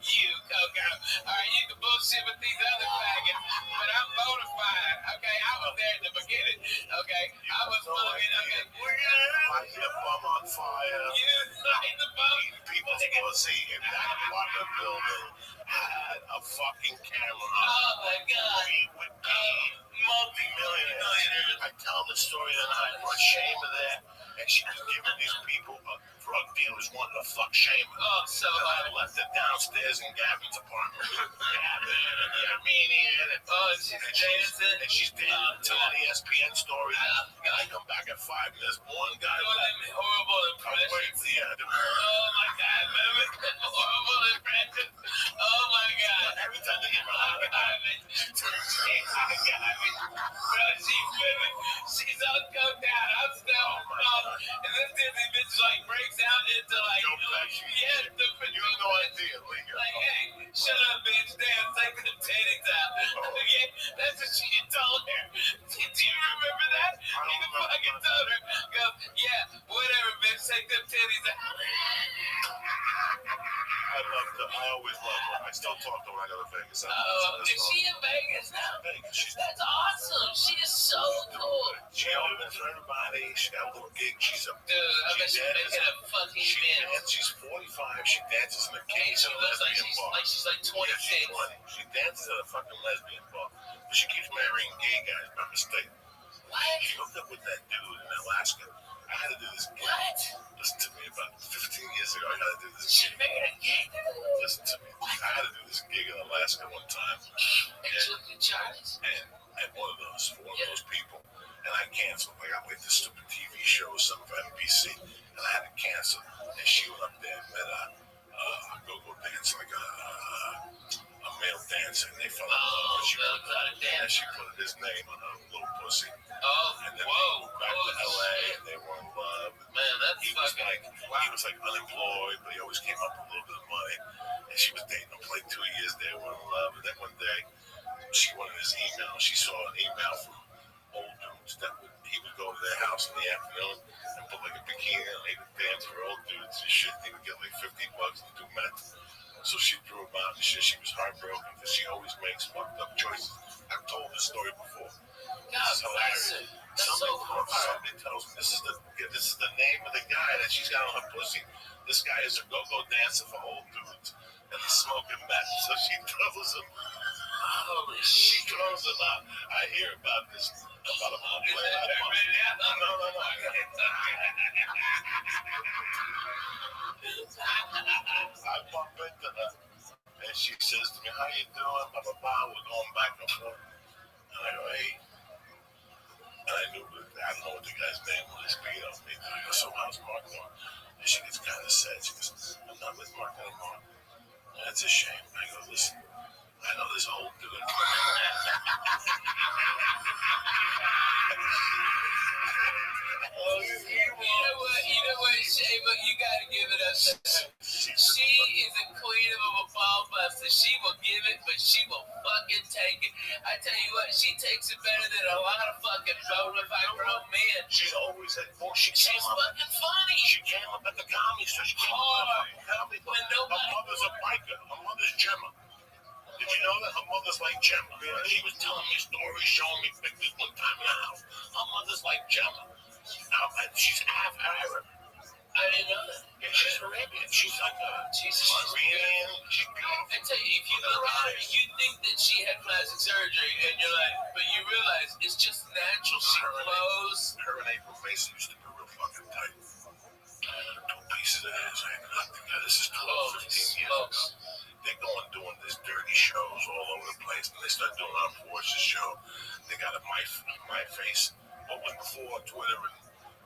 S6: you, Coco. Alright, you can bullshit with these other faggots, but I'm bona fide. Okay, I was there at the beginning. Okay, I was fucking. Okay,
S4: Light your bum on fire.
S6: you light the bum.
S4: People's pussy in that apartment building had a fucking camera.
S6: Oh my God.
S4: We would be multi-millionaires. I tell the story that I brought Shayma there, and she was giving these people, drug dealers wanting to fuck Shayma.
S6: Oh, so
S4: I left her downstairs in Gavin's apartment with Gavin and the Armenian. And she's dancing, telling ESPN stories. And I come back at 5 and there's one guy.
S6: horrible impressions. Oh my God, remember? Horrible impressions. Oh my God.
S4: Every time they get my
S6: She's all coked out. I'm still and this Disney bitch like breaks out into like
S4: you have no idea, Linga.
S6: like, hey, shut up, bitch. Damn, take the titties out. Okay, that's what she told her. Do you remember that?
S4: I don't remember.
S5: told her, go, yeah, whatever, bitch, take them titties out.
S4: I always loved her. I still talk to her when I go to Vegas.
S5: Is she in Vegas now? That's awesome. She is so cool.
S4: She opens for everybody. She got a little gig. She's a
S5: dude. I bet she's making a fucking man.
S4: She's 45. She dances in a cage.
S5: She looks like she's like 26.
S4: She dances at a fucking lesbian bar. But she keeps marrying gay guys by mistake.
S5: What?
S4: She hooked up with that dude in Alaska. I had to do this gig.
S5: What?
S4: Listen to me. About 15 years ago, I had to do this
S5: She
S4: gig.
S5: married a gay dude?
S4: Listen to me. I had to do this gig in Alaska one time.
S5: And she looked at Charlie's?
S4: And one of those people. And I canceled. Like, I went to stupid TV show or something for NBC. And I had to cancel. And she went up there and met a go-go dancer, like a male dancer. And they fell in love. And she put his name on her little pussy.
S5: Oh,
S4: and then they moved back to LA and they were in love.
S5: Man, that's
S4: he was like unemployed, but he always came up with a little bit of money. And she was dating him for like 2 years. They were in love. And then one day, she wanted his email. She saw an email from old dudes that he would go to their house in the afternoon and put like a bikini on. He would dance for old dudes and shit. He would get like $50 and do meth. So she threw him out and shit. She was heartbroken because she always makes fucked up choices. I've told this story before.
S5: God bless her.
S4: Somebody tells me this is the name of the guy that she's got on her pussy. This guy is a go-go dancer for old dudes, and he's smoking meth. So she throws him.
S5: Holy
S4: She
S5: shit!
S4: throws him out. I hear about this about a month later. No. I bump into her, and she says to me, "How you doing?" Blah blah blah. We're going back and forth, and I go, "Hey." And I knew, I don't know what the guy's name was, but you know, I go, "So how's Mark doing?" And she gets kind of sad. She goes, "I'm not with Mark anymore." And that's a shame. I go, "Listen, I know this old dude."
S5: You know what, Shayma, you gotta give it up to her. She is a queen of a ball buster. She will give it, but she will fucking take it. I tell you what, she takes it better than a lot of fucking bona fide grown men.
S4: She's always had more.
S5: She's fucking funny.
S4: She came up at the comedy store. She came up at the comedy store. Her mother's a biker. Her mother's Gemma. Did you know that? Her mother's like Gemma. She was telling me stories, showing me pictures one time in the house. Her mother's like Gemma. And she's half Arab.
S5: I didn't know that.
S4: Yeah, she's Arabian. She's like a Korean. She's beautiful.
S5: I tell you, if you look at her, you think that she had plastic surgery, and you're like, but you realize it's just natural. She glows.
S4: Her and April Mason used to be real fucking tight. 2 pieces of ass. I had nothing. This is 12, 15 years ago. They go and doing these dirty shows all over the place. And they start doing our Force's show. They got a my face. But before Twitter and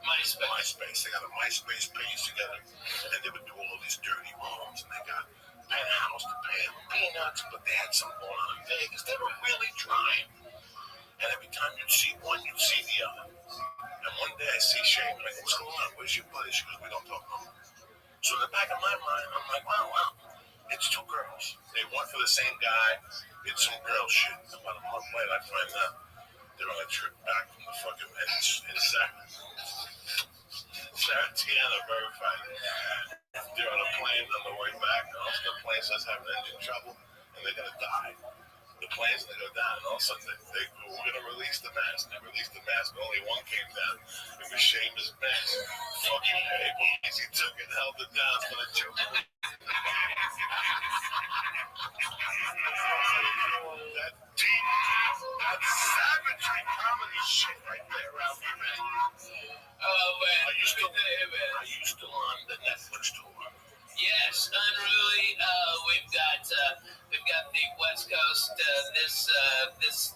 S4: MySpace. They got a MySpace page together. And they would do all these dirty rooms. And they got Penthouse to pay them peanuts. But they had something going on in Vegas. They were really trying. And every time you'd see one, you'd see the other. And one day I see Shay. I'm like, "What's going on? Where's your buddy?" She goes, "We don't talk no more." So in the back of my mind, I'm like, wow. It's 2 girls. They work for the same guy. It's some girl shit. About a month later, I find out they're on a trip back from the fucking Sarah Tiana verified it. They're on a plane on the way back. And also the plane starts having engine trouble, and they're gonna die. The plane's gonna go down, and all of a sudden we're gonna release the mask. And they released the mask, but only one came down. It was Seamus mask. Fucking April Macy took it, held it down, for the joke. That deep, that savagery comedy shit right there, Ralphie, man.
S5: Oh man,
S4: Are you still on the Netflix tour?
S5: Yes, unruly. We've got the West Coast this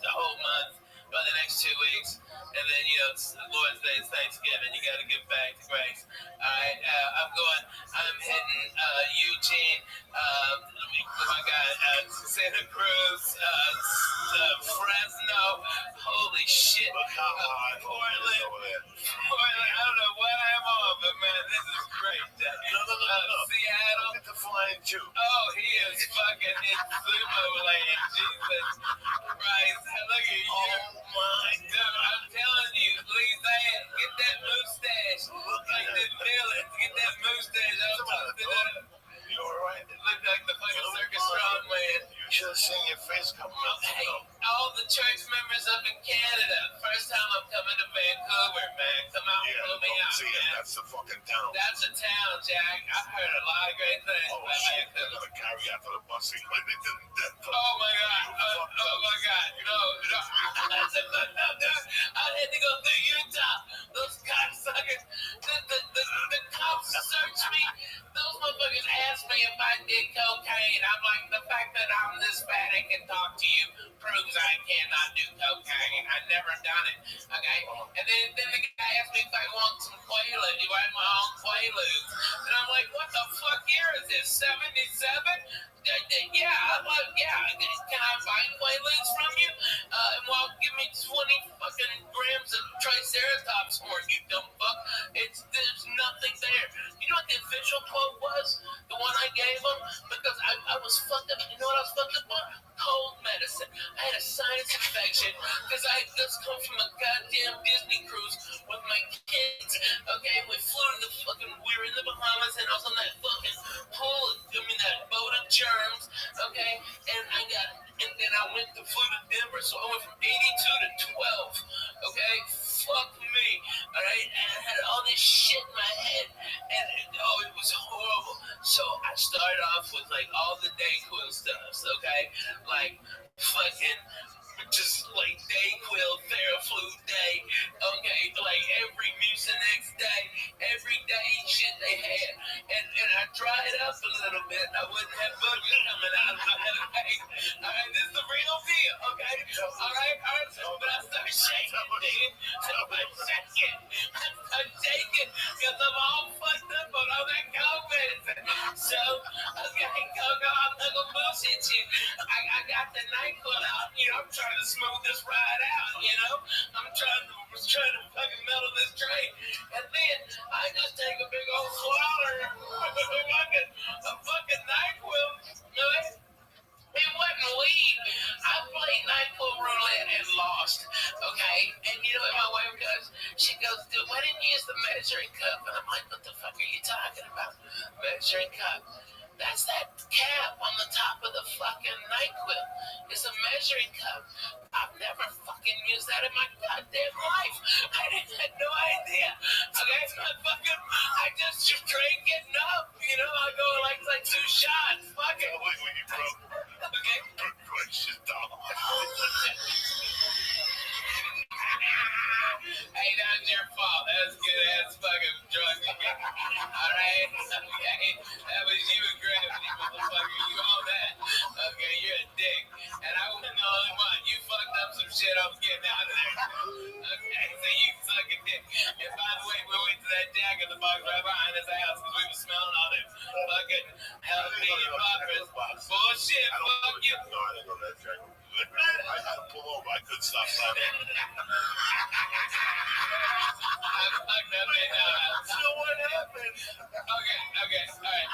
S5: whole month, by the next 2 weeks, and then it's Lord's Day, it's Thanksgiving. You got to get back to Grace. I'm hitting Eugene. My God, Santa Cruz, Fresno. Holy shit. Portland. I don't know what I'm on, but man, this is great. Seattle.
S4: Look at the flying too.
S5: Oh, he is fucking in sumo land. Jesus Christ. Look at you.
S4: Oh my
S5: Dude, I'm telling you, Louisiana, get that Well, Jack, I heard a lot of great things.
S4: Oh, shit. They're going to carry after the busing like they did in Denver.
S5: Oh, my God. Oh, my God. No. No. I had to go through Utah. Those cocksuckers. The cops searched me. Those motherfuckers asked me if I did cocaine. I'm like, the fact that I'm this fat and can talk to you proves I cannot do cocaine. I've never done it. Okay? And then the guy asked me if I want some Quaaludes. Do I want my own Quaaludes? And I'm like, what the fuck year is this? 77? Yeah, I'm like, yeah. Can I buy Quaaludes from you? Well, give me 20 fucking grams of Triceratops horn, you dumb fuck. There's nothing there. You know what the official quote was? The one I gave him? Because I was fucked up. You know what I was fucked up on? Cold medicine. I had a sinus infection because I had just come from a goddamn Disney cruise with my kids. Okay, we were in the Bahamas and I was on that fucking pool, that boat of germs. Okay, and then I flew to Denver, so I went from 82 to 12. Okay, fuck me. All right, and I had all this shit in my head, and it was horrible. So I started off with like all the Dayquil stuff. Okay, like fucking just like Dayquil, Theraflu day, okay, like every Mucinex day, every day shit they had, and I dried up a little bit, I wouldn't have boogers coming out of my head, okay, alright, this is the real deal, okay, alright, but I started shaking, dude, I started shaking, because I'm all fucked up on all that cold medicine, so, okay, Coco, I'm not gonna bullshit you, I got the NyQuil out, I'm trying to smooth this ride out, I'm trying to fucking mellow this train, and then I just take a big old swallow a fucking NyQuil, it wasn't weed. I played NyQuil roulette and lost, okay? And you know what my wife does? She goes, dude, why didn't you use the measuring cup? And I'm like, what the fuck are you talking about? Measuring cup. That's that cap on the top of the fucking NyQuil. It's a measuring cup. I've never fucking used that in my goddamn life. I had no idea. Okay, I just drank it up. I go like 2 shots. Fuck it.
S4: When you broke.
S5: Okay.
S4: Good gracious, dog.
S5: Hey, that was your fault. That was good ass fucking drug. Alright? Okay. That was you and Gravity, motherfucker. You all that. Okay, you're a dick. And I wasn't the only one. You fucked up some shit. I was getting out of there. Okay, so you suck a dick. And by the way, we went to that Jack in the Box right behind his house because we were smelling all them fucking jalapeno poppers. Bullshit. Fuck you.
S4: No, I didn't know that, Jack. I had to pull over. I couldn't stop laughing.
S5: I fucked up and
S4: So what happened?
S5: Okay, alright.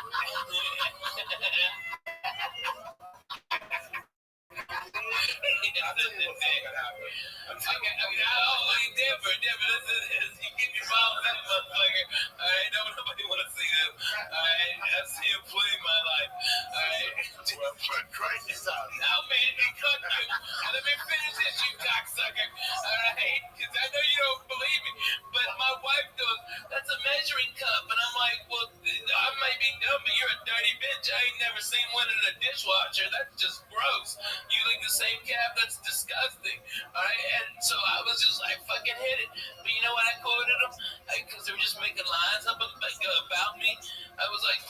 S5: Denver, listen, you get your balls in, motherfucker. Alright, nobody wanna see them. Alright, I've seen him play in my life. Alright.
S4: Well, for Christ's sake.
S5: No, man, he cooked you. Now let me finish this, you cocksucker. Alright? Because I know you don't believe me. But my wife goes, that's a measuring cup. And I'm like, well, I might be dumb, but you're a dirty bitch. I ain't never seen one in a dishwasher. That's just gross. You like the same cap? That's disgusting. Alright? And so I was just like, fucking hit it. But you know what I quoted them? Because they were just making lines up about me. I was like,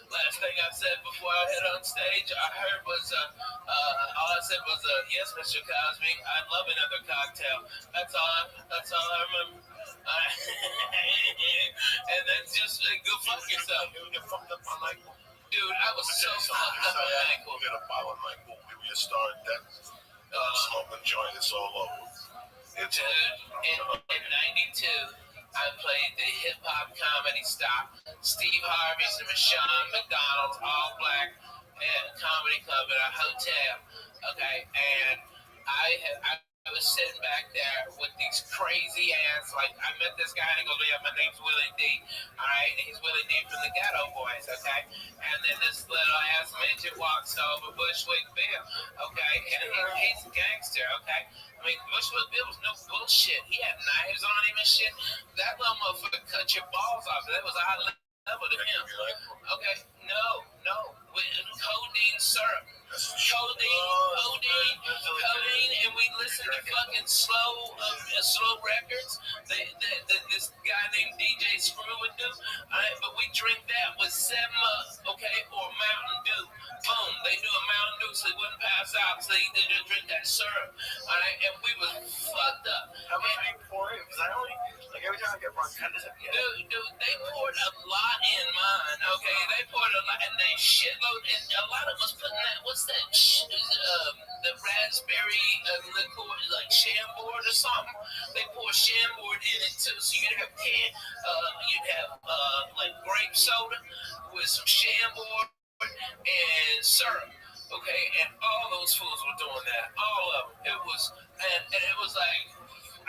S5: last thing I said before I head on stage, I heard was, all I said was, yes, Mr. Cosby, I'd love another cocktail. That's all I remember. And that's just, go fuck yourself.
S4: You fucked up on NyQuil.
S5: Dude, I was so fucked up on NyQuil.
S4: You got a bottle of NyQuil. Maybe you start that. Smoke and joint, it's all over.
S5: Dude, in 92, I played the hip-hop comedy stop. Steve Harvey's and Michonne McDonald's, all black, and comedy club at a hotel. Okay, and I was sitting back there with these crazy ass, like, I met this guy and he goes, yeah, my name's Willie D. Alright, and he's Willie D from the Ghetto Boys, okay? And then this little ass midget walks over, Bushwick Bill, okay? And he's a gangster, okay? I mean, Bushwick Bill was no bullshit. He had knives on him and shit. That little motherfucker cut your balls off. That was our
S6: level to him. Okay, no, with codeine syrup. Codeine, and we listen to fucking slow records. This guy named DJ Screw would do. But we drink that with 7 Up, okay, or Mountain Dew. Boom, they do a Mountain Dew so they wouldn't pass out, so they just drink that syrup. All right, and we was fucked up.
S2: How much do you pour in? Because I only, like every time I get bronchitis,
S6: Dude, they poured a lot in mine. Okay, they poured a lot, and they shitload. And a lot of us putting that. What's that? The raspberry liqueur, like Chambord or something. They pour Chambord in it too. So you'd have like grape soda with some Chambord and syrup. Okay, and all those fools were doing that. All of them. It was, and it was like.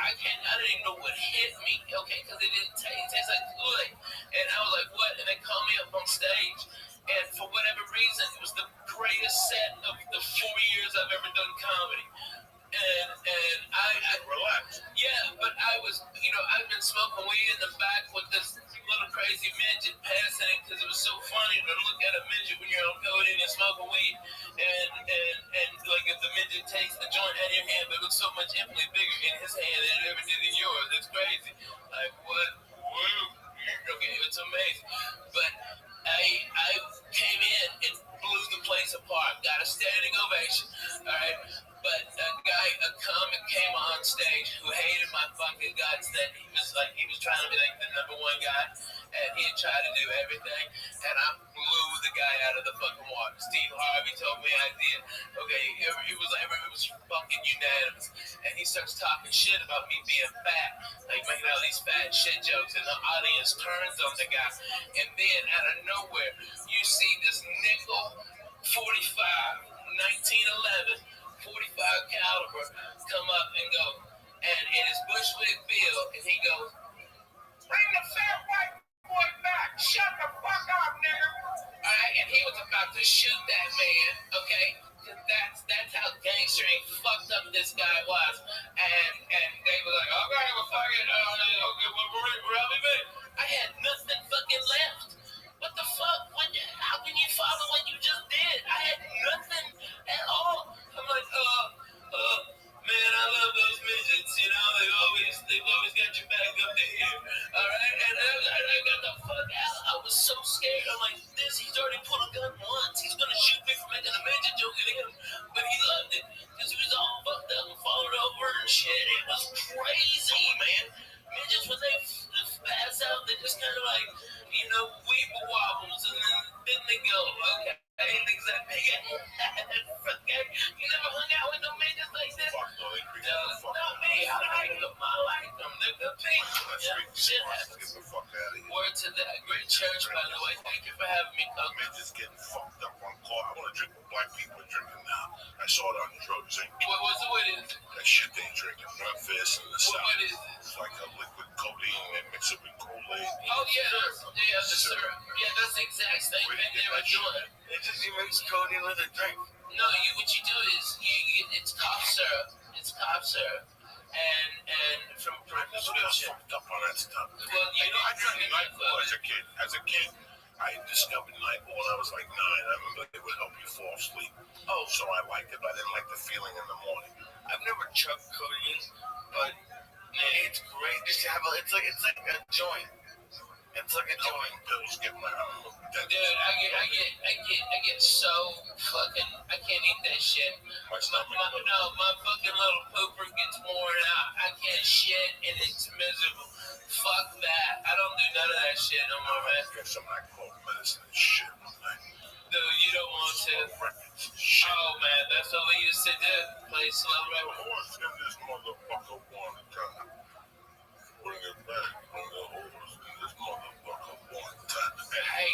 S6: I didn't even know what hit me, okay, because it didn't taste like good. And I was like, what? And they called me up on stage. And for whatever reason, it was the greatest set of the 4 years I've ever done comedy. And I relaxed. Yeah, but I was, I've been smoking weed in the back with this little crazy midget passing it because it was so funny to look at a midget when you're on codeine and smoking weed. And like if the midget takes the joint out of your hand, but it looks so much infinitely bigger in his hand than it ever did in yours. It's crazy. Like what? Okay, it's amazing. But I came in and blew the place apart. Got a standing ovation. All right. But a comic came on stage who hated my fucking guts. That he was trying to be like the #1 guy, and he tried to do everything, and I blew the guy out of the fucking water. Steve Harvey told me I did. Okay, it was fucking unanimous, and he starts talking shit about me being fat, like making all these fat shit jokes, and the audience turns on the guy, and then out of nowhere, you see this nickel 45, 1911. 45 caliber come up and go, and it is Bushwick Bill, and he goes, bring the fat white boy back, shut the fuck up, nigga. All right, and he was about to shoot that man, okay? That's how gangster and fucked up this guy was, and they were like, okay, well, fuck it, okay, well, Rabbi, I had nothing fucking left. What the fuck? How can you follow what you just did? I had nothing at all. I'm like, man, I love those midgets. They've always got your back up to here. All right, and I got the fuck out. I was so scared. I'm like, he's already pulled a gun once. He's gonna shoot me for making a midget joke at him. But he loved it because he was all fucked up and falling over and shit. It was crazy, man. Midgets, when they pass out, they just kind of like, weeble wobbles, and then they go, okay. Things that big okay. You never hung out with no midgets like this? Not me. I like them. They're good people. Shit happens. Word to that. Great church, by the way. Thank you for having me.
S4: Midgets getting fucked up on car. I want to drink what black people are drinking now. I saw it on drugs.
S6: What is it?
S4: That shit they drinking. Breakfast in the South.
S6: What is it?
S4: It's like a liquid codeine and mix it with Kool-Aid.
S6: Oh, yeah. The syrup. Yeah, that's the exact same thing they were doing.
S2: You mix codeine with a drink.
S6: No, what you do is it's cough syrup. It's cough syrup. And from prescription.
S4: Fucked up on that stuff.
S6: Well,
S4: I drank Nightball as a kid. I discovered Nightball when I was like 9. I remember it would help you fall asleep. Oh, so I liked it, but I didn't like the feeling in the morning.
S2: I've never chugged codeine, but it's great. Just to have it's like a joint. It's like a joint.
S4: Pills get my
S6: Dude, I get so fucking. I can't eat that shit. My fucking little pooper gets worn out. I can't shit and it's miserable. Fuck that. I don't do none of that shit no more, man.
S4: Get some of that cold medicine and shit.
S6: Dude, you don't want to. Oh man, that's what we used to do. Play slow record.
S4: Horse in this motherfucker one time. Bring it back from the horse in this motherfucker one time.
S6: Hey,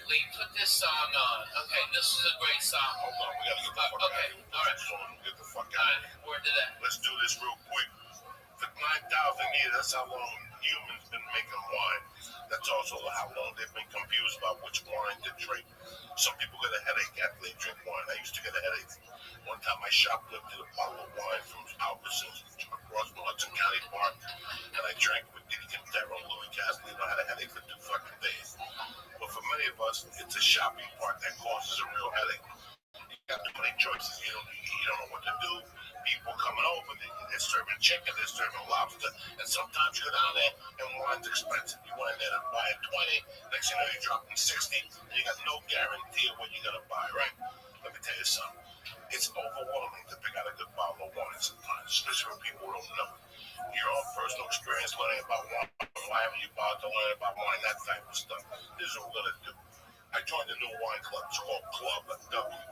S6: Lee, put this song on. Okay, this is a great song.
S4: Hold on, we gotta get the fuck out of here.
S6: Alright.
S4: Get the fuck out of here.
S6: Word to that.
S4: Let's do this real quick. For 9,000 years, that's how long humans been making wine. That's also how long they've been confused about which wine to drink. Some people get a headache after they drink wine. I used to get a headache. One time I shoplifted a bottle of wine from Albertsons across Hudson County Park, and I drank with Diddy Quintero and Louis Cassidy, and I had a headache for 2 fucking days. the shopping part that causes a real headache. You got too many choices. You don't know what to do. People coming over, they're serving chicken, they're serving lobster, and sometimes you go down there and wine's expensive. You went in there to buy at 20, next thing you know you're dropping 60, and you got no guarantee of what you're gonna buy, right? Let me tell you something. It's overwhelming to pick out a good bottle of wine sometimes, especially when people don't know. Your own personal experience learning about wine, why haven't you bothered to learn about wine, that type of stuff. This is what we're gonna do. I joined a new wine club. It's called Club W.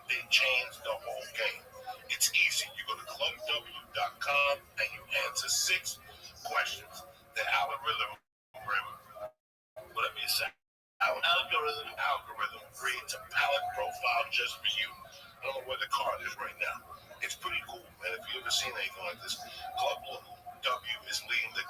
S4: They changed the whole game. It's easy. You go to clubw.com and you answer 6 questions. The whatever you say, algorithm creates a palette profile just for you. I don't know where the card is right now. It's pretty cool, man. If you've ever seen anything like this, Club W is leading the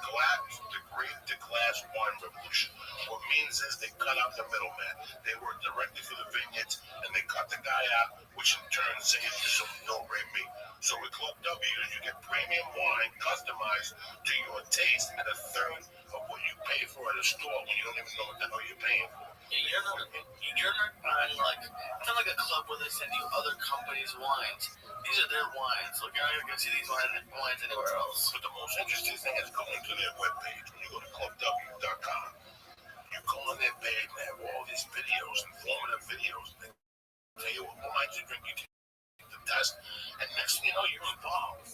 S4: great glass wine revolution. What it means is they cut out the middleman. They work directly for the vineyards, and they cut the guy out, which in turn saves you some no-brain meat. So with Club W, you get premium wine customized to your taste at a third of what you pay for at a store when you don't even know what the hell you're paying for.
S6: Yeah, you're not buying it's not like a club where they send you other companies' wines. These are their wines. Look, you're not even gonna see these wines anywhere else.
S4: But the most interesting thing is going to their webpage. When you go to clubw.com, you go on their page and they have all these videos, informative videos. They tell you what wines you drink, you take the test, and next thing you know, you're involved.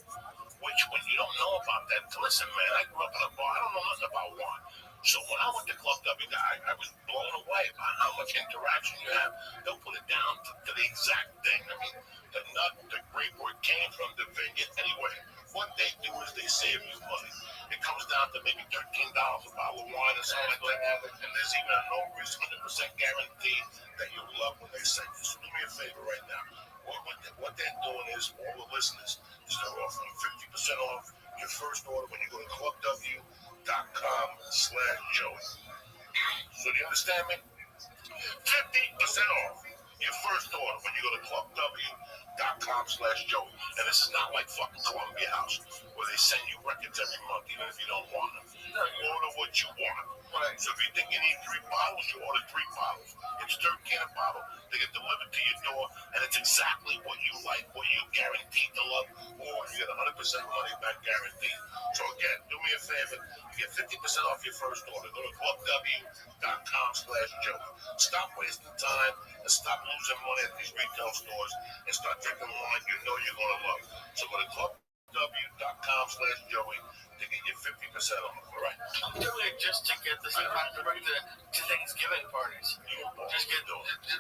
S4: Which, when you don't know about that, listen, man, I grew up in a bar. I don't know nothing about wine. So when I went to Club W, I was blown away by how much interaction you have. They'll put it down to the exact thing. I mean, the nut, the grape, where it came from, the vineyard. Anyway, what they do is they save you money. It comes down to maybe $13 a bottle of wine or something like that. And there's even a no-risk 100% guarantee that you'll love when they send you. So do me a favor right now. What they're doing is, for all the listeners, is they're offering 50% off your first order when you go to clubw.com/Joey. So do you understand me? 50% off your first order when you go to clubw.com/Joey. And this is not like fucking Columbia House, where they send you records every month, even if you don't want them. You order what you want. Right. So if you think you need 3 bottles, you order 3 bottles. It's $13 a bottle. They get delivered to your door, and it's exactly what you like, what you guaranteed to love, or you get 100% money back guarantee. So again, do me a favor. You get 50% off your first order. Go to clubw.com/Joey. Stop wasting time and stop losing money at these retail stores and start drinking wine you know you're going to love. So go to clubw.com/Joey to get your 50% off, all right?
S6: I'm doing it just to get this to bring to Thanksgiving parties. Just get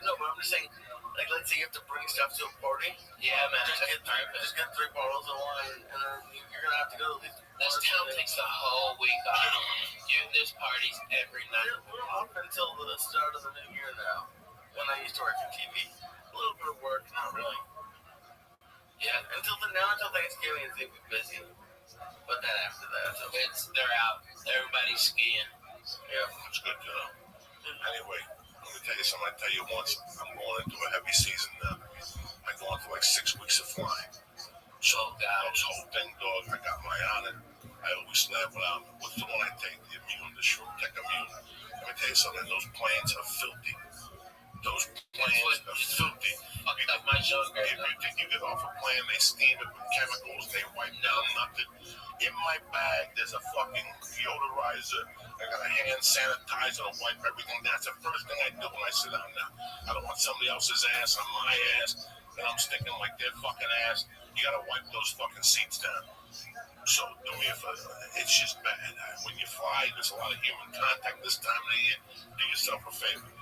S6: no, but I'm just saying, like, let's say you have to bring stuff to a party.
S5: Yeah, man.
S6: Just get 3 bottles of wine, and then you're gonna have to go to these.
S5: This town takes the whole week off. There's parties every night.
S6: We're off until the start of the new year now. When I used to work in TV, a little bit of work, not really. Yeah, until Thanksgiving, it's gonna be busy. But then after that,
S5: they're out. Everybody's skiing.
S4: Yeah, it's good to know. Anyway, let me tell you something. I tell you once, I'm going into a heavy season now. I go into like 6 weeks of flying. So this whole thing, dog, I got my on it. I always laugh without what's the one I take, the immune, the Shroom Tech Immune. Let me tell you something. Those planes are filthy. Those planes are filthy.
S5: Fucked up my sugar.
S4: If you think you get off a plane, they steam it with chemicals, they wipe down nothing. In my bag, there's a fucking deodorizer. I got a hand sanitizer to wipe everything. That's the first thing I do when I sit down now. I don't want somebody else's ass on my ass, and I'm stinking like their fucking ass. You gotta wipe those fucking seats down. So do me a favor. It's just bad. When you fly, there's a lot of human contact this time of the year. Do yourself a favor.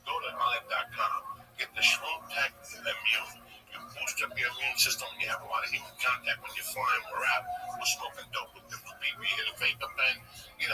S4: Go to Onic.com. Get the Shroom Tech Immune. You boost up your immune system. You have a lot of human contact when you're flying. We're out. We're smoking dope with different people. You hit a vapor pen. You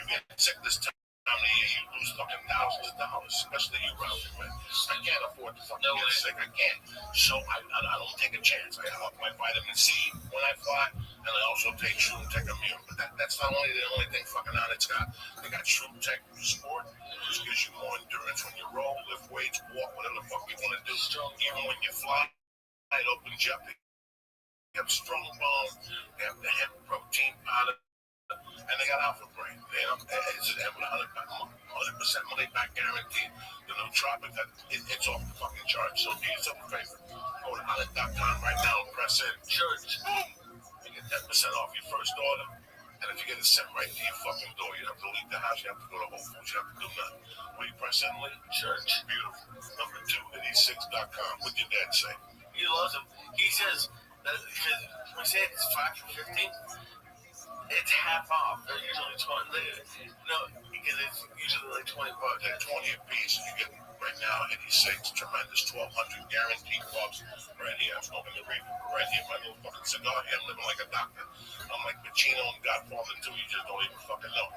S4: get sick this time of the year. You lose fucking thousands of dollars, especially you, Ralphie, man. I can't afford to fucking get sick. I can't. So I don't take a chance. I have my vitamin C when I fly, and I also take Shroom Tech Immune. But that's not only the only thing fucking on it's got. They got Shroom Tech Sport, which gives you more endurance when you roll, lift weights, walk, whatever the fuck you want to do. Even when you fly, it opens you up. They have strong bones. They have the hemp protein powder. And they got Alpha Brain. It's just with 100 100% money back guaranteed. The new Tropic, it's off the fucking charts. So do yourself a favor. Go to Onyx.com right now and press in church. You get 10% off your first order. And if you get it sent right to your fucking door, you don't have to leave the house, you have to go to Whole Foods, you have to do nothing. When you press in, church, beautiful. Number 2 at e6.com. What'd your dad say?
S6: He loves them. He says that because we say it's 5 for 15, it's half off. They're usually 20. No, because it's usually like $20.
S4: They're 20 a piece. You get right now at e6, tremendous 1,200 guaranteed bucks. Right here, I'm smoking the reefer. Right here, my little fucking cigar here. I'm living like a doctor. I'm like Pacino and Godfather too. You just don't even fucking know.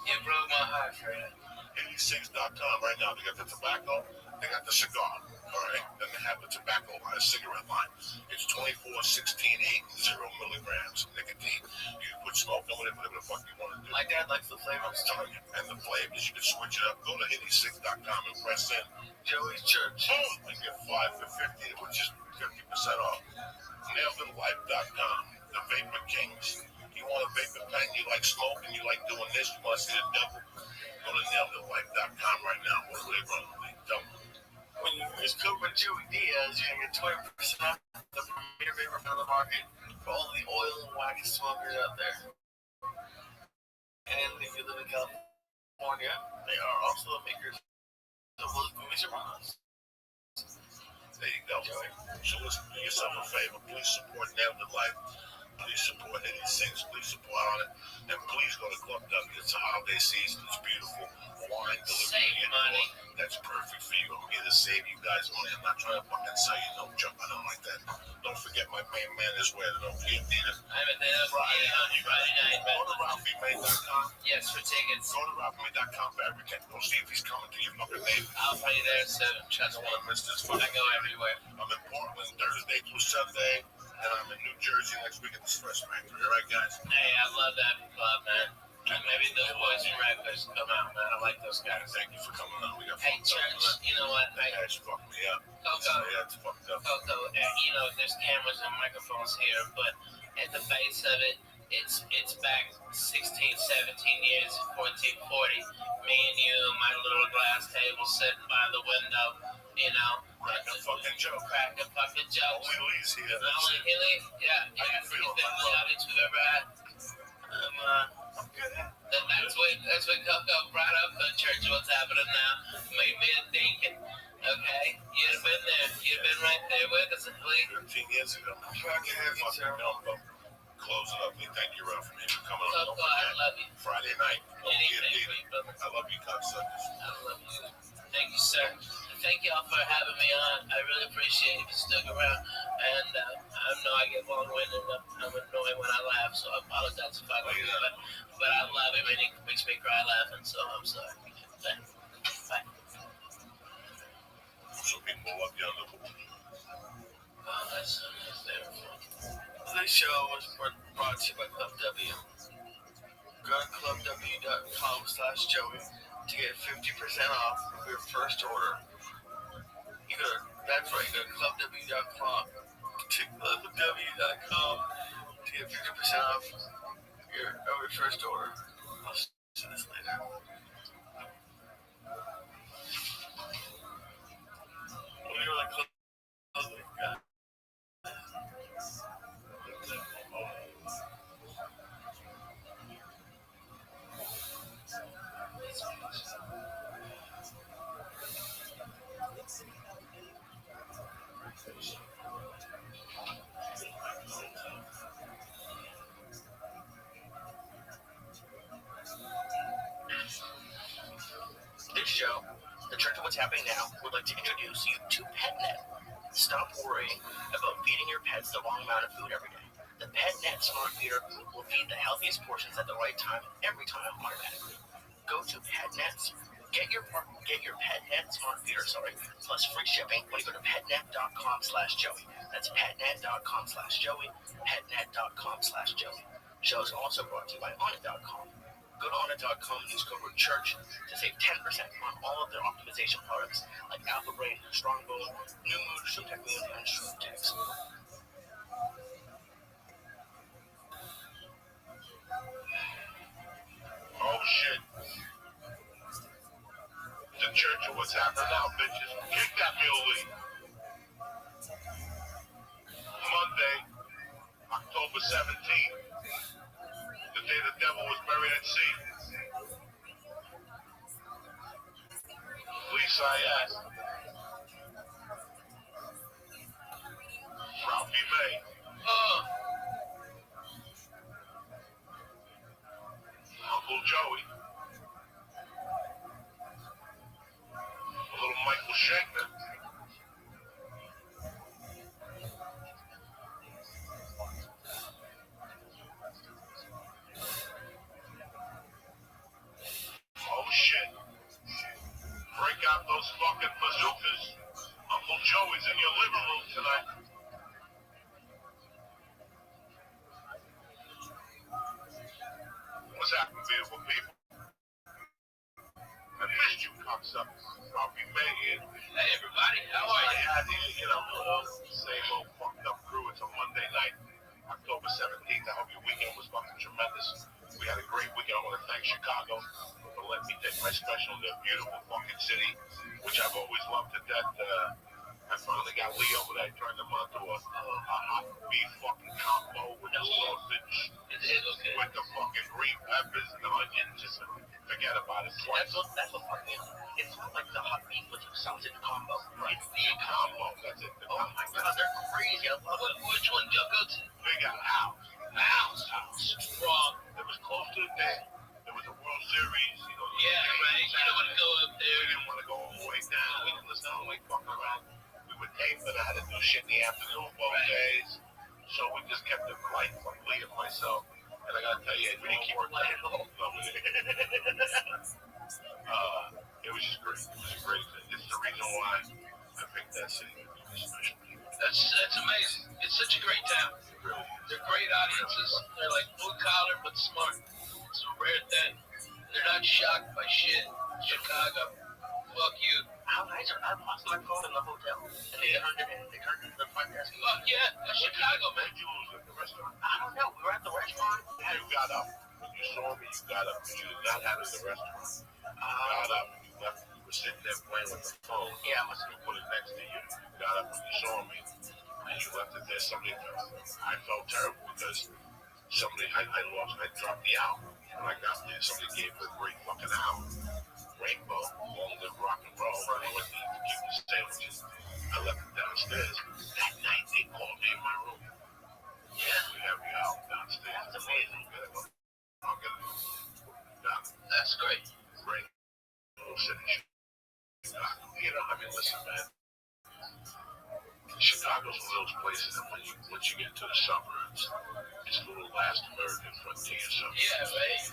S6: You broke my heart, Fred.
S4: 86.com right now. They got the tobacco, they got the cigar. All right, then they have the tobacco line, a cigarette line. It's 24, 16, 8, 0 milligrams nicotine. You can put smoke on it, whatever the fuck you want to do.
S6: My dad likes the flavor.
S4: I'm telling you. And the flavors, you can switch it up. Go to 86.com and press in
S6: Joey's Church.
S4: and get 5 for 50, which is 50% off. NailedInLife.com, the Vapor Kings. You want a vapor pen, you like smoking, you like doing this, you want to see the devil? Go to NailedInLife.com right now. What do they run?
S6: When you use code Joey Diaz, you're going to get 20% off the premier vapor pen on the market for all the oil and wax smokers out there. And if you live in California, they are also the makers of those movies around us.
S4: There you go. So listen, do yourself a favor. Please support Nailed in Life. Please support 86. Please support on it. And please go to Club W. It's a holiday season. It's beautiful. Wine delivery.
S6: Save money.
S4: That's perfect for you. I'm here to save you guys money. I'm not trying to fucking sell you no junk. I don't like that. Don't forget my main man is where the Theater.
S6: I'm at the Friday night.
S4: Go to RalphieMay.com.
S6: Yes, for tickets.
S4: Go to RalphieMay.com for everything. Go see if he's coming to your fucking neighbor.
S6: I'll be there soon. Trust me.
S4: I don't want to miss this
S6: I
S4: fucking.
S6: go everywhere.
S4: I'm in Portland Thursday through Sunday, and I'm in New Jersey next week at the Stress Factory. All right, guys?
S6: Hey, I love that club, man. And maybe those boys from Rappers come out, man. I like those guys.
S4: Thank you for coming on. We got
S6: Hey,
S4: fucked up,
S6: Church,
S4: man.
S6: you know what?
S4: That guy's fucked me up.
S6: Coco,
S4: Yeah, it's fucked up.
S6: you know, there's cameras and microphones here, but at the base of it, it's back 16, 17 years, 1440. Me and you, my little glass table sitting by the window, you know.
S4: Crack a fucking joke.
S6: Crack a fucking joke.
S4: Only Lee's here.
S6: Only Hilly? Yeah.
S4: How you
S6: He's
S4: feel,
S6: the
S4: my
S6: only
S4: love?
S6: audience we've ever had.
S4: I'm good.
S6: That's what Coco brought up the church. What's happening now? Made me a deacon. Okay? You'd have been there. You'd have been right there with us, Lee.
S4: 13 years ago. I'm proud to have you, sir. Close it up, Lee. Thank you, Ralph, for coming on.
S6: Coco, I love you.
S4: Friday night.
S6: Anything for you, brother.
S4: I love you, cocksuckers.
S6: I love you. Thank you, sir. Thank y'all for having me on. I really appreciate if you stuck around. And I know I get long-winded and I'm annoying when I laugh, so I apologize if I do. But I love him and he makes me cry laughing, so I'm sorry. Bye.
S4: So people love you on the board.
S6: Oh, that's beautiful. This show was brought to you by Club W. Go to clubw.com/Joey to get 50% off of your first order. That's right, go to clubw.com to get 50% off your first order. I'll see this later. Well, you're like Club guy. This show, The Church of What's Happening Now, would like to introduce you to PetNet. Stop worrying about feeding your pets the wrong amount of food every day. The PetNet Smart Feeder will feed the healthiest portions at the right time, every time, automatically. Go to PetNet. Get your PetNet Smart Feeder, plus free shipping when you go to petnet.com/Joey. That's petnet.com/Joey. Petnet.com/Joey. Show is also brought to you by Onnit.com. Go to Onnit.com and use code CHURCH to save 10% on all of their optimization products like Alpha Brain, Strongbone, New Mood, ShowTech Moon, and ShowTech.
S4: Oh shit. what's happening now, bitches. Kick that muley. Monday, October 17th, the day the devil was buried at sea. Lisa I.S. Ralphie May. Uncle Joey. A little Michael Shankman. Oh shit. Break out those fucking bazookas. Uncle Joey's in your living room tonight. What's happening, beautiful people? I missed you, cocksuckers. Ralphie May here.
S5: Hey, everybody, how are you?
S4: Same old fucked up crew. It's a Monday night, October 17th. I hope your weekend was fucking tremendous. We had a great weekend. I want to thank Chicago for letting me take my special in their beautiful fucking city, which I've always loved to death. I finally got Lee over there. I turned them onto a hot beef fucking combo with the sausage, with the fucking green peppers and the onions. Just forget about it twice.
S6: That's what fucking. It's not like the hot beef with the sausage combo.
S4: Right.
S6: It's the
S4: Combo. That's it.
S6: Oh my god, they're crazy. I love it. Which one do y'all go to?
S4: Big House.
S6: Strong.
S4: It was close to the day. There was a World Series.
S6: Yeah, right. You don't want to go up there.
S4: We didn't want to go all the way down. We didn't listen all the way fucking around. We were taping. I had to do shit in the afternoon both days. So we just kept it light for Lee and myself. And I gotta tell you, we didn't keep it light at all. It was just great. It was a great thing. This is the reason why I picked that city.
S5: That's amazing. It's such a great town. They're great audiences. They're like blue collar but smart. It's a rare thing. They're not shocked by shit. Chicago, fuck you.
S6: How nice are I lost my phone in the hotel and they turned it to the front desk.
S5: Fuck yeah, that's Chicago, man.
S4: Where'd you lose at the restaurant?
S6: I don't know. We were at the restaurant.
S4: You got up. When you saw me, you got up. You did not have it at the restaurant. You got up. You left. You were sitting there playing with the phone.
S6: Yeah, I must
S4: You put it next to you. You got up when you saw me. And you left it there. I felt terrible because I dropped the album. When I got there, somebody gave me a great fucking album. Rainbow, Long Live Rock and Roll. I went to eat the sandwiches. I left it downstairs. That night, they called me in my room. Yeah, we have your album downstairs.
S6: That's amazing.
S4: I'll get it.
S5: That's great.
S4: Great. Little city. Listen, man. Chicago's one of those places that once you get to the suburbs, it's a little last American frontier.
S5: Yeah, right.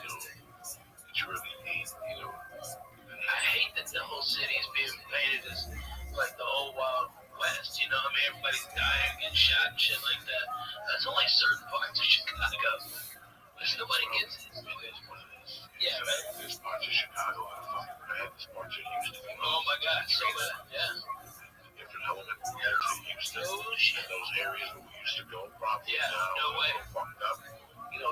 S4: It's really neat,
S5: I hate that the whole city is being painted as like the old Wild West. You know, I mean, everybody's dying, getting shot and shit like that. That's only certain parts of Chicago. Because nobody gets it.
S4: It is what it is.
S5: Yeah, right.
S4: There's parts of Chicago that are fucking bad. There's parts that used to be.
S5: Oh my God, so bad. Yeah.
S4: Different element compared to Houston.
S5: Oh shit.
S4: And those areas where we used to go, probably
S5: Yeah,
S4: now,
S5: no way.
S4: fucked up.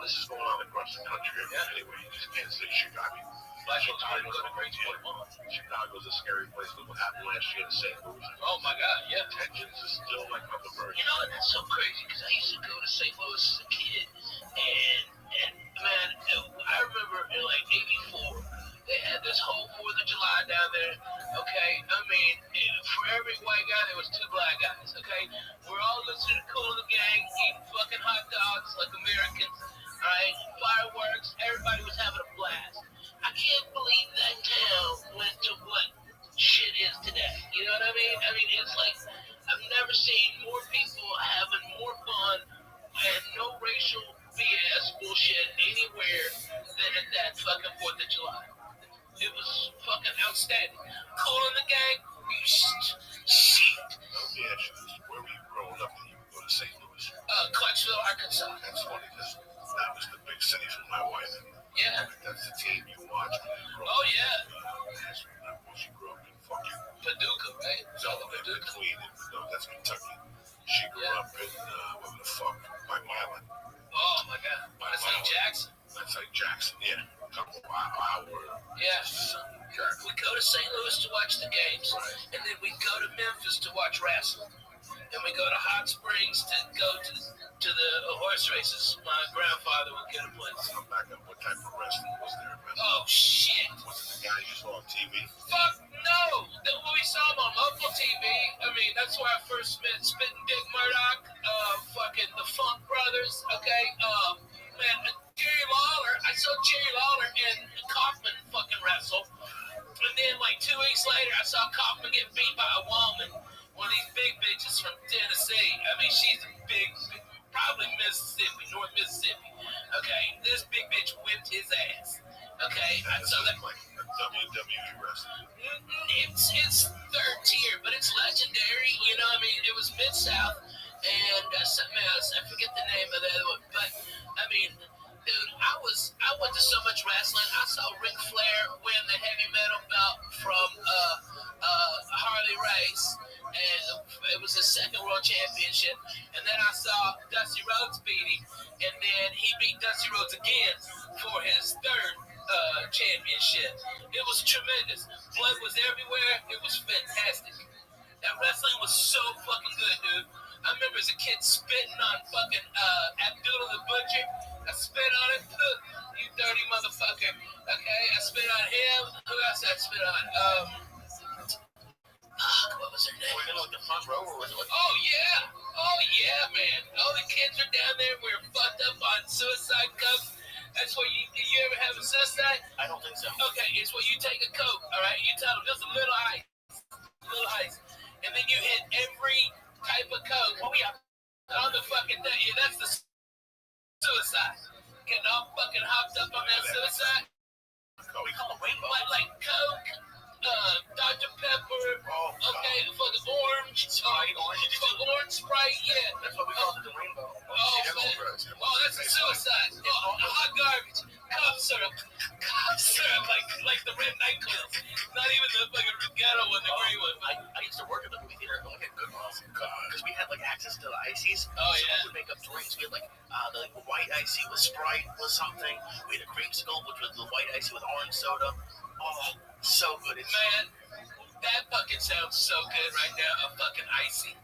S4: This is going on across the country. Anyway, you just can't say Chicago.
S5: Black folks want to go to Great Sport Mall.
S4: Chicago's a scary place. Look what happened last year in St. Louis.
S5: Oh my God, yeah.
S4: Tensions are still like on the verge.
S5: You know, and that's so crazy because I used to go to St. Louis as a kid, and man, I remember in like '84, they had this whole 4th of July down there. Okay, I mean, for every white guy, there was 2 black guys. Okay, we're all listening to Cool and the Gang, eating fucking hot dogs like Americans. All right, fireworks. Everybody was having a blast. I can't believe that town went to what shit is today. You know what I mean? I mean, it's like I've never seen more people having more fun and no racial BS bullshit anywhere than at that fucking 4th of July. It was fucking outstanding. Cool in the Gang, you shit.
S4: Let me ask you this. Where were you growing up when you would go to St. Louis?
S5: Clarksville, Arkansas.
S4: That's funny because that was the big city for my wife.
S5: Yeah.
S4: That's the team you watched when you grew up.
S5: Oh, yeah.
S4: She grew up in fucking
S5: Paducah, right?
S4: South Paducah. Queen. No, that's Kentucky. She grew up in, what the fuck, by Milan.
S5: Oh, my God. That's like Jackson.
S4: That's like Jackson, yeah. A couple hours.
S5: Yeah.
S4: Exactly.
S6: We go to St. Louis to watch the games, and then we go to Memphis to watch wrestling. And we go to Hot Springs to go to the horse races. My grandfather would get a place.
S4: I'm back up. What type of wrestling was there?
S6: Oh, shit.
S4: Was it the guy you saw on TV?
S6: Fuck no. We saw him on local TV. I mean, that's where I first met Spittin' Dick Murdoch, fucking the Funk Brothers, okay? Man, Jerry Lawler. I saw Jerry Lawler and Kaufman fucking wrestle. And then, like, 2 weeks later, I saw Kaufman get beat by a woman. One of these big bitches from Tennessee. I mean, she's a big, probably Mississippi, North Mississippi. Okay, this big bitch whipped his ass. Okay,
S4: And
S6: so that
S4: like a WWE wrestling.
S6: it's third tier, but it's legendary. You know, I mean, it was Mid South and something else. I forget the name of the other one, but I mean, dude, I went to so much wrestling. I saw Ric Flair win the heavy metal belt from Harley Race, and it was his second world championship. And then I saw Dusty Rhodes beat him, and then he beat Dusty Rhodes again for his third championship. It was tremendous. Blood was everywhere. It was fantastic. That wrestling was so fucking good, dude. I remember as a kid spitting on fucking Abdullah the Butcher. I spit on it. You dirty motherfucker. Okay, I spit on him. Who else I spit on? What was her name?
S5: Were you in the front row or was it like?
S6: Oh yeah, man. All the kids are down there. We're fucked up on suicide cups. That's where you ever have a suicide?
S5: I don't think so.
S6: Okay, it's where you take a Coke, all right? You tell them just a little ice, and then you hit every type of Coke.
S5: Oh yeah.
S6: On the fucking thing. Yeah, that's the suicide. Getting all fucking hopped up on that suicide.
S5: We call it rainbow.
S6: Like Coke, Dr. Pepper, okay, for the orange,
S5: Sprite,
S6: for orange Sprite, yeah.
S5: That's what we call it, the rainbow.
S6: Oh, that's a suicide. Hot garbage. Cough syrup, like the red NyQuil. Not even the fucking ghetto one, the green one.
S5: I used to work at the movie theater, like at Goodness, because we had like access to the ices.
S6: Oh,
S5: so
S6: yeah.
S5: we would make up drinks. We had like the white icy with Sprite was something. We had a creamsicle, which was the white icy with orange soda. Oh, so good.
S6: Man, that fucking sounds so good right now. A fucking icy.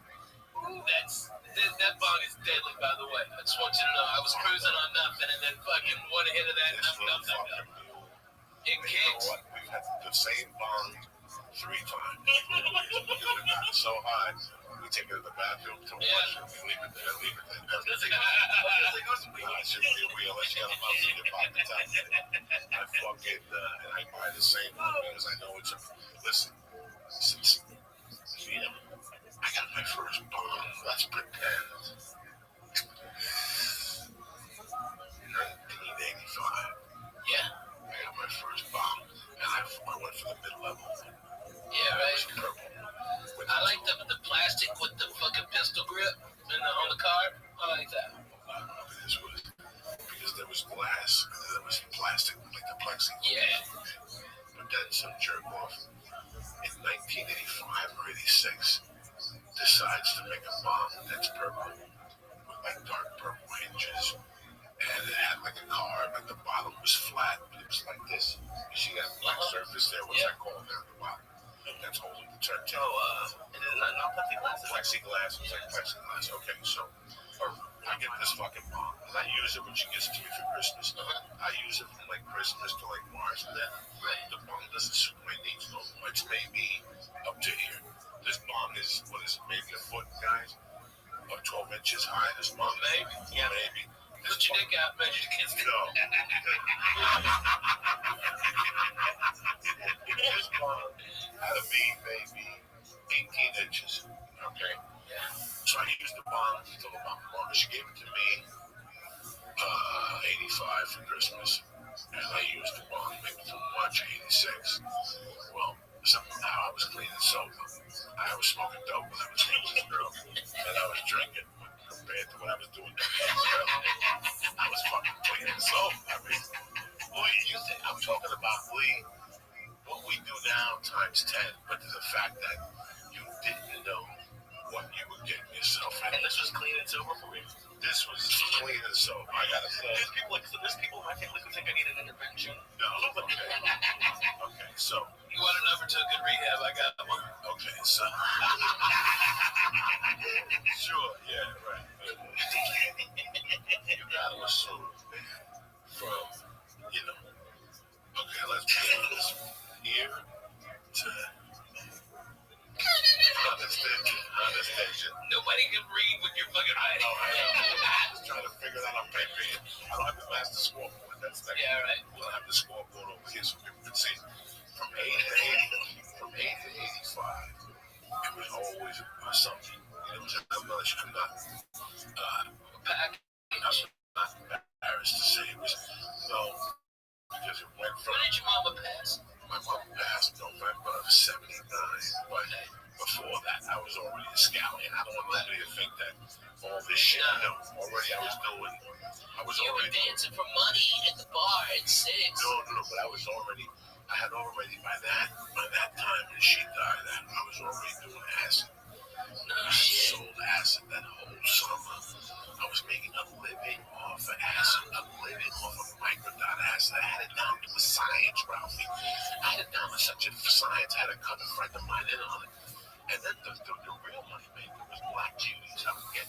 S6: That bong is deadly, by the way. I just want you to know, I was cruising on nothing, and then fucking one hit of that, and I'm done. It
S4: You know
S6: kicks.
S4: what? We've had the same bond 3 times. We put it down so high, we take it to the bathroom to wash it. We leave it there. I should be real. Let's get them out to the pop the top. I fucking, and I buy the same one because I know it's a, listen, since, you know, I got my first bomb. Let's pretend. 1985.
S6: Yeah,
S4: I got my first bomb, and I went for the mid-level.
S6: yeah, right.
S4: Purple.
S6: I like the plastic with the fucking pistol grip on the car. I like that.
S4: This was because there was glass, and there was plastic, like the plexi.
S6: Yeah.
S4: But then some jerk off in 1985 or 86 decides to make a bomb that's purple with like dark purple hinges, and it had like a car, like the bottom was flat, but it was like this. You see that black surface there? What's that called down the bottom? That's holding the turntable.
S5: And then not plexiglass.
S4: Plexiglass. It was like plexiglass. Okay, so I get this fucking bomb, and I use it when she gets to me for Christmas. I use it from like Christmas to like March, and then the bomb doesn't suit my needs no more. It's maybe up to here. This bomb is, what is it, maybe a foot, guys? Or 12 inches high, this bomb.
S6: Maybe.
S4: Yeah, maybe.
S6: Put your dick out, measure the kids.
S4: No. This bomb had to be maybe 18 inches. Okay?
S6: Yeah.
S4: So I used the bomb until about March. She gave it to me 85 for Christmas. And I used the bomb maybe till March 86. Well, somehow I was clean and sober. I was smoking dope when I was with this girl. And I was drinking. Compared to what I was doing. I was fucking clean and sober. I mean, I'm talking about what we do now times 10, but to the fact that you didn't know what you were getting yourself in.
S5: And this was clean and sober for you.
S4: This was clean and sober. I gotta say.
S5: There's people in my family who think I need an intervention.
S4: No. Okay. Okay. So That's like,
S5: Yeah, right.
S4: we'll have the scoreboard over here so people can see. From 80 to 85, it was always something. You know, I'm not
S5: Pack.
S4: not embarrassed to say it was no, because it went from.
S5: When did your mama pass?
S4: My mom passed November of '79, but before that, I was already a scallion. I don't want nobody to think that all this shit. No, already I was doing.
S5: You were dancing for money at the bar at 6.
S4: No, but I had already by that time when she died, I was already doing acid. I sold acid that whole summer. I was making a living off of acid, a living off of microdot acid. I had it down to a science, Ralphie. I had it down to such a science. I had to cut a friend of mine in on it. And then the real money maker was black cuties. I would get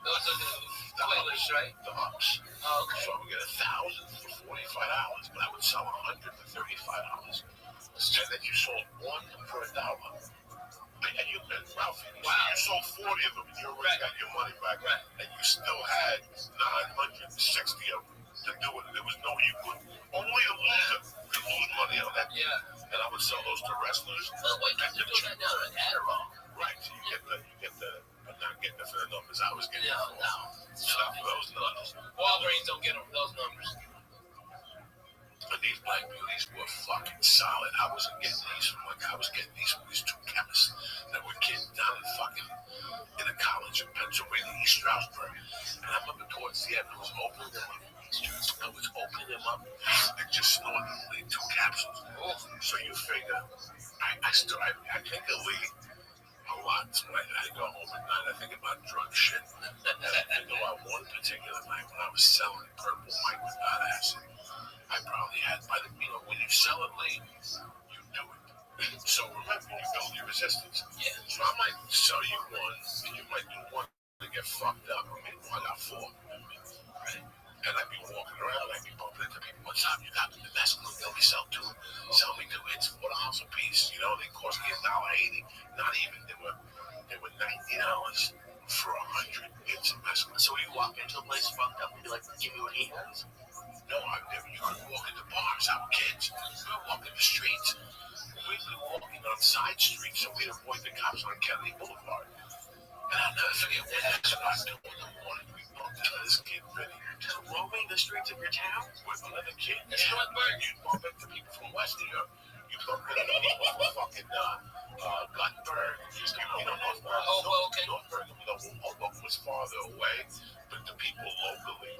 S5: Those are the whalers, right?
S4: the ups.
S5: Oh, okay.
S4: So I would get 1,000 for $45, but I would sell 100 for $35. And then you sold one for $1. And you, Ralphie,
S5: Wow.
S4: you sold 40 of them, and you already got your money back, and you still had 960 of them to do it. There was no, you couldn't. Only a loser could lose money on that.
S5: Yeah.
S4: And I would sell those to wrestlers.
S5: Well, wait, you're doing that now at Adderall.
S4: Right, so you get the, but not getting it for the numbers I was getting.
S5: No.
S4: Stuff for those numbers.
S5: Walgreens don't get them for those numbers.
S4: But these black beauties were fucking solid. I wasn't getting these from I was getting these from these two chemists that were kids down in a college in Pennsylvania, East Stroudsburg. And I remember towards the end, I was opening them up and just snorting only 2 capsules. So you figure, I think of Lee a lot. When I go home at night, I think about drug shit. And I think about one particular night when I was selling purple microdot acid. I probably had, when you sell it late, you do it. So remember, you build your resistance.
S5: Yeah.
S4: So I might sell you one, and you might do one to get fucked up. I got 4. Right? And I'd be walking around, I'd be bumping into people. What's up? You got the best one. They'll be sell 2. Sell me 2. It's $4 a piece. You know, they cost me $1.80. Not even. They were $90 for 100 bits of mescaline.
S6: So you walk into a place fucked up and be like, give me what he has?
S4: No, you couldn't walk into bars. I was kids. We were walking the streets. We were walking on side streets so we'd avoid the cops on Kennedy Boulevard. And I'll never forget what that's about 2 in the morning. We bumped into this kid, Vinny.
S6: Just roaming the streets of your town?
S4: With another kid.
S5: That's Northburg.
S4: You'd bump into people from West New York. You bump into people from fucking Guttenberg. You know, Northburg.
S5: Hoboken.
S4: Northburg. Hoboken was farther away. But the people locally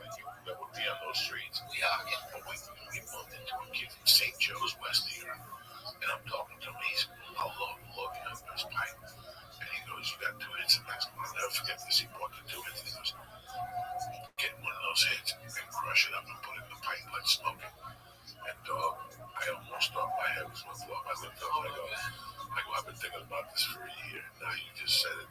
S4: that would be on those streets, we bumped into a kid from St. Joe's, West New York, and I'm talking to him. He's looking at his pipe, and he goes, "You got 2 hits of mescaline." I'll never forget this. He bought the 2 hits, and he goes, "Get one of those hits and crush it up and put it in the pipe, let's smoke it." And I almost thought my head was going to blow. I looked up and I go, "I've been thinking about this for a year. Now you just said it.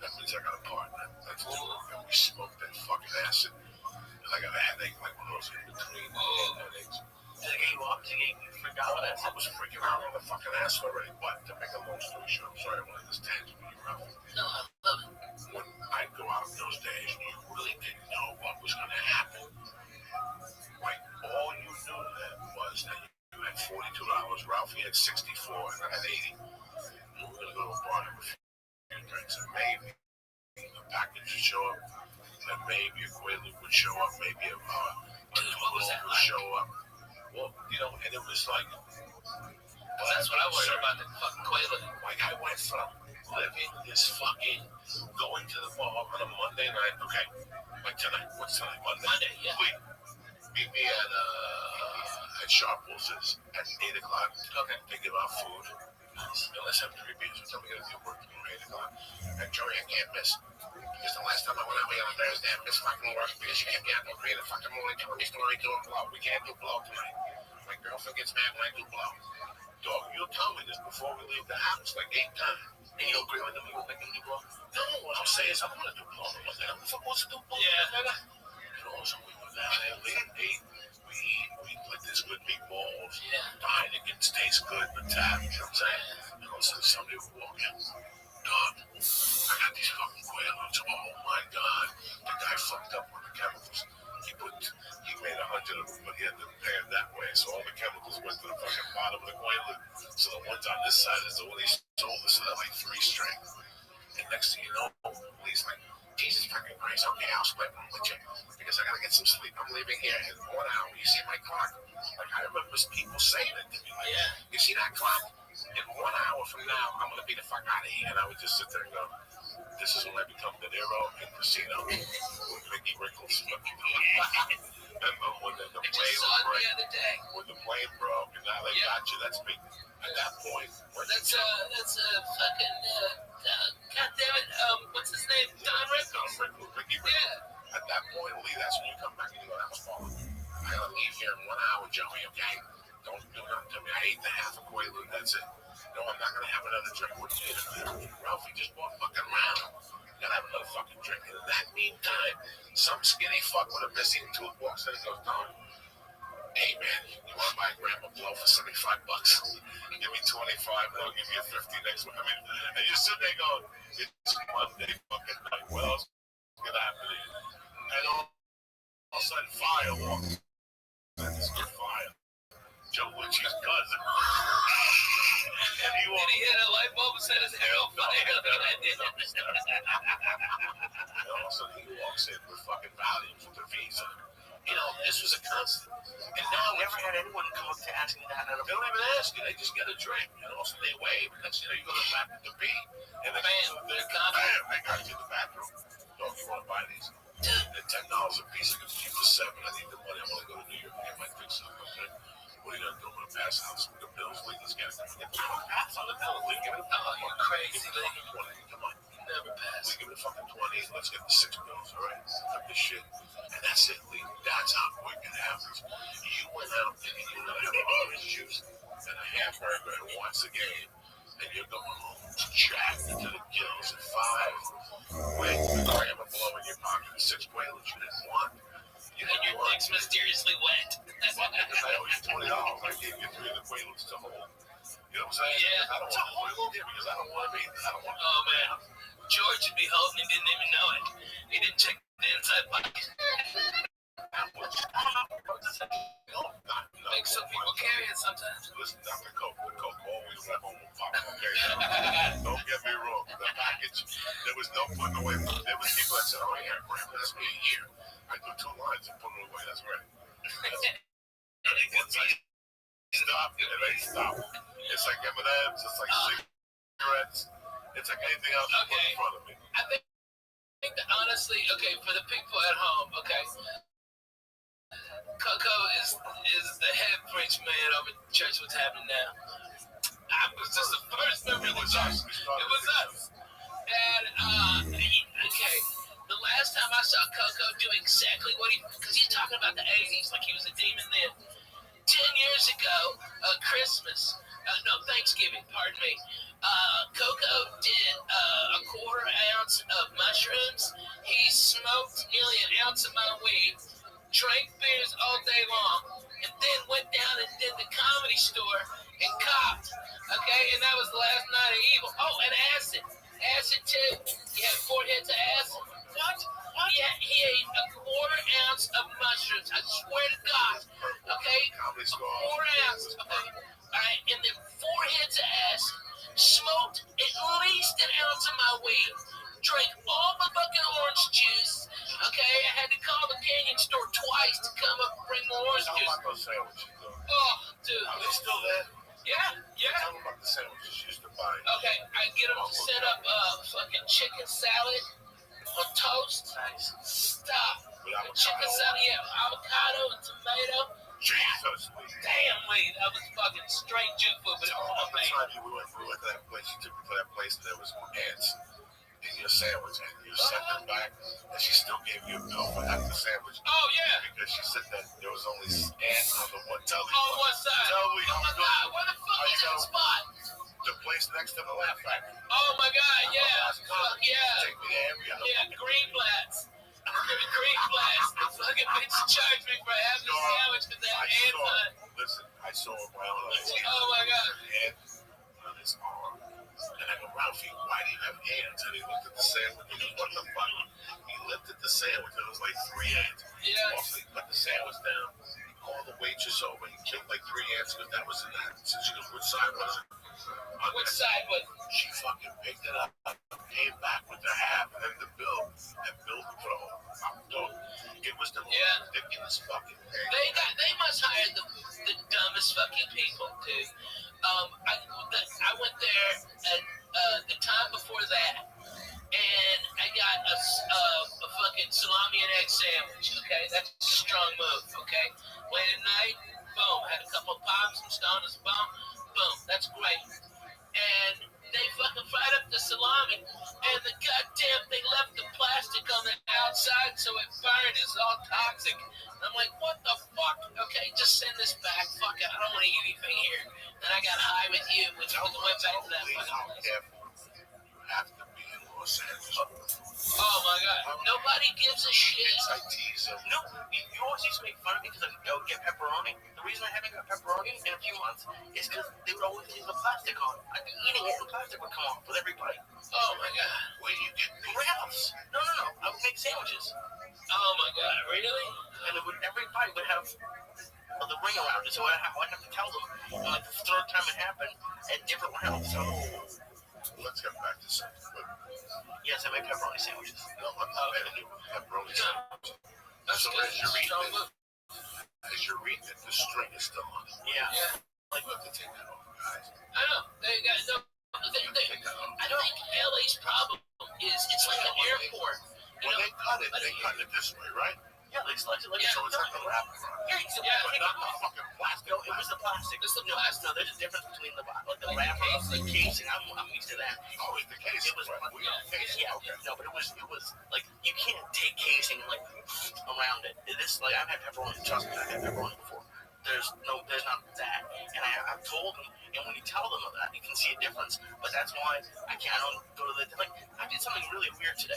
S4: That means I got a partner. Let's do it." And we smoked that fucking acid. And I got a headache, like one of those in between headaches.
S6: Did it go up? Did you freak out?
S4: I was freaking out on the fucking acid already. But to make a long story short, I'm sorry I wanted this tangent with you, Ralph.
S5: No, I love it.
S4: When I go out in those days, you really didn't know what was going to happen. Like, all you knew then was that you had $42. Ralphie had 64, and I had 80. And we were going to go to a bar and have a few drinks, and maybe a package would show up, and maybe a Quaalude would show up, maybe a
S5: What was that
S4: would
S5: like?
S4: show up. Well, you know, and it was like,
S5: That's what I worried about, the fucking Quaalude.
S4: like I went from living this fucking, going to the bar on a Monday night, okay, like tonight, what's tonight,
S5: Monday, yeah.
S4: Meet me at Sharp Wolf's at 8 o'clock.
S5: Okay.
S4: They give out food. And let's have 3 beers. Until we got to do work from 8 o'clock. And Joey, I can't miss. Because the last time I went out here on Thursday, I missed fucking work because you can't be out there 3 in the fucking morning telling me story doing blow. We can't do blow tonight. My girlfriend gets mad when I do blow. Dog, you'll tell me this before we leave the house, like 8 times.
S6: And you agree with them? You won't make them do blow?
S4: No, what I'm saying is I want to do blow. I'm supposed to do blow.
S5: Yeah.
S4: And also we were down there late at 8. We eat like this good meatballs.
S5: Yeah.
S4: The Heineken tastes good, the tap, you know what I'm saying? And all of a sudden somebody would walk in. Dog, I got these fucking Quaaludes. Oh my God. The guy fucked up on the chemicals. He made 100 of them, but he had to prepared that way. So all the chemicals went to the fucking bottom of the Quaalude. So the ones on this side is the one they sold us. So they're like 3 strength. And next thing you know, he's like, Jesus fucking Christ, okay, I'll split one with you. Because I gotta get some sleep. I'm leaving here in 1 hour. You see my clock? Like, I remember people saying it to me. Like, you see that clock? In 1 hour from now, I'm gonna be the fuck out of here. And I would just sit there and go, this is when I become De Niro in Casino with Mickey Rickles. Remember when the plane broke? When the plane broke and now they got you, that's me. At that point,
S5: that's fucking God damn it, what's his name? Don Rickles.
S4: Mickey Rickles. At that point, Lee, that's when you come back and you go, that was falling. I gotta leave here in 1 hour, Joey, okay? Don't do nothing to me. I ate the half a Quaalude, that's it. No, I'm not gonna have another drink. What you need? Ralphie just bought fucking round. Gotta have another fucking drink. And in that meantime, some skinny fuck with a missing tooth walks in and goes, Don, hey man, you wanna buy Grandma Blow for $75? Give me 25 and I'll give you 50 next week. I mean, and you sit there going, it's Monday fucking night. What else is gonna happen to you? And all of a sudden, fire walks. It's good fire. Joe Lucci's cousin. And he walks.
S5: And he hit a light bulb and set his hair on fire.
S4: And all of a sudden, he walks in with fucking Valium with the visa. You know, this was a constant. And now,
S6: I never had anyone come up to ask me that.
S4: they don't even ask you. They just get a drink. And also, they wave. And next, you know, you go to the back of the beat. And they
S5: Bam,
S4: they
S5: got
S4: you in the bathroom. Dog, you want to buy these? They're $10 a piece. I can keep for $7. I need the money. I want to go to New York and get my fix up. Okay? What are you gonna do? I'm gonna pass out some of the bills. Lee, let's get it. Pass on the bill. Lee, give it a
S5: Oh, you're crazy,
S4: Lee.
S5: Lee.
S4: Come on.
S5: Never pass.
S4: Lee, give it a fucking 20. Let's get the 6 bills, all right? Cut this shit. And that's it, Lee. That's how quick it happens. You went out thinking you were gonna have orange juice and a hamburger and watch the game. And you're going home jacked to the gills at 5. Wait, you grab a blow in your pocket of 6 Quaaludes you didn't want.
S5: And your dick's mysteriously wet.
S4: Because I owe you $20. I gave you 3 of the Quaaludes to hold. You know what I'm saying?
S5: Yeah.
S4: I don't want to hold it because I don't want to be. I don't want to.
S5: Oh man, George would be holding and didn't even know it. He didn't check the inside pocket. Make some people carry it sometimes.
S4: Listen, Dr. Coke. The Coke always went home with pop. Okay? Don't get me wrong. The package, there was no putting away. There was people that said, oh, yeah, Grandma, that's me a year. I do 2 lines and put them away. That's right. Once I stop, and they stop. It's like M&M's. It's like cigarettes. It's like anything else you put in front of me.
S5: I think that honestly, okay, for the people at home, okay, Coco is the head preach man over the church. What's happening now? I was just the first member of the church. It was us. And okay, the last time I saw Coco do exactly what because he's talking about the 80s like he was a demon then. 10 years ago, Christmas, Thanksgiving, pardon me, Coco did a quarter ounce of mushrooms. He smoked nearly an ounce of my weed, drank beers all day long, and then went down and did the Comedy Store and copped. Okay, and that was the last night of evil. Oh, and acid. Acid too. He had 4 hits of acid. What? He ate a quarter ounce of mushrooms. I swear to God. Okay? A quarter ounce. Okay? Alright, and then 4 hits of acid. Smoked at least an ounce of my weed. Drank all my fucking orange juice. Okay? I had to call the Canyon store twice to come up and bring more orange juice.
S4: How about those sandwiches, though?
S5: Oh, dude.
S4: Are they still there?
S5: Yeah.
S4: Tell them about the sandwiches you used to buy.
S5: Okay, I get them to set up fucking chicken salad on toast.
S6: Nice.
S5: Stop.
S4: With
S5: Chicken salad, yeah, avocado and tomato.
S4: Jesus,
S5: Damn, Lee, that was fucking straight juke food, but it
S4: Tell
S5: was
S4: them about the
S5: amazing.
S4: time we went to that place. You took me to that place and there was ants in your sandwich and you sent them back and she still gave you a bill for having the sandwich.
S5: Oh, yeah.
S4: Because she said that there was only ants on the one telly.
S5: On one side.
S4: Tell me,
S5: Oh, my God, where the fuck is that spot?
S4: the place next to the Laugh Factory.
S5: Oh, my God, yeah. Fuck yeah.
S4: Take me to every other
S5: Yeah, Greenblatt's. Greenblatt's. The fucking bitch charged me for having a sandwich because they had ants on it.
S4: Listen, I saw it my own eyes.
S5: Oh, my God.
S4: Ants on his arm. And I go, Ralphie, why do you have ants? And he looked at the sandwich. He goes, what the fuck? He lifted the sandwich. It was like 3 ants.
S5: Yeah.
S4: Also, he put the sandwich down. He call the waitress over and killed like 3 ants because that was in that. So she goes, which side was it?
S5: Which side was?
S4: She fucking picked it up, came back with the half, and then the bill, and billed for the whole dog. It was the most ridiculous fucking thing.
S5: They must hire the dumbest fucking people, dude. I went there at the time before that, and I got a fucking salami and egg sandwich. Okay, that's a strong move. Okay, late at night, boom, had a couple of pops, some stoners, boom, that's great. And they fucking fried up the salami, and the goddamn thing left the plastic on the outside, so it burned. It's all toxic. And I'm like, what the fuck? Okay, just send this back. Fuck it, I don't want to eat anything here. Then I got high with you, which I went back to that fucking place.
S4: You have to be in Los Angeles.
S5: Oh my god, nobody gives a shit.
S4: I tease them.
S6: No, you always used to make fun of me because I don't get pepperoni. The reason I haven't got pepperoni in a few months is because they would always leave the plastic on. I'd be eating it and plastic would come off with every bite.
S5: Oh my god.
S4: Where do you get
S6: Ralph's. No. I would make sandwiches.
S5: Oh my god, really?
S6: And every bite would have the ring around it. So I'd have to tell them, like the third time it happened, at different Ralph's. So,
S4: let's get back to something.
S6: yes, I make pepperoni sandwiches.
S4: No, I'm not going to do pepperoni sandwiches.
S5: That's
S4: So
S5: good.
S4: as you're reading it, the string is still on it.
S6: Yeah.
S4: Like, you have to take that off, guys.
S5: I know. They got no. I don't think LA's problem is it's like an airport.
S4: When they cut it this way, right?
S6: Yeah, they slice it like
S4: So it's like a wrap.
S6: Yeah,
S4: But not the fucking plastic.
S6: No, it was the plastic.
S5: It's the
S6: No,
S5: plastic.
S6: no, there's a difference between the wrap and the casing. I'm used to that.
S4: Oh, it's the case.
S6: It was
S4: Yeah, okay.
S6: no, but it was like you can't take casing like around it. This like I've had pepperoni. Trust me, I've had pepperoni before. There's not that, and I've told them, and when you tell them of that, you can see a difference. But that's why I don't go to I did something really weird today.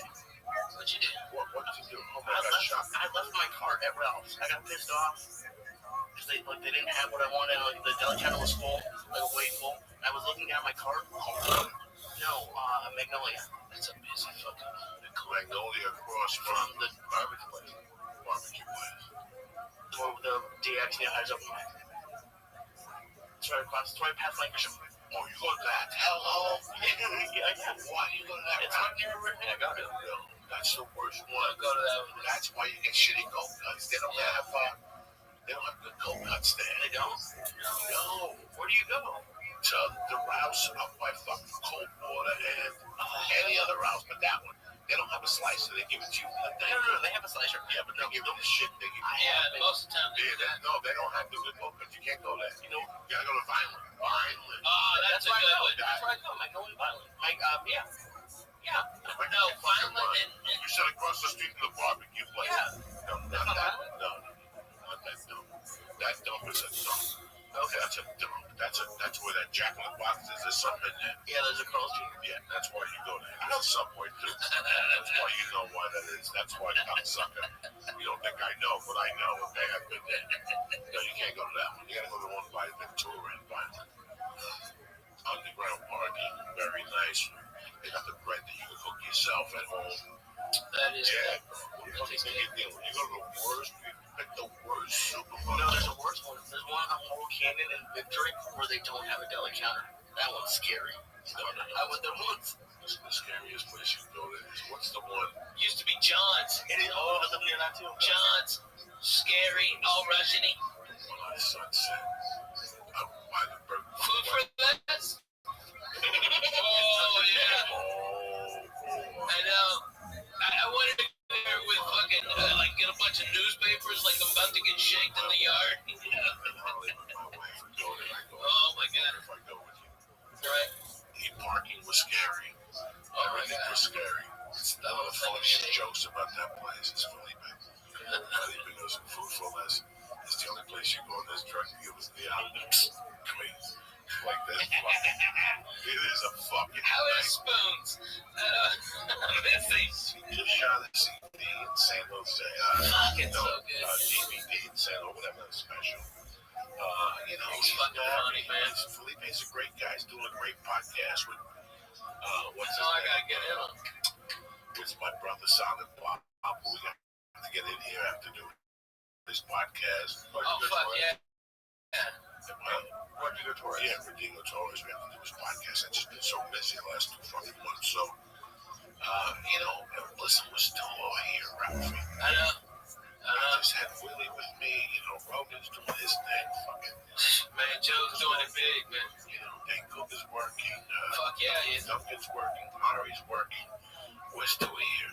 S5: What'd you do?
S4: What did you do? Oh my
S6: I
S4: God,
S6: left my cart at Ralph's. I got pissed off because they didn't have what I wanted. Like the deli channel was full, like way full. I was looking down my cart. No, Magnolia.
S5: That's a busy fucking.
S4: Magnolia across
S6: From the
S4: barbecue place. Barbecue place.
S6: or the DX near Eyes Open Mic. It's right across. It's right past Lancashire.
S4: Oh, you go to that? Hello?
S6: Yeah.
S4: Why do you go to that?
S6: It's right near everything I got it.
S4: No, that's the worst one.
S5: Go to that one.
S4: That's why you get shitty cold cuts. They don't have good cold cuts there.
S6: They don't?
S4: No.
S6: Where do you go?
S4: To the Rouse up by fucking Coldwater and any other Rouse, but that one. They don't have a slicer. They give it to you.
S6: No, they have a slicer.
S4: Yeah, but they give you the shit. They give you.
S5: Yeah, most of the time they do that.
S4: No, they don't have the good cold cuts. You can't go there. You gotta go to Vineland.
S5: Oh, that's a
S6: where I
S5: good
S6: go.
S5: one.
S6: That's where I go. Magnolia Vineland. Yeah.
S5: No, Vineland and
S4: You said across the street from the barbecue place.
S6: Yeah.
S4: No, not that. No. Not that dump. That dump is a dump. Okay, that's a dump. That's where that Jack in the Box is. There's something in there.
S6: Yeah, there's a Carl Street.
S4: Yeah, that's why you go there. There's a Subway too. That's why you know why that is. That's why I'm sucker. You don't think I know, but I know. Okay, I've been there. No, you can't go to that one. You gotta go to the one by Ventura and Vineland. Underground parking, very nice. They got the bread that you can cook yourself at home.
S5: that is
S4: Yeah.
S5: good.
S4: You go to the worst. Pick the worst supermarket.
S6: No, there's a worse one. There's one on Laurel Canyon and Victory where they don't have a deli counter. That one's scary. I went there once.
S4: This is the scariest place you can go to. What's the one?
S5: Used to be John's.
S6: It is. Oh, I live near that too.
S5: John's. Scary, all Russian-y.
S4: One on Sunset. Up by the burger.
S5: Food for less? Oh, yeah.
S4: Oh,
S5: I know. I wanted to go there with fucking, get a bunch of newspapers like I'm about to get shanked in the yard. Oh, my God.
S4: If I go with you.
S5: Right.
S4: The parking was scary. Everything was scary. One of the funniest jokes about that place is Felipe. Felipe goes, food for less. It's the only place you go in this drug dealers. Yeah, crazy. Like that. It is a fucking
S5: How is spoons?
S4: just shot at CD in San Jose.
S5: Fucking so good.
S4: DVD in San Jose, whatever that special.
S5: He's fucking funny, man.
S4: Felipe's a great guy. He's doing a great podcast with what's his
S5: So I
S4: name?
S5: gotta get in on.
S4: It's my brother Silent Bob. We got to get in here after doing his podcast.
S5: Oh, fuck yeah.
S4: Regulatorious. Yeah, Regulatorious. We have to do his podcast. I've just been so busy the last 2 fucking months. So, listen, we're still all here, Ralphie.
S5: I know.
S4: I just had Willie with me. Rogan's doing his thing. Fucking
S5: man, Joe's doing it big, man.
S4: Dan Cook is working.
S5: Fuck yeah,
S4: Duncan's working. Connery's working. We're still here.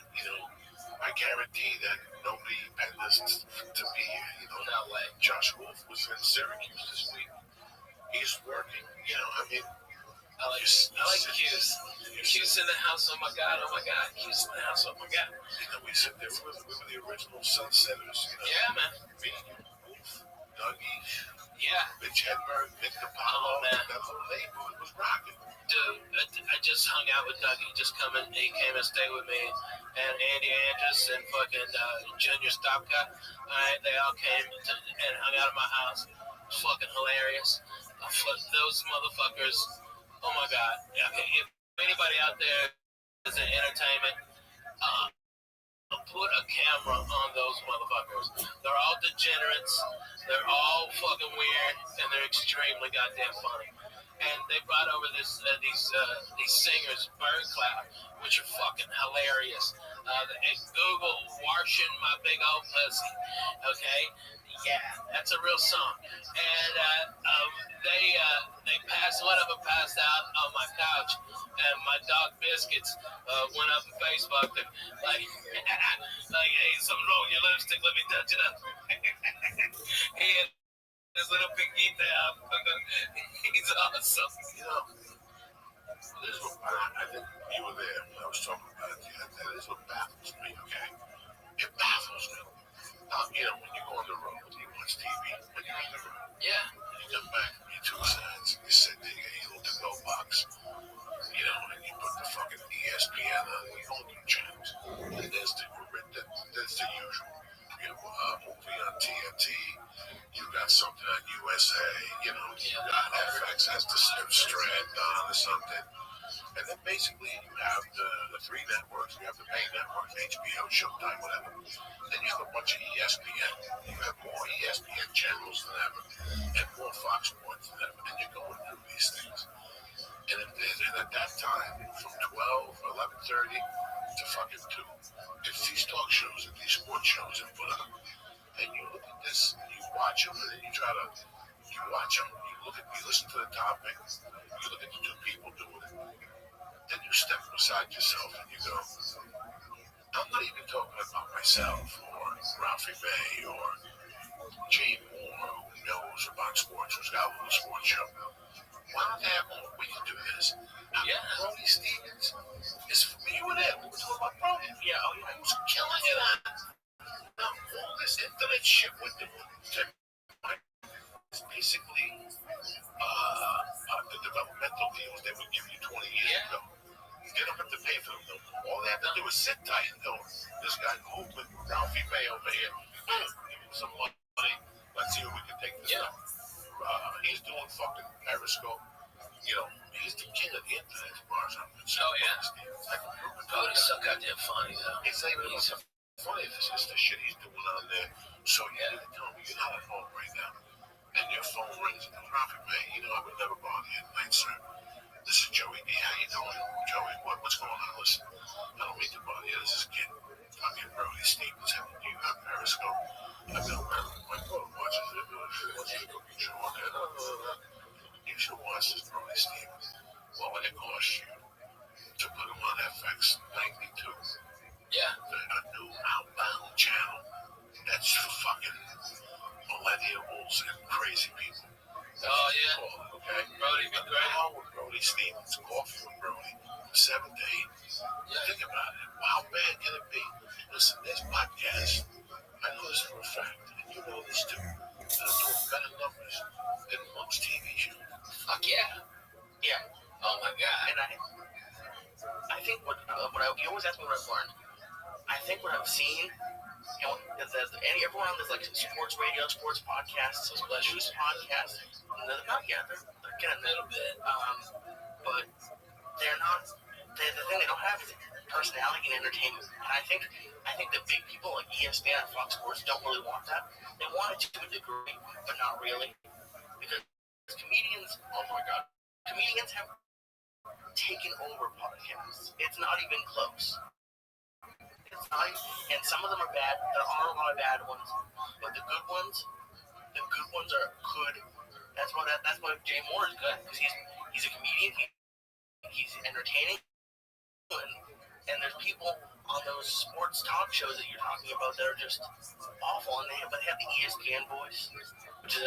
S4: I guarantee that nobody had this to be here.
S5: No way.
S4: Josh Wolf was in Syracuse this week. He's working.
S5: I like Q's. Q's in the house, oh my god, Q's in the house, oh my god.
S4: We sit there, we were the original Sunsetters.
S5: Yeah, man.
S4: Me, Wolf, Dougie,
S5: yeah.
S4: Mitch Hedberg, Nick DiPaolo, man. That whole neighborhood was rocking.
S5: Dude, I just hung out with Dougie. He came and stayed with me. And Andy Andrus and fucking Junior Stopka. Alright, they all came and hung out at my house. It was fucking hilarious. Those motherfuckers. Oh my god. Okay, if anybody out there is in entertainment, put a camera on those motherfuckers. They're all degenerates. They're all fucking weird, and they're extremely goddamn funny. And they brought over these singers, Bird Cloud, which are fucking hilarious. And Google "Washing My Big Old Pussy." Okay, yeah, that's a real song. And they passed. One of them passed out on my couch, and my dog Biscuits went up on Facebook and like, hey, something wrong with your lipstick? Let me touch it up. He had his little pinguita out. He's awesome.
S4: This is what I think you were there when I was talking about it. That is what baffles me, okay? It baffles me. When you go on the road, you watch TV, when you're on the road,
S5: yeah,
S4: you come back from your 2 cents, and you sit there, you look at no box, and you put the fucking ESPN on the older channels, and there's the usual. You have a movie on TNT, you got something on USA, you got FX has the Strand on or something. And then basically you have the 3 networks, you have the main network, HBO, Showtime, whatever. Then you have a bunch of ESPN. You have more ESPN channels than ever, and more Fox Sports than ever. And you're going through these things. And at that time, from 12, 11:30 to fucking 2, it's these talk shows and these sports shows that put up. And you look at this, and you watch them, and then you watch them, you listen to the topic, you look at the 2 people doing it. Then you step beside yourself and you go, I'm not even talking about myself or Ralphie May or Jay Moore, who knows about sports, who's got a little sports show. Why don't they have more? We can do this.
S5: Yeah.
S4: Brody Stevens is for me with it. We were talking about Brody. Yeah, who's killing it on all this internet shit with the it's basically the developmental deals they would give you 20 years ago. They don't have to pay for them though. All they have to do is sit tight and go, this guy movement, Ralphie May over here, give him some money. Let's see if we can take this up. He's doing fucking Periscope. He's the king of the internet as far as I'm concerned.
S5: Oh yeah. Cody's so goddamn funny though.
S4: It's not even so funny. It's just the shit he's doing on there. So you tell me you're not at home right now, and your phone rings and Ralphie May, I would never bother you at night, sir. This is Joey D. How you doing? Joey, what's going on? Listen, I don't mean to bother you. This is kid. I'm getting Brody Stevens having you on Periscope. I know my daughter watches it. Watches the cooking show on there. You should watch this Brody Stevens. What would it cost you to put him on FX 92?
S5: Yeah.
S4: A new outbound channel. That's for fucking millennials and crazy people.
S5: Oh yeah.
S4: Okay.
S5: Brody be great.
S4: How would Brody Stevens, Coffee with Brody, 7 to 8?
S5: Yeah.
S4: Think about it. How bad can it be? Listen, this podcast, I know this for a fact, and you know this too. They're doing better numbers than most TV shows.
S5: Fuck yeah.
S6: Yeah.
S5: Oh my god.
S6: And I think you always ask me what I've learned. I think what I've seen, everyone on this like sports radio, sports podcasts, news podcasts, they're getting a little bit, but they're the thing they don't have is personality and entertainment. And I think the big people like ESPN and Fox Sports don't really want that. They want it to a degree, but not really. Because comedians, oh my god, comedians have taken over podcasts. It's not even close. It's not, and some of them are bad. There are a lot of bad ones, but the good ones are good. That's why Jay Moore is good, because he's a comedian. He's entertaining, and there's people on those sports talk shows that you're talking about that are just awful, and they have the ESPN voice, which is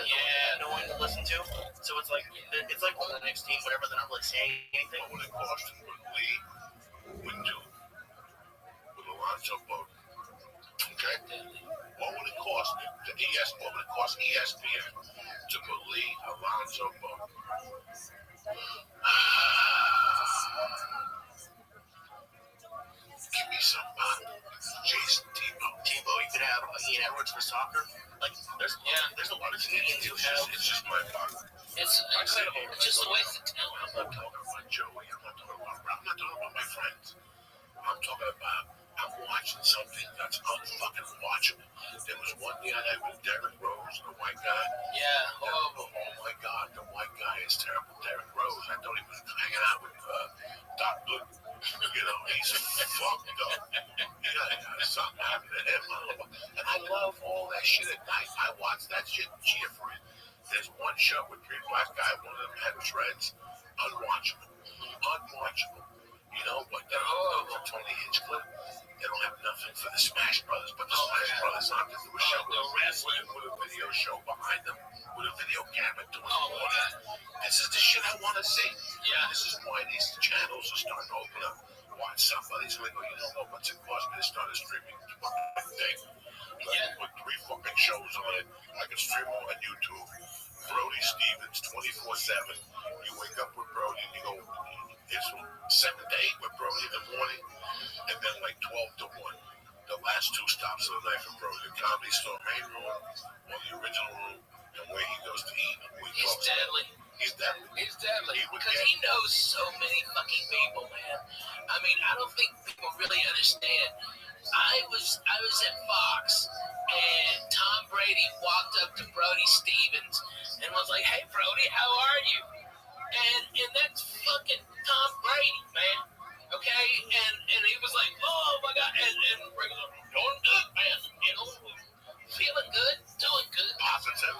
S6: annoying to listen to. So it's like on the next team, whatever. They're not really saying anything.
S4: What would it cost to put Lee with two with Alonzo Boat? Okay. What would it cost ESPN to put Lee, Alonzo Boat? Give me some Jason Tebow.
S6: You could have Ian Edwards for soccer. Like there's a lot of comedians who have.
S4: It's just my part.
S6: It's incredible. It's just a waste of talent.
S4: I'm not talking about Joey. I'm not talking about my friends. I'm talking about I'm watching something that's unfucking watchable. There was one the other with Derrick Rose, the white guy.
S6: Yeah, horrible.
S4: Oh my God, the white guy is terrible. Derrick Rose, I thought he was hanging out with Doc Good. You know, he's fucked up. Yeah, something happened to him. And I love all that shit at night. I watch that shit and cheer for it. There's one show with three black guys, one of them had dreads. Unwatchable. You know, but they're all over 20-inch clip. They don't have nothing for the Smash Brothers, but the Smash Brothers aren't going to do a show with a video show behind them, with a video camera doing all that. This is the shit I want to see.
S6: Yeah.
S4: This is why these channels are starting to open up. Watch somebody's like, oh, you don't know what's it cost me to start a streaming thing. With 3 fucking shows on it, I can stream them on YouTube. Brody Stevens, 24/7. You wake up with Brody and you go, it's 7 to 8 with Brody in the morning, and then like 12 to 1. The last 2 stops of the night for Brody, the Comedy Store main room, or the original room, and where he goes to eat.
S6: He's deadly.
S4: He's deadly.
S6: Because he knows so many fucking people, man. I mean, I don't think people really understand. I was at Fox, and Tom Brady walked up to Brody Stevens and was like, "Hey, Brody, how are you?" And that's fucking Tom Brady, man. Okay, and he was like, "Oh my God," and doing good, man. You know, feeling good, doing good.
S4: Positive.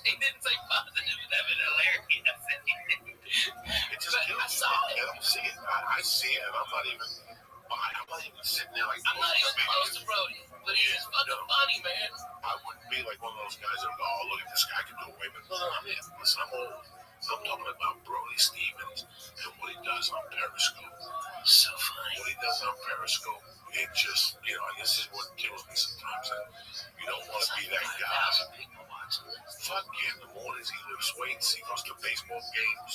S6: He didn't say positive. That was hilarious.
S4: It just kills me. I saw it. I don't see it. I see it, and I'm not even sitting there like.
S6: I'm not even close to Brody, but he's just fucking funny, man.
S4: I wouldn't be like one of those guys that go, "Oh, look at this guy can do it way better." Listen, I'm old. I'm talking about Brody Stevens and what he does on Periscope.
S6: So funny.
S4: What he does on Periscope, it just, you know, this is what kills me sometimes. You don't want to be that guy.
S6: People watching this.
S4: Fuck yeah, in the mornings he lifts weights, he goes to baseball games.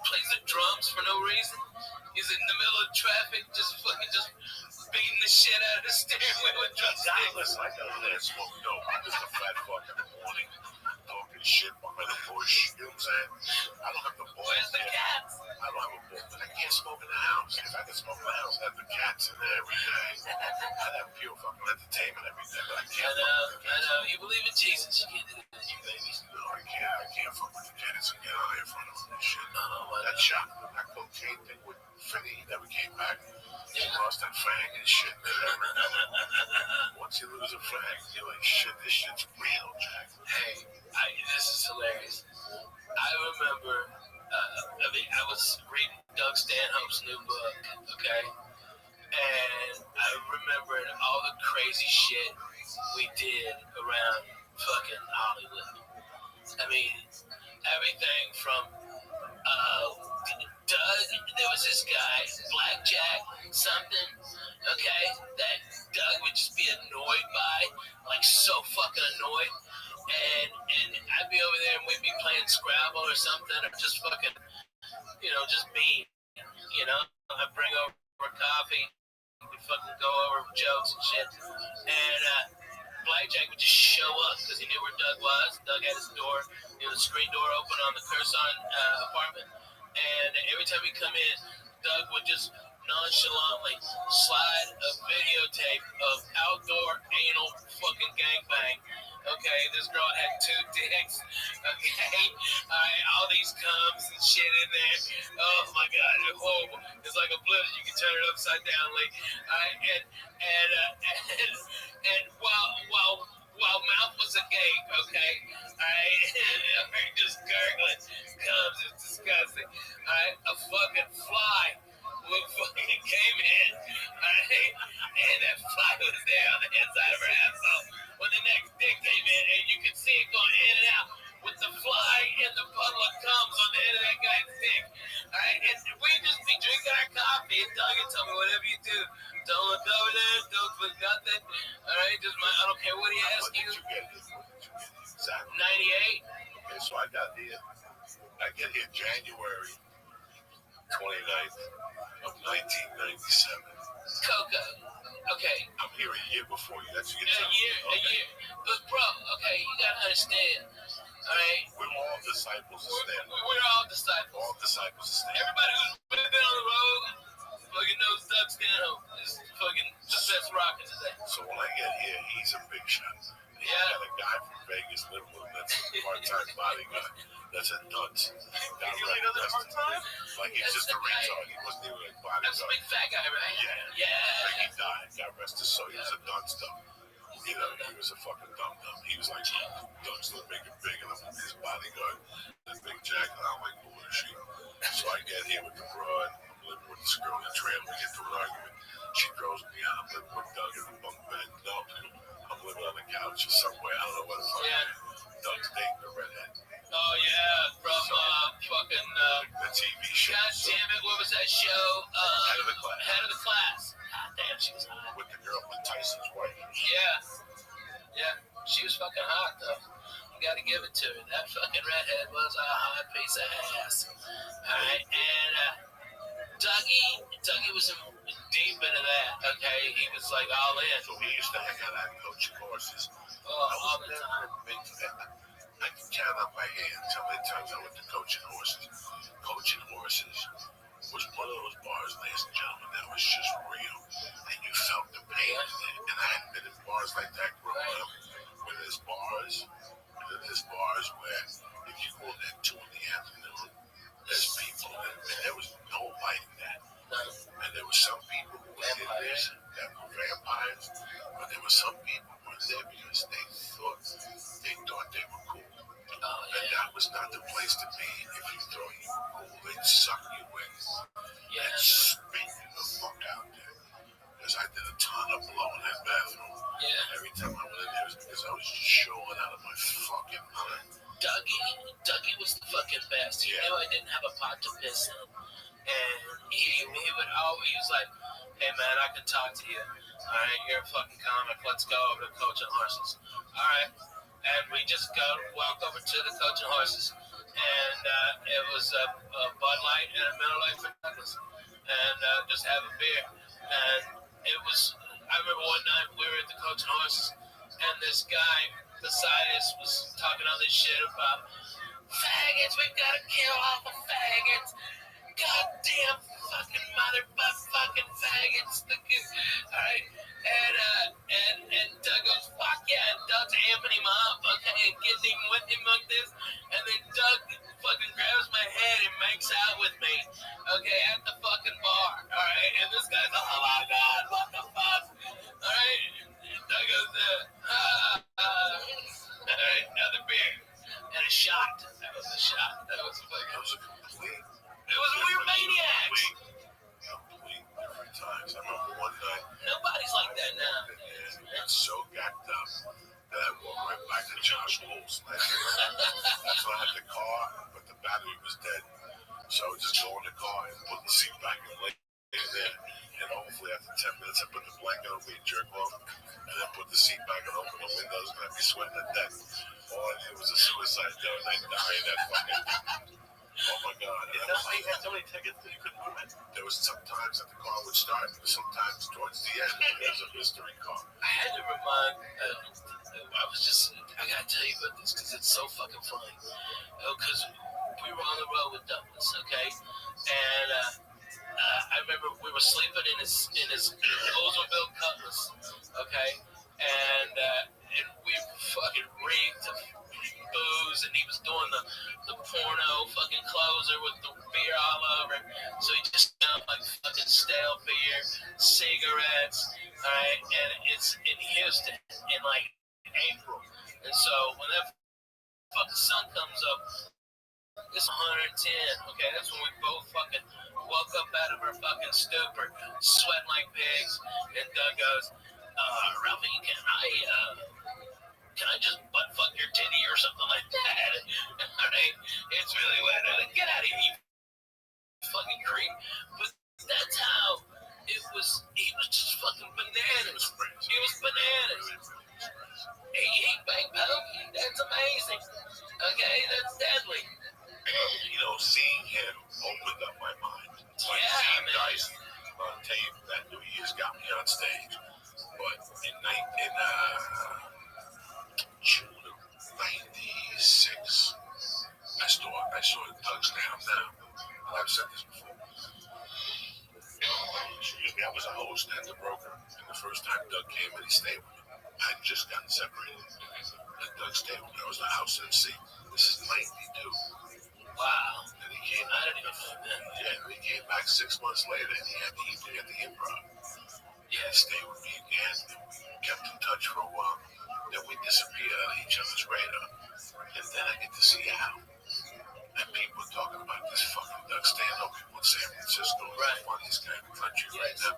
S6: Plays the drums for no reason. He's in the middle of traffic, just beating the shit out of the steering wheel with drumsticks.
S4: Listen, I go there and smoke dope. I'm just a fat fuck in the morning, talking shit behind the bush. You know what I'm saying? I don't have the balls.
S6: Where's the cats?
S4: I don't have a ball, but I can't smoke in the house. If I can smoke in the house, I'd have the cats in there every day. I'd have pure fucking entertainment every day, but I can't.
S6: I know. You believe in Jesus. You can't do that to you babies.
S4: No, I can't fuck with the cats and get out in front of them and shit. That shot, that cocaine thing with Finny, he never came back. He lost that fang and shit. Once you lose a fang, you're like, shit, this shit's real, Jack.
S6: Hey, this is hilarious. I remember, I was reading Doug Stanhope's new book, okay? And I remembered all the crazy shit we did around fucking Hollywood. I mean, everything from, Doug, there was this guy, Blackjack something, okay, that Doug would just be annoyed by, like so fucking annoyed. And I'd be over there and we'd be playing Scrabble or something, or just fucking, just being, I'd bring over coffee, we'd fucking go over jokes and shit. And Blackjack would just show up because he knew where Doug was. Doug had his door, the screen door open on the Curson apartment. And every time he'd come in, Doug would just nonchalantly slide a videotape of outdoor anal fucking gangbang. Okay, this girl had 2 dicks. Okay, all these cums and shit in there. Oh my god, it's horrible. It's like a blizzard. You can turn it upside down, like. And while mouth was agape, okay, just gurgling comes, it's disgusting. A fucking fly came in, and that fly was there on the inside of her asshole when the next dick came in, and you could see it going in and out with the fly and the puddle of comes on the end of that guy's dick. And we just be drinking our coffee and Doug tell me whatever you do, don't look over there, don't put nothing. All right, I don't care what he asks you.
S4: Exactly.
S6: 98.
S4: Okay, so I get here January 29th of 1997.
S6: Coco. Okay.
S4: I'm here a year before you. That's your
S6: A year. But bro, okay, you gotta understand. All right.
S4: We're all disciples of Stan.
S6: We're all disciples.
S4: All disciples of Stan.
S6: Everybody who's been on the road fucking knows Doug Stanhope is fucking the best rocker today.
S4: So when I get here, he's a big shot. He's got a guy from Vegas living with him that's a part-time bodyguard. That's a dunce.
S6: You really know that part-time?
S4: Like he's just a retard. He wasn't even a bodyguard.
S6: That's a big fat guy, right?
S4: Yeah. Like he died. God rest his soul. He was a dunce though. You know, he was a fucking dum-dum. He was like, dunce look big and big, and I'm his bodyguard. This big jacket, I'm like, bullshit. So I get here with the broad. I'm living with this girl in the trail. We get to an argument. She throws me out. I'm living with Doug in the bunk bed. No, I'm living on the couch or somewhere. I don't know what the fuck. Yeah. Doug's dating the redhead.
S6: Oh, yeah, from fucking...
S4: the TV show.
S6: God damn it, what was that show?
S4: Head of the Class.
S6: Head of the Class. God damn, she was hot.
S4: With the girl with Tyson's wife.
S6: Yeah, she was fucking hot, though. You gotta give it to her. That fucking redhead was a hot piece of ass. Alright, and Dougie was deep into that, okay? He was like all in.
S4: So he used to hang out at coaching horses.
S6: All the time.
S4: I can count on my hands how many times I went to coaching horses. Coaching horses was one of those bars, ladies and gentlemen, that was just real. And you felt the pain in it. And I hadn't been in bars like that growing up. Where there's bars where if you go there at 2 in the afternoon, there's people, and there was no light in that. And there were some people who were in there that were vampires, but there were some people who were there because they thought they were cool. And that was not the place to be. If you thought you were cool, they'd suck you in and spit you the fuck out there. Because I did a ton of blow in that bathroom. Yeah. Every time I went in there, it was because I was just showing out of my fucking mind.
S6: Dougie was the fucking best. He knew I didn't have a pot to piss in. And he would always like, hey man, I can talk to you. Alright, you're a fucking comic. Let's go over to Coaching Horses. Alright. And we just walked over to the Coaching Horses. And it was a Bud Light and a Miller Lite for Douglas. And just have a beer. And it was, I remember one night we were at the Coaching Horses. And this guy beside us was talking all this shit about faggots. We've got to kill all the faggots. Goddamn fucking motherfucking faggots. Alright. And Doug goes, fuck yeah. And Doug's amping him up, okay, and getting him with him like this. And then Doug fucking grabs my head and makes out with me, okay, at the fucking bar. Alright. And this guy's, oh my god, what the fuck? Alright. And Doug goes, alright, another beer. And a shot. That was a shot. That was a complete. We were maniacs.
S4: Complete different times. I remember one night.
S6: Nobody's like that now.
S4: I got so gacked up that I walked right back to Josh Wolf's. That's when I had the car, but the battery was dead. So I would just go in the car and put the seat back and lay there. And hopefully after 10 minutes, I put the blanket over me and jerk off. And then put the seat back and open the windows and I'd be sweating to death. All I did was a suicide note and I'd die in that fucking... Oh my God.
S6: Is that why you had so many tickets that you couldn't move it?
S4: There was sometimes that the car would start, but sometimes towards the end, it was a mystery car.
S6: I had to remind, I gotta tell you about this because it's so fucking funny. Because we were on the road with Douglas, okay? And I
S5: remember we were sleeping in his Oldsmobile Cutlass, okay, and we fucking reeked of booze, and he was doing the porno fucking closer with the beer all over. So he just smelled like fucking stale beer, cigarettes, alright, and it's in Houston in like April. And so when that fucking sun comes up, it's 110, okay? That's when we both fucking woke up out of our fucking stupor, sweating like pigs, and Doug goes, Ralphie, can I just butt fuck your titty or something like that? Alright? It's really wet. Get out of here, you fucking creep. But that's how it was. He was just fucking bananas. He was bananas. He bang poke. That's amazing. Okay, that's deadly.
S4: Seeing him opened up my mind. Like seeing guys on tape that New Year's got me on stage. But in June of '96, I saw Doug's Down Now. I've said this before. Excuse me, I was a host and the broker, and the first time Doug came and he stayed with me. I had just gotten separated. And Doug stayed with me. I was the house MC. This is '92.
S5: Wow.
S4: And he came
S5: I didn't even know that.
S4: Yeah, and he came back 6 months later and he had the improv. Yeah, he stayed with me again, and we kept in touch for a while. Then we disappeared on each other's radar. And then I get to see Al. And people are talking about this fucking Doug Stanhope in San Francisco. Right. The funniest guy in the country right now.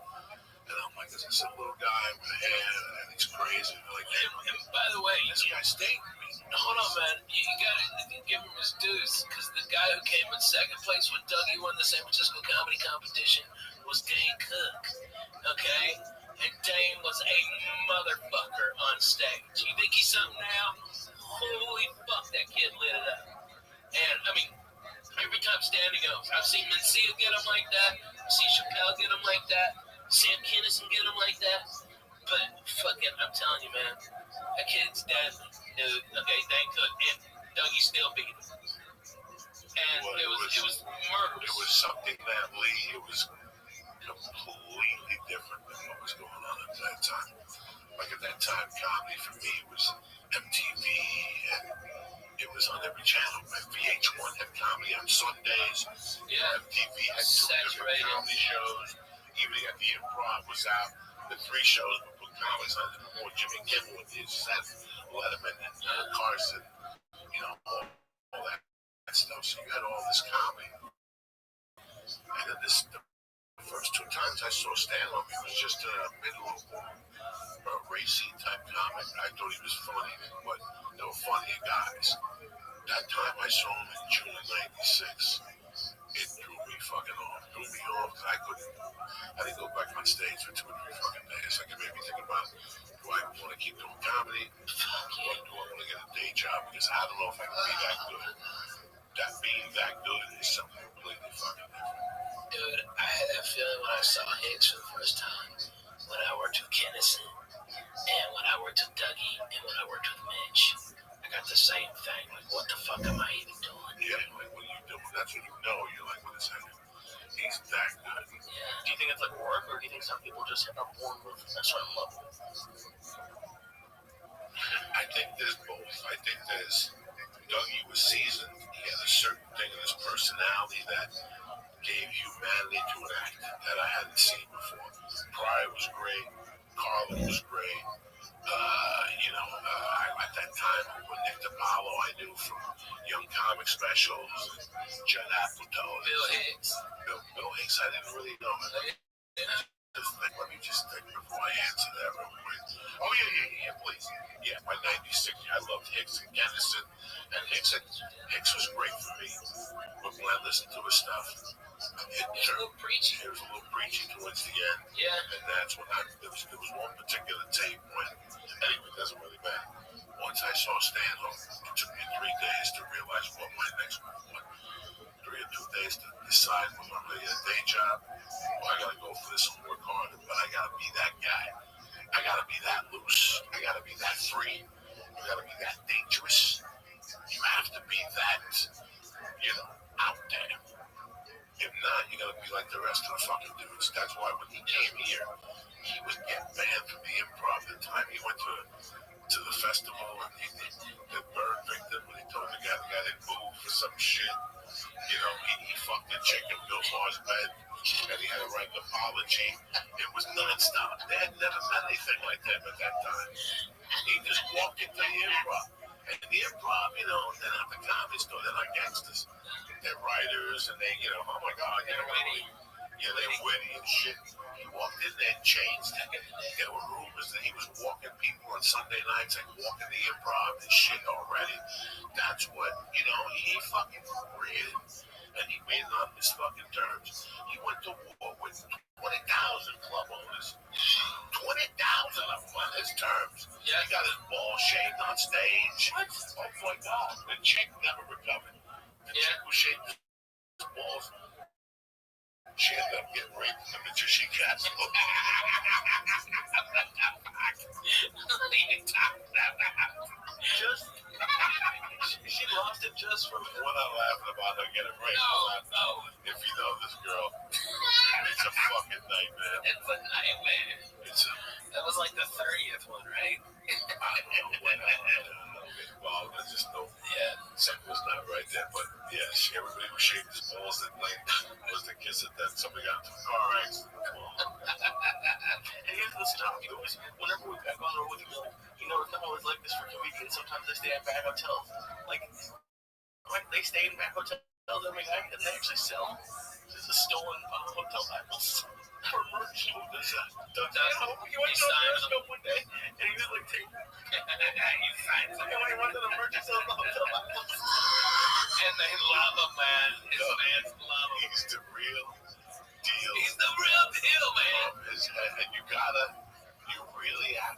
S4: And I'm like, this is a little guy with hair, and he's crazy. And like,
S5: and by the way,
S4: this guy stayed with me.
S5: Hold on, man. You gotta give him his dues, because the guy who came in second place when Dougie won the San Francisco comedy competition was Dane Cook. Okay? And Dane was a motherfucker on stage. You think he's something now? Holy fuck, that kid lit it up. And, I mean, every time Stanley goes, I've seen Mencia get him like that. I've seen Chappelle get him like that. Sam Kinison get him like that. But, fucking, I'm telling you, man, that kid's deadly. Dude, okay, Dane Cook, and Dougie still beat him. And
S4: Well,
S5: it was murderous.
S4: It was something that Lee, it was completely different than what was going on at that time. Like at that time, comedy for me was MTV, and it was on every channel. Like VH1 had comedy on Sundays.
S5: Yeah.
S4: MTV had 2 different comedy shows. Even at the Improv was out. The 3 shows would put comics on. More Jimmy Kimmel with his Seth Letterman and Carson, all that stuff. So you had all this comedy. And then the first 2 times I saw Stanhope, he was just a middle racy type comic. I thought he was funny, but they were funnier guys. That time I saw him in June of '96, it threw me fucking off. I didn't go back on stage for 2 or 3 fucking days. Like it made me think about, do I want to keep doing comedy? Or do I want to get a day job? Because I don't know if I can be that good. That being that good is something completely fucking different.
S5: Dude, I had that feeling when I saw Hicks for the first time, when I worked with Kinnison, and when I worked with Dougie, and when I worked with Mitch. I got the same thing. Like, what the fuck am I even doing?
S4: Yeah, like, what are you doing? That's when you know. You're like, what is happening? He's that good.
S5: Yeah.
S6: Do you think it's like work, or do you think some people just are born with a certain level?
S4: I think there's both. I think there's Dougie was seasoned. He had a certain thing in his personality that gave humanity to an act that I hadn't seen before. Pryor was great. Carlin was great. At that time, with Nick DiPaolo, I knew from Young Comic Specials, Judd Apatow,
S5: Bill Hicks.
S4: Bill Hicks, I didn't really know. Let me just think before I answer that real quick. Oh, yeah, please. Yeah, by '96, I loved Hicks and Kinnison. And Hicks was great for me. But when I listened to his stuff, it was a little preachy. It was a little preachy towards the end.
S5: Yeah.
S4: And that's when there was one particular tape when, anyway, it doesn't really matter. Once I saw Stanhope, it took me 3 days to realize what my next move was. 3 or 2 days to decide if I'm going to get a day job, or I got to go for this and work harder. But I got to be that guy. I got to be that loose. I got to be that free. You got to be that dangerous. You have to be that, out there. If not, you got to be like the rest of the fucking dudes. That's why when he came here, he was getting banned from the improv the time he went to the festival and the burn victim when he told the guy didn't move for some shit. You know, he fucked the chick in Bill Maher's bed and he had to write an apology. It was nonstop. They had never done anything like that at that time. He just walked into the improv. And the improv, you know, they're not the comedy store, they're not gangsters. They're writers and they, you know, oh my God, you know, they're witty and shit. He walked in there and changed it. There were rumors that he was walking people on Sunday nights and walking the improv and shit already. That's what, you know, he fucking created. And he made it on his fucking terms. He went to war with 20,000 club owners. 20,000 of them on his terms. Yeah. He got his ball shaved on stage. What? Oh my God. The chick never recovered. The chick who shaved his balls, she ended up getting raped in the Magician Castle.
S6: Just she lost it just from
S4: We're not laughing about her getting raped.
S6: No.
S4: If you know this girl, it's a fucking nightmare.
S6: It's a nightmare. That was like the 30th one, right?
S4: I don't know when well, I just know something was not right there. But yeah, everybody was shaving his balls at night. Was the kiss at that somebody got into a car accident.
S6: And here's the stuff. You always, whenever we back on the road with you, you know, it's not always like this for comedians. Sometimes they stay at bad hotels. Like they stay in bad hotels every night, and they actually sell the stolen hotel Bibles for merch. You went to the scope one day, and he was like, he signs them. And when he went to the merch, he sells the hotel Bibles. And they love him, man. His fans love him.
S4: He's the real deal.
S6: He's the real deal, man.
S4: And you really have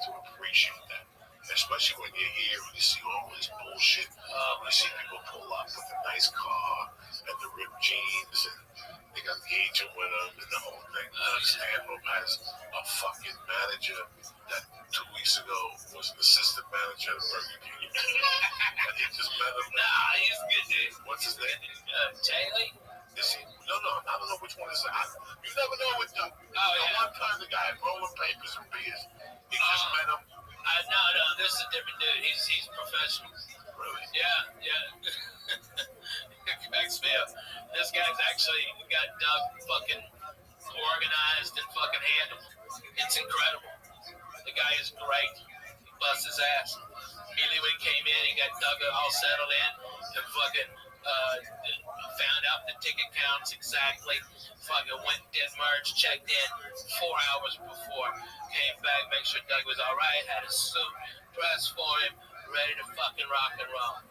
S4: to appreciate that. Especially when you're here and you see all this bullshit. You see people pull up with a nice car and the ripped jeans and they got the agent with them and the whole thing. Stanhope has a fucking manager that 2 weeks ago was an assistant manager at Burger King. And he just met him.
S6: Nah, he's good, dude.
S4: What's his name?
S6: Taylor?
S4: Is he? No, I don't know which one is that. You never know with Doug. One time the guy had rolling papers and beers. He just met him.
S6: No, this is a different dude. He's professional.
S4: Really?
S6: Yeah. It cracks me up. This guy's actually got Doug fucking organized and fucking handled. It's incredible. The guy is great. He busts his ass. Immediately when he came in, he got Doug all settled in and fucking found out the ticket counts exactly. Fucking went and did merge, checked in 4 hours before. Came back, make sure Doug was all right, had a suit pressed for him, ready to fucking rock and roll.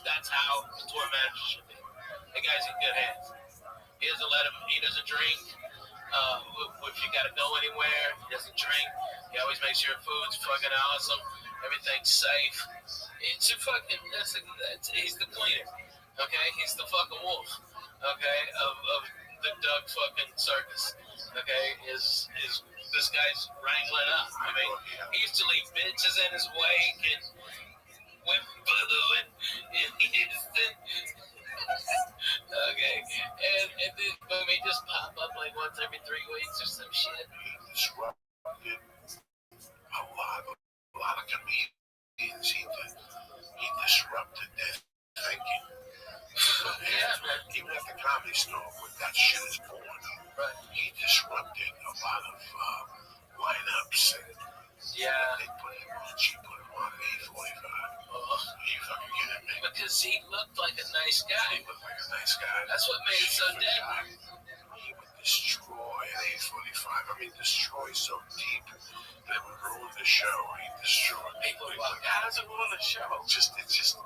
S6: That's how the tour manager should be. The guy's in good hands. He doesn't drink. If you gotta go anywhere, he doesn't drink. He always makes sure food's fucking awesome. Everything's safe. He's the cleaner. Okay? He's the fucking wolf. Okay? Of the Doug fucking circus. Okay? Is this guy's wrangling up. I mean, he used to leave bitches in his wake and with blue and Houston. Okay, and then he just pop up like once every 3 weeks or some shit.
S4: He disrupted a lot of comedians. He disrupted their thinking. Even at the Comedy Store, when that shit is born, he disrupted a lot of lineups. And they put him on. She put him on at 8:45. Are you fucking kidding me?
S6: Because he looked like a nice guy.
S4: He looked like a nice guy.
S6: That's what made it so deadly.
S4: He would destroy at 8:45. I mean, destroy so deep that it would ruin the show. He destroyed people.
S6: How does it ruin the show?
S4: It's over.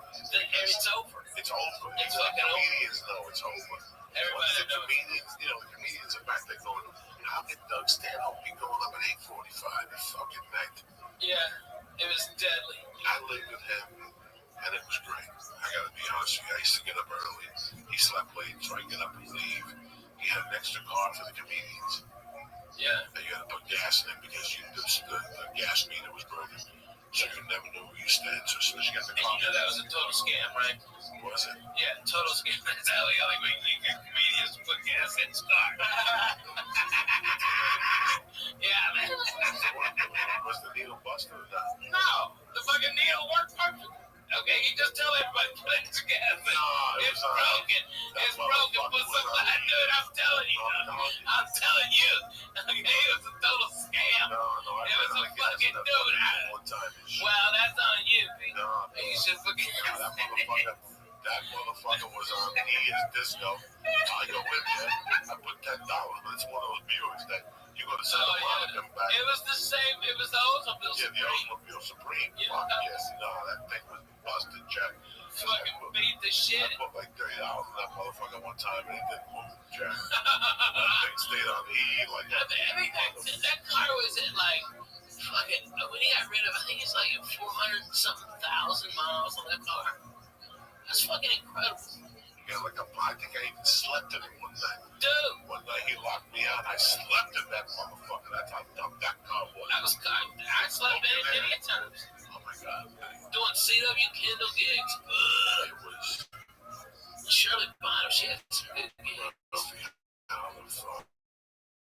S6: It's over.
S4: It's over.
S6: It's fucking over.
S4: Comedians know it's over.
S6: Everybody
S4: the comedians are back there going, how can Doug Stanhope be going up at 8:45 at fucking night?
S6: Yeah, it was deadly.
S4: I lived with him, and it was great. I gotta be honest with you. I used to get up early. He slept late, so I get up and leave. He had an extra car for the comedians.
S6: Yeah.
S4: And you had to put gas in it because the gas meter was broken. So you never knew where you stand. So as soon as you got the car.
S6: And you know that was a total scam, right?
S4: Was it?
S5: Yeah, total scam. That's how the only way you get comedians to put gas in his car. Yeah, man.
S4: Was the needle busted or not?
S5: No, the fucking needle worked perfect. Okay, you just tell everybody put extra gas in.
S4: No,
S5: It's broken. It's broken. Put some light. Dude, I'm telling you. I'm telling you. Okay, it was a total scam.
S4: No,
S5: It was a fucking dude.
S4: One time.
S5: Well, that's on you, B.
S4: No,
S5: You should fucking.
S4: That motherfucker was on his disco. I go in there. I put $10, but it's one of those viewers that you go to send a lot of them back.
S5: It was the same. It was the Oldsmobile
S4: Yeah, the
S5: Supreme.
S4: Oldsmobile Supreme.
S5: Yeah.
S4: Fuck yes. No, that thing was busted, Jack.
S5: Fucking beat the shit.
S4: I put like $30 in that motherfucker one time and it didn't move, Jack. That thing stayed on E like that.
S5: I think that car was at like fucking when he got rid of, I think it's like 400-something thousand miles on that car. That's fucking incredible.
S4: Yeah, like I think I even slept in it one night.
S5: Dude,
S4: One night he locked me out. I slept in that motherfucker. That's how dumb that car was.
S5: I slept in it many times.
S4: Oh my god, man.
S5: Doing CW Kindle gigs.
S4: It was
S5: Shirley Bottom, she had some good gigs.
S4: I would have thought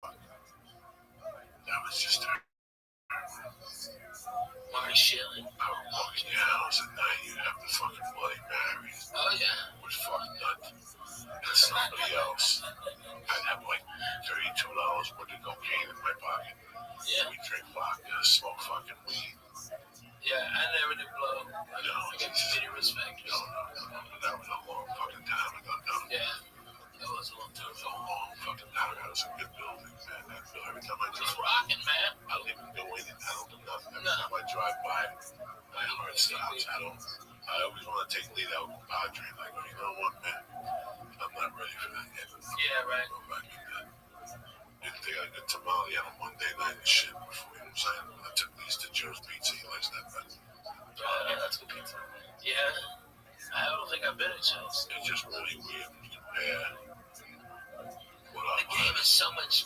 S4: that was just her.
S5: Marty Shilling.
S4: I would walk in your house at night, you'd have the fucking Bloody Mary.
S5: Oh yeah.
S4: With fucking nuts. And somebody else. I'd have like $32 worth of cocaine in my pocket.
S5: Yeah.
S4: We drink vodka, smoke fucking weed.
S5: Yeah, I never did blow.
S4: No,
S5: I got community respect.
S4: No. That was a long fucking time ago. No.
S5: Yeah. That was a long time
S4: It was
S5: ago.
S4: a long fucking time ago. It was a good building, man. That building, every time I
S5: It was
S4: drive by,
S5: rocking, man.
S4: I don't even do anything. I don't do nothing. Every
S5: No.
S4: time I drive by, my heart stops. I always want to take lead out with Padre. Like, you know what, man? I'm not ready for that yet.
S5: Yeah, right.
S4: Go back in there. Didn't think I got tamale on a Monday night and shit before, you know what I'm saying? When I took these to Joe's Pizza, he likes that better.
S5: Yeah, that's good pizza. Yeah. I don't think I've been at Joe's.
S4: It's just really weird when you compare what
S5: The game is so much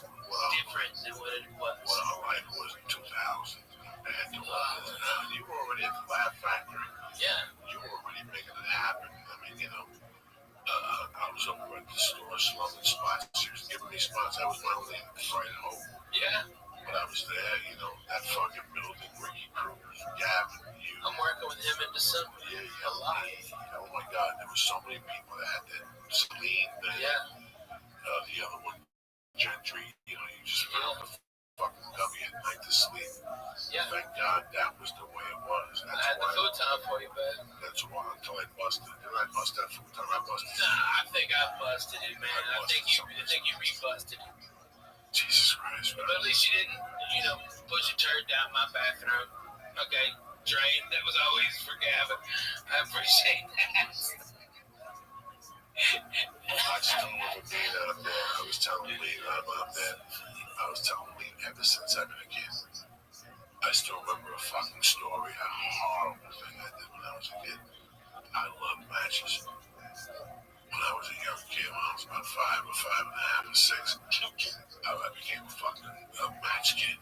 S5: different than what it was.
S4: what our life was in 2000 and to what it is now. You were already at the Laugh Factory.
S5: Yeah.
S4: You were already making it happen. I mean, you know, I was over at the store slumming spots. She was giving me spots. I was my only friend home.
S5: Yeah.
S4: But I was there, you know, that fucking building, Ricky Cruz, Gavin, you.
S5: I'm working with him in December.
S4: Yeah,
S5: A lot.
S4: Oh my God, there were so many people that had that Celine,
S5: Yeah.
S4: The other one, Gentry, you know, you just put on the fucking W at night to sleep.
S5: Yeah.
S4: Thank God that was the way it was.
S5: I had the food time for you, man.
S4: That's why until I busted. Didn't I bust that food time? I busted.
S5: Nah, I think I busted it, man. I think you re-busted it.
S4: Jesus Christ, man.
S5: But at least you didn't, push a turd down my bathroom. Okay, drain. That was always for Gavin. I appreciate that.
S4: I still remember being out there. I was telling Lee I'm out there. I was telling Lee ever since I've been a kid. I still remember a fucking story, a horrible thing I did when I was a kid. I love matches. When I was a young kid, when I was about 5 or 5 and a half or 6, I became a fucking match kid.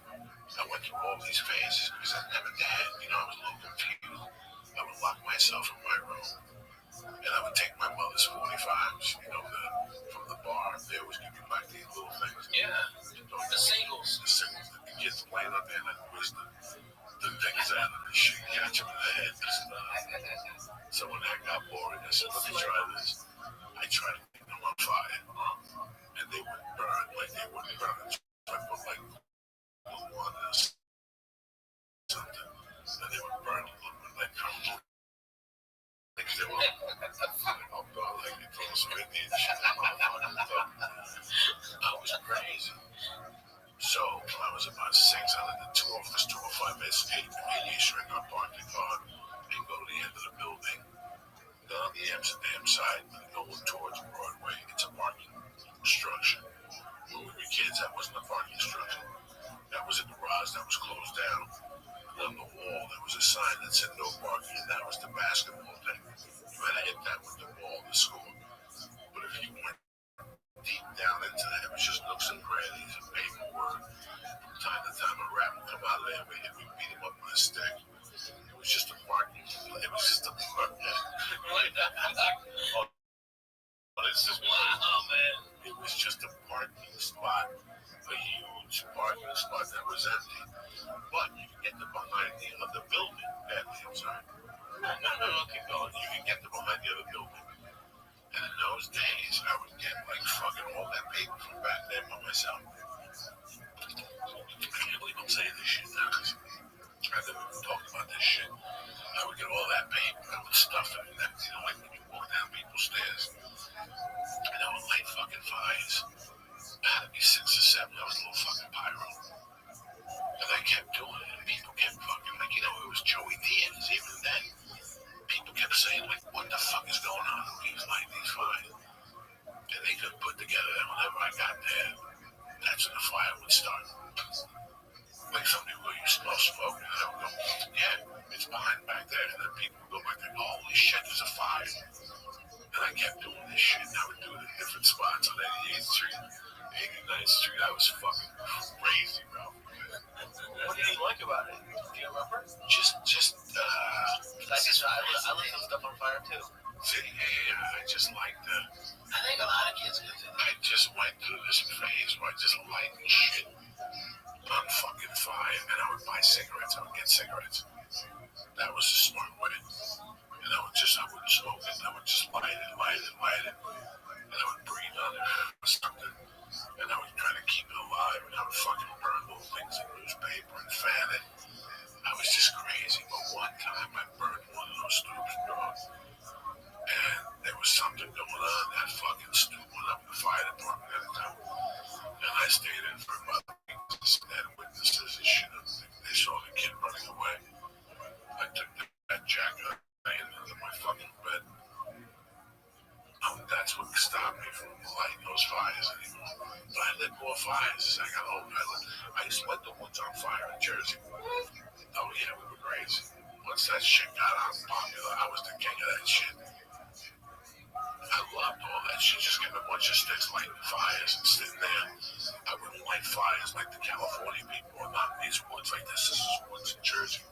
S4: I went through all these phases because I never had, I was a little confused. I would lock myself in my room and I would take my mother's 45s, from the bar. They always give you back these little things.
S5: Yeah, the singles.
S4: The singles that the kids laying up there and I'd whiz the things out of the shit, catch them in the head. So when that got boring, I said, let me try this. I tried to get them on fire, and they would burn like they wouldn't burn. So I put like little one or something, and they would burn a little bit like they were like they throw some Indian shit. I was crazy. So when I was about 6, I let the 205 escape immediately shrink our parking car and go to the end of the building. Then on the Amsterdam side, going towards Broadway, it's a parking structure. When we were kids, that wasn't a parking structure. That was a garage that was closed down. On the wall, there was a sign that said no parking, and that was the basketball thing. You had to hit that with the ball to score. But if you went deep down into that, it was just nooks and crannies and paperwork. From time to time, a rap would come out of there, and we beat him up with a stick. It was just a parking. It was just a parking. I'll keep going. You can get them behind the other building. And in those days, I would get like fucking all that paper from back there by myself. I can't believe I'm saying this shit now because I've never even talked about this shit. I would get all that paper, I would stuff it in that, like when you walk down people's stairs, and I would light fucking fires. I had to be 6 or 7, I was a little fucking pyro. And I kept doing it, and people kept fucking, like, it was Joey Diaz, even then. People kept saying, like, what the fuck is going on? He was lighting these fires. And they couldn't put together that whenever I got there, that's when the fire would start. Like some people go, you smell smoke, and I would go, yeah, it's behind back there. And then people would go back there, holy shit, there's a fire. And I kept doing this shit, and I would do it in different spots on 88th Street, 89th Street. I was fucking crazy, bro.
S6: What did you like about it? Do you remember?
S4: Just,
S6: I lit some stuff on fire too.
S4: I just liked the.
S6: I think a lot of kids do that.
S4: I just went through this phase where I just lighted shit on fucking fire, and I would buy cigarettes. I would get cigarettes. That was the smart way. And I wouldn't smoke it. I would just light it. And I would breathe on it or something. And I would try to keep it alive. And I would fucking burn little things in newspaper and fan it. I was just crazy. But one time I burned one of those stupid dogs. And there was something going on. That fucking stoop went up in the fire department at the time. And I stayed in for about weeks and had witnesses and shit. They saw the kid running away. I took that jacket into my fucking bed. That's what stopped me from lighting those fires anymore. But I lit more fires as I got older. I used to light the ones on fire in Jersey. Oh yeah, we were crazy. Once that shit got out popular, I was the king of that shit. I loved all that shit, just getting a bunch of sticks lighting fires and sitting there. I wouldn't light fires like the California people, or not in these woods like this. This is woods in Jersey.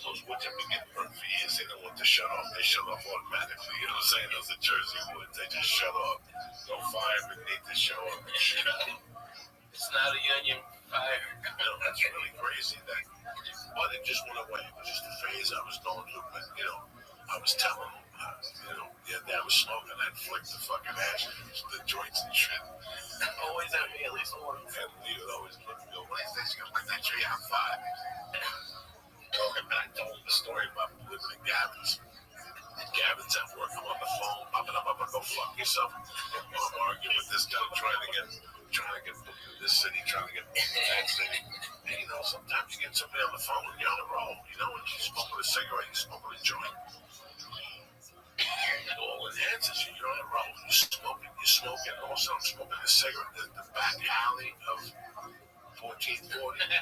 S4: Those woods have been getting burned for years. They don't want to shut off. They shut off automatically. You know what I'm saying? Those are Jersey woods. They just shut off. No fire beneath the show up and shit.
S6: It's not a union fire.
S4: That's really crazy. But it just went away. It was just a phase I was going through. But, I was telling them, your dad was smoking. I'd flick the fucking ashes, the joints and shit.
S6: Always at me, at least once.
S4: And Lee would always look and go, what is this? He goes, like that tree on fire. And I told him the story about living in Gavin's. Gavin's at work. I'm on the phone. Popping up. Go fuck yourself. I'm arguing with this guy trying to get booked in this city, trying to get booked in that city. And sometimes you get somebody on the phone when you're on the roll. When you're smoking a cigarette, you're smoking a joint. It all enhances you. You're on the roll. You're smoking. Also, I'm smoking a cigarette. The back alley of 1440. Okay.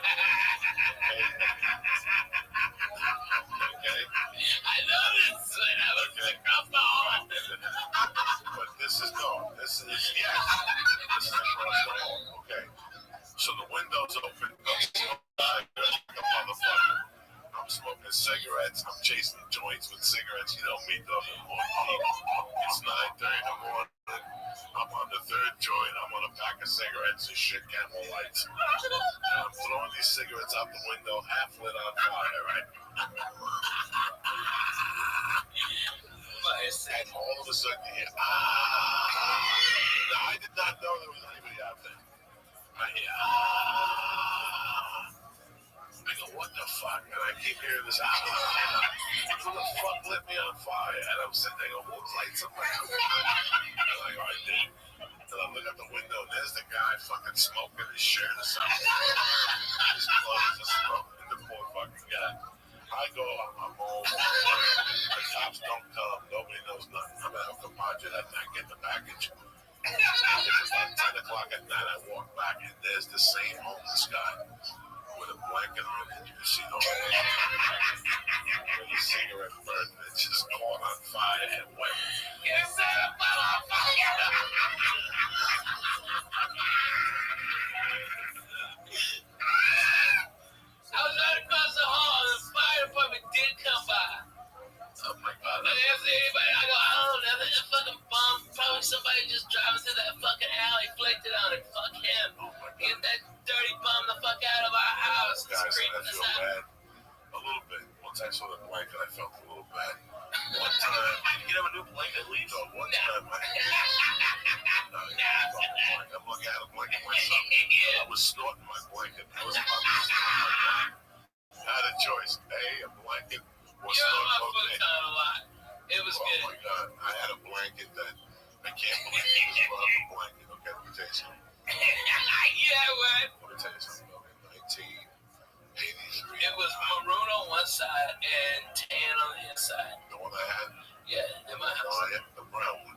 S6: I noticed when I was across the hall.
S4: But this is across the hall. Okay. So the window's open. I'm smoking cigarettes. I'm chasing joints with cigarettes. Me, though. It's 9:30 in the morning. I'm on the third joint. I'm on a pack of cigarettes and shit, Camel lights. And I'm throwing these cigarettes out the window, half lit on fire, right? And all of a sudden, you hear, Now, I did not know there was anybody out there. I hear, I go, what the fuck? And I keep hearing this, who the fuck lit me on fire? And I'm sitting there, who's lighting somebody out? I'm like, all right, dude. And I look out the window, and there's the guy fucking smoking his shirt or something. His clothes are smoking, the poor fucking guy. I go, I'm home. The cops don't come. Nobody knows nothing. I'm at El Capaggio that night, get the package. It's about 10 o'clock at night. I walk back, and there's the same homeless guy with a blanket on it. You can see the whole with a cigarette burn. It's just caught on fire and wet.
S6: Get set up on fire! I was right across the hall, and the fire department did come by.
S4: Oh my God.
S6: I didn't see anybody. I go, I don't know, that fucking bum. Probably somebody just driving through that fucking alley, flicked it on it. Fuck him.
S4: Oh my God.
S6: Get that dirty bum the fuck out of our house.
S4: Guys, I
S6: Screaming
S4: feel
S6: this out.
S4: bad. A little bit. Once I I saw the blanket, I felt a little bad. One time,
S6: Did you get him a new blanket at least?
S4: no, one time, I'm lucky I had a blanket myself. I was snorting my blanket. I was about to snort my blanket. I had a choice: A blanket, or snort cocaine.
S5: a lot. It was
S4: Oh
S5: good.
S4: my God, I had a blanket that I can't believe it was a blanket. Okay, let me tell you something.
S5: Yeah, what?
S4: Let me tell you something. Okay, 1983.
S5: It was maroon on one side and tan on the inside.
S4: The one I had.
S5: Yeah, in my house.
S4: Lion, the brown one.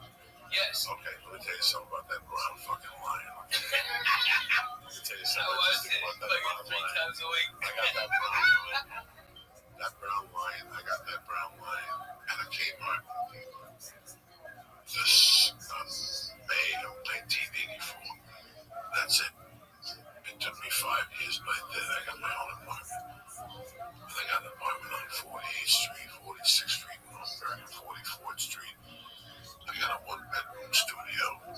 S5: Yes.
S4: Okay, let me tell you something about that brown fucking lion. Let me tell you
S5: I
S4: something
S5: watched
S4: interesting
S5: it
S4: about that
S5: like
S4: brown
S5: 3
S4: lion.
S5: times a week.
S4: I got that brown lion. That brown lion. I got that brown lion at a Kmart. This May of 1984. That's it. It took me 5 years, but I did. I got my own apartment. And I got an apartment on 48th Street, 46th Street, Northbury, 44th Street. I got a 1-bedroom studio on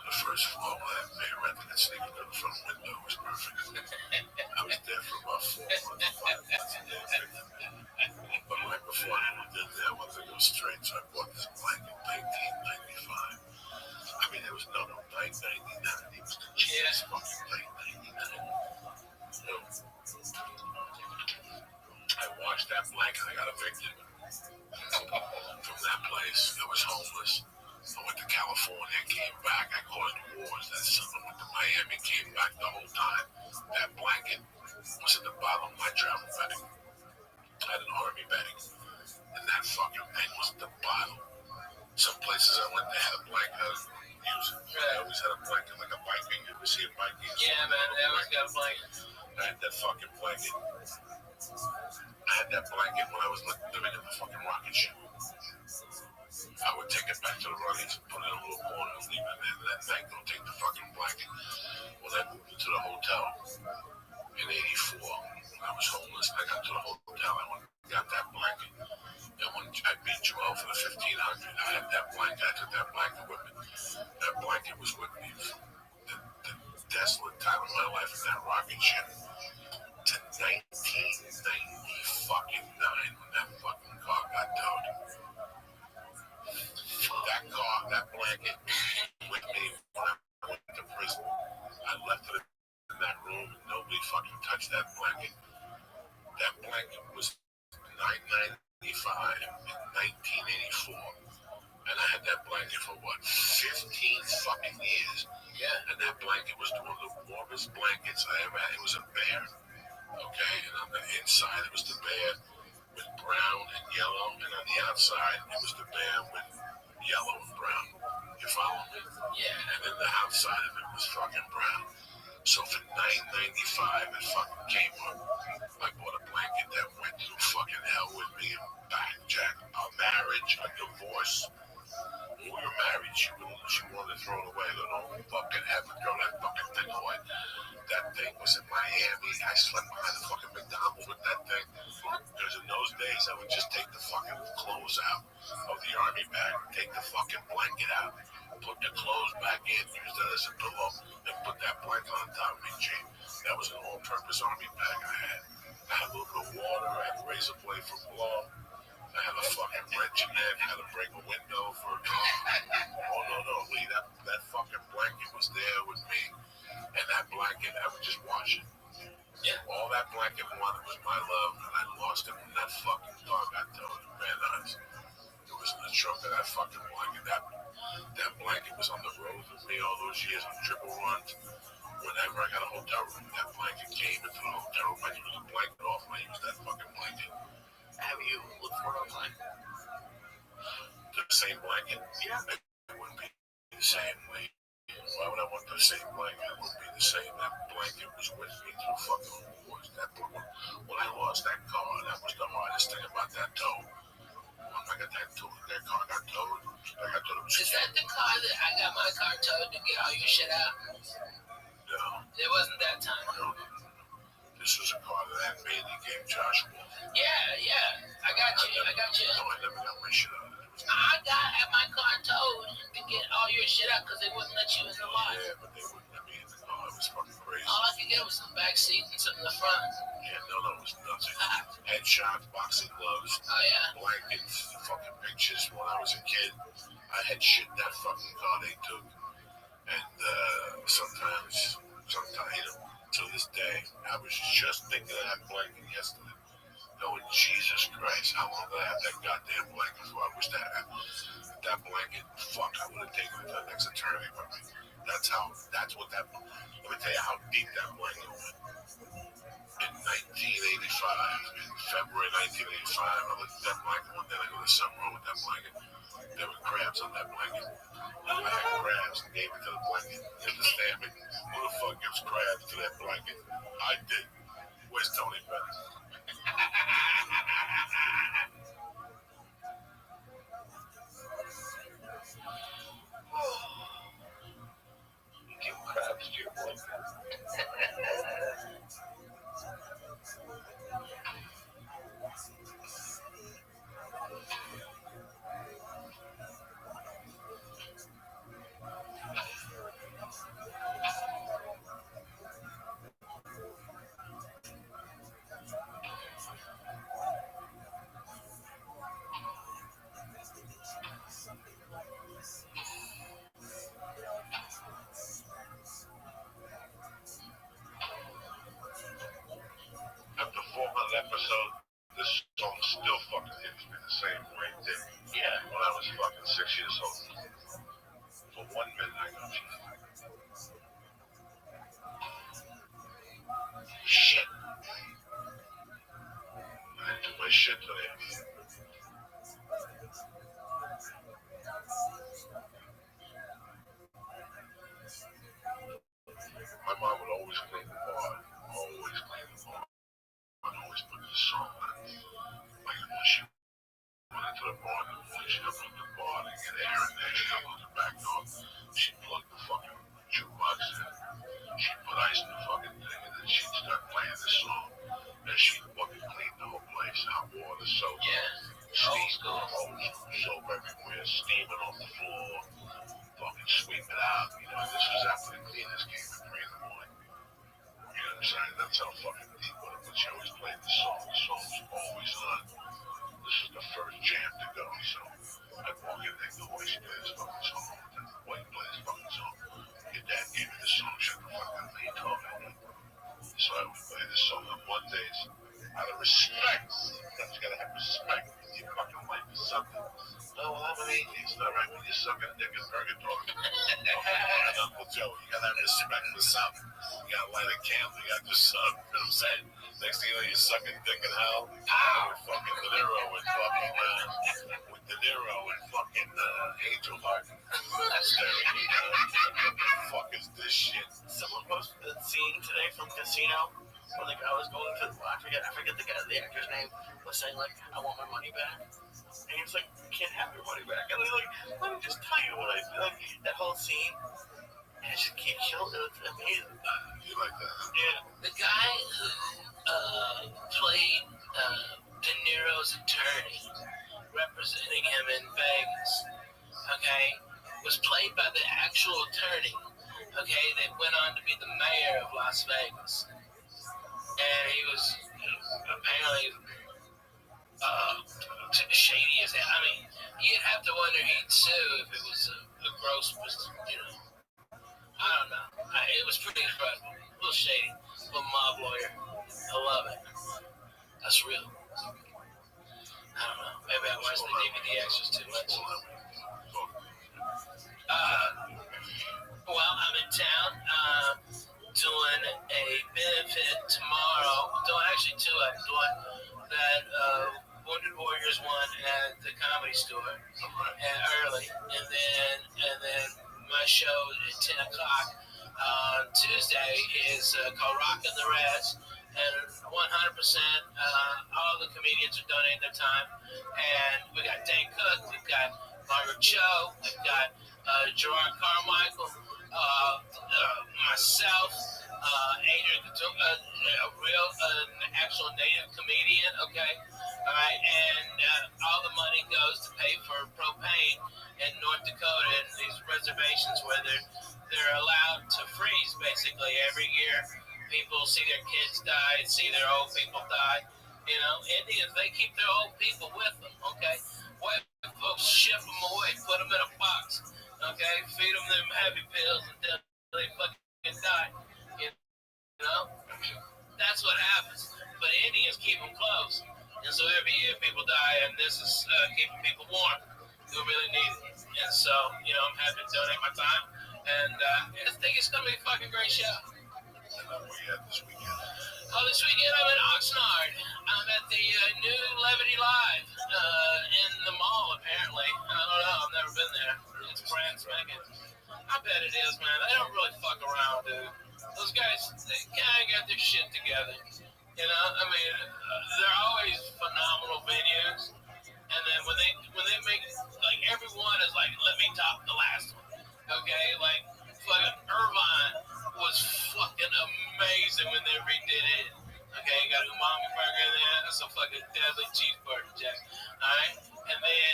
S4: the first floor. I didn't pay rent. I could sleep in the front window. It was perfect. I was there for about 4 months, 5 months. But right before I moved in there, I wanted to go straight, so I bought this blanket in 1995. I mean, it was no, 1999. It was Jesus fucking late 99. So, I washed that blanket. I got evicted from that place. I was homeless. I went to California, came back. I caused wars. That summer went to Miami, came back the whole time. That blanket was at the bottom of my travel bag. I had an army bag, and that fucking thing was at the bottom. Some places I went, they had a blanket. I was using. They always had a blanket like a Viking. You ever see a Viking?
S5: Yeah, man, they always got a blanket.
S4: I had that fucking blanket. I had that blanket when I was living in the fucking rocket ship. I would take it back to the Runnings and put it in a little corner and leave it there. That night, go take the fucking blanket. When I moved into the hotel in 84, when I was homeless, I got to the hotel. I went and got that blanket. And when I beat Joel for the 1500, I had that blanket. I took that blanket with me. That blanket was with me the desolate time of my life in that rocket ship to 1999 when that fucking car got towed. That car, that blanket, with me when I went to prison. I left it in that room and nobody fucking touched that blanket. That blanket was $9.95 in 1984. And I had that blanket for what, 15 fucking years.
S5: Yeah.
S4: And that blanket was one of the warmest blankets I ever had. It was a bear. Okay, and on the inside it was the bear with brown and yellow, and on the outside it was the bear with yellow and brown. You follow me?
S5: Yeah.
S4: And then the outside of it was fucking brown. So for $9.95 it fucking came up. I bought a blanket that went through fucking hell with me and back, Jack. A marriage, a divorce. We were married. She wanted to throw it away. Don't fucking ever throw that fucking thing away. That thing was in Miami. I slept behind the fucking McDonald's with that thing. Because in those days, I would just take the fucking clothes out of the army bag, take the fucking blanket out, put the clothes back in, use that as a pillow, and put that blanket on top of me, G. That was an all-purpose army bag I had. I had a little bit of water. I had a razor blade for blow. I had a fucking wrench in there. I had to break a window for a car. Oh, no, Lee, that fucking blanket was there with me. And that blanket, I would just wash it.
S5: Yeah.
S4: All that blanket wanted was my love, and I lost it when that fucking car got towed in Van Nuys. It was in the trunk of that fucking blanket. That blanket was on the road with me all those years on triple runs. Whenever I got a hotel room, that blanket came into the hotel room. I used the blanket off, and I used that fucking blanket.
S5: Have you looked for it online?
S4: The same blanket?
S5: Yeah.
S4: It wouldn't be the same way. Why would I want the same blanket? It wouldn't be the same. That blanket was with me through fucking wars. When I lost that car, that was the hardest thing about that tow. When I got that car got towed. I thought it was.
S5: Is that the car that I got my car towed to get all your shit out?
S4: No.
S5: It wasn't that time.
S4: No. This was a car that Aunt Bailey gave Joshua.
S5: Yeah. I got you.
S4: No, I never got my shit out of it.
S5: I got my car towed to get all your shit out because they wouldn't let you in the lot.
S4: Yeah, but they wouldn't let me in the car. It was fucking crazy.
S6: All I could get was the back seat and some in the front.
S4: Yeah, no, it was nothing. Headshots, boxing gloves,
S6: Oh, yeah.
S4: blankets, fucking pictures. When I was a kid, I had shit in that fucking car they took. And sometimes, you know, to this day, I was just thinking of that blanket yesterday. Knowing Jesus Christ, how long did I have that goddamn blanket for? I wish that blanket, fuck, I would have taken it to the next eternity from me. That's what that, let me tell you how deep that blanket went. In 1985, in February 1985, I looked at that blanket one day, I go, there's something wrong with that blanket. There were crabs on that blanket. I had crabs and gave it to the blanket. You understand me? Who the fuck gives crabs to that blanket? I did. Where's Tony Bennett?
S6: Give crabs to your blanket.
S4: After 400 episodes, this song still fucking hits me the same way it did.
S6: Yeah.
S4: When I was fucking 6 years old. For 1 minute, I go, shit. I do my shit today. My mom would always clean the bar. Always clean the bar. I'd always put this song on. Like when she went into the bar in the morning, she'd open the bar and get air in there. She'd open the back door. She'd plug the fucking jukebox in. She'd put ice in the fucking thing, and then she'd start playing this song. And she'd fucking clean the whole place. Hot water, soap.
S6: Yeah.
S4: Steam, soap everywhere, steaming off the floor. Fucking sweep it out. You know, this was after the cleaners came at 3 in the morning. You know what I'm saying? That's how fucking deep it was. But she always played the song. The song was always on. This is the first jam to go. So I'd walk in there and go, why she play this fucking song? Why you play this fucking song? Your dad gave me this song. Shut the fuck up. What are you talking about? So I would play this song on Mondays. Out of respect. You gotta have respect. Your fucking life is something. No, well, I'm an atheist. All right, when you're sucking a dick in purgatory. And Uncle Joe, you gotta have respect for something. You gotta light a candle. You gotta do something. You know what I'm saying? Next thing you know, you're sucking dick in hell. With fucking De Niro and fucking, with De Niro and fucking Angel Heart. That's there. What the fuck is this shit?
S6: Someone posted the scene today from Casino where the guy was going to, I forget the actor's name, was saying like, I want my money back. And he was like, you can't have your money back. And he's like, let me just tell you what I feel like. That whole scene, and it just killed it. It's amazing.
S4: You like that?
S6: Yeah. The guy who played De Niro's attorney, representing him in Vegas, okay, was played by the actual attorney, okay, that went on to be the mayor of Las Vegas. And he was apparently shady as hell. I mean, you'd have to wonder he'd sue if it was a gross, you know. I don't know. It was pretty incredible. A little shady. A little mob lawyer. I love it. That's real. I don't know. Maybe I watched the DVD extras too much. Well, I'm in town doing a benefit tomorrow. Actually, two. I'm doing that Wounded Warriors one at the Comedy Store and early, and then my show at 10 o'clock on Tuesday is called Rockin' the Reds, and 100% all the comedians are donating their time, and we got Dan Cook, we've got Margaret Cho, we've got Gerard Carmichael, myself, Adrian, an actual native comedian, okay? All right, and all the money goes to pay for propane in North Dakota and these reservations where they're allowed to freeze
S5: basically every year. People see their kids die, see their old people die. You know, Indians, they keep their old people with them, okay? White folks ship them away, put them in a box, okay? Feed them them happy pills until they fucking die. You know? That's what happens. But Indians keep them close. And so every year people die, and this is keeping people warm who really need it. And so, you know, I'm happy to donate my time. And I think it's going to be a fucking great show.
S4: Where you at this weekend?
S5: Oh, this weekend I'm in Oxnard. I'm at the new Levity Live in the mall, apparently. I don't know. I've never been there. It's brand spanking. I bet it is, man. They don't really fuck around, dude. Those guys, they kind of got their shit together. You know, I mean, they're always phenomenal venues. And then when they make, like, everyone is like, let me top the last one. Okay? Like, fucking Irvine was fucking amazing when they redid it. Okay, you got an umami burger in there and some fucking deadly cheeseburger jack. Alright? And then,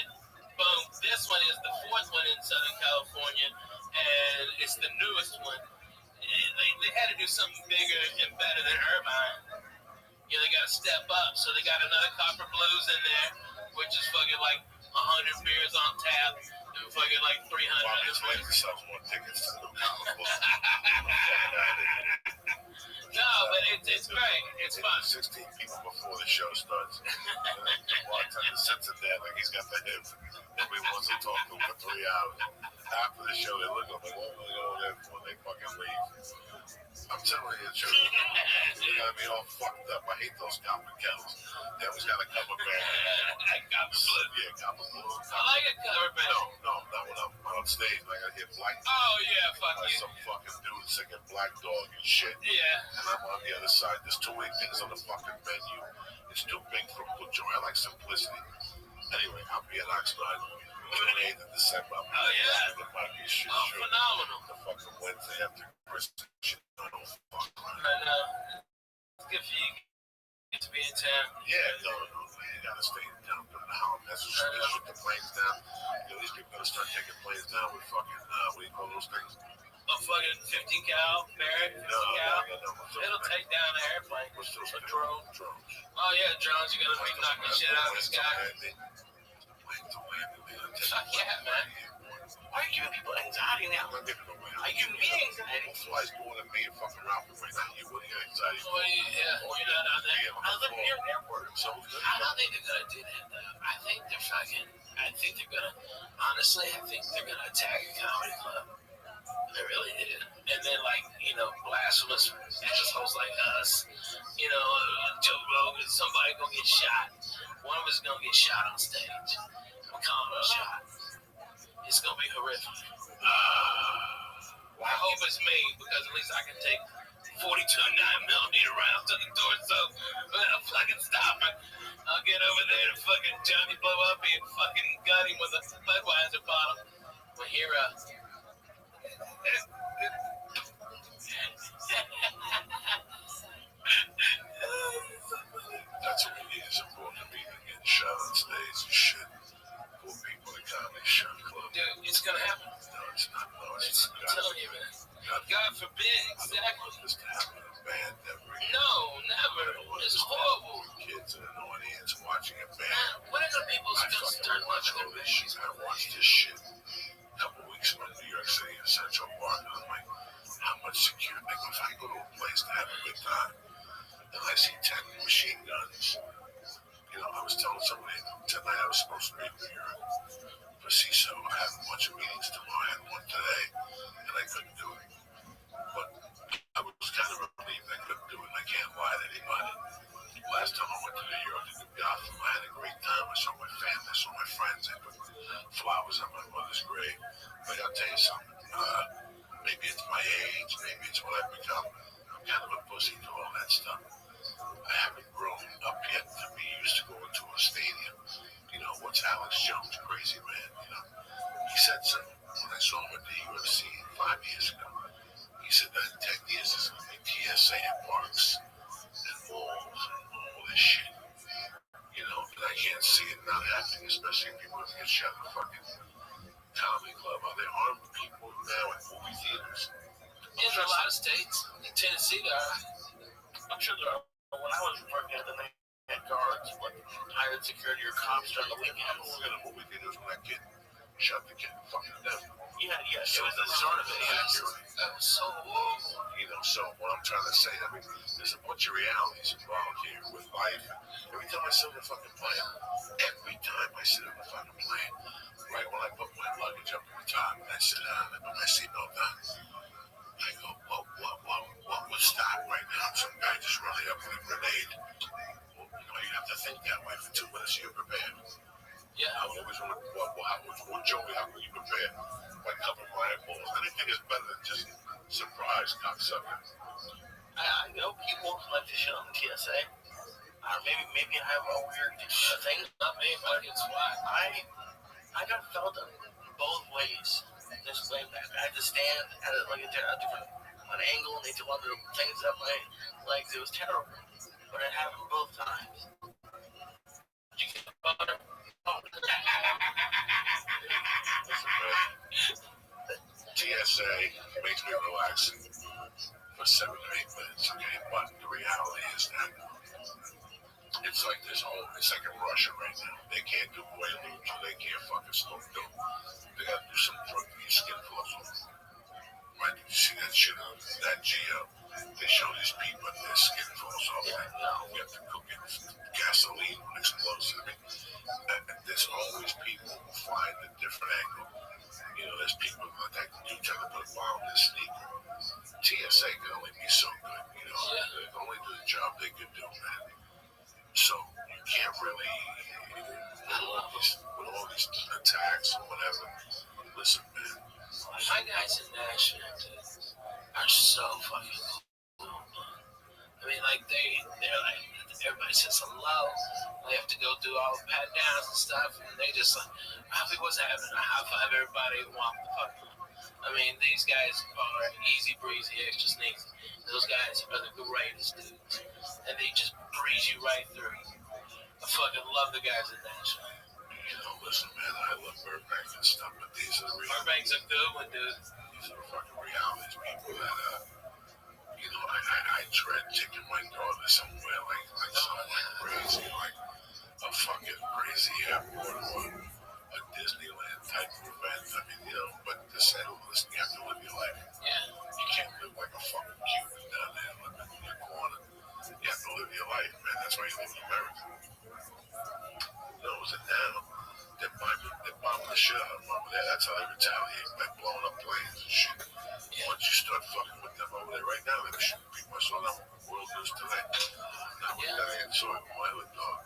S5: boom, this one is the fourth one in Southern California, and it's the newest one. They had to do something bigger and better than Irvine. You know, they got to step up. So they got another Copper Blues in there, which is fucking like 100 beers on tap and fucking like 300.
S4: Well, this lady sells more tickets to the comic book.
S5: No, but it's great. It's fun.
S4: 16 people before the show starts. The bartender sits in there like he's got the hip. Nobody wants to talk to him for 3 hours. After the show, they look up like, what are we going there for? They fucking leave. I'm telling you the truth. They got me all fucked up. I hate those copper kettles. They always got a cover band.
S5: Copper Blue.
S4: Yeah, copper blue.
S5: I like a cover band.
S4: No, not when I'm on stage. I gotta hear Black Dog.
S5: Oh, yeah, fuck
S4: Like
S5: you.
S4: some fucking dude singing Black Dog and shit.
S5: Yeah.
S4: And I'm on the other side. There's too many things on the fucking menu. It's too big for a good joy. I like simplicity. Anyway, I'll be at Oxnard 28th of December.
S5: Oh, yeah.
S4: It might be shit.
S5: Oh, phenomenal.
S4: The fucking Wednesday after Christmas. Shit, I don't fuck.
S5: I know. It's good for you to be in town.
S4: Yeah, no, you gotta stay down to the house. That's what they shoot the planes down. You know, these people gotta start taking planes down with fucking, what do you call those things?
S5: A fucking 50 cal, Barrett, 50 cal. It'll take down an airplane.
S4: What's those
S5: A
S4: things?
S5: drone.
S4: Drones.
S5: Oh, yeah, drones. You're going to be knocking shit out of the sky. Fuck yeah, man.
S6: Why are you giving people anxiety now?
S4: I'm not giving away.
S6: Are you giving me anxiety?
S4: Who flies more than me and fucking Ralph right now? You wouldn't get anxiety.
S5: Well, yeah, you're not on there.
S6: I live near an airport.
S4: So,
S5: I don't think they're gonna do that though. I think they're gonna honestly, I think they're gonna attack a comedy club. They really did. And then like, you know, blasphemous assholes like us, you know, Joe Rogan, somebody gonna get shot. One of us is gonna get shot on stage. I'm calling it a shot. It's gonna be horrific. I hope it's me because at least I can take 42 9mm rounds to the torso without fucking stopping. I'll get over there to fucking Johnny blow up and fucking gun him with a Budweiser bottle. My hero.
S4: that's what we need is a poor comedian getting shot on stage and shit. Poor people in comedy shot club.
S5: Dude, it's gonna happen.
S4: No, it's not. No,
S5: It's,
S4: it's
S5: I'm
S4: not.
S5: telling you, man. God forbid,
S4: I don't
S5: exactly.
S4: want this to happen in a band ever.
S5: No, never. It's horrible.
S4: Kids in an audience watching a band.
S5: Man, when are the people
S4: I
S5: gonna
S4: fucking
S5: start
S4: watch
S5: watching
S4: all
S5: their
S4: this shit. I watched this shit a couple weeks ago in New York City in Central Park. And I'm like, how much security? Like, if I go to a place to have a good time and I see 10 machine guns, you know, I was telling somebody tonight I was supposed to be in New York for CISO. I have a bunch of meetings tomorrow. I had one today and I couldn't do it. But I was kind of relieved I couldn't do it. I can't lie to anybody. Last time I went to New York to do Gotham, I had a great time. I saw my family, I saw my friends. I put flowers on my mother's grave. But I'll tell you something. Maybe it's my age, maybe it's what I've become. I'm kind of a pussy to all that stuff. I haven't grown up yet to be used to going to a stadium. You know, what's Alex Jones, crazy man? You know, he said something when I saw him at the UFC 5 years ago. He said that in 10 years there's going to be TSA at parks and malls and all this shit. You know, and I can't see it not happening, especially if people get shot in a fucking comedy club. Are there armed people now at movie theaters?
S6: In a lot of states, in Tennessee, there are. I'm sure there are. When I was working at the night guards, like hired security or cops during the weekends.
S4: What we did was when that kid shot the kid fucking down.
S6: Yeah, it was the start of it.
S4: That was so horrible. So what I'm trying to say, I mean, there's a bunch of realities involved here with life. Every time I sit on the fucking plane, right when I put my luggage up in the top and I sit down and put my seatbelt on, I go, what would stop right now? Some guy just running up with a grenade. Well, you have to think that way for 2 minutes. You're prepared.
S6: Yeah.
S4: I always want to Joey, how can you prepare? By covering my balls. Anything is better than just surprise cocksucker.
S6: I know people like to shit on the TSA. Maybe I have a weird thing. Not me, but it's why I got felt both ways. This way back, I had to stand at a different angle, and they did one of the things up my legs. It was terrible, but it happened both times. Did you get butter? Oh.
S4: TSA makes me relax for 7 or 8 minutes, okay? But the reality is that it's like it's like in Russia right now. They can't do Quaaludes, or they can't fucking smoke dope. They gotta do some drug to your skin falls off. Right? Did you see that shit on that Geo? They show these people and their skin falls off.
S6: Yeah,
S4: Like, you have to cook it with gasoline and explosive. I mean, there's always people who find a different angle. There's people like you trying to put a bomb in a sneaker. TSA can only be so good. They can only do the job they can do, man. So you can't really, with all these attacks or whatever. Listen, man.
S6: My guys in Nashville, dude, are so fucking cool. I mean, like they're like, everybody says hello. They have to go do all the pat downs and stuff, and they just like, Rabbi, what's happening? I high five everybody and walk the fuck. I mean, these guys are easy breezy, extra sneaky. Those guys are the greatest dudes, and they just breeze you right through. I fucking love the guys in Nashville.
S4: Listen, man, I love Burbank and stuff, but these are the realities.
S6: Burbank's a good one, dude.
S4: These are the fucking realities, people that, I dread taking my daughter somewhere like something crazy, like a fucking crazy airport or a Disneyland type of event. I mean, but to settle this, you have to live your life.
S6: Yeah.
S4: You can't live like a fucking Cuban down there living in your corner. You have to live your life, man. That's why you live in America. Is it now? They're bombing the shit out of them over there. That's how they retaliate, by blowing up planes and shit.
S6: Yeah.
S4: Once you start fucking with them over there right now, they're shooting people. I saw that on World News today. Now we got an saw it with my other dog.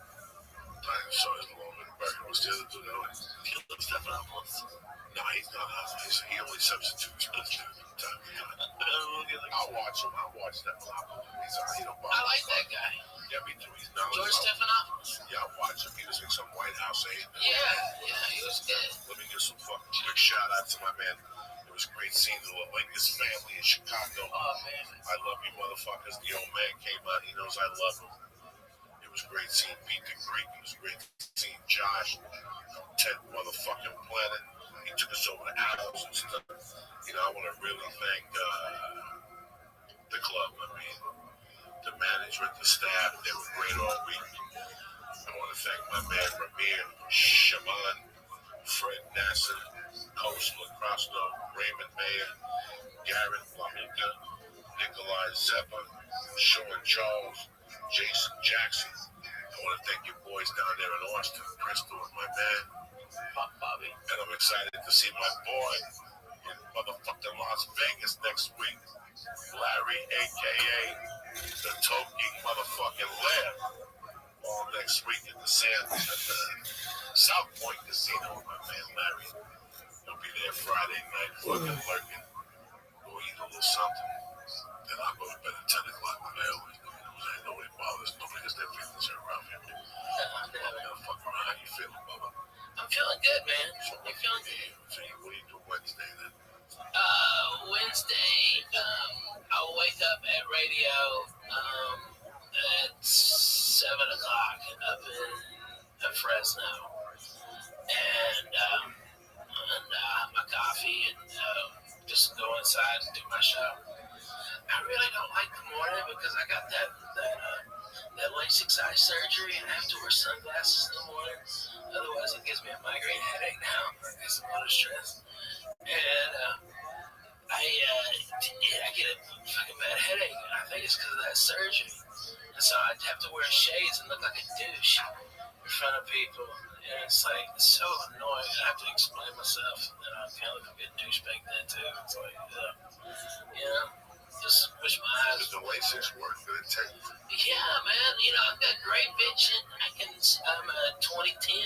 S4: Dinosaurs along with the burger. What's the other dude doing?
S6: Felix Stephanopoulos.
S4: No, he's not on. He only substitutes from time to time. I'll watch him. I'll watch that.
S6: I like that guy.
S4: Yeah, me too. He's not
S6: George Stephanopoulos.
S4: Yeah, I watched him. He was in some White House aid.
S6: Yeah, he was good.
S4: Let me give some fucking quick shout out to my man. It was great seeing the Lingus family in Chicago.
S6: Oh, man.
S4: I love you motherfuckers. The old man came out. He knows I love him. It was great seeing Pete the Greek. It was great seeing Josh. Ted motherfucking Planet. He took us over to Apples and stuff. I want to really thank the club. I mean, the management, the staff, they were great all week. I want to thank my man Rabbi, Shaman, Fred Nasser, Coach Lacrosto, Raymond Mayer, Garrett Lamuka, Nikolai Zeppa, Sean Charles, Jason Jackson. I want to thank you boys down there in Austin. Crystal is my man,
S6: Bobby.
S4: and I'm excited to see my boy in motherfucking Las Vegas next week, Larry, a.k.a. the Toking motherfucking Lab, all next week at the South Point Casino with my man Larry. He'll be there Friday night, fucking lurking. We'll eat a little something. Then I'll go to bed at 10 o'clock when I always do. Nobody bothers. Nobody gets their feelings hurt around here. I'm gonna fuck around. How you feeling, Bubba?
S6: I'm feeling good, man. I'm feeling good.
S4: So what do you do Wednesday then?
S6: Wednesday, I'll wake up at radio at 7 o'clock up in Fresno, and have my coffee and just go inside and do my show. I really don't like the morning because I got that LASIK eye surgery and I have to wear sunglasses in the morning. Otherwise, it gives me a migraine headache now. It's a lot of stress. And I get a fucking bad headache. And I think it's because of that surgery. And so I have to wear shades and look like a douche in front of people. And it's like, it's so annoying. I have to explain myself. And I kind of look like a douchebag then, too. It's like, just wish my eyes.
S4: Does the LASIK work? Did it take?
S6: Yeah, man. I've got great vision. I'm 2010.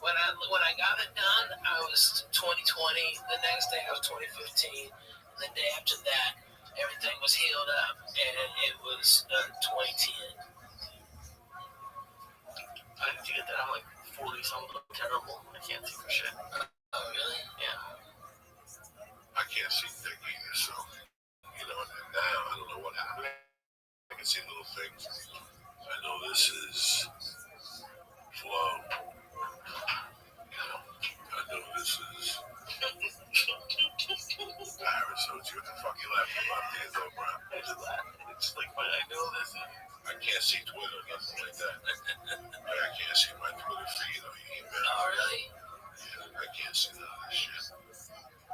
S6: When I got it done, I was 2020. The next day I was 2015. And the day after that, everything was healed up, and it was 2010. I did you get that? I'm like 40 something. I'm terrible. I can't see for shit. Oh, really? Yeah.
S4: I can't see thick either, so and now I don't know what happened. I can see little things. I know this is flow. I know this is Paris. So what the fuck you laughing about? Hands over, bro.
S6: I just laugh. It's like, but I know this is.
S4: I can't see Twitter, nothing like that. I can't see my Twitter feed or your email.
S6: Oh, really?
S4: Yeah, I can't see none of this shit.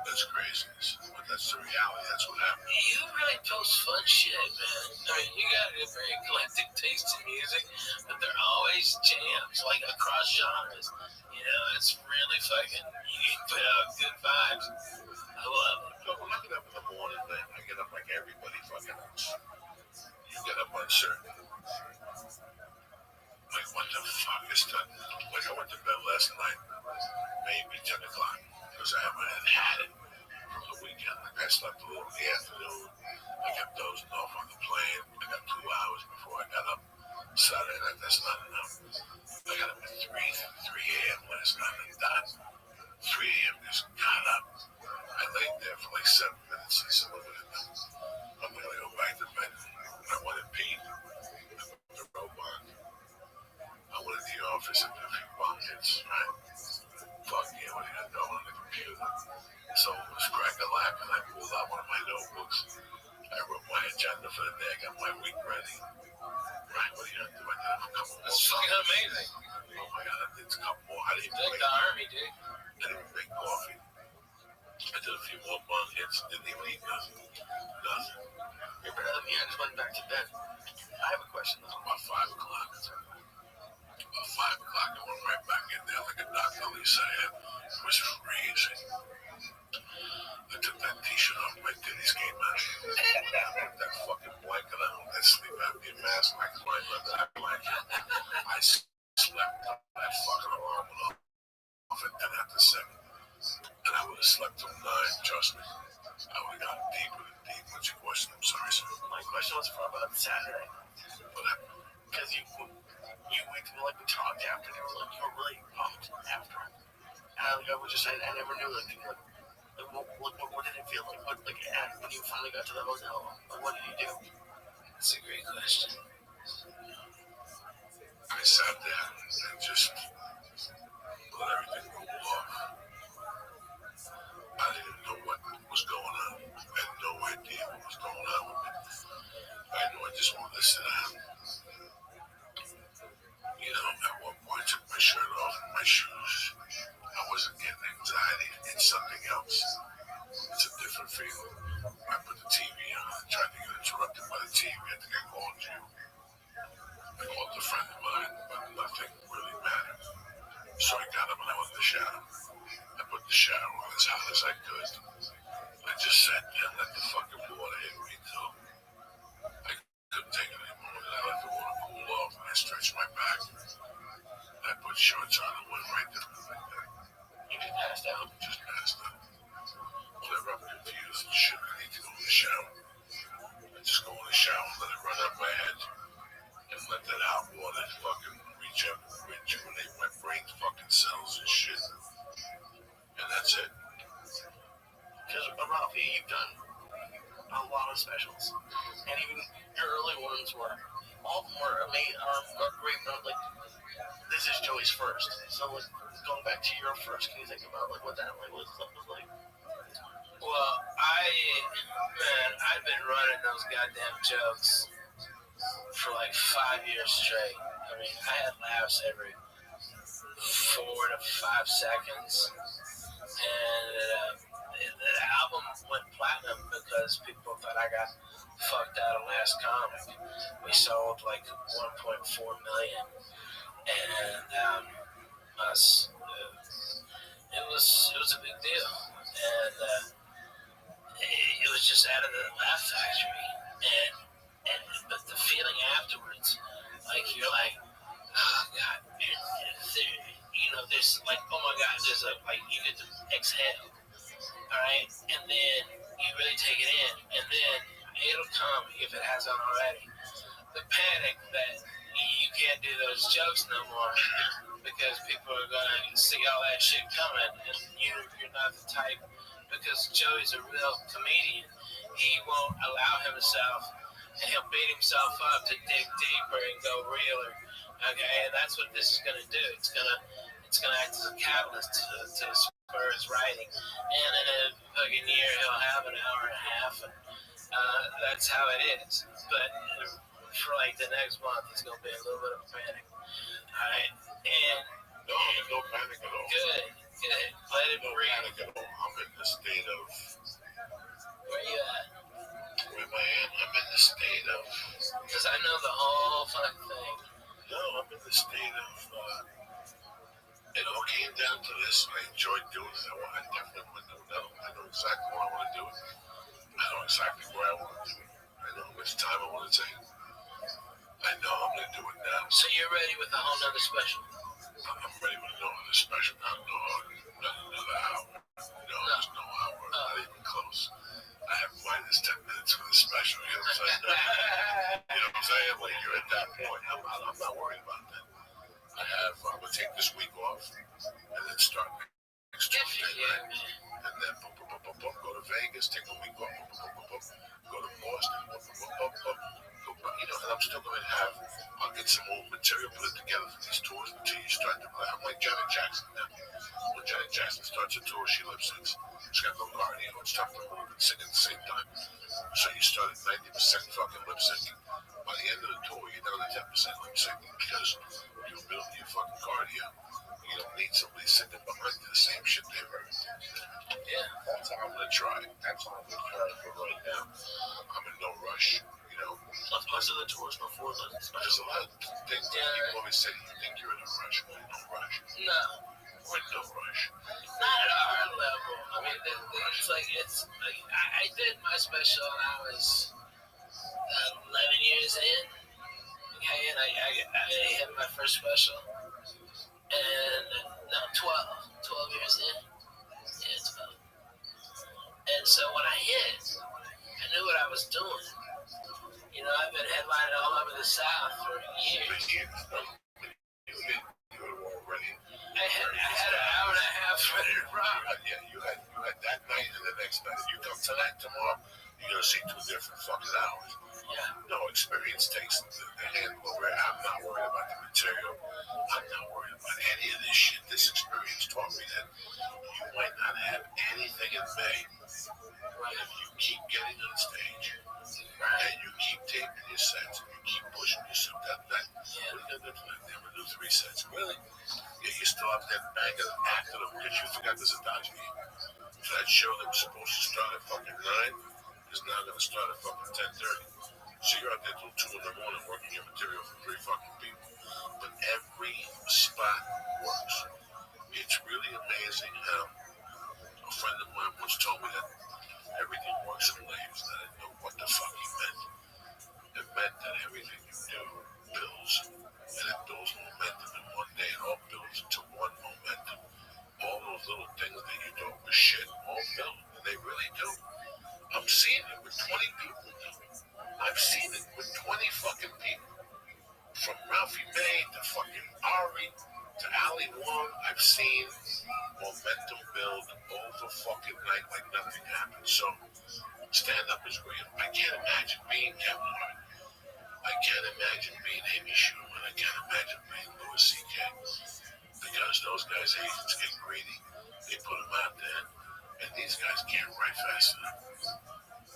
S4: That's craziness. But that's the reality. That's what happened.
S6: You really post fun shit, man. I mean, you got a very eclectic taste in music, but they're always jams, like across genres. It's really fucking, you put out good vibes. I love it.
S4: So when I get up in the morning, man, I get up like everybody fucking else. You get up uncertain. Like, what the fuck is that? Like, I went to bed last night, maybe 10 o'clock, because I haven't had it from the weekend. Like, I slept a little in the afternoon. I kept dozing off on the plane. I got 2 hours before I got up Saturday night. That's not enough. I got up at 3 a.m. last night and died. 3 a.m. just got up. I laid there for like 7 minutes and said, I'm going to go back to bed. I went and peed. The robot. I went to the office and did a few bump hits, right? Fuck yeah, what are you doing on the computer? So it was crack-a-lack, and I pulled out one of my notebooks. I wrote my agenda for the day. I got my week ready. Right, what are you gonna do? I did a couple more.
S6: That's fucking amazing.
S4: Oh my god, I did a couple more. I didn't even
S6: Like
S4: make
S6: the army, dude.
S4: I didn't even make coffee. I did a few more bun hits. Didn't even eat nothing. Nothing.
S6: Yeah, but I just went back to bed. I have a question though.
S4: About 5 o'clock. About 5 o'clock, I went right back in there like a Dr. Lisa had. It was freezing. I took that t-shirt off, my titties came out. I put that fucking blanket on, that sleep apnea mask, and I climbed under that blanket. I slept that fucking alarm went off at 10 after 7. And I would have slept till 9, trust me. I would have gotten deeper and deeper. What's your question? I'm sorry, sir.
S6: My question was for about Saturday.
S4: What happened?
S6: Because you went to like we talked after, and you were really pumped after. And I was just saying, I never knew what did it feel like? When you finally got to the hotel, what did you do? That's a great question.
S4: I sat there and just let everything roll off. I didn't know what was going on. I had no idea what was going on with me. I knew I just wanted to sit down. At one point I took my shirt off and my shoes. I wasn't getting anxiety. It's something else. It's a different feeling. I put the TV on. I tried to get interrupted by the TV. I think I called you. I called a friend of mine, but nothing really mattered. So I got up and I went in the shower. I put the shower on as hot as I could. I just sat there and let the fucking water hit me till I couldn't take it anymore. And I let the water cool off and I stretched my back. I put shorts on and went right down like that.
S6: You just passed out.
S4: Just passed out. Whenever I'm confused and shit, I need to go in the shower. I just go in the shower and let it run up my head. And let that hot water fucking rejuvenate my brain's fucking cells and shit. And that's it.
S6: Because Rabbi, you've done a lot of specials, and even your early ones were all of them were amazing, great. Like this is Joey's first, so like going back to your first, can you think about like what that was like?
S5: Well, I've been running those goddamn jokes for like 5 years straight. I mean, I had laughs every 4 to 5 seconds, and the album went platinum because people thought I got fucked out of Last Comic. We sold like 1.4 million, and us, it was a big deal, and it was just out of the Laugh Factory, and but the feeling afterwards, like you're like, oh god, there's like, oh my god, there's a like you get to exhale, all right, and then you really take it in, and then it'll come if it hasn't already. The panic that you can't do those jokes no more because people are gonna see all that shit coming, and you're not the type, because Joey's a real comedian. He won't allow himself, and he'll beat himself up to dig deeper and go realer. Okay, and that's what this is gonna do. It's gonna act as a catalyst to spur his writing, and in a fucking year he'll have an hour and a half, and that's how it is. But for like the next month, it's gonna be a little bit of a panic. All right, and
S4: No, there's no panic at all.
S5: good. Let it
S4: No
S5: breathe.
S4: panic at all. I'm in the state of
S5: Where you at?
S4: where am I at? I'm in the state of
S5: Because I know the whole fucking thing.
S4: no, I'm in the state of it all came down to this. I enjoyed doing it. I definitely want to do it now. I know exactly what I want to do it. I know exactly where I want to do it. I know how much time I want to take. I know I'm going to do it now.
S5: So you're ready with a whole nother special?
S4: I'm ready with another special. Not another hour. No, there's no hour. Not even close. I have minus 10 minutes for the special. You know what I'm saying? You know what I'm saying? Like, you're at that point. I'm not worried about that. I'm going to take this week off and then start next Tuesday night. And then go to Vegas, take a week off, go to Boston, and I'm still going to I'll get some old material put together for these tours until you start to play. I'm like Janet Jackson now. When Janet Jackson starts a tour, she lip syncs. She's got no cardio and stuff, to move and sing at the same time. So you start at 90% fucking lip syncing. By the end of the tour, you're down to 10% lip syncing because you build your fucking cardio. You don't need somebody sitting behind you the same shit they've heard.
S5: Yeah.
S4: That's how I'm going to try. That's how I'm going to try for right now. I'm in no rush, you know.
S5: Most of the tours before the
S4: There's
S5: special.
S4: a lot of things that people always say, you think you're in a rush. We're in no rush.
S5: No,
S4: We're in no rush.
S5: not at our level. I mean, it's like I did my special when I was 11 years in. Okay, and I hit my first special, and no, 12 years in. Yeah, 12. And so when I hit, I knew what I was doing. You know, I've been headlining all over the South for years.
S4: You were already.
S5: I had an hour and a half ready to rock.
S4: You had that night and the next night. If you come tonight, tomorrow, you're going to see 2 different fucking hours.
S5: Yeah.
S4: No, experience takes the handle over it. I'm not worried about the material. I'm not worried about any of this shit. This experience taught me that you might not have anything in May, but if you keep getting on stage and you keep taping your sets and you keep pushing yourself, what are you going to do tonight? I'm going to do 3 sets. Really? Yeah, you still have that banging after them because you forgot there's a Dodge game. So that show that was supposed to start at fucking 9 is now going to start at fucking 10:30. So you're out there till 2 in the morning working your material for 3 fucking people. But every spot works. It's really amazing how a friend of mine once told me that everything works in waves, and I didn't know what the fuck he meant. It meant that everything you do builds, and it builds momentum, and one day it all builds into one momentum. All those little things that you do with shit all build, and they really do. I'm seeing it with 20 people now. I've seen it with 20 fucking people. From Ralphie May to fucking Ari to Ali Wong, I've seen momentum build over fucking night like nothing happened. So, stand-up is real. I can't imagine being Kevin Hart. I can't imagine being Amy Schumer. I can't imagine being Louis C.K. Because those guys' agents get greedy. They put them out there. And these guys can't write fast enough.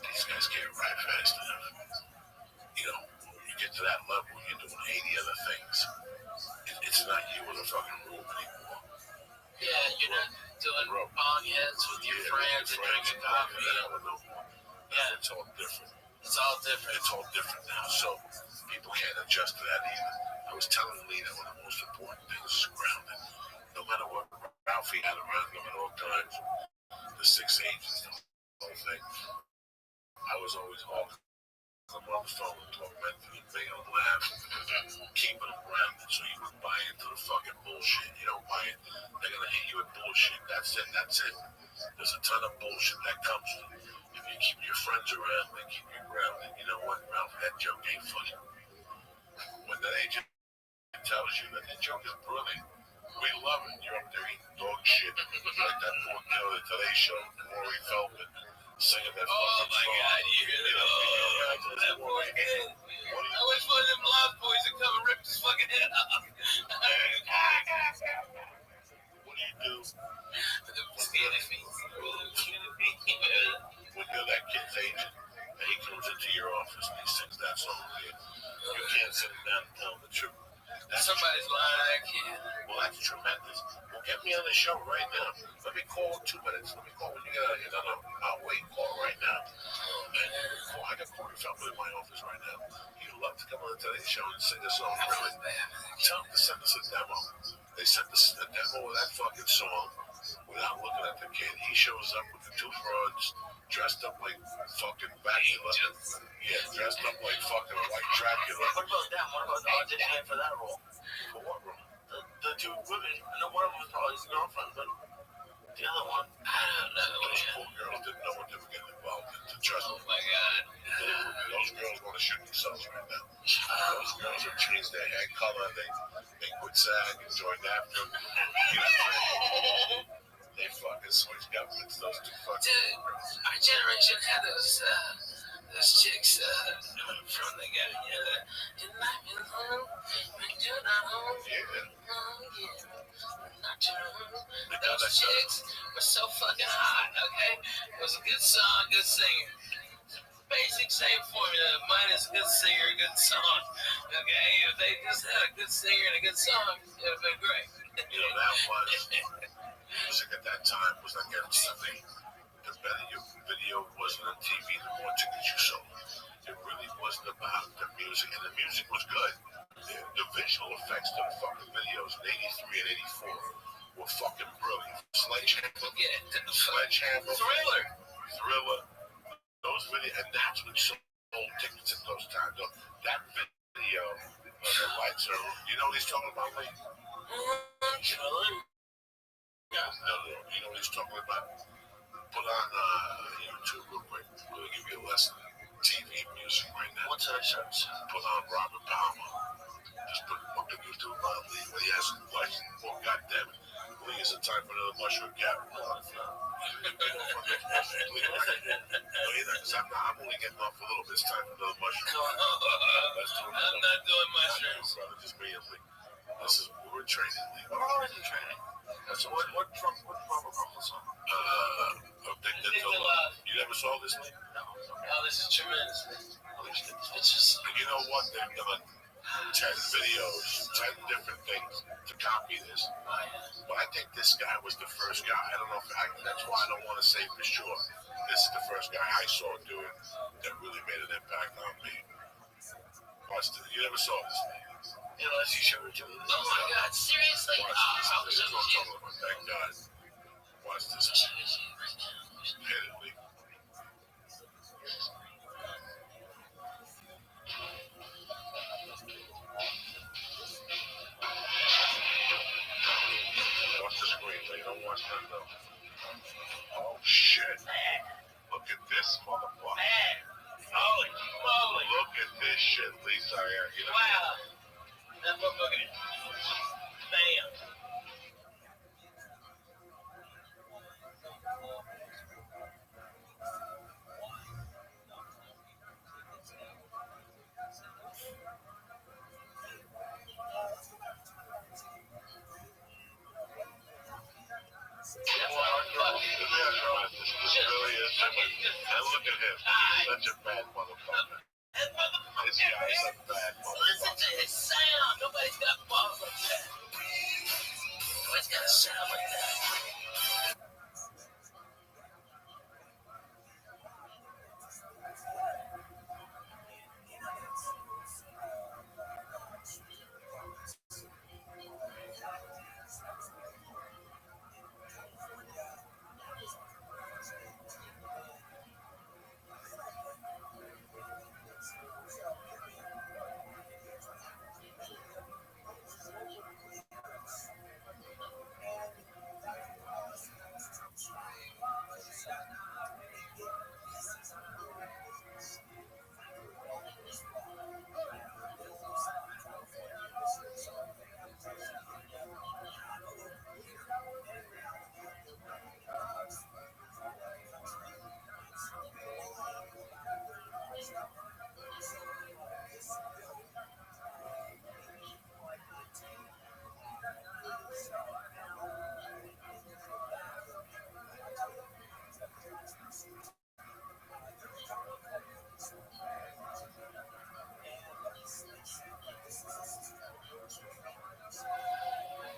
S4: These guys can't write fast enough. You know, you get to that level, you're doing 80 other things. It's not you in the fucking room anymore.
S5: Yeah, you're not doing bong hits with your friends and drinking coffee.
S4: Yeah, it's all different.
S5: It's all different.
S4: It's all different now, so people can't adjust to that either. I was telling Lee that one of the most important things is grounding. No matter what Ralphie had around him at all times, the 6 agents, the whole thing, I was always all I'm on the phone, tormenting, making them laugh, keeping them grounded so you don't buy into the fucking bullshit. You don't buy it. They're gonna hit you with bullshit. That's it. There's a ton of bullshit that comes with it. If you keep your friends around, they keep you grounded. You know what, Ralph? That joke ain't funny. When that agent tells you that the joke is brilliant, we love it. You're up there eating dog shit like that poor kid at the Today Show, Corey Feldman, singing that fucking
S5: my
S4: song.
S5: God, you hear that? That boy, I wish one of them loud boys would come and rip his fucking head off.
S4: What do you do?
S5: Skinny feet.
S4: When you're that kid's agent, and he comes into your office and he sings that song to you, you can't sit him down and tell him the truth.
S5: Somebody's lying to that kid.
S4: Well, that's tremendous. Well, get me on the show right now. Let me call in 2 minutes. Let me call when you get out of here. No, I'll wait. Call right now. And I got Corey Feldman in my office right now. He'd love to come on the Today Show and sing a song. Really? Tell him to send us a demo. They sent us a demo of that fucking song without looking at the kid. He shows up with the 2 frauds, dressed up like fucking Dracula. Yeah, dressed up like fucking like Dracula.
S6: What about that? What about the auditioning for that role?
S4: For what role?
S6: The 2 women. I know one of them was probably his girlfriend, but the other one,
S5: I don't know.
S4: Those poor girls didn't know what they were getting involved in. Trust me.
S5: Oh my God.
S4: Those girls want to shoot themselves right now. Those girls have changed their hair color. They quit SAG and joined after. You know, they fucking switched governments. Those 2 fucking
S5: Dude, our generation had those chicks from the guy. You're not your home, but you're not home.
S4: Yeah.
S5: Oh, yeah. Not your home. Those chicks were so fucking hot, okay? It was a good song, good singer. Basic same formula, minus a good singer, good song. Okay, if they just had a good singer and a good song, it would have been great.
S4: You know, that was music at that time was like MTV. The better your video wasn't on TV, the more tickets you sold. It really wasn't about the music, and the music was good. The visual effects to the fucking videos in 83 and 84 were fucking brilliant. Sledgehammer, Thriller, those videos, and that's what sold tickets at those times. That video of the lights are, you know what he's talking about, Lee? No, you know what he's talking about? Put on YouTube real quick. We're going to give you a lesson in TV music right now.
S6: what's that search?
S4: Put on Robert Palmer. Just put on YouTube on Lee when he asks a question. Oh, goddamn it. Lee, is it time for another mushroom cap? No, it's not. I'm only getting off a little bit. It's time for another mushroom.
S5: I'm not doing mushrooms.
S4: Brother, just me and Lee. This is we're training, Lee.
S6: I'm always in training.
S4: That's
S6: So what Robert Palmer song?
S4: Addicted to Love. You never saw this, Lee?
S6: No.
S5: Oh, this is tremendous. It's just,
S4: And you know what? They've done 10 videos, 10 different things to copy this. But I think this guy was the first guy. I don't know if that's why I don't want to say for sure. This is the first guy I saw do it that really made an impact on me. You never saw this thing.
S6: Unless you showed it to me.
S5: oh my God, seriously?
S4: Watch
S5: Oh,
S4: this.
S5: I wish
S4: This
S5: I
S4: is what
S5: was
S4: I'm
S5: you.
S4: talking about. Thank God. Watch this. Hit it, Lee. Watch the screen, Lee. Don't watch that, though. Oh, shit. Look at this motherfucker.
S5: Holy moly.
S4: Look at this shit, Lisa.
S5: Wow. That's what we're looking at. Bam. That's
S4: Look at him. He's such a bad motherfucker.
S6: That motherfucker,
S4: This guy's a bad
S6: listen to
S4: motherfucker.
S6: his sound. Nobody's got balls like that. Nobody's got a sound like that.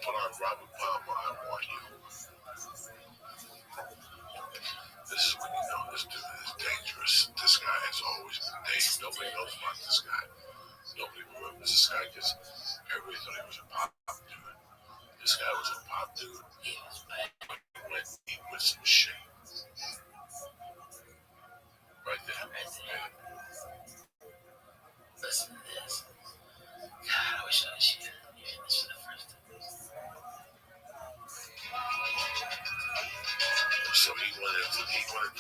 S4: Put on Robert Palmer, I want you. This is when you know this dude is dangerous. This guy has always been dangerous. Nobody knows about this guy. Nobody remembers this guy because everybody thought he was a pop dude. This guy was a pop dude.
S6: He was bad.
S4: He went deep with some shit. Right there.
S6: Listen to this. God, I wish I was here. Yeah, this is the first time.
S4: So he went into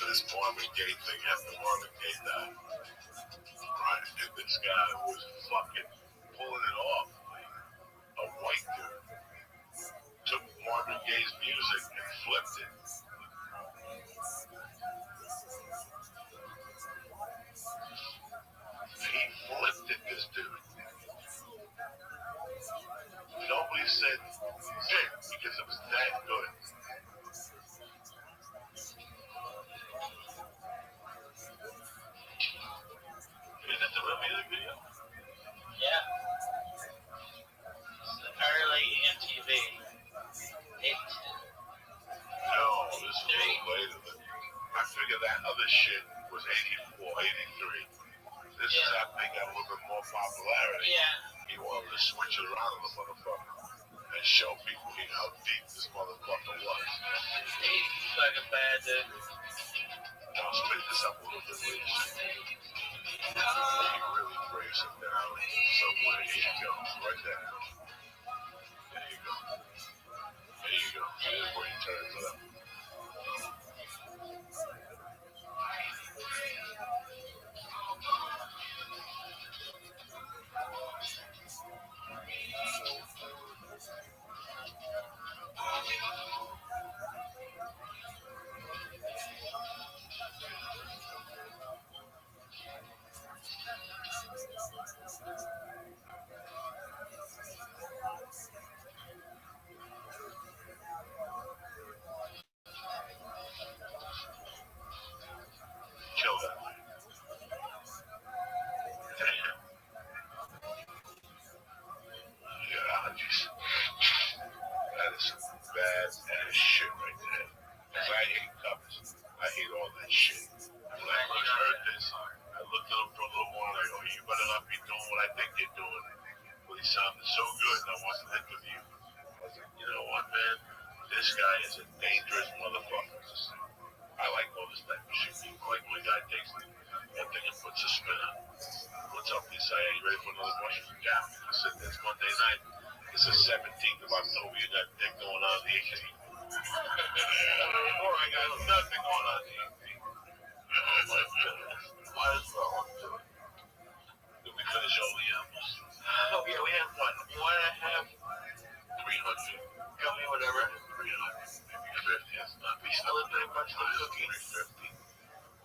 S4: this Marvin Gaye thing after Marvin Gaye died. Right. And this guy was fucking pulling it off. A white dude took Marvin Gaye's music and flipped it. He flipped it, this dude. Nobody said shit because it was that good. Is this a real music video?
S6: Yeah. Early MTV.
S4: No, this is a little later than I figured that other shit was 84, 83. This is after they got a little bit more popularity.
S6: Yeah.
S4: He wanted to switch it around on the motherfucker and show people how deep this motherfucker was.
S6: He's fucking bad, dude.
S4: I'll speed this up a little bit, please. He really breaks it down somewhere. Here you go. Right there. There you go. There you go. Here's where he turns it up. Kill that. Damn. Yeah, just, that is some bad ass shit right there. Cause I hate covers. I hate all that shit. When I first heard this, I looked at him for a little while like, oh, you better not be doing what I think you're doing. But he sounded so good and I wanted to interview you. I was like, you know what, man? This guy is a dangerous motherfucker. I like all this type of shit. I like when a guy takes one thing and puts a spin on it. What's up, Lisa? Are you ready for another Washington Gap? I said, it's Monday night. It's the 17th of October. You got that going on the 18th. Or I got nothing going on the 18th. Might as well do it. Did we finish all the albums? Oh, yeah, we have one. 1.5. 300. Tell me whatever. 300. Maybe 50. That's not. We still have that much of cookies. 350.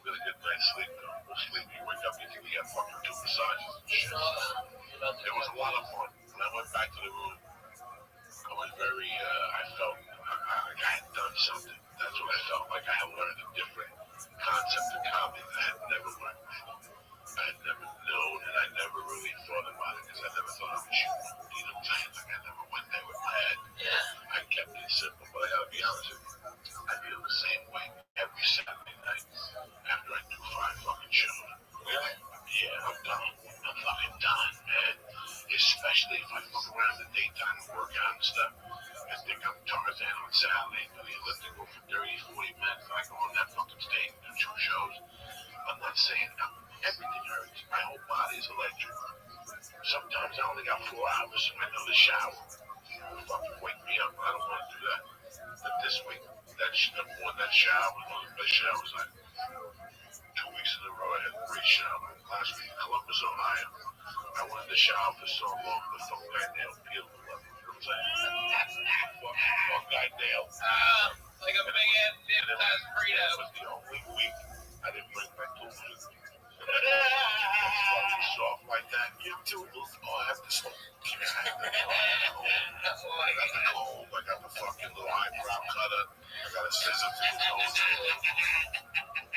S4: We'll get a good night's sleep, though. We'll sleep. You wake up, you think you got fucking 2 massages and shit. It was a lot of fun. When I went back to the room, I was very, I felt, I got done lifting over 30, 40 minutes. I go on that fucking stage, do 2 shows. I'm not saying everything hurts. My whole body is electric. Sometimes I only got 4 hours. I know the shower. Fucking wake me up. I don't want to do that. But this week, number one, that shower was one of the best showers I 2 weeks in a row. I had a great shower. Last week in Columbus, Ohio. I wanted to shower for so long. The fucking guy nailed peeled the level. You know what I'm saying? Fucking guy nailed.
S5: Like a big ass dip size burrito.
S4: That was the only week I didn't bring my tools with me. Fucking soft like that. You tools? Oh, I have to smoke. I got the comb. I got the fucking little eyebrow cutter. I got a scissor for the nose.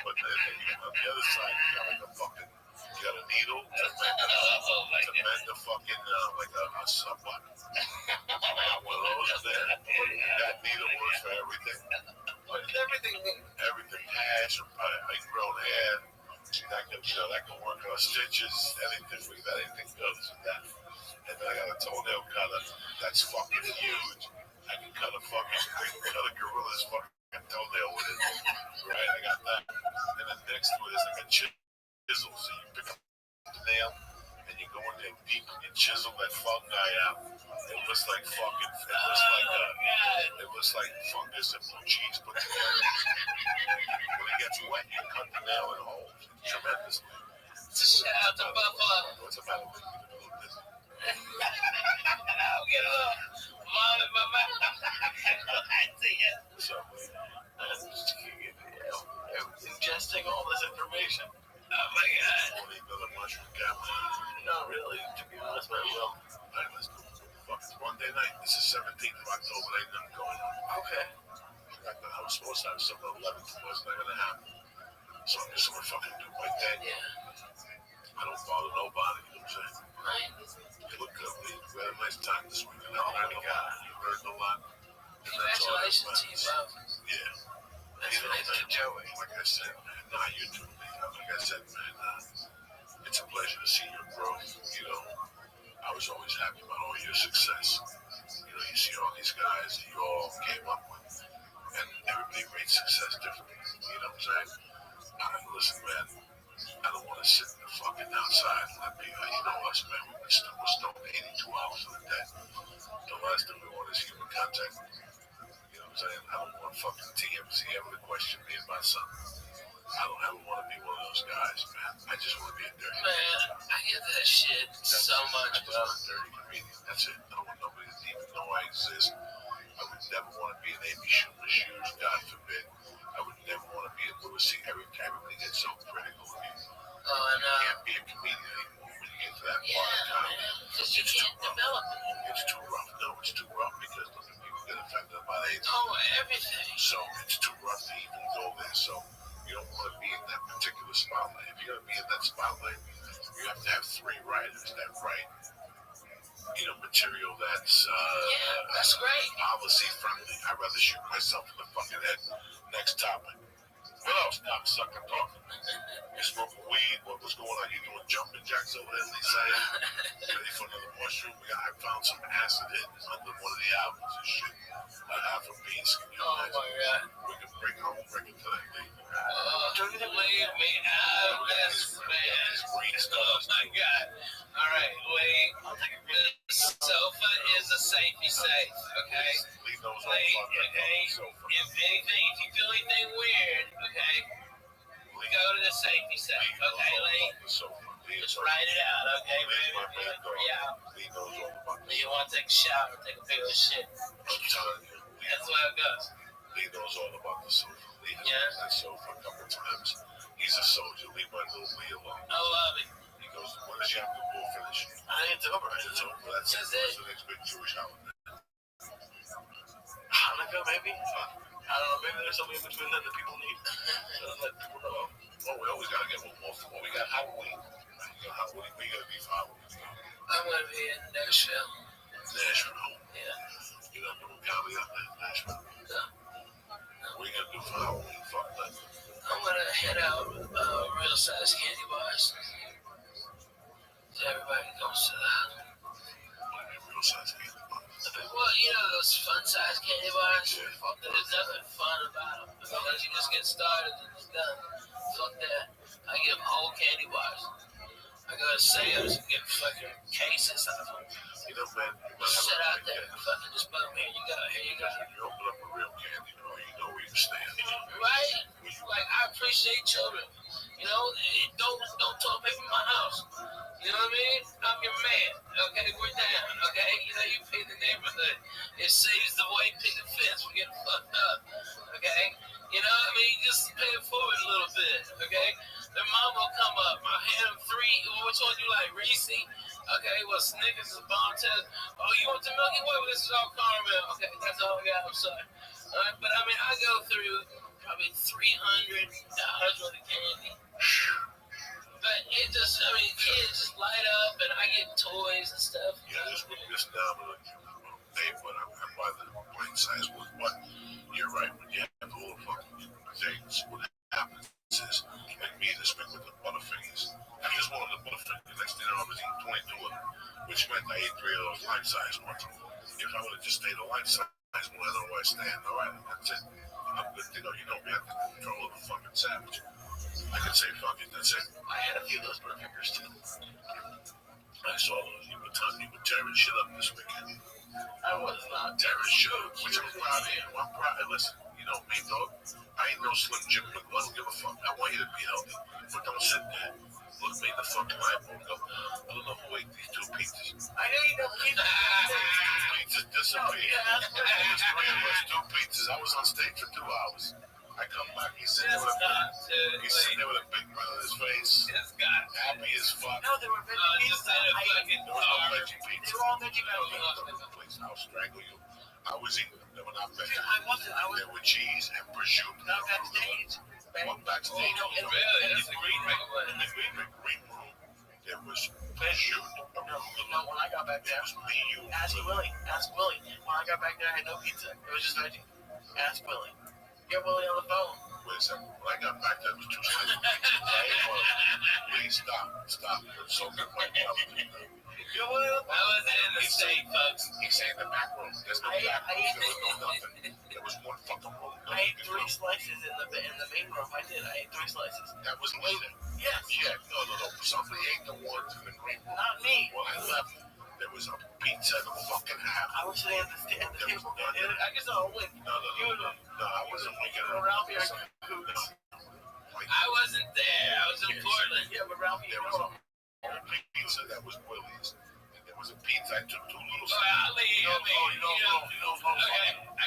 S4: But then on the other side, you got like a fucking, you got a needle to mend the fucking, like a sub button. I got one of those there. That needle works for everything.
S5: What does everything mean?
S4: Everything hash, grown hair. That can work on stitches, anything with that, anything goes with that. And then I got a toenail cutter that's fucking huge. I can cut a gorilla's fucking toenail with it. Right? I got that. And then next to it is like a chisel. So you pick up the nail and you go in there deep and you chisel that fungi out. It looks like fucking, it looks like fungus and blue cheese put together. When it gets wet, you cut the nail in holes. It's tremendous.
S5: It's a shout out to Buffalo.
S4: What's the matter with this?
S5: I'll get a little mom in my mouth. I see it.
S4: So,
S6: Ingesting all this information.
S5: Oh my god.
S4: want to eat another mushroom camel?
S6: Not really, to be honest, I will.
S4: Alright, let's go. Fuck, it's Monday night. This is 17th of October. Ain't nothing going on.
S6: Okay.
S4: I was supposed to have something on 11th. It wasn't going to happen. So I'm just going to fucking do my thing.
S6: Yeah.
S4: I don't bother nobody. You know what I'm saying?
S6: Right.
S4: You look good. We had a nice time this week. You learned a lot. And that's all that
S6: Congratulations to you
S4: matters.
S6: both.
S4: Yeah.
S6: That's nice to Joey.
S4: Like I said, man, you too, like I said, man, it's a pleasure to see your growth. You know, I was always happy about all your success. You know, you see all these guys that you all came up with, and everybody rates success differently. You know what I'm saying? Listen, man, I don't want to sit in the fucking outside and let me, you know us, man, we're stoned 82 hours of the day. The last thing we want is human contact. You know what I'm saying? I don't want fucking TMZ ever to question me about something. I don't ever want to be one of those guys, man. I just want to be a dirty
S6: Man, I get that shit so much,
S4: I just
S6: bro.
S4: want a dirty comedian. That's it. I don't want nobody to even know I exist. I would never want to be in Amy Schumer's shoes, God forbid. I would never want to be in Louis C. Everybody gets so critical of you.
S6: Oh, I
S4: You
S6: know.
S4: can't be a comedian anymore when you get to that part of
S6: Yeah,
S4: comedy.
S6: man. Because you can't develop it.
S4: It's too rough. No, it's too rough because other people get affected by AIDS.
S6: Oh, everything.
S4: So it's too rough to even go there. So you don't want to be in that particular spotlight. If you're going to be in that spotlight, you have to have 3 writers that write, material
S6: That's great.
S4: policy friendly. I'd rather shoot myself in the fucking head. Next topic. Well, stop sucking talking. You smoking weed? What's going on? You doing jumping jacks over there, Lisa? Ready for another mushroom? I found some acid hidden under one of the albums and shit. Half a piece. Can you
S6: Oh,
S4: imagine?
S6: my God.
S4: We can bring it to that thing.
S5: Leave me out of this, man. Oh my god. Alright, wait. The sofa is a safety safe, okay?
S4: Leave those on
S5: Wait,
S4: the
S5: okay?
S4: sofa.
S5: If you feel anything weird, okay? Go to the safety safe, okay, Lee? Just write it out, okay, baby?
S4: Leave those on the fucking
S5: You want to take a shower, take a big old shit.
S4: I'm telling you.
S5: That's the way it goes.
S4: Lee knows all about the sofa. Lee has
S5: Yeah.
S4: that sofa a couple times. He's a soldier. Leave my little Lee alone.
S5: I love it.
S4: He goes, when does Yom Kippur finish?
S6: It's over.
S4: It's over. That's
S5: That's
S4: it.
S5: it.
S4: It's the next big Jewish holiday.
S6: Hanukkah, maybe? I don't know. Maybe there's something in between that people need. Let people know.
S4: Oh, we always got to get one more. Well, we got Halloween. We got Halloween. We got to be for Halloween.
S5: I'm going to be in Nashville.
S4: Nashville.
S5: Yeah.
S4: You got to do a comedy up there in Nashville.
S5: No.
S4: What are you going to do for Halloween? Fuck that.
S5: I'm going to head out real size candy bars. So everybody goes to that.
S4: Real size candy bars.
S5: Well, you know those fun size candy bars?
S4: Yeah.
S5: There's nothing fun
S6: once you just get started, it's done. Fuck that. I give whole candy bars. I go to Sam's and get fucking cases of them.
S4: You know, man,
S6: Sit out there, fucking just boom, here you go, here you go.
S4: You open up a real candy store, you know where you stand.
S6: Right? Like, I appreciate children. You know, don't talk people in my house. You know what I mean? I'm your man. Okay, we're down. Okay, you know you pay the neighborhood. It saves the white picket fence from getting fucked up. Okay, you know what I mean? Just pay it forward a little bit. Okay, their mom will come up. I hand them 3. Which one you like, Reese? Okay, well Snickers is bomb test. Oh, you want the Milky Way? Well, this is all caramel. Okay, that's all I got. I'm sorry. All right, but I mean, I go through probably 300 worth of candy. But it just, I mean, kids just light up and I get toys and stuff.
S4: Yeah, this now, they when I buy the plain size one, but you're right, when you have all the fucking things, what happens is, like me, this big with the Butterfingers. I just wanted the Butterfingers. Next thing I was eating 22 of them, which meant I ate 3 of those line size ones. If I would have just stayed a line size one, I don't know where I stand. All right, that's it. I'm good to go. You know me, I have control of the fucking savage. I could say fuck it, that's it. I had a few of those Butterfingers too. I saw those. You were tearing shit up this weekend.
S6: I was not
S4: Tearing shit up, which I'm proud of you. I'm proud. Listen, you know me, dog. I ain't no Slim Jim, but I don't give a fuck. I want you to be healthy, but don't sit there. Look me in the fucking eyeball and go, I don't know who ate these 2 pizzas.
S6: I know you know pizza.
S4: Pizzas disappeared. There was 3 of us, 2 pizzas. I was on stage for 2 hours. I come back, he's sitting there with a big grin on his face, happy as fuck.
S6: No, they were veggie pizza.
S4: There was no veggie pizza.
S6: They were all veggie pizza.
S4: Please, I'll strangle you. I was eating them. They were not veggie.
S6: I wasn't.
S4: They were cheese and prosciutto.
S6: Not backstage.
S4: What backstage?
S6: In the green room.
S4: In the green room, there was prosciutto.
S6: No, when I got back there,
S4: It was me, you.
S6: ask Willie. When I got back there, I had no pizza. It was just veggie. Ask Willie. Get Willie on the phone.
S4: Wait a second. When I got back there, it was 2 slices of pizza. Please stop. You're so good.
S6: Get Willie on the phone. I wasn't in the state, folks.
S4: He's saying the back room. There's no back room. There was no nothing. There was one fucking room.
S6: I ate 3 slices in the main room. I did. I ate 3 slices.
S4: That was later.
S6: Yes.
S4: Yeah, no. Somebody ate the ones in the green room.
S6: Not me.
S4: When I left, there was a pizza and a fucking half.
S6: I was sitting at the table. I guess I'll win.
S4: No, I wasn't winking.
S6: Ralph here. I wasn't there. I was in Portland. Yeah, but Ralph,
S4: there was a pizza that was Willie's. And there was a pizza. I took 2 little.
S6: I'll leave. Okay, I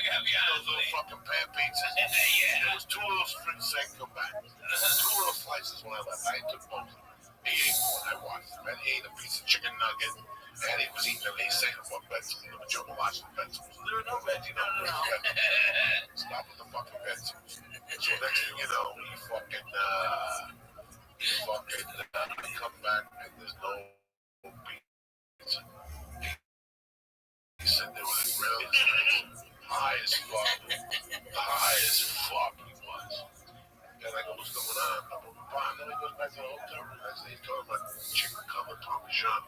S6: gotta be honest.
S4: Those little fucking pan pizzas.
S6: Yeah.
S4: There was 2 little strips that come back. 2 little slices when I left. I took both. He ate one. I watched him. And he ate a piece of chicken nugget. And he was eating a saying what vegetables. There was Joe watching vegetables.
S6: There were no veggies. No.
S4: Stop with the fucking vegetables. So next thing you know, he fucking come back and there's no pizza. He said there was really high as fuck he was. And I go, what's going on? And then he goes back to the hotel room. I say, he told him about chicken cutlet parmesan.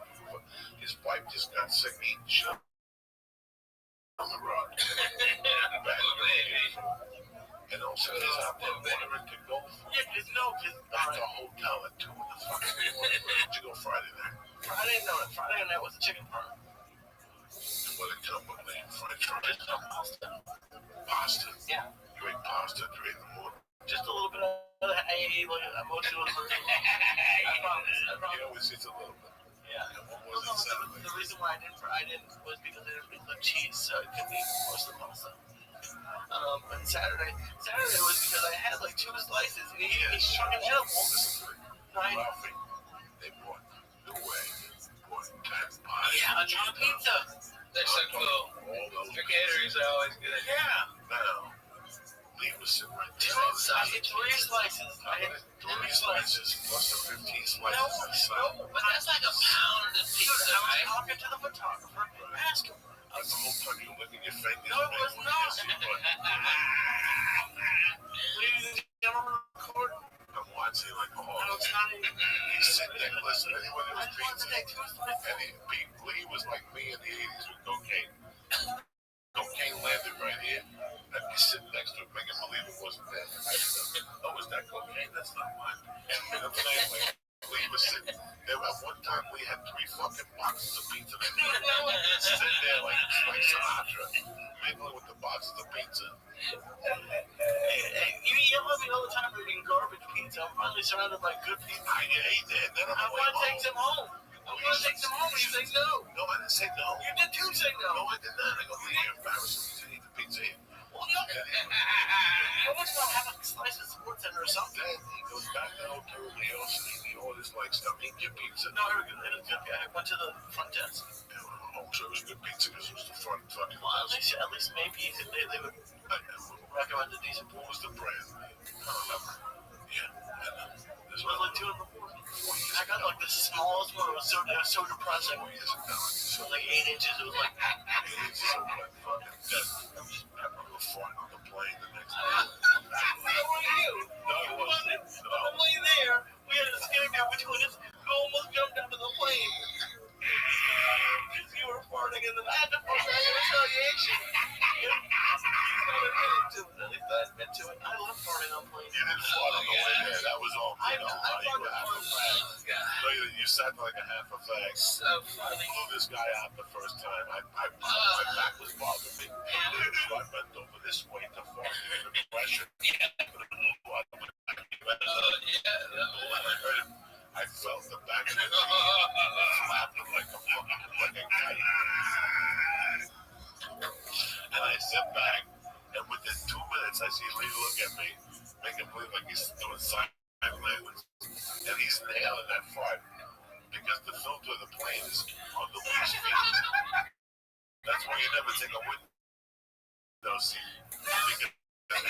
S4: His wife just got sick eating shit on the road. And also his ordering to go.
S6: Yeah, there's no.
S4: At the hotel at 2 in the fucking morning. Where did you go Friday night?
S6: Friday night was a chicken parm.
S4: What did it come with? French fries? Pasta?
S6: Yeah.
S4: You ate pasta at 3 in the morning?
S6: Just a little bit of I ate like emotional. I promise.
S4: You always eat a little bit.
S6: Yeah.
S4: And what was it Saturday?
S6: The reason why I didn't was because I didn't bring the cheese, so I couldn't eat most of the pasta. But Saturday was because I had like 2 slices and it's fucking edible.
S4: Ralphie, they bought the way. Bought 10 pies.
S6: Yeah, a ton of pizza. They're so cool.
S4: All those
S6: Their caterings are always good. Yeah.
S4: now. Lee was sitting right there.
S6: I had 3 slices. I had 3 slices.
S4: Plus the 15 slices.
S6: No, but that's like a pound of pizza, right? I was talking to the photographer. Ask him.
S4: That's the whole time you were licking your fingers.
S6: No, it was not. Ladies and gentlemen, recording.
S4: I'm watching like, oh,
S6: No, it's not even.
S4: he's sitting there listening. Anyone
S6: I
S4: was
S6: just wanted to take 2 slices.
S4: and Lee was like me in the 80s with cocaine. Cocaine landed right here. I'd be sitting next to him, making believe it wasn't there. I'd were sitting there. At one time, we had 3 fucking boxes of pizza. Sitting there like Sinatra, mingling with the boxes of pizza.
S6: Hey, you yell at me all the time for eating garbage pizza. I'm finally surrounded by good pizza.
S4: I ate that. Then
S6: I want to take some home. I want to take some home, and you say no.
S4: No, I didn't say no.
S6: You did too say no.
S4: No, I did not. I go, you're embarrassing me to eat the pizza here.
S6: Well, no. You almost want to have a slice of Sports Center or something.
S4: Then he goes back down to Leo's and he orders like stuff. Eat your pizza.
S6: No, it was good. I went to the front desk.
S4: Oh, so it was good pizza because it was the front fucking.
S6: Well, at least maybe they would recommend a decent
S4: What was the brand? I don't remember. Yeah.
S6: It was like 2 in the morning. I got like the smallest one. It was so depressing.
S4: 4 years ago.
S6: It was like 8 inches. It was like
S4: 8 inches of like fucking death. I was farting on the plane the next day.
S6: Where were you?
S4: No, it wasn't. No.
S6: On the way there, we had a scare down between us. We almost jumped into the plane. Because you were farting, and then I had to fart back in retaliation. At least I admit to it. I love farting on planes.
S4: You didn't fart on the way there. That was all.
S6: I
S4: You were half a fag. No, you sat like a half a fag.
S6: So funny.
S4: Blew this guy out the first time. My back was bothering me. So I bent over this way to fart. The pressure. I felt the back of his flapping like a kite. And I sit back, and within 2 minutes, I see Lee look at me, make him believe like he's doing sign language. And he's nailing that fart because the filter of the plane is on the loose feet. That's why you never take a window seat. Because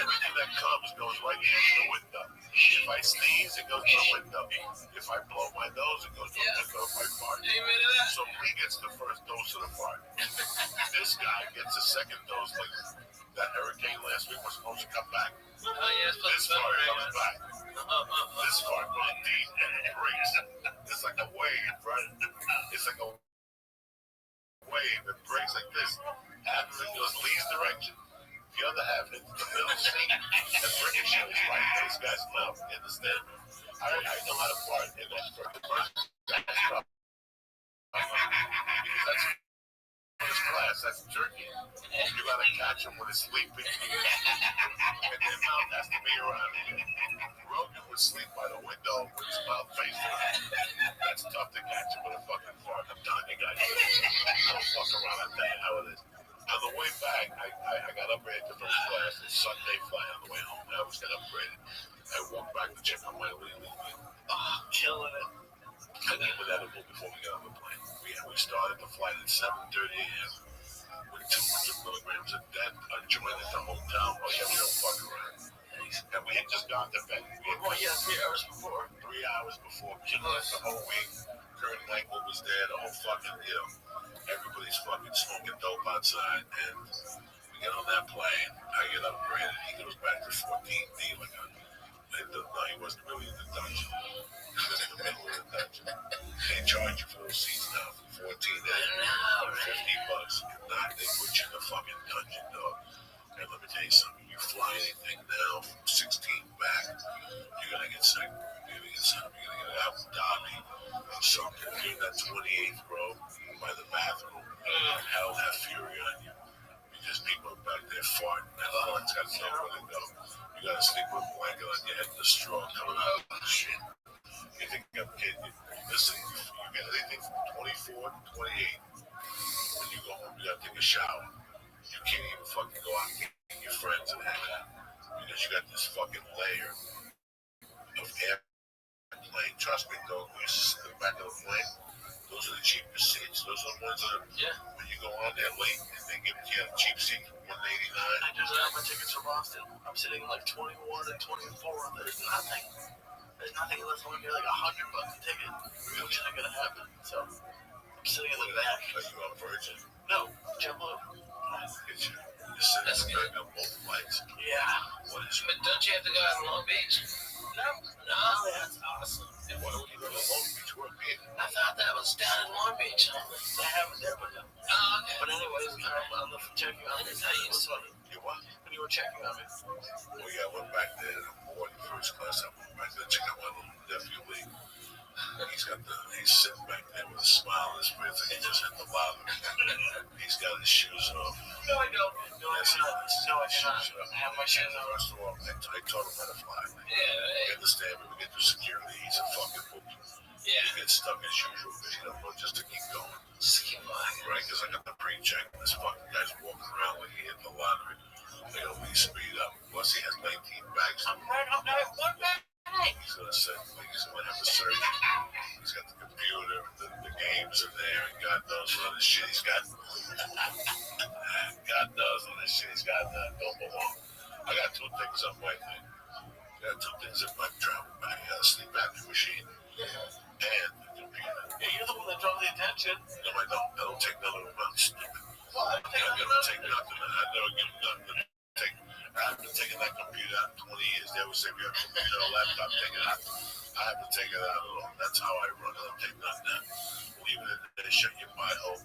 S4: everything that comes goes right into the window. If I sneeze, it goes to the window. If I blow my nose, it goes to the window if I fart. So Lee gets the first dose of the fart. This guy gets the second dose. Like that hurricane last week was supposed to come back. This fart comes back. This fart goes deep and it breaks. It's like a wave, right? It's like a wave. It breaks like this. Half of it goes Lee's direction. The other half hits the middle seat. And British shit is right in this guy's mouth. You understand? I know how to fart in that first stuff. That's first class. That's jerky. You gotta catch him when he's sleeping. And their mouth has to be around him. Rogan would sleep by the window with his mouth facing him. That's tough to catch him with a fucking fart. I'm telling you guys. I don't fuck around. I tell you how it is. On the way back, I got upgraded to first class. It's Sunday flight on the way home. I always got upgraded. I walked back to check on my leave.
S6: Killing it.
S4: I didn't even edible before we got on the plane. We started the flight at 7:30 a.m. with 200 milligrams of death. A joint at the hotel. Oh yeah, we don't fuck around. And we had just gone to bed.
S6: 3 hours before.
S4: 3 hours before. Killing us the whole week. Kurt Langel was there. The whole fucking, everybody's fucking smoking dope outside. And we get on that plane. I get upgraded. He goes back to 14D. No, he wasn't really in the dungeon. He was in the middle of the dungeon. They charge you for those seats now for 14 days. $50. If not, they put you in the fucking dungeon, dog. And let me tell you something. You fly anything now from 16 back, you're gonna get sick. You're gonna get Abu Dhabi. So you're in that 28th row by the bathroom. Hell have fury on you. Because people are back there farting. That fart's got nowhere to go. You gotta sleep with a blanket on your head and a straw coming out of the shit. You think I'm kidding you? Listen, you get anything from 24 to 28. When you go home, you gotta take a shower. You can't even fucking go out and get your friends and hang out. Because you got this fucking layer of airplane. Trust me, though, when you sit in the back of the plane, those are the cheapest seats. Those are the ones that when you go on there late and they give you a cheap seat for $189.
S6: I just got my tickets from Boston. I'm sitting like 21 and 24. There's nothing unless I'm gonna get like $100 a ticket, which isn't gonna happen. So I'm sitting in the back.
S4: Are you on Virgin?
S6: No, JetBlue.
S4: You're sitting in the back of both flights.
S6: Yeah.
S4: What is it?
S5: But don't you have to go out to Long Beach?
S6: No, that's awesome.
S4: And why don't you go to Long Beach? We're here.
S6: I thought that was down in Long Beach. They have it there, but no.
S5: Oh, okay.
S6: But anyways, I'm checking out.
S5: I didn't tell you so.
S4: You what?
S6: When you were checking on me.
S4: Oh yeah, I went back there. I'm boarding first class. I went back there to check out my little nephew Lee. He's
S6: my shit out.
S4: First of all, I taught him how to fly.
S6: Yeah,
S4: You understand? When we get through security, he's a fucking bookie.
S6: yeah.
S4: He gets stuck as usual, but you don't know just to keep going.
S6: Just keep flying.
S4: Right? Because I got the pre-check. This fucking guy's walking around like he hit the lottery. They don't need speed up. Plus, he has 19 bags.
S6: I'm right up there. One bag.
S4: He's gonna say, like, he's gonna have a surgery. He's got the computer, the games are there, and God knows what other shit he's got. God knows what other shit he's got that don't belong. I got two things on my thing. I got two things in my travel bag. I got a sleep apnea machine and the computer.
S6: Yeah, you're the one that draws the attention.
S4: No, I don't. I don't take none of them out, stupid.
S6: Well,
S4: I never take nothing. I never give nothing to take. I haven't taken that computer out in 20 years. They always say, if you have a computer or a laptop, take it out. I haven't taken it out at all. That's how I run. I don't take nothing out. Leave it in there, shut your butthole.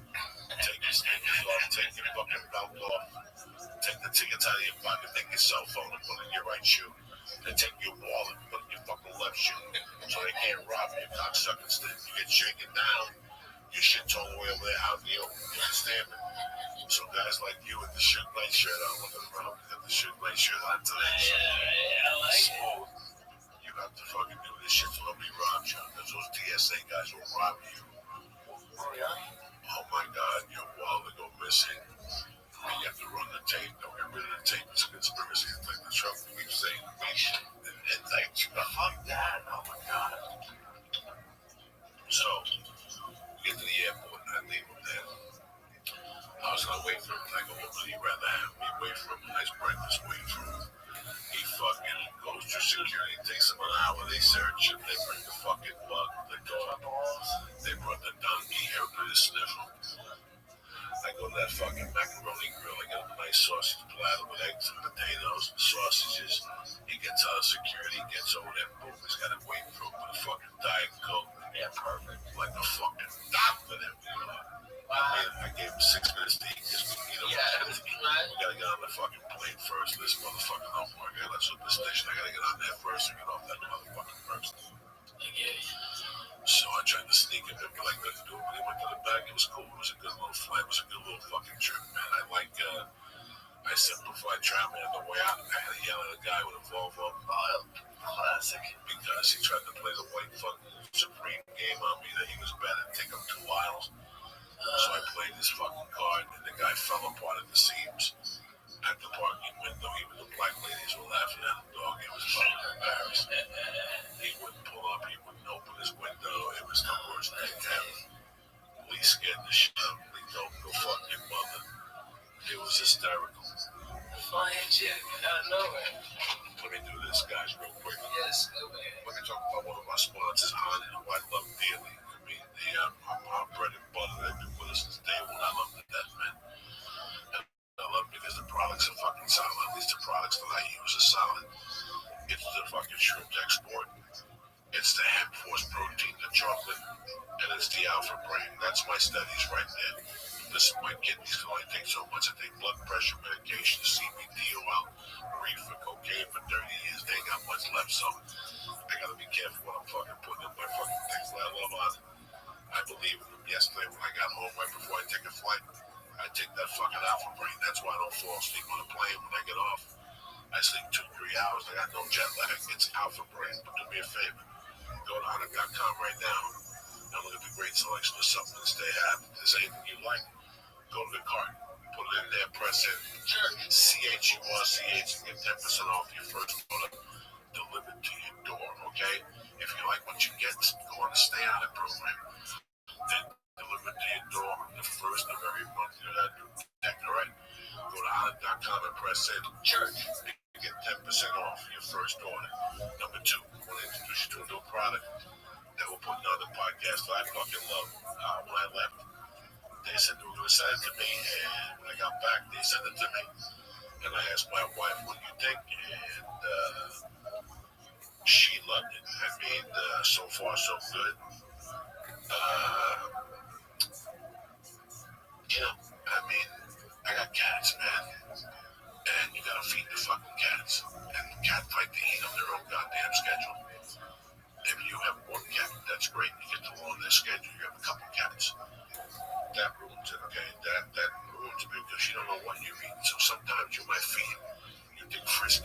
S4: Take your sneakers off, take your fucking belt off. Take the tickets out of your pocket, take your cell phone and put it in your right shoe. Then take your wallet and put it in your fucking left shoe. So they can't rob you, cocksuckers. Then you get shaken down, your shit thrown away over there out in the open. You understand me? So guys like you with the Suge Knight shirt on, looking around, we got the Suge Knight shirt on today.
S6: I like it.
S4: Smooth. You have to fucking do this shit so nobody robs you. Because those TSA guys will rob you.
S6: Oh, yeah?
S4: Oh my God, your wallet go missing. You have to run the tape. Don't get rid of the tape. It's a conspiracy. It's like the Trump keeps saying, we should indict you. Fuck that. Oh my God. So, we get to the airport and I leave him there. I was gonna wait for him. I go, what would you rather have me wait for him? Nice breakfast, wait for him. He fucking goes through security, takes him an hour, they search him, they bring the fucking bug, the dog, they brought the donkey, everybody to sniff him. I go to that fucking macaroni grill, I get him a nice sausage platter with eggs and potatoes and sausages. He gets out of security, gets over there, boom, he's got him waiting for him with a fucking Diet Coke. Yeah, perfect. Like a fucking doctor that we are. I gave him 6 minutes to eat because we gotta get on the fucking plane first. This motherfucker don't work. I got to the station. I gotta get on there first and get off that motherfucking first. So I tried to sneak him in, but I couldn't do it. When he went to the back, it was cool. It was a good little flight. It was a good little fucking trip, man. I simplified traveling on the way out. I had to yell at a guy with a Volvo. Classic. Because he tried to play the white fucking Supreme game on me that he was better. Take him 2 miles. So I played this fucking card, and the guy fell apart at the seams at the parking window. Even the black ladies were laughing at him, dog. It was fucking embarrassing. He wouldn't pull up. He wouldn't open his window. It was the worst thing ever. Police scared the shit out of me. Don't go fuck your mother. It was hysterical.
S6: Flying chick out of nowhere.
S4: Let me do this, guys, real quick.
S6: Yes, okay.
S4: Let me talk about one of our sponsors, Honey, who I love dearly. I mean, our bread and butter. They've been with us since day one. I love the death, man. And I love it because the products are fucking solid. At least the products that I use are solid. It's the fucking shrimp export. It's the hemp force protein, the chocolate, and it's the alpha brain. That's my studies right there. Listen, my kidneys can only take so much. I take blood pressure medication, CBD oil, reefer, cocaine for 30 years. They ain't got much left, so I gotta be careful what I'm fucking putting in my fucking things that I love on. I believe in them. Yesterday when I got home, right before I take a flight, I take that fucking alpha brain. That's why I don't fall asleep on a plane when I get off. I sleep 2-3 hours. I got no jet lag. It's alpha brain. But do me a favor. Go to honor.com right now and look at the great selection of supplements they have. If there's anything you like, go to the cart, put it in there, press in CHURCH and get 10% off your first order delivered to your door, okay? If you like what you get, go on the Stay On It program. Then deliver it to your door on the first of every month. You know how to do that, all right? Go to honor.com and press in church. You get 10% off your first order. Number 2, I want to introduce you to a new product that we're putting on the podcast that I fucking love. When I left, they said they were going to send it to me, and when I got back, they sent it to me. And I asked my wife, what do you think? And she loved it. I mean, so far, so good. You know, I mean, I got cats, man. And you gotta feed the fucking cats. And cats fight the heat on their own goddamn schedule. If you have one cat, that's great. You get to on their schedule. You have a couple cats. That ruins it, okay? That ruins it because you don't know what you're eating. So sometimes you might feed. You think Frisk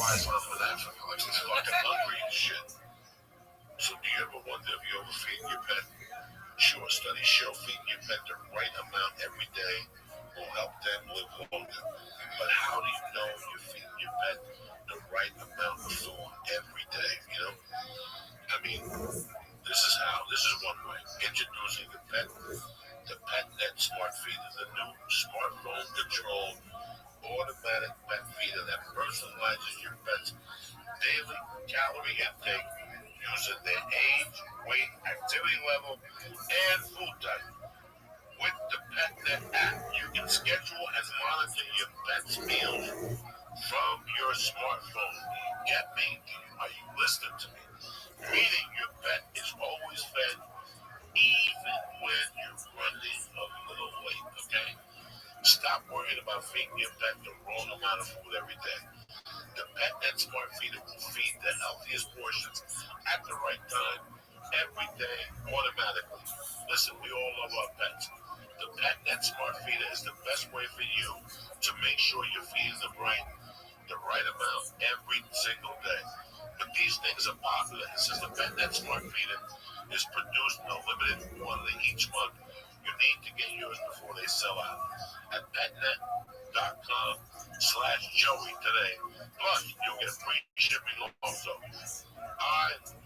S4: flies off in Africa like he's fucking hungry and shit. So do you ever wonder if you overfeed your pet? Sure, studies show feeding your pet the right amount every day will help them live longer. But how do you know you're feeding your pet the right amount of food every day, you know? I mean, this is one way. Introducing the PetNet Smart Feeder, the new smartphone controlled automatic pet feeder that personalizes your pet's daily calorie intake using their age, weight, activity level, and food type. With the PetNet app, you can schedule and monitor your pet's meals from your smartphone. Get me? Are you listening to me? Meaning your pet is always fed even when you're running a little late, okay? Stop worrying about feeding your pet the wrong amount of food every day. The PetNet Smart Feeder will feed the healthiest portions at the right time every day automatically. Listen, we all love our pets. The PetNet Smart Feeder is the best way for you to make sure you're feeding them the right amount every single day. But these things are popular, and since the PetNet Smart Feeder is produced in a limited quantity each month, you need to get yours before they sell out at petnet.com/Joey today. Plus, you'll get free shipping also.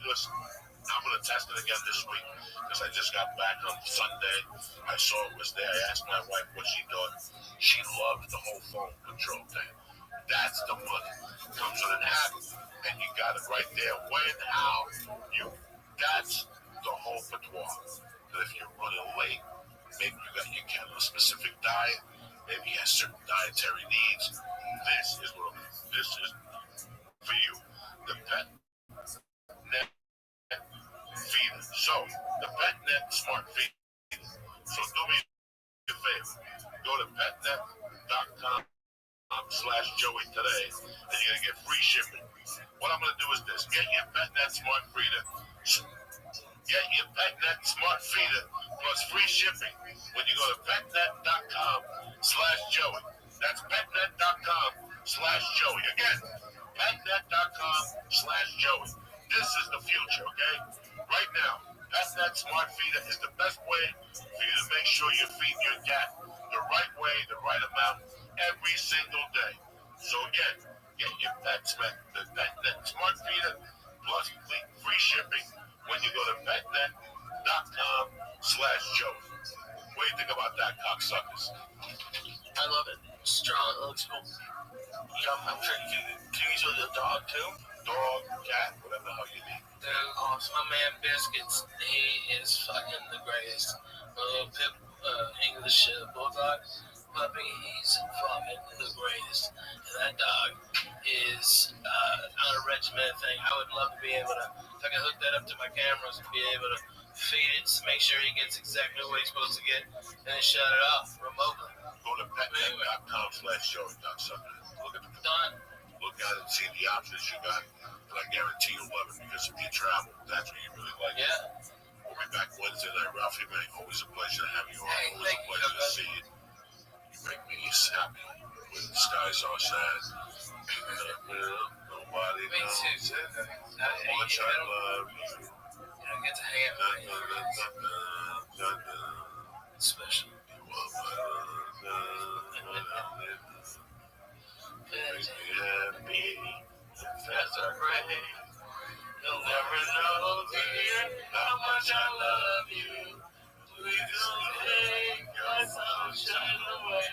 S4: Listen, I'm going to test it again this week because I just got back on Sunday. I saw it was there. I asked my wife what she thought. She loved the whole phone control thing. That's the money. Comes with an app, and you got it right there. When, how, that's the whole patois. That if you're running late, maybe you got your cat on a specific diet, maybe you have certain dietary needs. This is for you. The PetNet Feeder. So, the PetNet Smart Feeder. So do me a favor. Go to petnet.com/Joey today, and you're going to get free shipping. What I'm going to do is this. Get your PetNet Smart Feeder. Get your PetNet Smart Feeder plus free shipping when you go to petnet.com/Joey. That's petnet.com/Joey. Again, petnet.com/Joey. This is the future, okay? Right now, PetNet Smart Feeder is the best way for you to make sure you're feeding your cat the right way, the right amount, every single day. So again, get your the PetNet Smart Feeder plus free shipping when you go to petnet.com/Joey. What do you think about that, cocksuckers?
S6: I love it. Strong. It looks cool. I'm sure you can use it with a dog too.
S4: Dog, cat, whatever the hell you need.
S6: Dude, awesome. My man Biscuits, he is fucking the greatest. A little English bulldog puppy, he's fucking the greatest. And that dog is on a regimented thing. I would love to be able to, if I could hook that up to my cameras and be able to feed it, make sure he gets exactly what he's supposed to get, and then shut it off remotely.
S4: Go to petnet.com/Joey. Look at the
S6: Done.
S4: Look at it and see the options you got. And I guarantee you'll love it because if you travel, that's what you really like.
S6: Yeah.
S4: We'll be back Wednesday night, Ralphie, man. Always a pleasure to have you on.
S6: Hey,
S4: Always a
S6: thank you,
S4: pleasure to
S6: Doug.
S4: see you. You make me happy when the skies are sad. Nobody
S6: Me
S4: knows
S6: too.
S4: how much I love you.
S6: You don't get to hang out with me. Special.
S4: You are my love. Make me happy.
S6: That's alright. You'll never know, dear, how much I love you. Please don't take my sunshine away.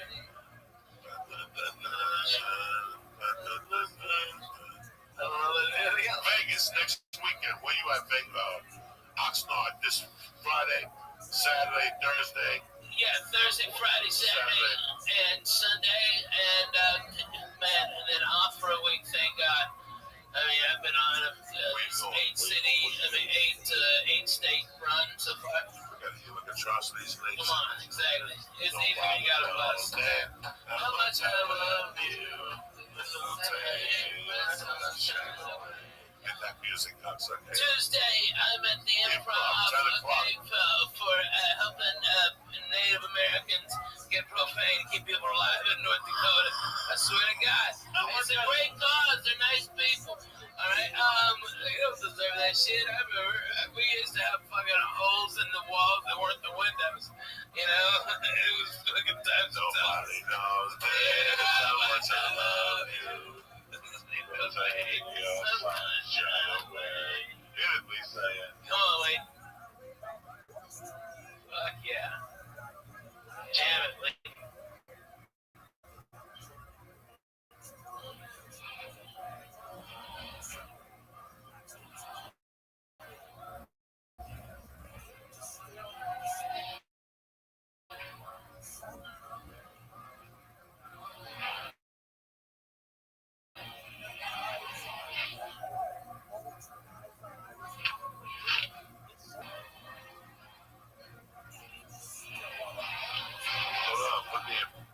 S4: Vegas next weekend. Where you at, Vegas? Oxnard this Friday, Saturday, Thursday.
S6: Yeah, Thursday, Friday, Saturday, and Sunday, and man, and then off for a week. Thank God. I mean, I've been on a 8-state run so far.
S4: We got to hear like atrocities.
S6: Come on, exactly. It's even you got a bus. How much I love you.
S4: Get that music. music concert.
S5: Tuesday, I'm at the Improv,
S4: 10 o'clock.
S5: for helping Native Americans get profane, keep people alive in North Dakota. I swear to God, it's a great cause. They're nice people. All right, they don't deserve that shit. I remember we used to have fucking holes in the walls that weren't the windows. You know, it was fucking times.
S4: Nobody knows, babe, how much I love you.
S5: Because I hate
S4: Your sunshine away. Hit it, Lisa.
S5: Come on, Lee. Fuck yeah. Jam it, Lee.
S4: Hold on, put me in.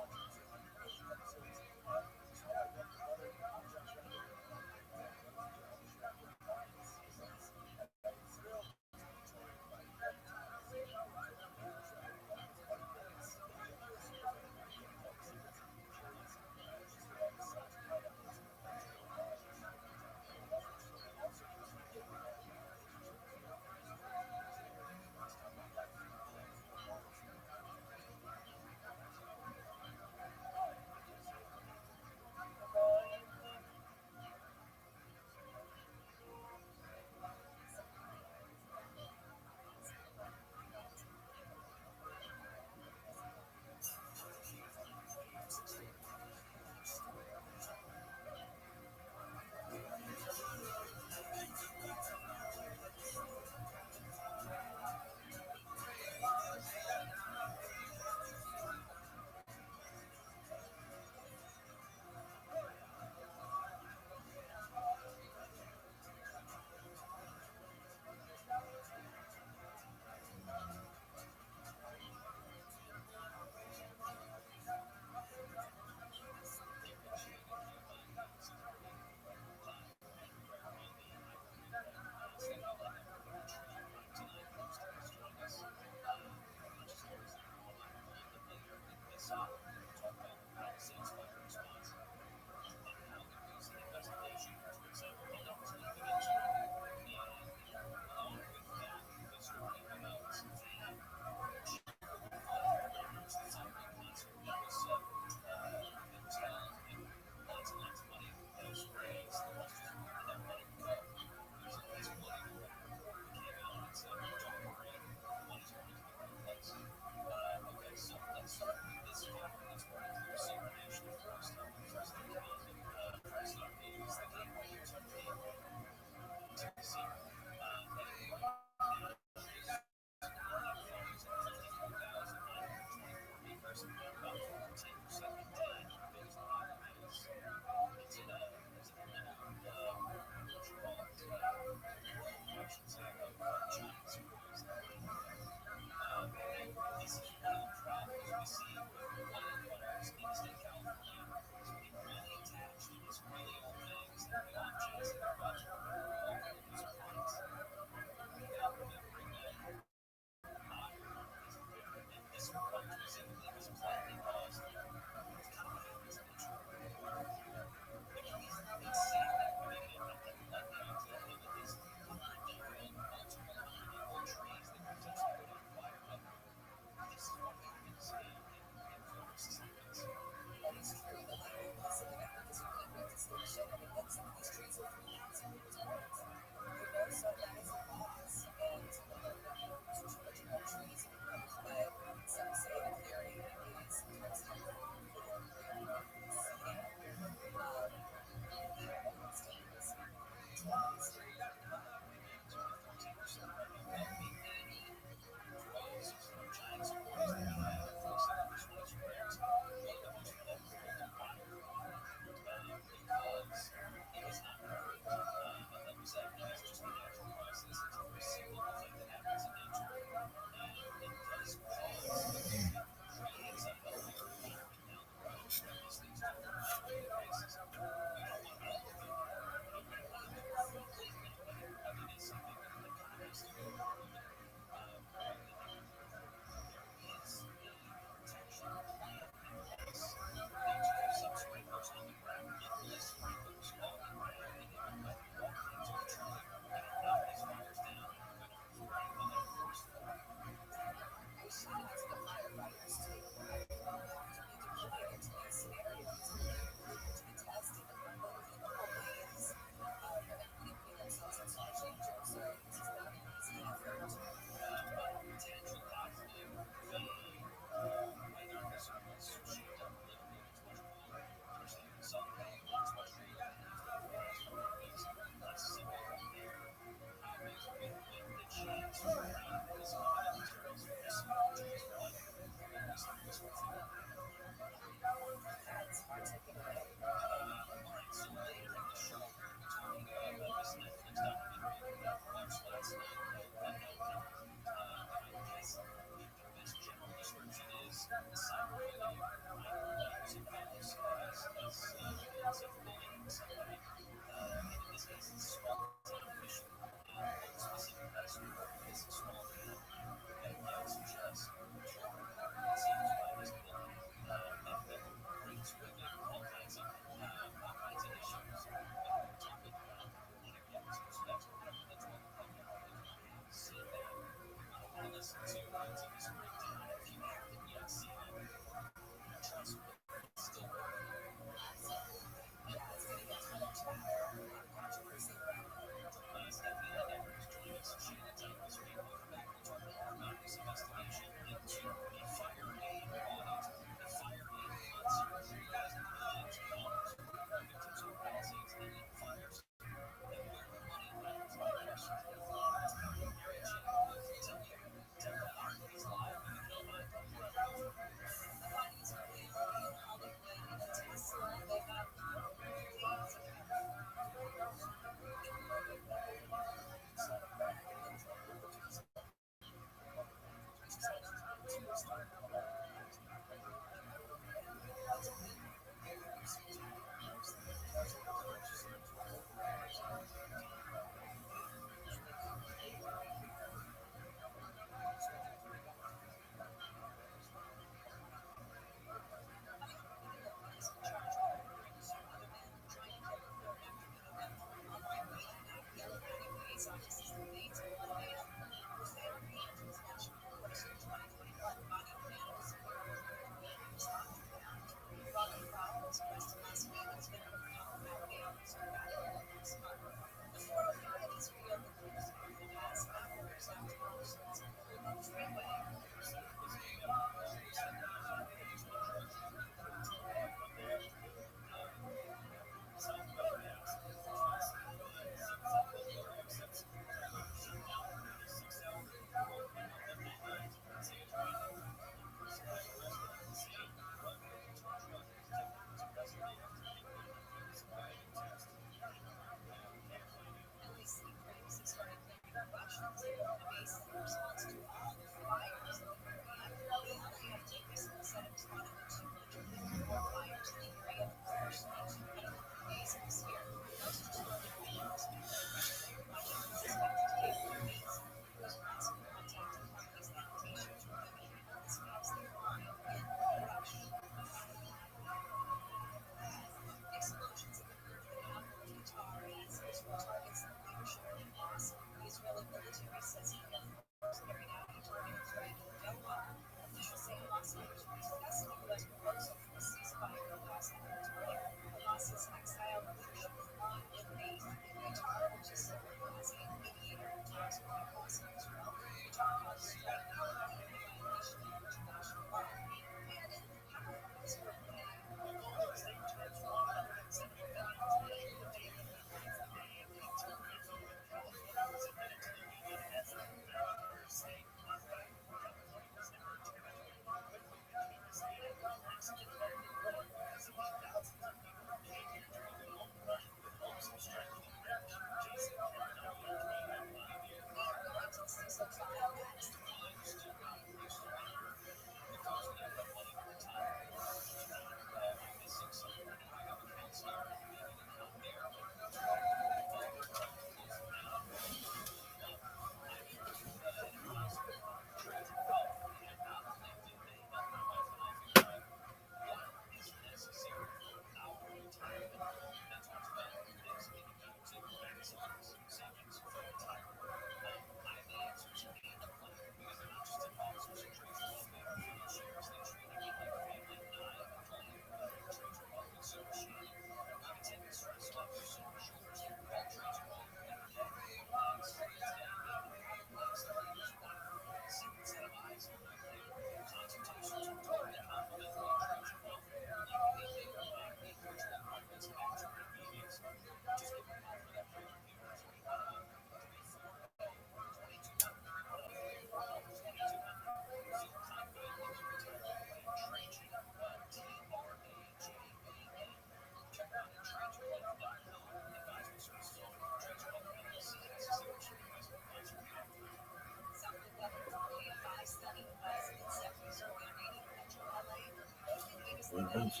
S4: It's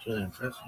S4: really impressive.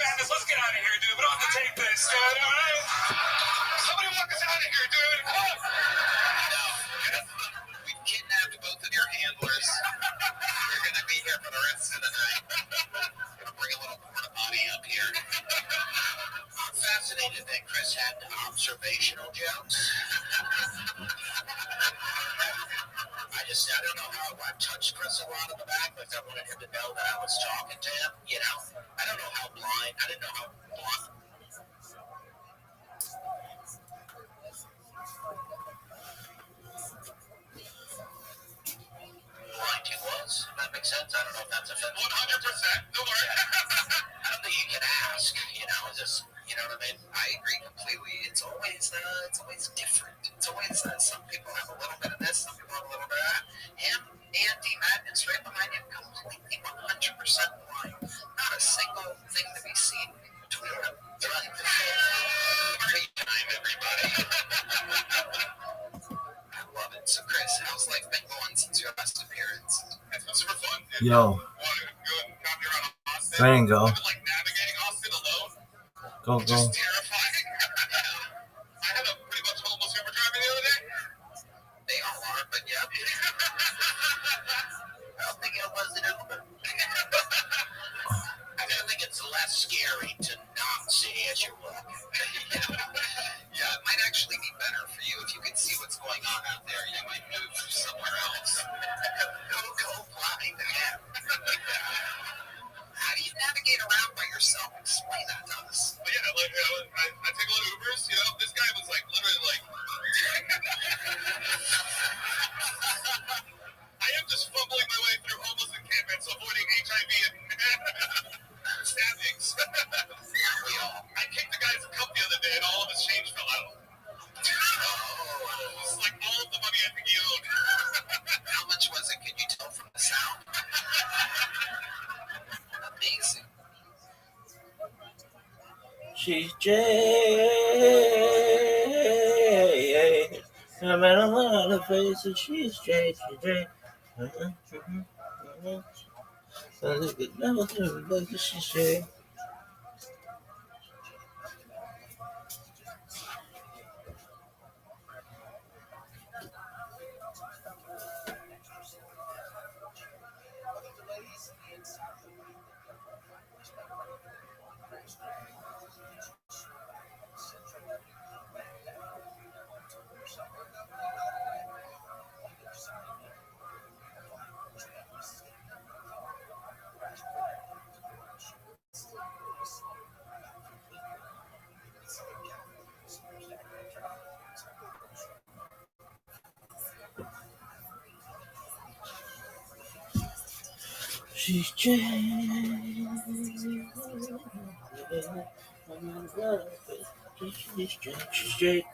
S5: Madness, let's get out of here, dude. We don't have to take this, dude. All right? Somebody walk us out of here, dude. Come on. We kidnapped both of your handlers. They're going to be here for the rest of the night. Gonna bring a little porta potty up here. I'm fascinated that Chris had observational jokes. I don't know how. I've touched Chris a lot in the back, but I wanted him to know that I was talking to him. You know, I don't know how blind. I didn't know how blind. Blind he was. If that makes sense. I don't know if that's offensive. 100%. Don't worry. I don't think you can ask. You know, is this? You know what I mean? I agree completely. It's always different. It's always some people have a little bit of this, some people have a little bit of that. Him, Andy, Matt, and straight behind him, completely 100% blind. Not a single thing to be seen between them. Party time, everybody. I love it. So, Chris, how's life been going since your last appearance? It's been super fun.
S7: Yo. There you go.
S5: I've been, like, navigating Austin alone.
S7: Go.
S5: Just terrifying. I had a pretty much homeless Uber driver the other day. They all are, but yeah. I don't think it was an Uber. I think it's less scary to not see as you look. Yeah, it might actually be better for you if you could see what's going on out there. You might move somewhere else. Go blind again. How do you navigate around by yourself? Explain that to us. Well, yeah, like, I take a lot of Ubers, you know. This guy was, like, literally, like... I am just fumbling my way through homeless encampments, avoiding HIV and stabbings. I kicked the guy's cup the other day, and all of his change fell out. It's like all of the money I think he owed. How much was it? Can you tell from the sound? Amazing.
S3: She's Jay. No matter what her face, she's Jay. She's Jay. She's Jay. She's Jay.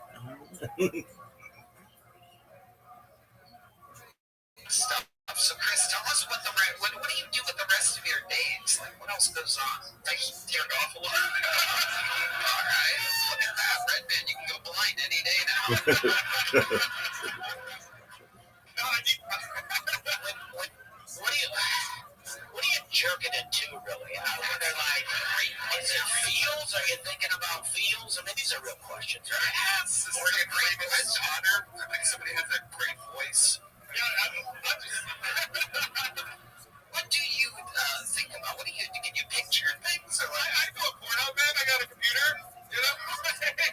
S5: Stuff. So, Chris, tell us what do you do with the rest of your days? Like, what else goes on? I turned off a lot. All right, look at that, Red Man. You can go blind any day now. No, I need. What are you jerking into, really? When they're like, is it feels? Are you thinking about feels? I mean, these are real questions, right? Yes. This is a great honor. I think somebody has a great voice. Yeah, what do you think about? What do you can you picture things? Or I do a Pornhub, man. I got a computer, you know.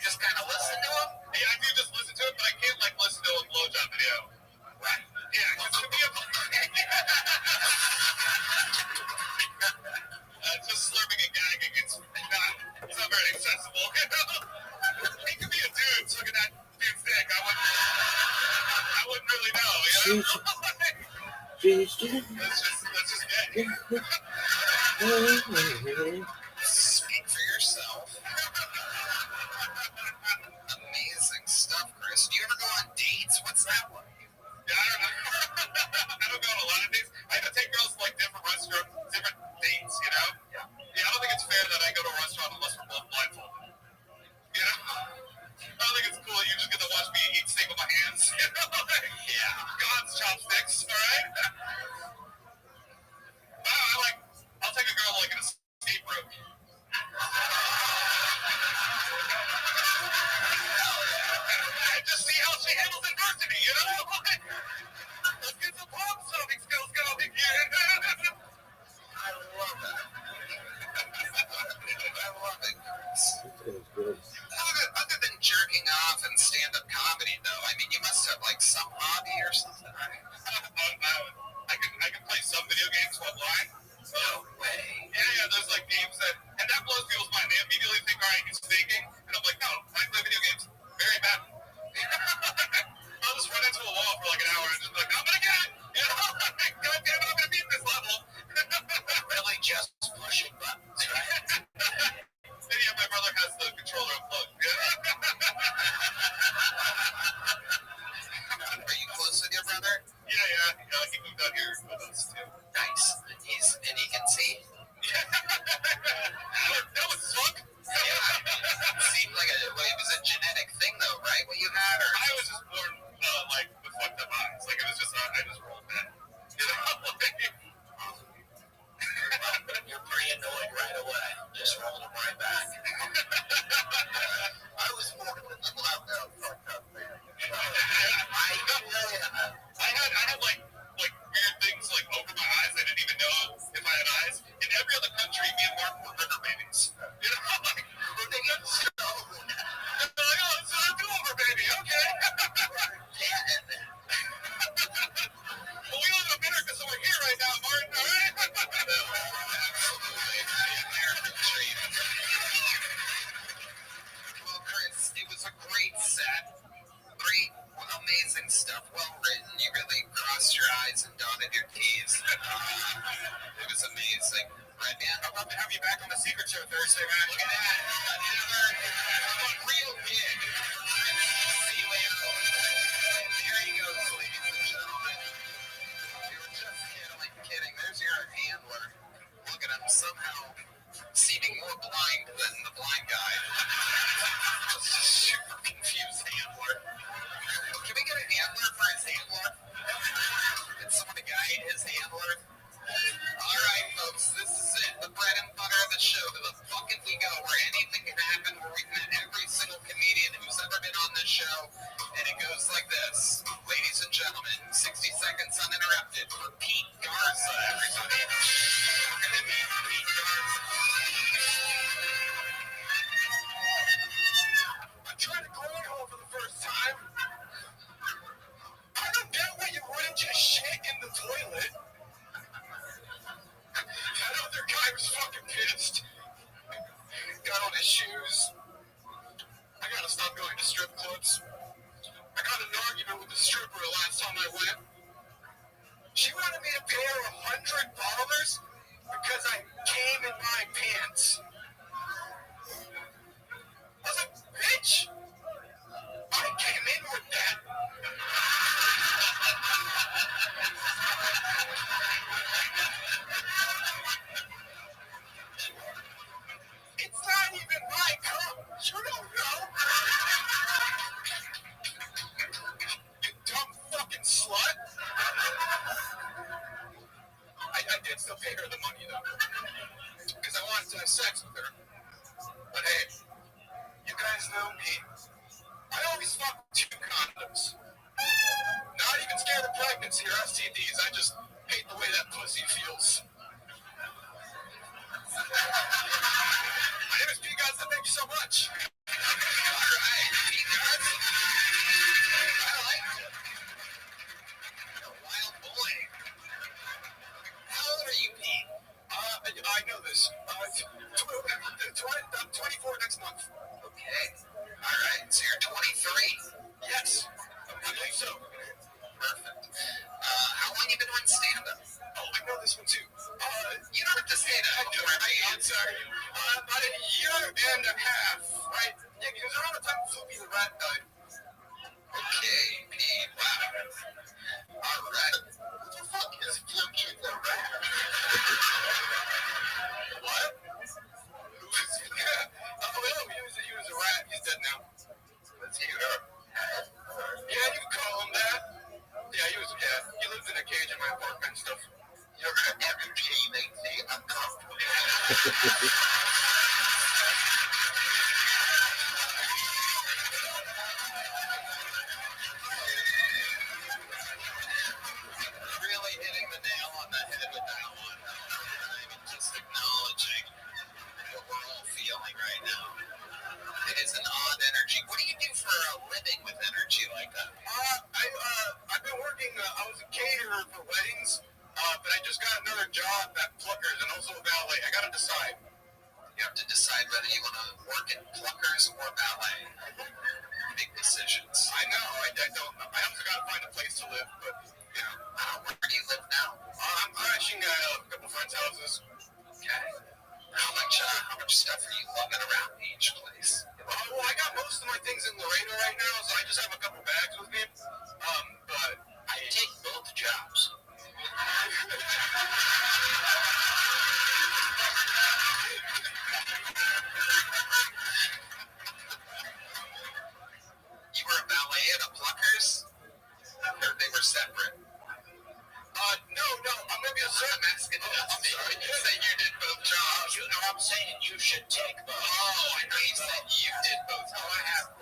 S5: Just kind of listen to him. Yeah, I do just listen to him, but I can't like listen to a blowjob video. Right? Yeah, it should be a. Just slurping and gagging. It's not very accessible. You know? He could be a dude. Look at that dude's dick. I wouldn't really know. You know? Let's just get Speak for yourself. Amazing.
S4: with us too.
S5: Nice. And he can see.
S4: That would suck.
S5: Yeah. Seemed like it was a genetic thing though, right? What you had, or
S4: I was just born like with fucked up eyes. Like it was just I just rolled that. You know.
S5: you're pretty annoyed right away. Just rolled him right back. I was born with a fucked up man.
S4: I had like weird things like over my eyes. I didn't even know if I had eyes. In every other country, me and Mark were river babies. You know, like they get stoned. And they're like, oh, it's a do-over baby. Okay. Well, we live in America, so we're here right now, Martin. All right.
S5: Absolutely. American dream. Well, Chris, it was a great set. Great, amazing stuff. Well written. You really crossed your I's and dotted your T's. It was amazing. Right, man?
S4: I'd love to have you back on the Secret Show Thursday, man.
S5: Look at that. Another real gig. See you later. There he goes, ladies and gentlemen. We were just kidding. There's your handler. Look at him somehow seeming more blind than the blind guy. Just a super confused handler. Can we get a handler for his handler? Did someone guide his handler? All right, folks, this is it. The bread and butter of the show. To the bucket we go, where anything can happen, where we've met every single comedian who's ever been on this show. And it goes like this. Ladies and gentlemen, 60 seconds uninterrupted for Pete Garza, everybody. Look at him, Pete Garza.
S4: I'm trying to cornhole for the first time. I don't get why you wouldn't just shit in the toilet. That other guy was fucking pissed. Got on his shoes. I gotta stop going to strip clubs. I got in an argument with the stripper the last time I went. She wanted me to pay her $100 because I came in my pants. I was like, bitch, I came in with that. It's not even my cup. You don't know. You dumb fucking slut. I did still pay her the money though, because I wanted to have sex with her. But hey, you guys know me. I always fuck 2 condoms. Not even scared of pregnancy or STDs. I just hate the way that pussy feels. My name is Pete Garza. Thank you so much.
S5: All right, Pete Garza. I liked it. What a wild boy. How old are you, Pete?
S4: I know this. I'm 24 next month.
S5: Okay. All right, so you're 23.
S4: Yes, I believe so.
S5: Perfect. How long you been doing stand-up?
S4: Oh, I know this one too.
S5: You don't have to say that.
S4: I'm sorry. About a year and a half, right? Yeah, because around the time Fluky the Rat died.
S5: Okay, Pete. Wow. All right. Who the fuck is Fluky the Rat?
S4: What? Well, he was a rat. He's dead now.
S5: Let's hear it.
S4: Yeah, you can call him that. Yeah, he lives in a cage in my apartment and stuff.
S5: Your energy makes me uncomfortable. Really hitting the nail on the head with that one. I'm just acknowledging what we're all feeling right now. It is an odd energy. What do you do for a living with energy like that?
S4: I've been working, I was a caterer for weddings, but I just got another job at Pluckers and also valet. I gotta decide.
S5: You have to decide whether you want to work at Pluckers or ballet. Big decisions.
S4: I know, I don't know. I also gotta find a place to live, but, you know.
S5: Where do you live now?
S4: I'm crashing at a couple friends' houses.
S5: Okay. How much stuff are you lugging around each place?
S4: Well, I got most of my things in Laredo right now, so I just have a couple bags with me. But
S5: I take both jobs. You were a valet at a Pluckers? Or they were separate? No, I'm gonna be a I'm asking you. I'm sorry. You said you did both jobs. You know, I'm saying you should take both. Oh, I know you said you did both. Oh, I have.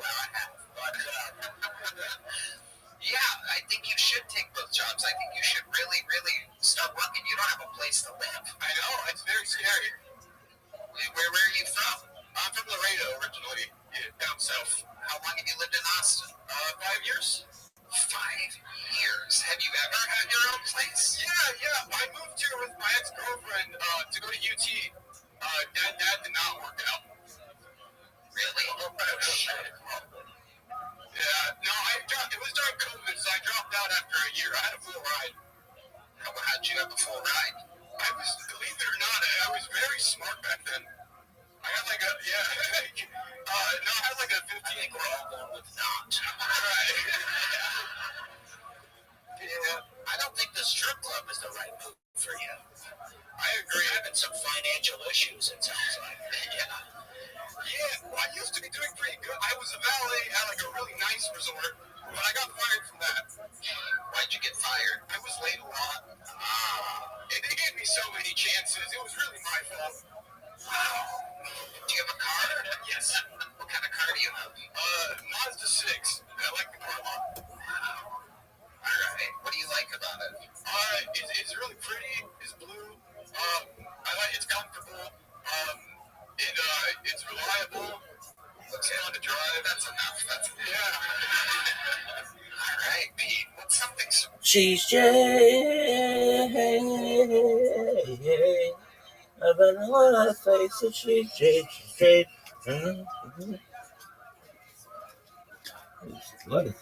S5: But, yeah, I think you should take both jobs. I think you should really, really start working. You don't have a place to live. I know. It's very scary. Where are you from? I'm from Laredo originally, down south. How long have you lived in Austin? 5 years. 5 years? Have you ever had your own place? Yeah. I moved here with my ex-girlfriend to go to UT. Dad did not work out. Really? Oh, shit. Yeah, no, it was during COVID, so I dropped out after a year. I had a full ride. How'd you have a full ride? Believe it or not, I was very smart back then. I had like a, I had like a 15. I think we're all going with not. Right. Yeah. I don't think the strip club is the right move for you. I agree. You're having some financial issues, it sounds like. Yeah, well, I used to be doing pretty good. I was a valet at like a really nice resort, but I got fired from that. Why'd you get fired? I was late a lot. They gave me so many chances. It was really my fault. Wow. Do you have a car? Yes. What kind of car do you have? Mazda 6. I like the car a lot. Wow. All right. What do you like about it? It's really pretty. It's blue. It's comfortable. It's reliable. Looks fun to drive. That's enough. All right, Pete. What's something so...
S3: She's Jay. I've been on her face that she's Jay. What is it?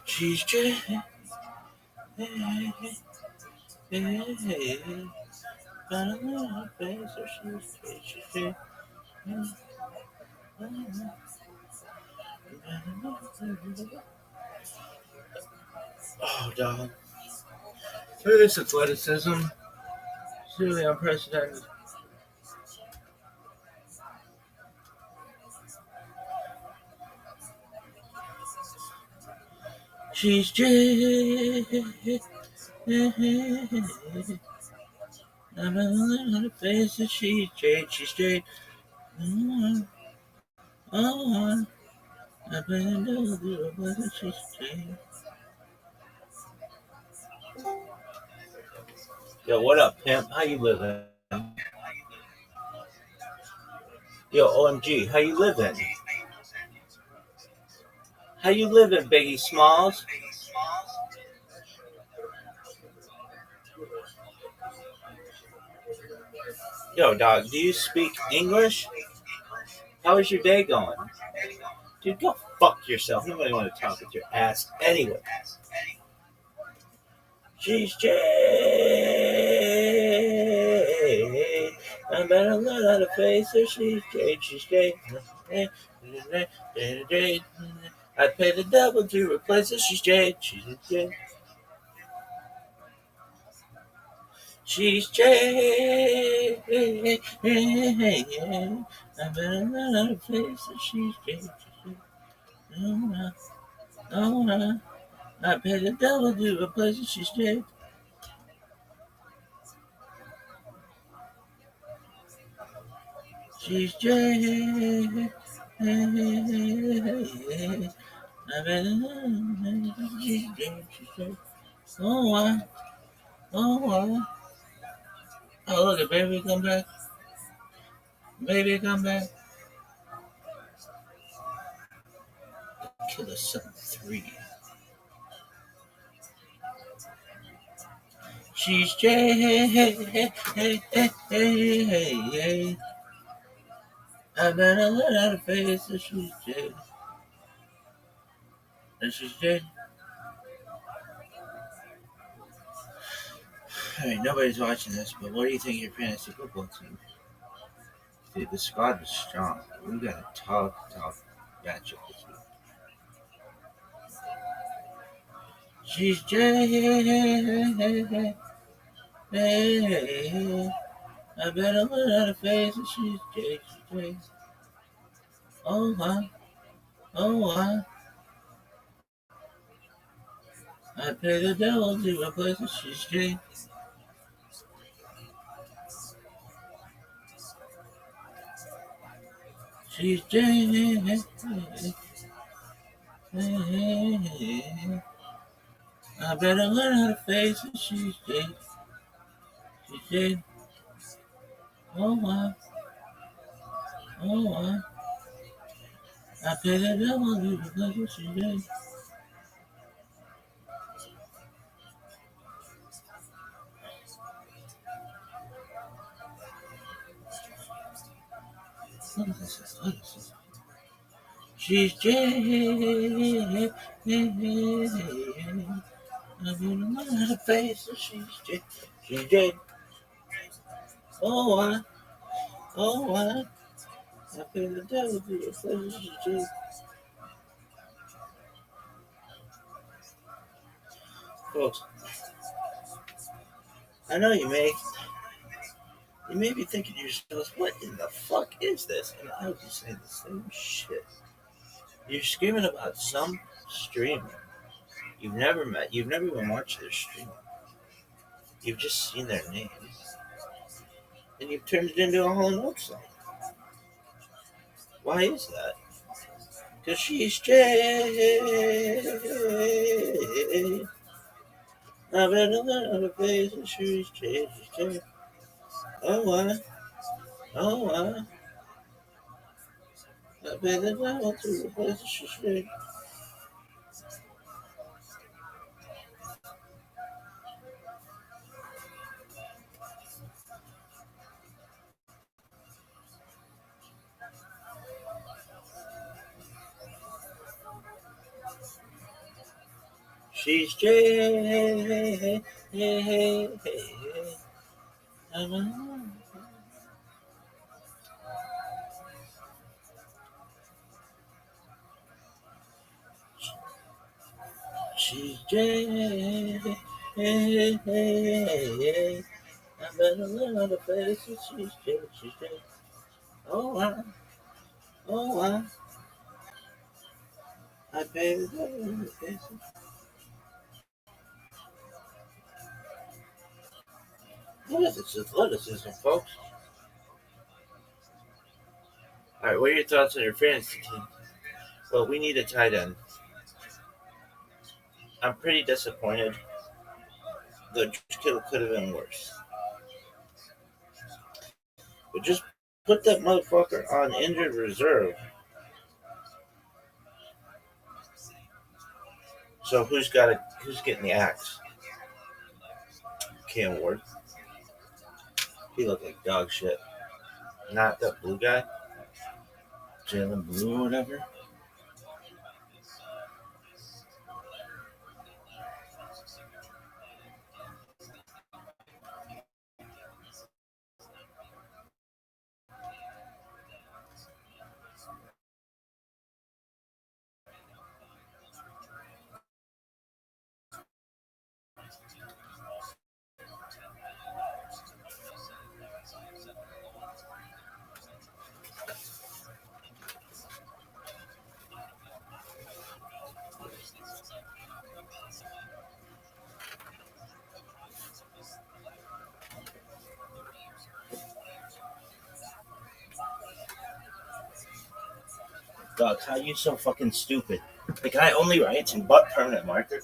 S3: She's just oh, dog. For this athleticism, it's really unprecedented. She's just I'm on the face that she's straight. Oh, oh, I better know that she's straight. Yo, what up, pimp? How you living? Yo, OMG, how you living? How you living, Biggie Smalls? Yo, dog, do you speak English? How is your day going? Dude, go fuck yourself. Nobody want to talk with your ass anyway. She's Jade. I better learn how to face her. She's Jade. She's Jade. I'd pay the devil to replace her. She's Jade. She's Jade. She's Jade. I better learn how to face her. She's Jade. She's Jade. Oh, oh, I pay the devil to replace her. She's Jade. She's Jade. I better she's Jade. She's Jade. Oh, oh, oh, look at baby come back. Baby come back. Killer 7-3. She's Jade. I better learn how to face her. She's Jade. And she's Jade. Alright, nobody's watching this, but what do you think of your fantasy football team? Dude, the squad was strong. We got a tough matchup this week. She's Jade. I better learn how to face it. She's Jade. She's Jade. Oh, oh, I pay the devil to replace it. She's Jade. She's Jade. I better learn how to face it. She's Jade. She's Jade. Oh, oh, I pay the devil to replace it. She's Jade. Look at this. Look at this. She's Jade. I better learn how to face it. She's Jade. She's Jade. Oh, I pay the devil to replace it. She's Jade. Folks, I know you may be thinking to yourselves, what in the fuck is this? And I was just saying the same shit. You're screaming about some streamer you've never met, you've never even watched their stream. You've just seen their name. And you've turned it into a whole note song. Why is that? Because she's Jade. I better learn how to face it. She's Jade. She's Jade. Oh, I pay the devil to replace it. She's Jade. She's Jay. Hey, hey, hey. She's Jay. Hey, hey, hey. I better learn how to face it. She's Jay. She's Jay. Oh, I pay the face it. What is this athleticism, folks? All right, what are your thoughts on your fantasy team? Well, we need a tight end. I'm pretty disappointed. The kill could have been worse. But just put that motherfucker on injured reserve. So who's getting the axe? Cam Ward. He looked like dog shit. Not that blue guy. Jalen Blue or whatever. Dog, how you so fucking stupid? The guy only writes in butt permanent marker.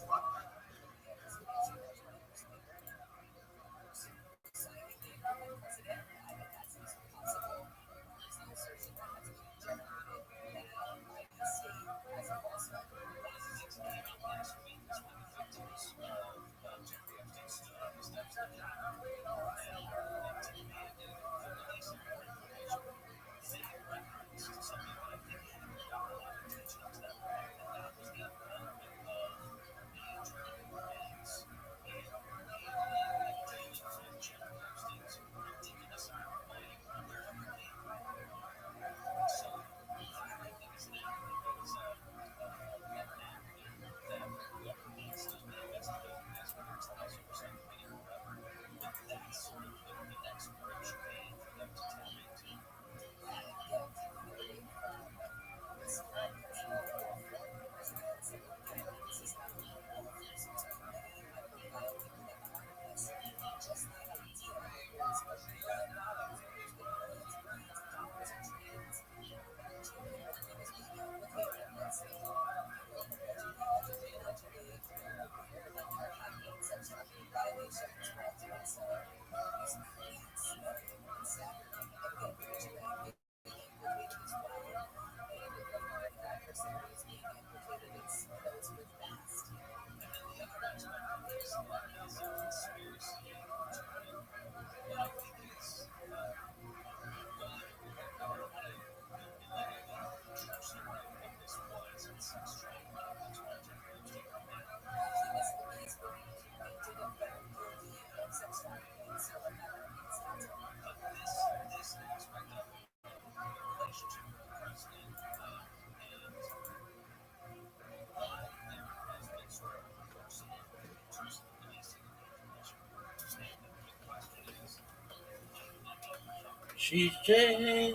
S3: She's Jay.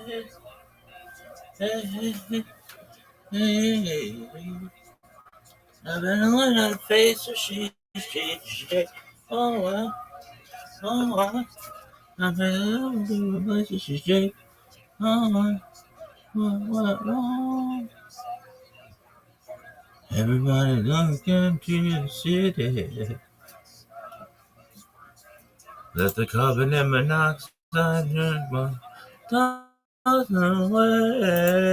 S3: Hey, hey, hey, hey. I better learn how to face her. She's Jay. Oh, I better learn how to face her. She's Jay. Oh, everybody looking to the city. Let the carbon and monoxide turn 1,000 away.